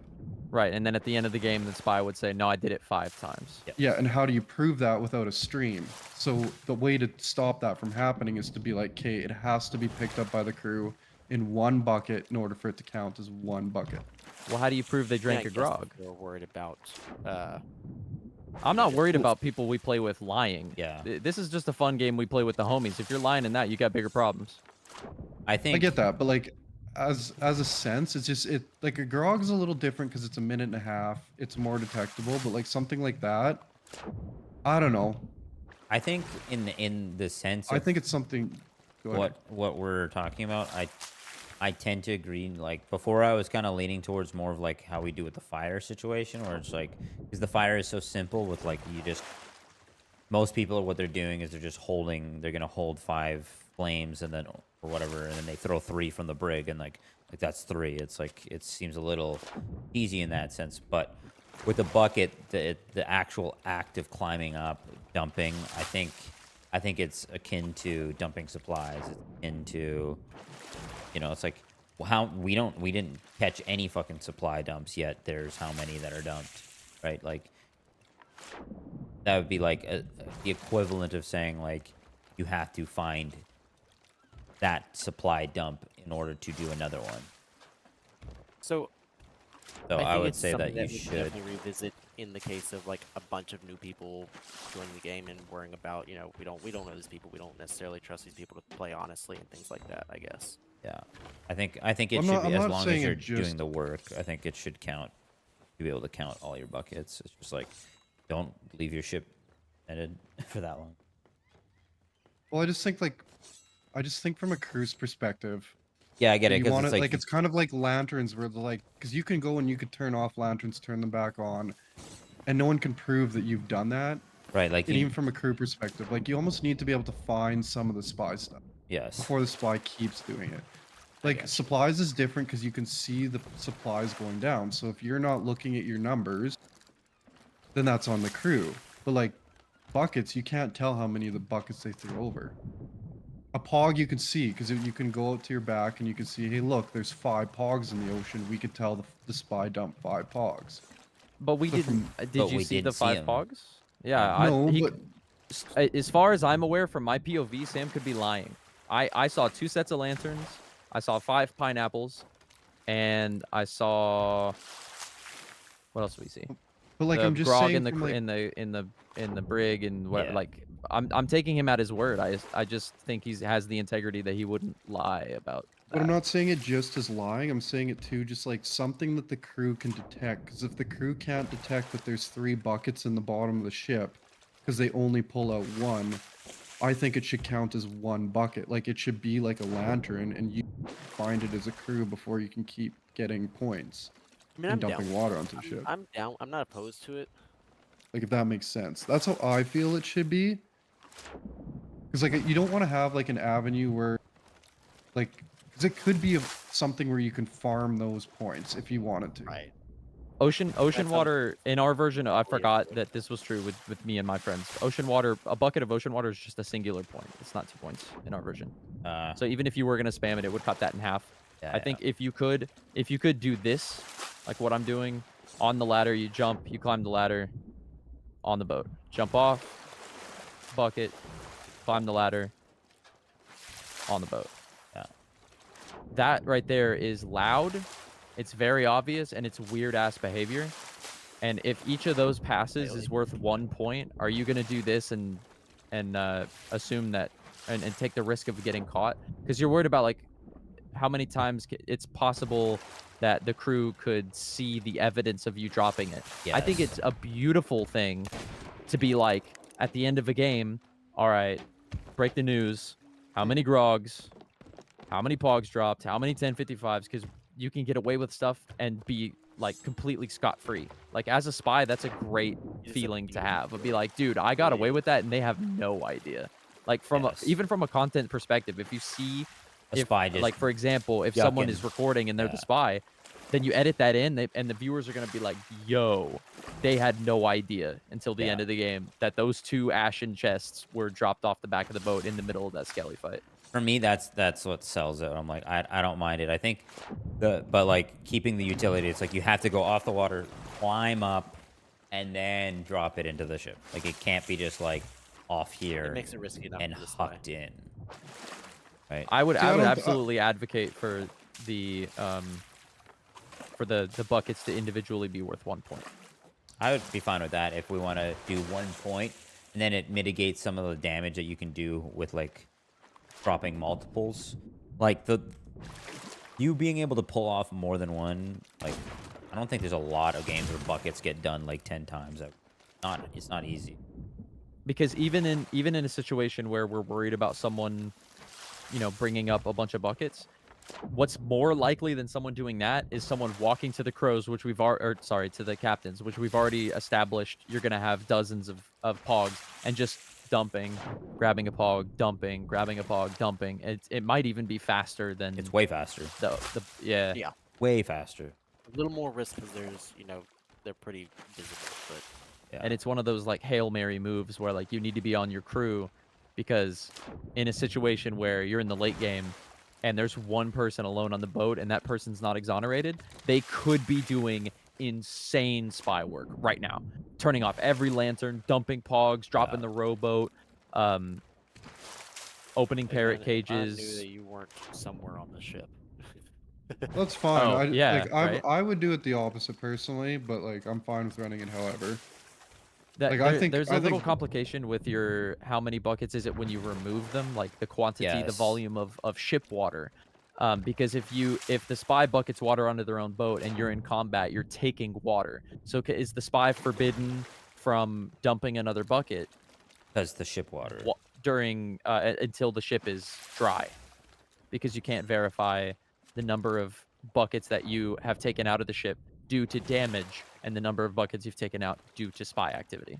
Right, and then at the end of the game, the spy would say, "No, I did it 5 times." Yeah, and how do you prove that without a stream? So the way to stop that from happening is to be like, okay, it has to be picked up by the crew in 1 bucket in order for it to count as 1 bucket. Well, how do you prove they drank Yeah, I a guess grog? We're worried about. I'm not worried about people we play with lying. Yeah. This is just a fun game we play with the homies. If you're lying in that, you got bigger problems. I think I get that, but like, as a sense, it's just like a grog is a little different because it's a minute and a half. It's more detectable, but like something like that, I don't know. I think in the sense I of think it's something. Go ahead. what we're talking about, I tend to agree. Like before, I was kind of leaning towards more of like how we do with the fire situation, where it's like because the fire is so simple with like most people what they're doing is they're gonna hold 5 flames and then or whatever, and then they throw 3 from the brig, and like that's 3. It's like it seems a little easy in that sense, but with the bucket, the actual act of climbing up, dumping, I think it's akin to dumping supplies. It's akin to, it's like how we didn't catch any fucking supply dumps yet. There's how many that are dumped, right? Like that would be like the equivalent of saying like you have to find that supply dump in order to do another one. So I would it's say that something you we should definitely revisit in the case of like a bunch of new people joining the game and worrying about, we don't know these people, we don't necessarily trust these people to play honestly and things like that, I guess. Yeah, I think it I'm should not- be I'm as not long as saying you're it just- doing the work. I think it should count. To be able to count all your buckets. It's just like don't leave your ship ended for that long. Well, I just think from a crew's perspective. Yeah, I get it. You 'Cause want it's it like it's kind of like lanterns, where because you can go and you could turn off lanterns, turn them back on, and no one can prove that you've done that. Right, like and even from a crew perspective, like you almost need to be able to find some of the spy stuff. Yes. Before the spy keeps doing it. Like supplies is different because you can see the supplies going down. So if you're not looking at your numbers, then that's on the crew. But like buckets, you can't tell how many of the buckets they threw over. A pog you can see because you can go out to your back and you can see, hey, look, there's 5 pogs in the ocean. We could tell the spy dumped 5 pogs. But we didn't. Did you see the 5 pogs? Yeah. No, as far as I'm aware, from my POV, Sam could be lying. I saw 2 sets of lanterns. I saw 5 pineapples, and I saw. What else do we see? But like the I'm just grog saying, in the from, like, in the brig and what Yeah. like I'm taking him at his word. I just think has the integrity that he wouldn't lie about. But I'm not saying it just as lying. I'm saying it too, just like something that the crew can detect. Because if the crew can't detect that there's 3 buckets in the bottom of the ship, because they only pull out 1, I think it should count as one bucket. Like it should be like a lantern, and you find it as a crew before you can keep getting points I mean, and I'm dumping down. water onto the ship. I'm down. I'm not opposed to it. Like if that makes sense. That's how I feel it should be. Because like you don't want to have like an avenue where, like, because it could be something where you can farm those points if you wanted to. Right. Ocean That's water in our version, I Yeah. forgot that this was true with me and my friends. Ocean water, a bucket of ocean water is just a singular point. It's not 2 points in our version. So even if you were gonna spam it, it would cut that in half. I think if you could do this, like what I'm doing, on the ladder, you jump, you climb the ladder, on the boat, jump off, bucket, climb the ladder, on the boat. Yeah. That right there is loud. It's very obvious, and it's weird-ass behavior. And if each of those passes is worth 1 point, are you going to do this and assume that and take the risk of getting caught? Because you're worried about, like, how many times it's possible that the crew could see the evidence of you dropping it. I think Yes. it's a beautiful thing to be like, at the end of a game, all right, break the news, how many grogs, how many pogs dropped, how many 1055s, because you can get away with stuff and be like completely scot-free. Like as a spy, that's a great feeling to have. But be like, dude, I got away with that, and they have no idea. Like from even from a content perspective, if you see A spy just like for example, if someone yucking. is recording and they're the spy, then you edit that in, and the viewers are gonna be like, yo, they had no idea until the end of the game that those 2 ashen chests were dropped off the back of the boat in the middle of that skelly fight. For me, that's what sells it. I'm like, I don't mind it. I think but like keeping the utility, it's like you have to go off the water, climb up, and then drop it into the ship. Like it can't be just like off here It makes it risky enough and for the spy. hucked in. Right. I would See, I don't- absolutely advocate for the buckets to individually be worth 1 point. I would be fine with that if we want to do 1 point, and then it mitigates some of the damage that you can do with like dropping multiples. Like you being able to pull off more than one. Like I don't think there's a lot of games where buckets get done like 10 times. It's not easy. Because even in a situation where we're worried about someone, bringing up a bunch of buckets, what's more likely than someone doing that is someone walking to the crows, which we've to the captains, which we've already established. You're gonna have dozens of pogs, and just dumping, grabbing a pog, dumping, grabbing a pog, dumping. It might even be faster than. It's way faster. Yeah. Way faster. A little more risk because there's, they're pretty visible, but. Yeah. And it's one of those like Hail Mary moves where like you need to be on your crew, because in a situation where you're in the late game and there's one person alone on the boat and that person's not exonerated, they could be doing insane spy work right now. Turning off every lantern, dumping pogs, dropping the rowboat, opening parrot I cages. knew that you weren't somewhere on the ship. That's fine. Oh, yeah, right. I would do it the opposite personally, but like I'm fine with running it however. Like, I think there's a little complication with your how many buckets is it when you remove them, like the quantity, the volume of ship water. Because if the spy buckets water onto their own boat and you're in combat, you're taking water. So is the spy forbidden from dumping another bucket? Because the ship water. During until the ship is dry, because you can't verify the number of buckets that you have taken out of the ship due to damage and the number of buckets you've taken out due to spy activity.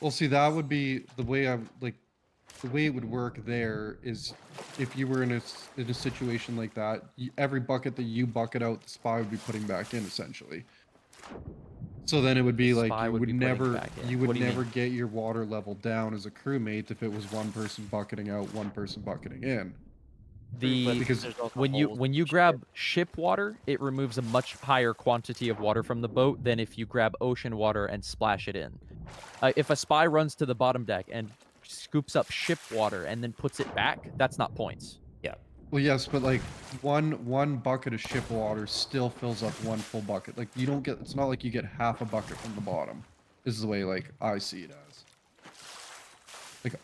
Well, see, that would be the way the way it would work there is if you were in a situation like that, every bucket that you bucket out, the spy would be putting back in essentially. So then it would be like you would never get your water level down as a crewmate if it was one person bucketing out, one person bucketing in. Because when you grab ship water, it removes a much higher quantity of water from the boat than if you grab ocean water and splash it in. If a spy runs to the bottom deck and scoops up ship water and then puts it back, that's not points. Yeah. Well, yes, but like one bucket of ship water still fills up one full bucket. Like you don't get. It's not like you get half a bucket from the bottom. This is the way like I see it as. Like,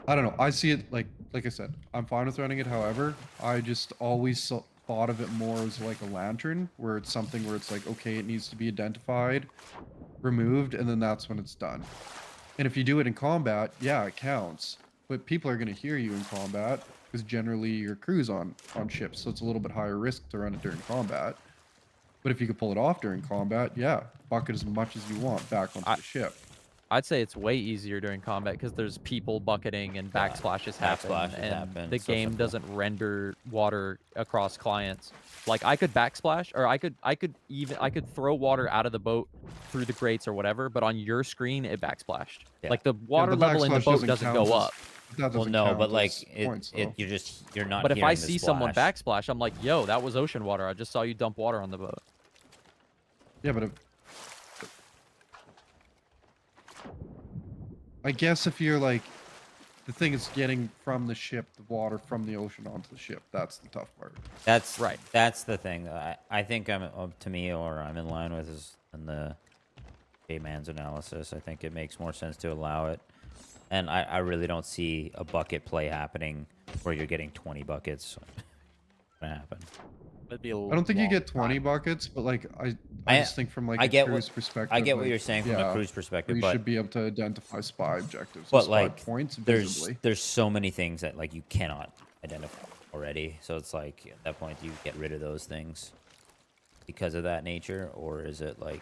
I don't know. I see it like I said. I'm fine with running it. However, I just always thought of it more as like a lantern, where it's something where it's like, okay, it needs to be identified, removed, and then that's when it's done. And if you do it in combat, yeah, it counts. but people are going to hear you in combat because generally your crew's on ships, so it's a little bit higher risk to run it during combat. But if you could pull it off during combat, yeah, bucket as much as you want back onto the ship. I'd say it's way easier during combat because there's people bucketing and backsplashes happen, and the game doesn't render water across clients. Like I could backsplash, or I could throw water out of the boat through the grates or whatever, but on your screen it backsplashed. Like the water level in the boat doesn't go up. Well, no, but like you're not. But if I hearing the see someone splash. backsplash, I'm like, yo, that was ocean water. I just saw you dump water on the boat. Yeah, but I guess if you're like, the thing is getting from the ship, the water from the ocean onto the ship. That's the tough part. That's right. That's the thing. I think I'm to me, or I'm in line with is in the J-Man's analysis. I think it makes more sense to allow it, and I really don't see a bucket play happening where you're getting 20 buckets. Gonna happen. That'd be a I don't think you get 20 buckets, but like I just think from like a crew's perspective. I get what like, you're saying from a crew's perspective, you but should be able to identify spy objectives, but spy like points visibly. there's so many things that like you cannot identify already. So it's like at that point you get rid of those things because of that nature, or is it like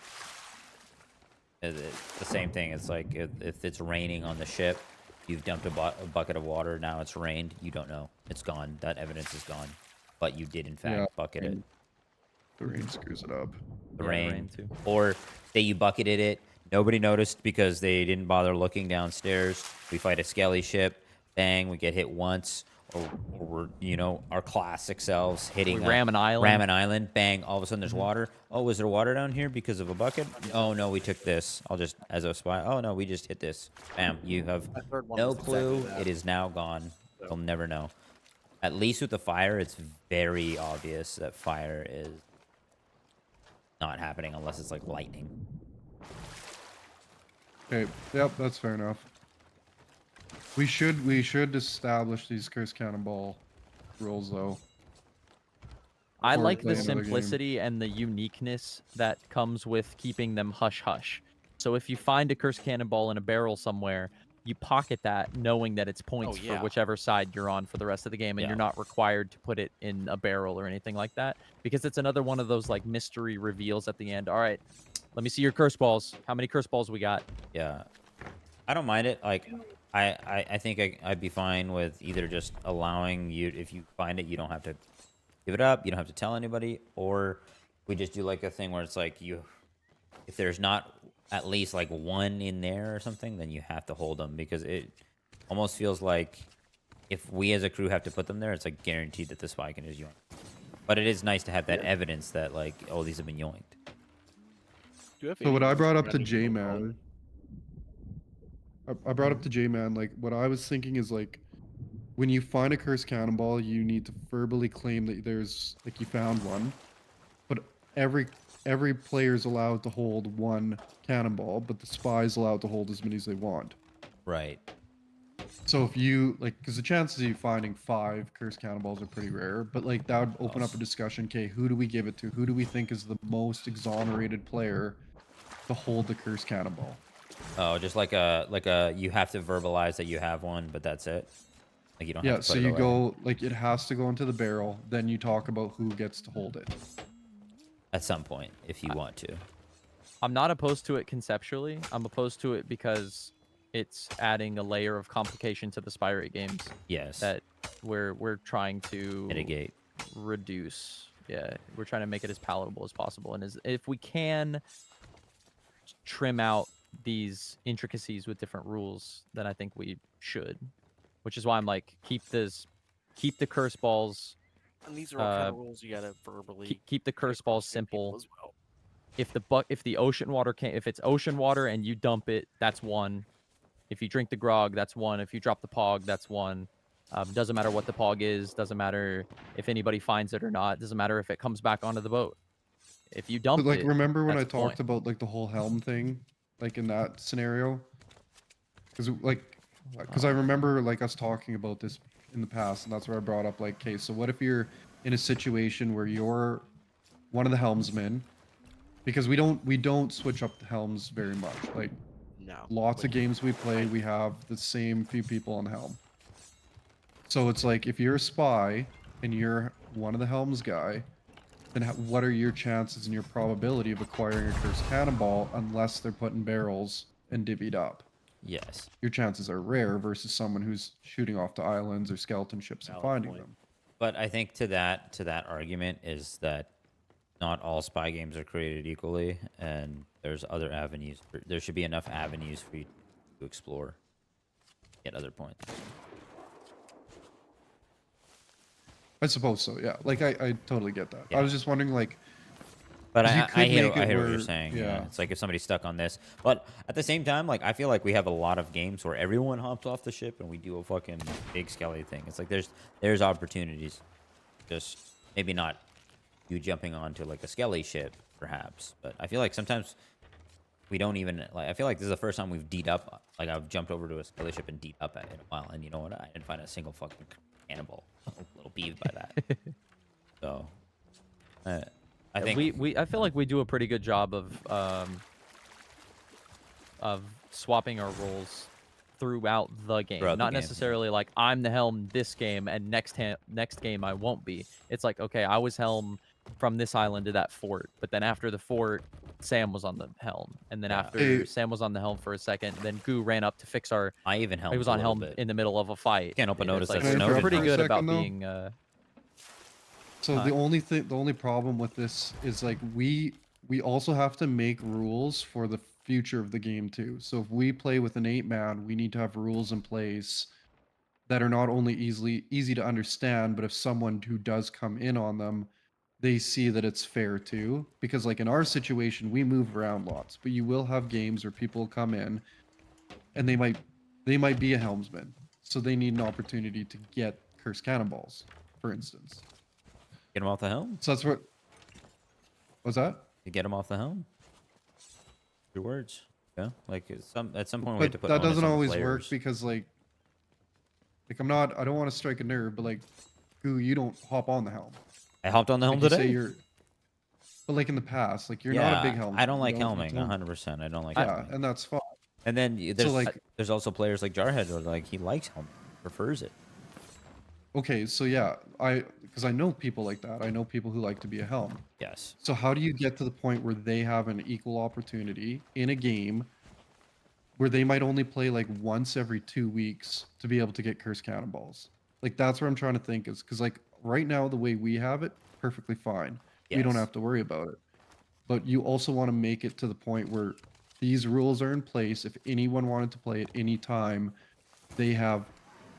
the same thing? It's like if it's raining on the ship, you've dumped a bucket of water. Now it's rained. You don't know. It's gone. That evidence is gone. But you did in fact bucket it. The rain screws it up. The rain too. Or say you bucketed it, nobody noticed because they didn't bother looking downstairs. We fight a skelly ship, bang, we get hit once, or we're, you know, our classic selves hitting ram an island. Ram an island, bang, all of a sudden there's water. Oh, was there water down here because of a bucket? Oh no, we took this. I'll just, as a spy, oh no, we just hit this. Bam, you have no clue. It is now gone. You'll never know. At least with the fire, it's very obvious that fire is not happening unless it's like lightning. Okay, yep, that's fair enough. We should establish these curse cannonball rules though. I like the simplicity and the uniqueness that comes with keeping them hush hush. So if you find a curse cannonball in a barrel somewhere, you pocket that knowing that it's points for whichever side you're on for the rest of the game, and you're not required to put it in a barrel or anything like that, because it's another one of those like mystery reveals at the end. All right, let me see your curse balls. How many curse balls we got? Yeah, I don't mind it. Like I think I'd be fine with either just allowing you, if you find it, you don't have to give it up, you don't have to tell anybody, or we just do like a thing where it's like if there's not at least like one in there or something, then you have to hold them, because it almost feels like if we as a crew have to put them there, it's like guaranteed that the spy can just yoink. But it is nice to have that evidence that like, oh, these have been yoinked. So what I brought up to J-Man, I brought up to J-Man, like what I was thinking is like, when you find a cursed cannonball, you need to verbally claim that there's, like, you found one, but every player is allowed to hold one cannonball, but the spy is allowed to hold as many as they want. Right. So if you, like, because the chances of you finding 5 cursed cannonballs are pretty rare, but, like, that would open up a discussion. Okay, who do we give it to? Who do we think is the most exonerated player to hold the cursed cannonball? Oh, just like a you have to verbalize that you have one, but that's it. Like you don't have to so put it you away. go, like, it has to go into the barrel, then you talk about who gets to hold it. At some point, if you want to. I'm not opposed to it conceptually. I'm opposed to it because it's adding a layer of complication to the SPYRATE games. Yes. That we're trying to mitigate, reduce. Yeah, we're trying to make it as palatable as possible. And if we can trim out these intricacies with different rules, then I think we should. Which is why I'm like, keep the curse balls. And these are all kind of rules you gotta verbally keep the curse balls simple. as well. If the ocean water if it's ocean water and you dump it, that's 1. If you drink the grog, that's 1. If you drop the pog, that's 1. Doesn't matter what the pog is. Doesn't matter if anybody finds it or not. Doesn't matter if it comes back onto the boat. If you dump But, like, it, remember when I that's talked point. about, like, the whole helm thing, like, in that scenario? Because, like, I remember, like, us talking about this in the past, and that's where I brought up, like, okay, so what if you're in a situation where you're one of the helmsmen? Because we don't switch up the helms very much. Like, no, lots of games we play, we have the same few people on the helm. So it's like if you're a spy and you're one of the helms guy, then what are your chances and your probability of acquiring a cursed cannonball unless they're put in barrels and divvied up? Yes. Your chances are rare versus someone who's shooting off to islands or skeleton ships and finding them. But I think to that argument is that not all spy games are created equally, and there's other avenues. There should be enough avenues for you to explore, get other points. I suppose so, yeah. Like, I totally get that. Yeah. I was just wondering, like... But I hear what where, you're saying. Yeah. It's like if somebody's stuck on this. But at the same time, like, I feel like we have a lot of games where everyone hops off the ship and we do a fucking big skelly thing. It's like there's opportunities. Just maybe not you jumping onto, like, a skelly ship, perhaps. But I feel like sometimes we don't even... Like, I feel like this is the first time we've D'd up. Like, I've jumped over to a skelly ship and D'd up at it in a while. And you know what? I didn't find a single fucking cannonball. I'm a little peeved by that. So... I think I feel like we do a pretty good job of swapping our roles throughout the game. Not necessarily like I'm the helm this game and next game I won't be. It's like, okay, I was helm from this island to that fort, but then after the fort, Sam was on the helm, and then after Sam was on the helm for a second, then Goo ran up to fix our. I even helmed. He was on helm in the middle of a fight. Can't help but notice like, that we're pretty good about being. So the only problem with this is like we also have to make rules for the future of the game too. So if we play with an 8-man, we need to have rules in place that are not only easy to understand, but if someone who does come in on them, they see that it's fair too. Because like in our situation, we move around lots, but you will have games where people come in and they might be a helmsman, so they need an opportunity to get cursed cannonballs, for instance. Get him off the helm. So that's what. What's that? You get him off the helm. Your words. Yeah. Like at some point we But have to put. that doesn't onus on always players. work because like I don't want to strike a nerve, but like, Goo, you don't hop on the helm. I hopped on the helm Like you today. say you're, but like in the past, like you're not a big helm. I don't like helming. 100%. I don't like. Yeah, and that's fine. And then there's like- there's also players like Jarhead where like he likes helm, prefers it. Okay, so yeah, because I know people like that. I know people who like to be a helm. Yes. So how do you get to the point where they have an equal opportunity in a game where they might only play like once every 2 weeks to be able to get cursed cannonballs? Like that's what I'm trying to think is because like right now the way we have it, perfectly fine. We don't Yes. have to worry about it. But you also want to make it to the point where these rules are in place. If anyone wanted to play at any time, they have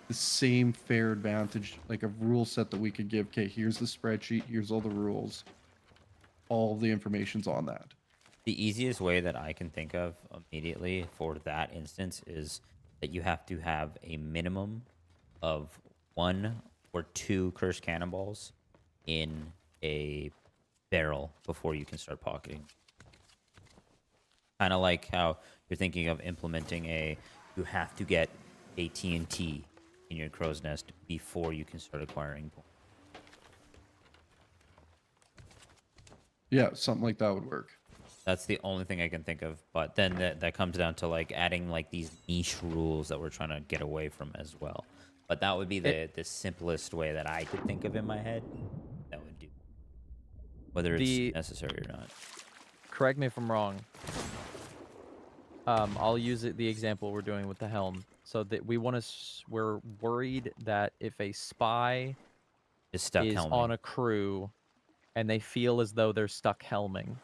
the same fair advantage, like a rule set that we could give. Okay, here's the spreadsheet, here's all the rules, all of the information's on that. The easiest way that I can think of immediately for that instance is that you have to have a minimum of 1 or 2 cursed cannonballs in a barrel before you can start pocketing. Kind of like how you're thinking of implementing you have to get a TNT in your crow's nest before you can start acquiring points. Yeah, something like that would work. That's the only thing I can think of. But then that comes down to like adding like these niche rules that we're trying to get away from as well. But that would be the simplest way that I could think of in my head that would do. Whether it's necessary or not. Correct me if I'm wrong. I'll use the example we're doing with the helm. So that we're worried that if a spy is stuck on a crew and they feel as though they're stuck helming,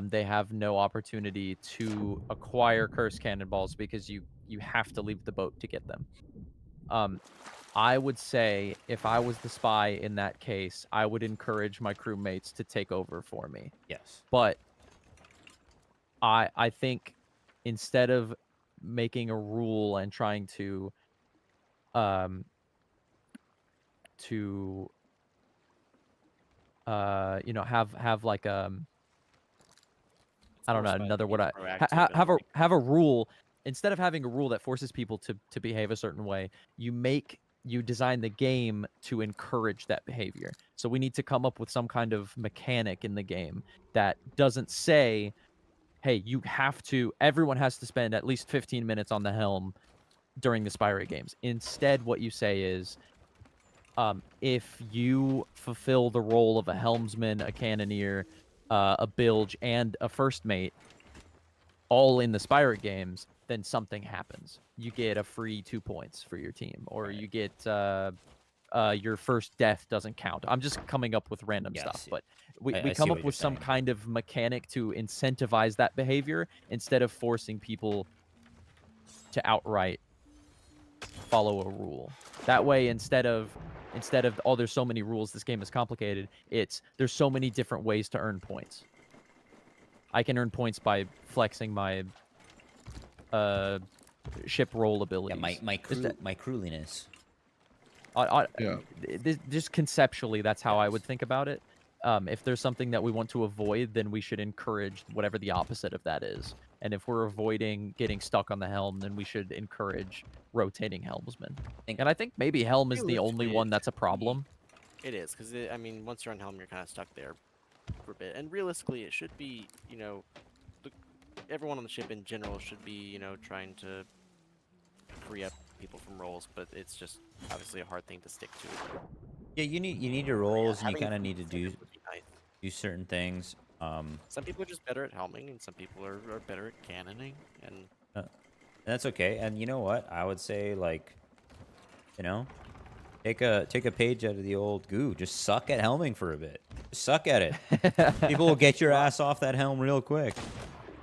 they have no opportunity to acquire cursed cannonballs because you have to leave the boat to get them. I would say if I was the spy in that case, I would encourage my crewmates to take over for me. Yes. But I think instead of making a rule and trying to you know, have like I don't know another word. Have a rule instead of having a rule that forces people to behave a certain way. You design the game to encourage that behavior. So we need to come up with some kind of mechanic in the game that doesn't say, hey, everyone has to spend at least 15 minutes on the helm during the SPYRATE games. Instead, what you say is, if you fulfill the role of a helmsman, a cannoneer, a bilge, and a first mate, all in the Spyrate games, then something happens. You get a free 2 points for your team, or you get your first death doesn't count. I'm just coming up with random stuff, but we I see come what up you're with some saying. kind of mechanic to incentivize that behavior instead of forcing people to outright follow a rule. That way, instead of oh, there's so many rules, this game is complicated, it's there's so many different ways to earn points. I can earn points by flexing my ship roll abilities. Yeah, my crewliness. Yeah. Just conceptually, that's how I would think about it. If there's something that we want to avoid, then we should encourage whatever the opposite of that is. And if we're avoiding getting stuck on the helm, then we should encourage rotating helmsmen. And I think maybe helm is the only one that's a problem. It is, because, I mean, once you're on helm, you're kind of stuck there for a bit. And realistically, it should be, you know, everyone on the ship in general should be, you know, trying to free up people from roles, but it's just obviously a hard thing to stick to. Yeah, you need your roles, and you having kind of need to do would be nice. do certain things. Some people are just better at helming, and some people are better at cannoning, and that's okay. And you know what? I would say, like, you know, take a page out of the old goo. Just suck at helming for a bit. Just suck at it. People will get your ass off that helm real quick.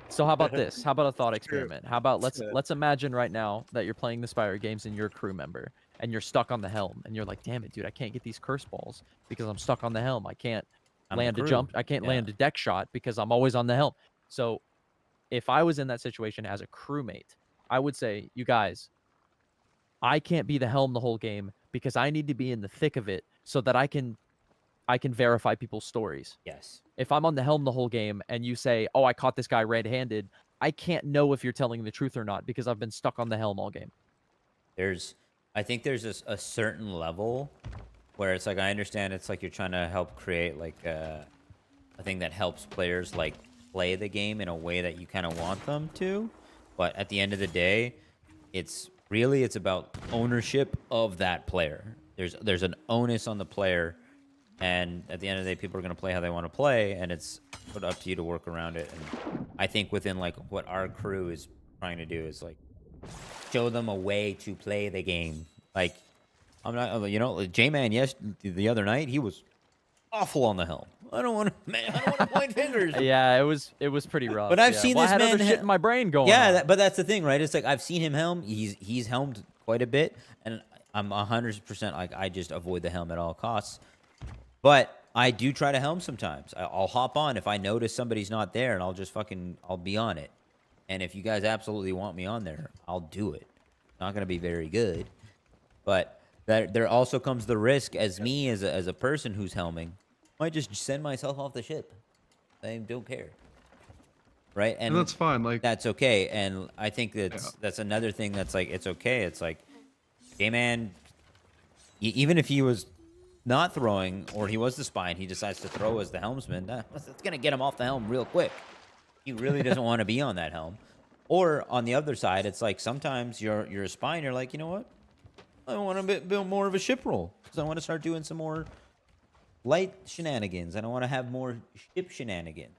So how about this? How about a thought experiment? How about let's imagine right now that you're playing the Spyrate games and you're a crew member and you're stuck on the helm and you're like, damn it, dude, I can't get these curse balls because I'm stuck on the helm. I can't land a jump. I can't land a deck shot because I'm always on the helm. So if I was in that situation as a crewmate, I would say, you guys, I can't be the helm the whole game because I need to be in the thick of it so that I can verify people's stories. Yes. If I'm on the helm the whole game and you say, oh, I caught this guy red-handed, I can't know if you're telling the truth or not because I've been stuck on the helm all game. I think there's a certain level where it's like, I understand it's like you're trying to help create like a thing that helps players like play the game in a way that you kind of want them to. But at the end of the day, it's about ownership of that player. There's an onus on the player. And at the end of the day, people are going to play how they want to play, and it's put up to you to work around it. And I think within like what our crew is trying to do is like show them a way to play the game. Like, I'm not, you know, J-Man, the other night, he was awful on the helm. I don't want to point fingers. Yeah, it was pretty rough. But I've seen I this had man other shit in my brain going on. Yeah, but that's the thing, right? It's like I've seen him helm. He's helmed quite a bit, and I'm 100% like I just avoid the helm at all costs. But I do try to helm sometimes. I'll hop on if I notice somebody's not there, and I'll be on it. And if you guys absolutely want me on there, I'll do it. Not going to be very good. But there also comes the risk as me, as a person who's helming, I might just send myself off the ship. I don't care. Right? And that's fine. Like, that's okay. And I think that's another thing that's like, it's okay. It's like, hey, man, even if he was not throwing, or he was the spy and he decides to throw as the helmsman, that's going to get him off the helm real quick. He really doesn't want to be on that helm. Or on the other side, it's like sometimes you're a spy and you're like, you know what? I want to build more of a ship roll because I want to start doing some more light shenanigans. I don't want to have more ship shenanigans.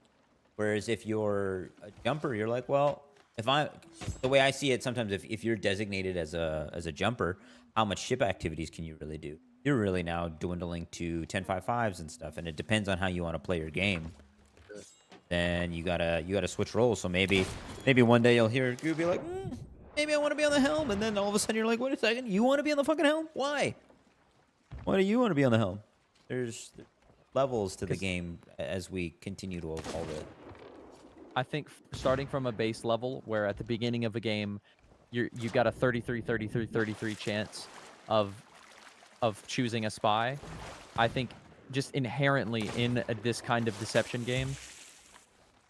Whereas if you're a jumper, you're like, well, the way I see it, sometimes if you're designated as a jumper, how much ship activities can you really do? You're really now dwindling to 10.5.5s and stuff, and it depends on how you want to play your game. Then you gotta switch roles. So maybe one day you'll hear you be like, maybe I want to be on the helm, and then all of a sudden you're like, wait a second, you want to be on the fucking helm? Why? Why do you want to be on the helm? There's levels to the game as we continue to evolve it. I think starting from a base level where at the beginning of a game, you got a 33 chance of choosing a spy. I think just inherently in this kind of deception game,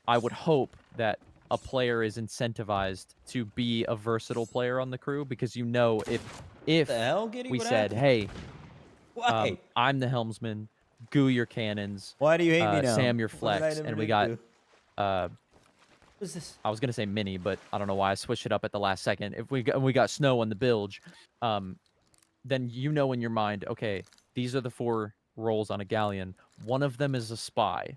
I would hope that a player is incentivized to be a versatile player on the crew, because you know if the hell, Giddy? we What said, happened? hey, Why? I'm the helmsman, Goo your cannons, Why do you hate me now? Sam your What did I flex, never and we do got to you? What's this? I was gonna say mini, but I don't know why I switched it up at the last second. If we got snow on the bilge, then you know in your mind, okay, these are the 4 roles on a galleon. One of them is a spy.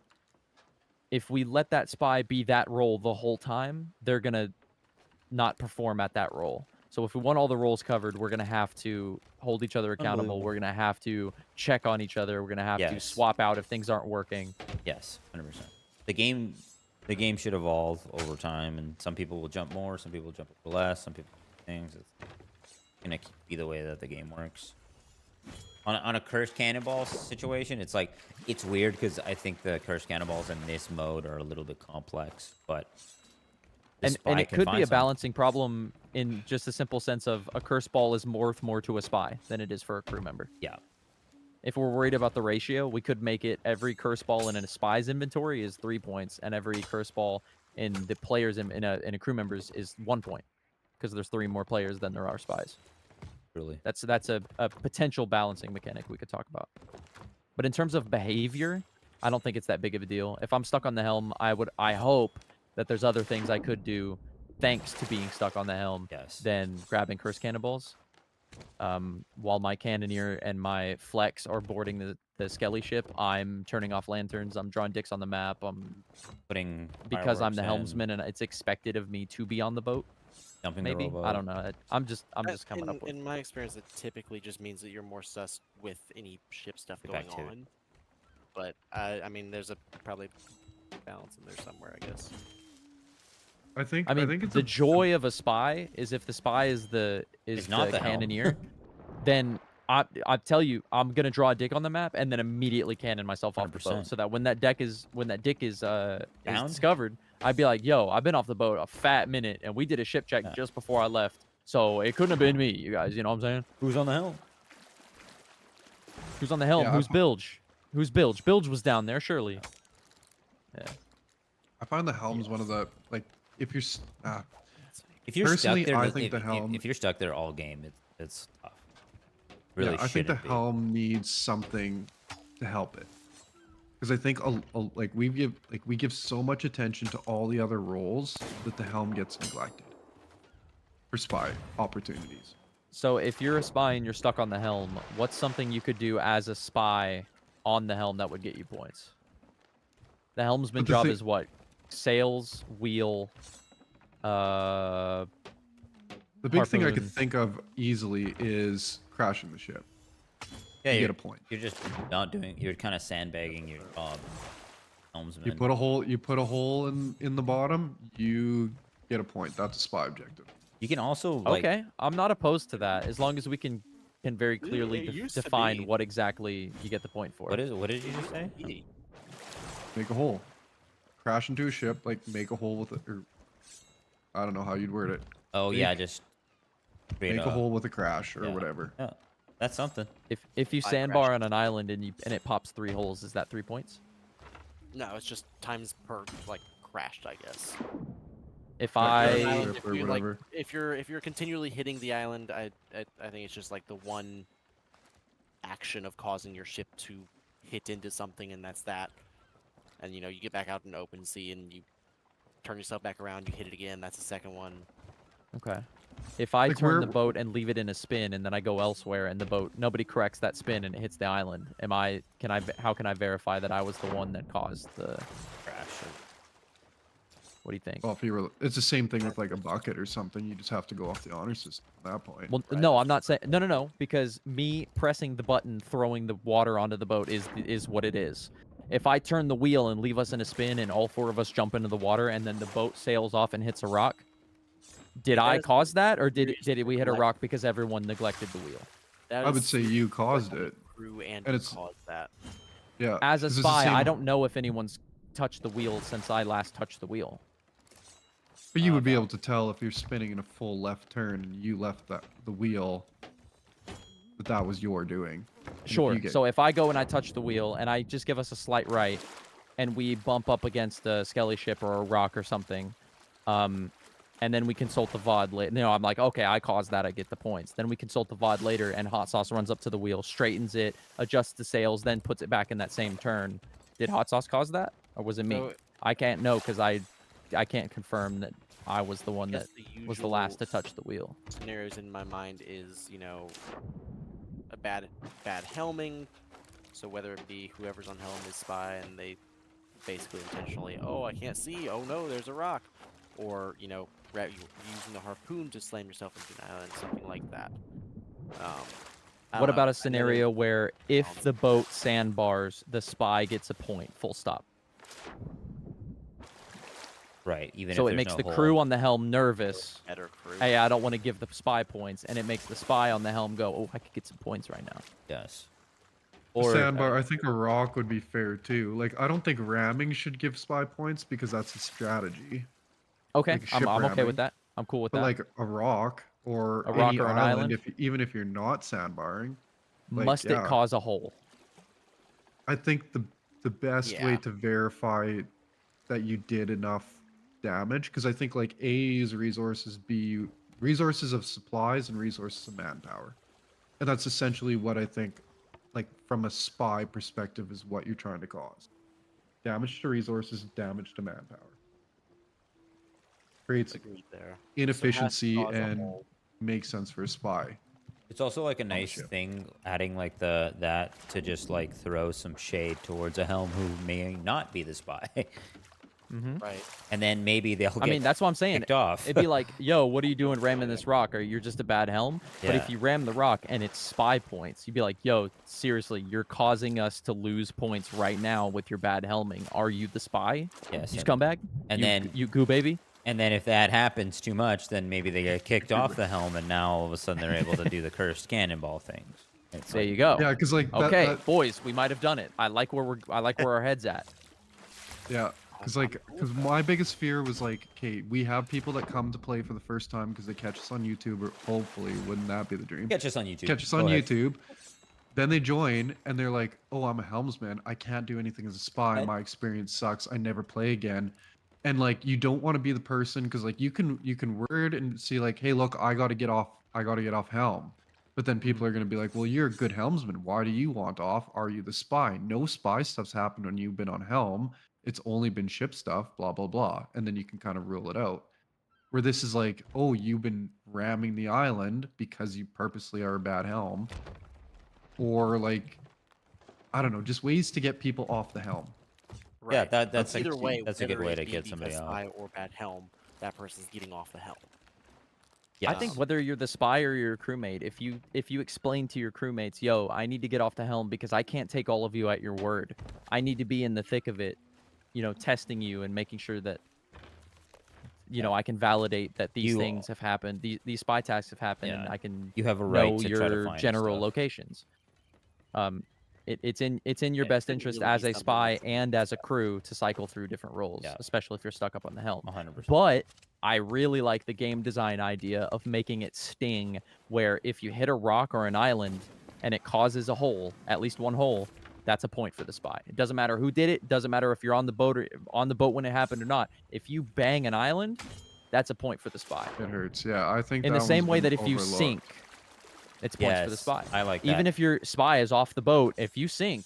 If we let that spy be that role the whole time, they're gonna not perform at that role. So if we want all the roles covered, we're gonna have to hold each other accountable. Unbelievable. We're gonna have to check on each other. We're gonna have to Yes. swap out if things aren't working. Yes, 100%. The game should evolve over time, and some people will jump more, some people will jump less, some people things. It's gonna be the way that the game works. On a cursed cannonball situation, it's like it's weird because I think the cursed cannonballs in this mode are a little bit complex, but the And spy it can could find be a something. balancing problem in just the simple sense of a curse ball is worth more to a spy than it is for a crew member. Yeah. If we're worried about the ratio, we could make it every curse ball in a spy's inventory is 3 points, and every curse ball in the players in a crew member's is 1 point, because there's 3 more players than there are spies. Really. That's a potential balancing mechanic we could talk about. But in terms of behavior, I don't think it's that big of a deal. If I'm stuck on the helm, I hope that there's other things I could do thanks to being stuck on the helm than grabbing curse cannonballs. While my cannoneer and my flex are boarding the skelly ship, I'm turning off lanterns, I'm drawing dicks on the map, I'm putting because I'm the fireworks in. helmsman and it's expected of me to be on the boat. Jumping the Maybe I rowboat. don't know. I'm just coming up with. In my experience, it typically just means that you're more sus with any ship stuff Get going back to it. on. But I mean, there's a probably balance in there somewhere, I guess. I think it's the joy of a spy is if the spy is not the helm. cannoneer, then I tell you, I'm gonna draw a dick on the map and then immediately cannon myself off the 100%. boat, so that when that dick is Found? discovered, I'd be like, yo, I've been off the boat a fat minute and we did a ship check just before I left, so it couldn't have been me, you guys. You know what I'm saying? Who's on the helm? Who's on the helm? Yeah, Who's Bilge? Who's Bilge? Bilge was down there, surely. Yeah. I find the helm's one of the like if you're If you're stuck personally, there, I think the if helm. you're stuck there all game, it's tough. Really, Yeah, I think the shouldn't be. helm needs something to help it, because I think like we give so much attention to all the other roles that the helm gets neglected for spy opportunities. So if you're a spy and you're stuck on the helm, what's something you could do as a spy on the helm that would get you points? The helmsman But the job thi- is what? Sails, wheel, The big thing I could harpoon. think of easily is crashing the ship. Yeah, you you're, get a point. You're just not doing. You're kind of sandbagging your job, helmsman. You put a hole in the bottom, you get a point. That's a spy objective. You can also like, Okay, I'm not opposed to that as long as we can very clearly it used to define be. what exactly you get the point for. What did you just say? Make a hole. Crash into a ship, like make a hole with it, or I don't know how you'd word it. Oh Make- yeah, just make a hole with a crash or yeah. whatever. Yeah, that's something. If you I sandbar on an island and it pops 3 holes, is that 3 points? No, it's just times per like crashed, I guess. If Yeah, I yeah, Island, or whatever. if you're continually hitting the island, I think it's just like the one action of causing your ship to hit into something, and that's that. And you know, you get back out in open sea and you turn yourself back around, you hit it again. That's the second one. Okay. If I Like, turn the where- boat and leave it in a spin and then I go elsewhere and the boat nobody corrects that spin and it hits the island, how can I verify that I was the one that caused the crash? What do you think? Well, if you were, it's the same thing with like a bucket or something. You just have to go off the honor system at that point. Well, no, I'm not saying no, because me pressing the button, throwing the water onto the boat is what it is. If I turn the wheel and leave us in a spin and all 4 of us jump into the water and then the boat sails off and hits a rock, did I cause that, or did we hit a rock because everyone neglected the wheel? I would say you caused it. Crew and it's caused that. Yeah. As a this is the spy, same- I don't know if anyone's touched the wheel since I last touched the wheel. But you would be able to tell if you're spinning in a full left turn and you left the wheel that was your doing. And if Sure. you get- So if I go and I touch the wheel and I just give us a slight right, and we bump up against a skelly ship or a rock or something, and then we consult the VOD later. You know, I'm like, okay, I caused that. I get the points. Then we consult the VOD later, and Hot Sauce runs up to the wheel, straightens it, adjusts the sails, then puts it back in that same turn. Did Hot Sauce cause that, or was it me? So- I can't know because I can't confirm that I was the one that Guess the was the last usual to touch the wheel. Scenarios in my mind is, you know, a bad helming. So whether it be whoever's on helm is spy, and they basically intentionally, oh, I can't see, oh no, there's a rock, or you know, using the harpoon to slam yourself into an island, something like that. What about a scenario where if the boat sandbars, the spy gets a point, full stop? Right, even so if it there's makes no the hole. crew on the helm nervous. Better crew. Hey, I don't want to give the spy points, and it makes the spy on the helm go, oh, I could get some points right now. Yes. Or sandbar, I think a rock would be fair too. Like, I don't think ramming should give spy points because that's a strategy. Okay, Like I'm ship okay ramming. with that. I'm cool with But that. like a rock or A rock any or an island, island? even if you're not sandbarring, like, Must it yeah. cause a hole? I think the best Yeah. way to verify that you did enough damage, because I think like A is resources, B resources of supplies, and resources of manpower, and that's essentially what I think, like from a spy perspective, is what you're trying to cause. Damage to resources, damage to manpower. Creates Agreed there. inefficiency So it has to cause a and hole. makes sense for a spy. It's also like a nice thing adding like that to just like throw some shade towards a helm who may not be the spy. Right. And then maybe they'll get I mean, that's what I'm saying. kicked off. It'd be like, yo, what are you doing ramming this rock? Or you're just a bad helm? But if Yeah. you ram the rock and it's spy points, you'd be like, yo, seriously, you're causing us to lose points right now with your bad helming. Are you the spy? Yes. You scumbag? And You- then you goo baby? And then if that happens too much, then maybe they get kicked off the helm, and now all of a sudden they're able to do the cursed cannonball things. It's There like- you go. Yeah, 'cause, like, that- okay, that- boys, we might have done it. I like where our heads at. Yeah, because my biggest fear was like, okay, we have people that come to play for the first time because they catch us on YouTube, or hopefully, wouldn't that be the dream? Catch us on YouTube. Catch us Go on ahead. YouTube. Then they join and they're like, oh, I'm a helmsman. I can't do anything as a spy. My experience sucks. I never play again. And like, you don't want to be the person, because like you can word and see like, hey, look, I got to get off helm. But then people are going to be like, well, you're a good helmsman. Why do you want off? Are you the spy? No spy stuff's happened when you've been on helm. It's only been ship stuff, blah, blah, blah. And then you can kind of rule it out. Where this is like, oh, you've been ramming the island because you purposely are a bad helm. Or like, I don't know, just ways to get people off the helm. Yeah, Right. that's either like, way. that's a good whether way it to be get because somebody off. spy or bad helm, that person's getting off the helm. I think whether you're the spy or you're a crewmate, if you explain to your crewmates, yo, I need to get off the helm because I can't take all of you at your word. I need to be in the thick of it, you know, testing you and making sure that, you know, I can validate that these You- things have happened, these spy tasks have happened, and Yeah, I can you have a right know to try to your find general stuff. locations. It's in your Yeah, best it interest really as be a something spy that's- and as a crew to cycle through different roles, Yeah. especially if you're stuck up on the helm. 100%. But I really like the game design idea of making it sting, where if you hit a rock or an island and it causes a hole, at least one hole, that's a point for the spy. It doesn't matter who did it. It doesn't matter if you're on the boat or on the boat when it happened or not. If you bang an island, that's a point for the spy. It hurts. Yeah, I think In the that same one's way been that if you overlooked. sink, it's points for the Yes, spy. I like Even that. if your spy is off the boat, if you sink,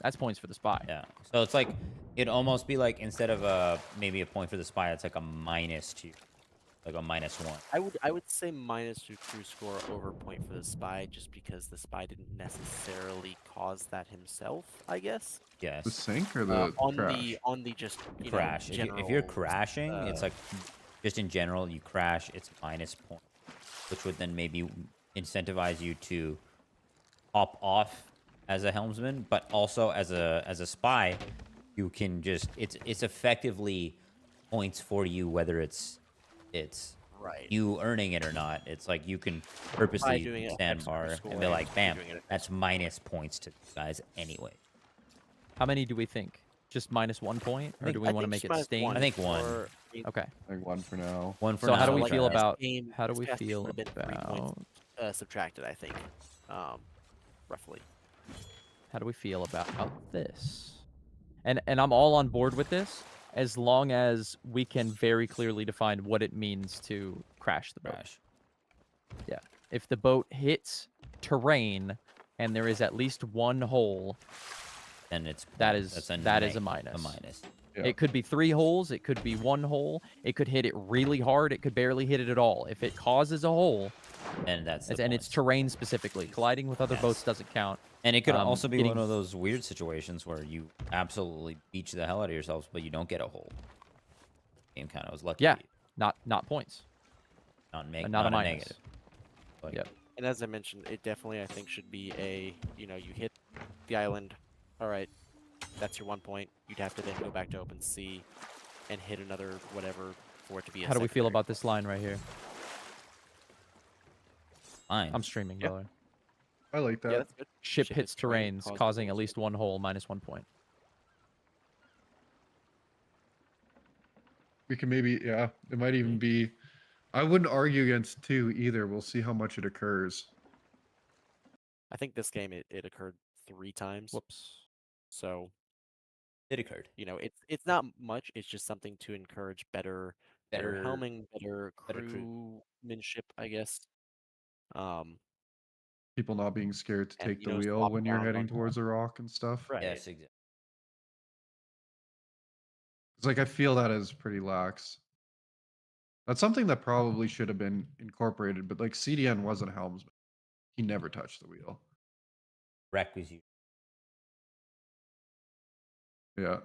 that's points for the spy. Yeah. So it's like, it'd almost be like, instead of maybe a point for the spy, it's like a -2, like a -1. I would say -2 crew score over point for the spy, just because the spy didn't necessarily cause that himself, I guess. Yes. The sink or the on crash? the just you Crash. know, If you're general, crashing, it's like, just in general, you crash, it's -point, which would then maybe incentivize you to hop off as a helmsman, but also as a spy, you can just, it's effectively points for you, whether it's right, you earning it or not. It's like you can doing purposely it stand extra bar score and be like, and bam, doing it that's minus points to you guys anyway. How many do we think? Just -1 point, or do we want to make it sting? I think one. Okay. I think one for now. One for So now. how do we like feel that. about game, how do this we past game feel would have been 3 about points, subtracted, I think, roughly. how do we feel about this? And I'm all on board with this, as long as we can very clearly define what it means to crash the boat. Crash. Yeah. If the boat hits terrain and there is at least one hole, then it's that is that's a minus. minus. A minus. Yeah. It could be 3 holes, it could be 1 hole, it could hit it really hard, it could barely hit it at all. If it causes a hole, And that's the And point. it's terrain specifically. Colliding with other boats doesn't count. And it could also be getting- one of those weird situations where you absolutely beach the hell out of yourselves, but you don't get a hole. Game kind of was lucky. Yeah, not points. Not a minus. negative. Like, Yep. And as I mentioned, it definitely, I think, should be a, you know, you hit the island. All right, that's your 1 point. You'd have to then go back to open sea and hit another whatever for it to be a How do we feel secondary about this line right here? Fine. I'm streaming, Yeah. brother. I like that. Yeah, that's good. Ship Ship hits hits terrain, terrains, causing at least 1 hole, -1 point. We can maybe, yeah, it might even be. I wouldn't argue against 2 either. We'll see how much it occurs. I think this game it occurred 3 times. Whoops. So it occurred. You know, it's not much. It's just something to encourage better helming, better crewmanship, I guess. People not being scared to And, take you the know, wheel swap when you're around heading on towards a rock and stuff. Right. Yes, exactly. It's like I feel that is pretty lax. That's something that probably should have been incorporated, but like CDN wasn't a helmsman. He never touched the wheel. Wreck was you. Yeah.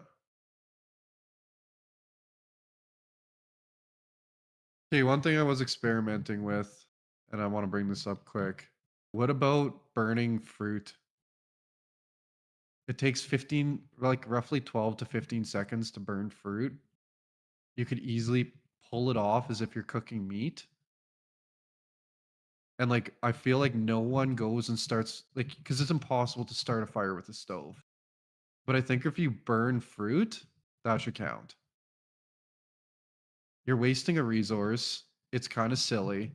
Okay, one thing I was experimenting with, and I want to bring this up quick. What about burning fruit? It takes 15, like roughly 12 to 15 seconds to burn fruit. You could easily pull it off as if you're cooking meat. And like, I feel like no one goes and starts, like, because it's impossible to start a fire with a stove. But I think if you burn fruit, that should count. You're wasting a resource. It's kind of silly.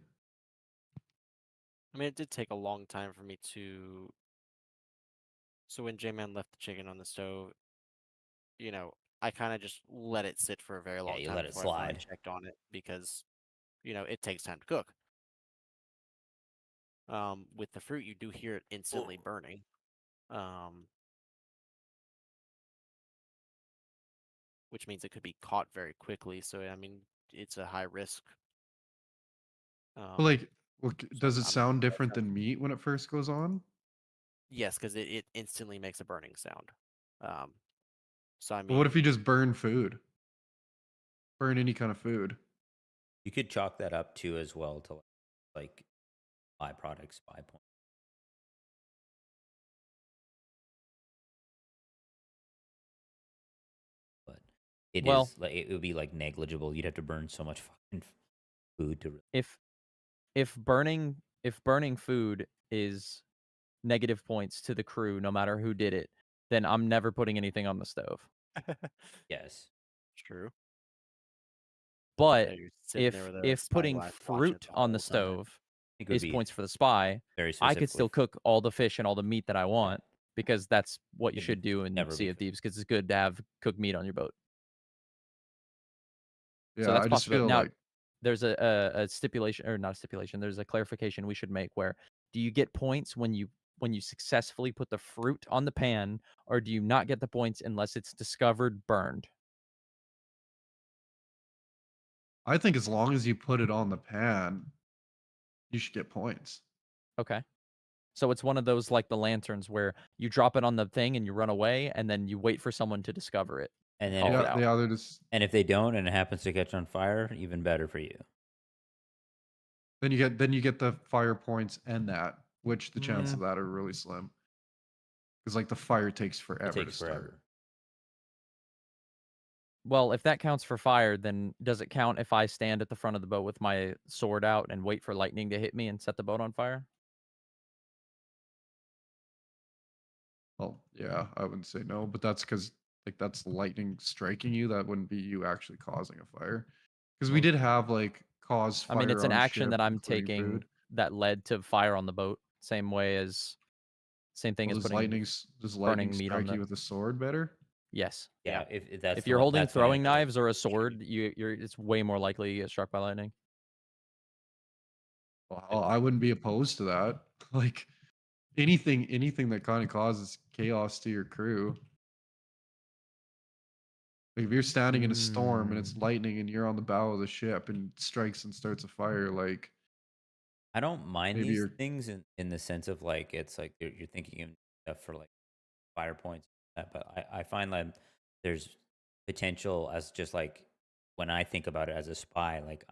I mean, it did take a long time for me to. So when J-Man left the chicken on the stove, you know, I kind of just let it sit for a very long you time let it before I finally slide. checked on it because, you know, it takes time to cook. With the fruit, you do hear it instantly burning. Which means it could be caught very quickly. So I mean, it's a high risk. But like, does it I'm sound different than meat when it first goes on? Yes, because it instantly makes a burning sound. So I But what if mean, you just burn food? Burn any kind of food. You could chalk that up too as well to like byproduct spy point. But it Well- is like it would be like negligible. You'd have to burn so much fucking food to. If burning food is negative points to the crew, no matter who did it, then I'm never putting anything on the stove. Yes. True. But Yeah, you're sitting there with a if putting spyglass watching it fruit on the whole time. stove It could is be points for the spy, very I could specifically still cook all the fish and all the meat that I want because that's what you It'd should do in never Sea be of Thieves because it's good to have cooked meat on your boat. Yeah, So that's I just possible. feel Now, like there's a stipulation, or not a stipulation. There's a clarification we should make where do you get points when you successfully put the fruit on the pan, or do you not get the points unless it's discovered burned? I think as long as you put it on the pan, you should get points. Okay. So it's one of those like the lanterns where you drop it on the thing and you run away, and then you wait for someone to discover it. And then Call if, it out. Yeah, they're just and if they don't and it happens to catch on fire, even better for you. then you get the fire points and that, which the chance Mm. of that are really slim. Because like the fire takes forever It takes to start. forever. Well, if that counts for fire, then does it count if I stand at the front of the boat with my sword out and wait for lightning to hit me and set the boat on fire? Well, yeah, I wouldn't say no, but that's because like that's lightning striking you. That wouldn't be you actually causing a fire. Because we did have like cause fire. I mean, it's an on action ship, that I'm including taking food. that led to fire on the boat. Same thing Well, as does putting lightning meat on strike the. you with a sword better? Yes. Yeah, if that's If the you're one- holding that's when it throwing goes. knives or a sword, it's way more likely you get struck by lightning. Well, I wouldn't be opposed to that. Like anything that kind of causes chaos to your crew. Like if you're standing in a storm and it's lightning and you're on the bow of the ship and it strikes and starts a fire, like I don't mind Maybe these you're things in the sense of like it's like you're thinking of stuff for like fire points, but I find that there's potential as just like when I think about it as a spy, like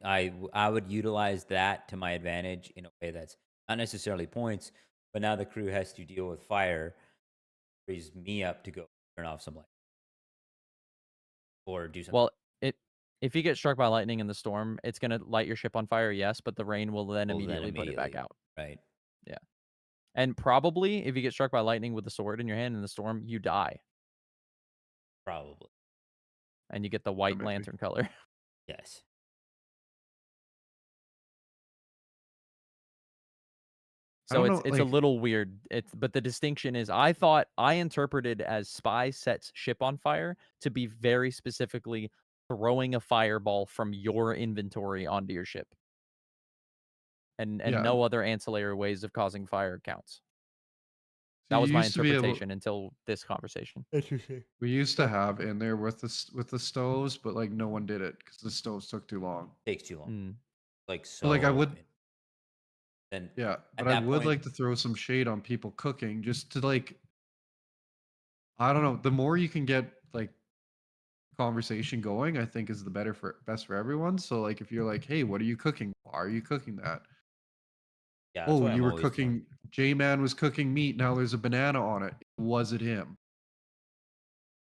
I would utilize that to my advantage in a way that's not necessarily points, but now the crew has to deal with fire, frees me up to go turn off some light or do something. Well, if you get struck by lightning in the storm, it's gonna light your ship on fire, yes, but the rain will then immediately put it back out. Right. Yeah. And probably if you get struck by lightning with a sword in your hand in the storm, you die. Probably. And you get the white lantern color. Yes. So it's a little weird. But the distinction is I interpreted as spy sets ship on fire to be very specifically throwing a fireball from your inventory onto your ship. And no other ancillary ways of causing fire counts. That was my interpretation until this conversation. Interesting. We used to have in there with the stoves, but like no one did it because the stoves took too long. Takes too long. Like so. But, like I would. Then yeah, but I would like to throw some shade on people cooking just to like. I don't know. The more you can get like conversation going, I think is the best for everyone. So like if you're like, hey, what are you cooking? Why are you cooking that? Yeah. Oh, you were cooking. J-Man was cooking meat. Now there's a banana on it. Was it him?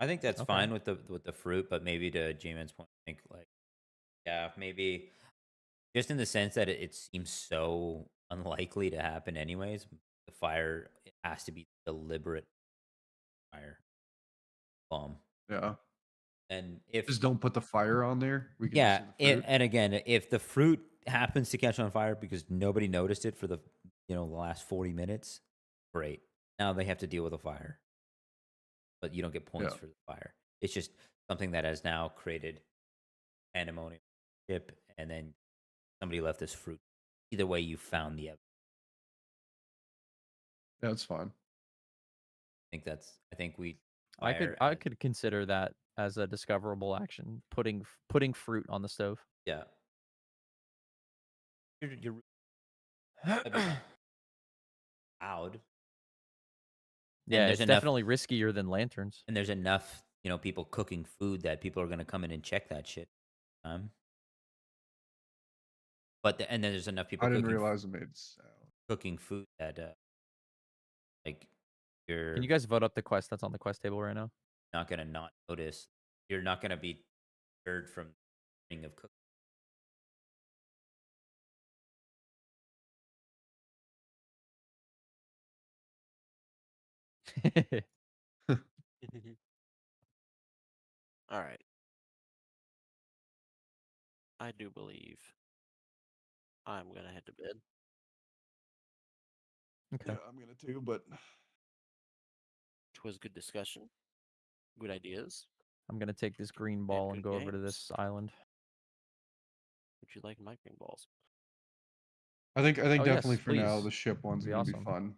I think that's fine with the fruit, but maybe to J-Man's point, I think like, yeah, maybe just in the sense that it seems so unlikely to happen anyways. The fire has to be deliberate fire bomb. Yeah. And if just don't put the fire on there, we can yeah, just see the fruit. and again, if the fruit happens to catch on fire because nobody noticed it for the the last 40 minutes, great. Now they have to deal with a fire, but you don't get points for the fire. It's just something that has now created pandemonium, and then somebody left this fruit. Either way, you found the evidence. That's fine. I think we. I could consider that as a discoverable action. Putting fruit on the stove. Yeah. You're loud. Yeah, it's definitely riskier than lanterns. And there's enough, people cooking food that people are going to come in and check that shit. But and then there's enough people. I didn't realize it made sound. Cooking food that, like, you're. Can you guys vote up the quest that's on the quest table right now? Not gonna not notice. You're not gonna be heard from the ring of cooking. All right. I do believe I'm gonna head to bed. Okay. Yeah, I'm gonna too, but Which was good discussion, good ideas. I'm gonna take this green ball and good go over to games. this island. Would you like my green balls? I think Oh, definitely yes, for now please. the ship one's That'd be gonna awesome. be fun.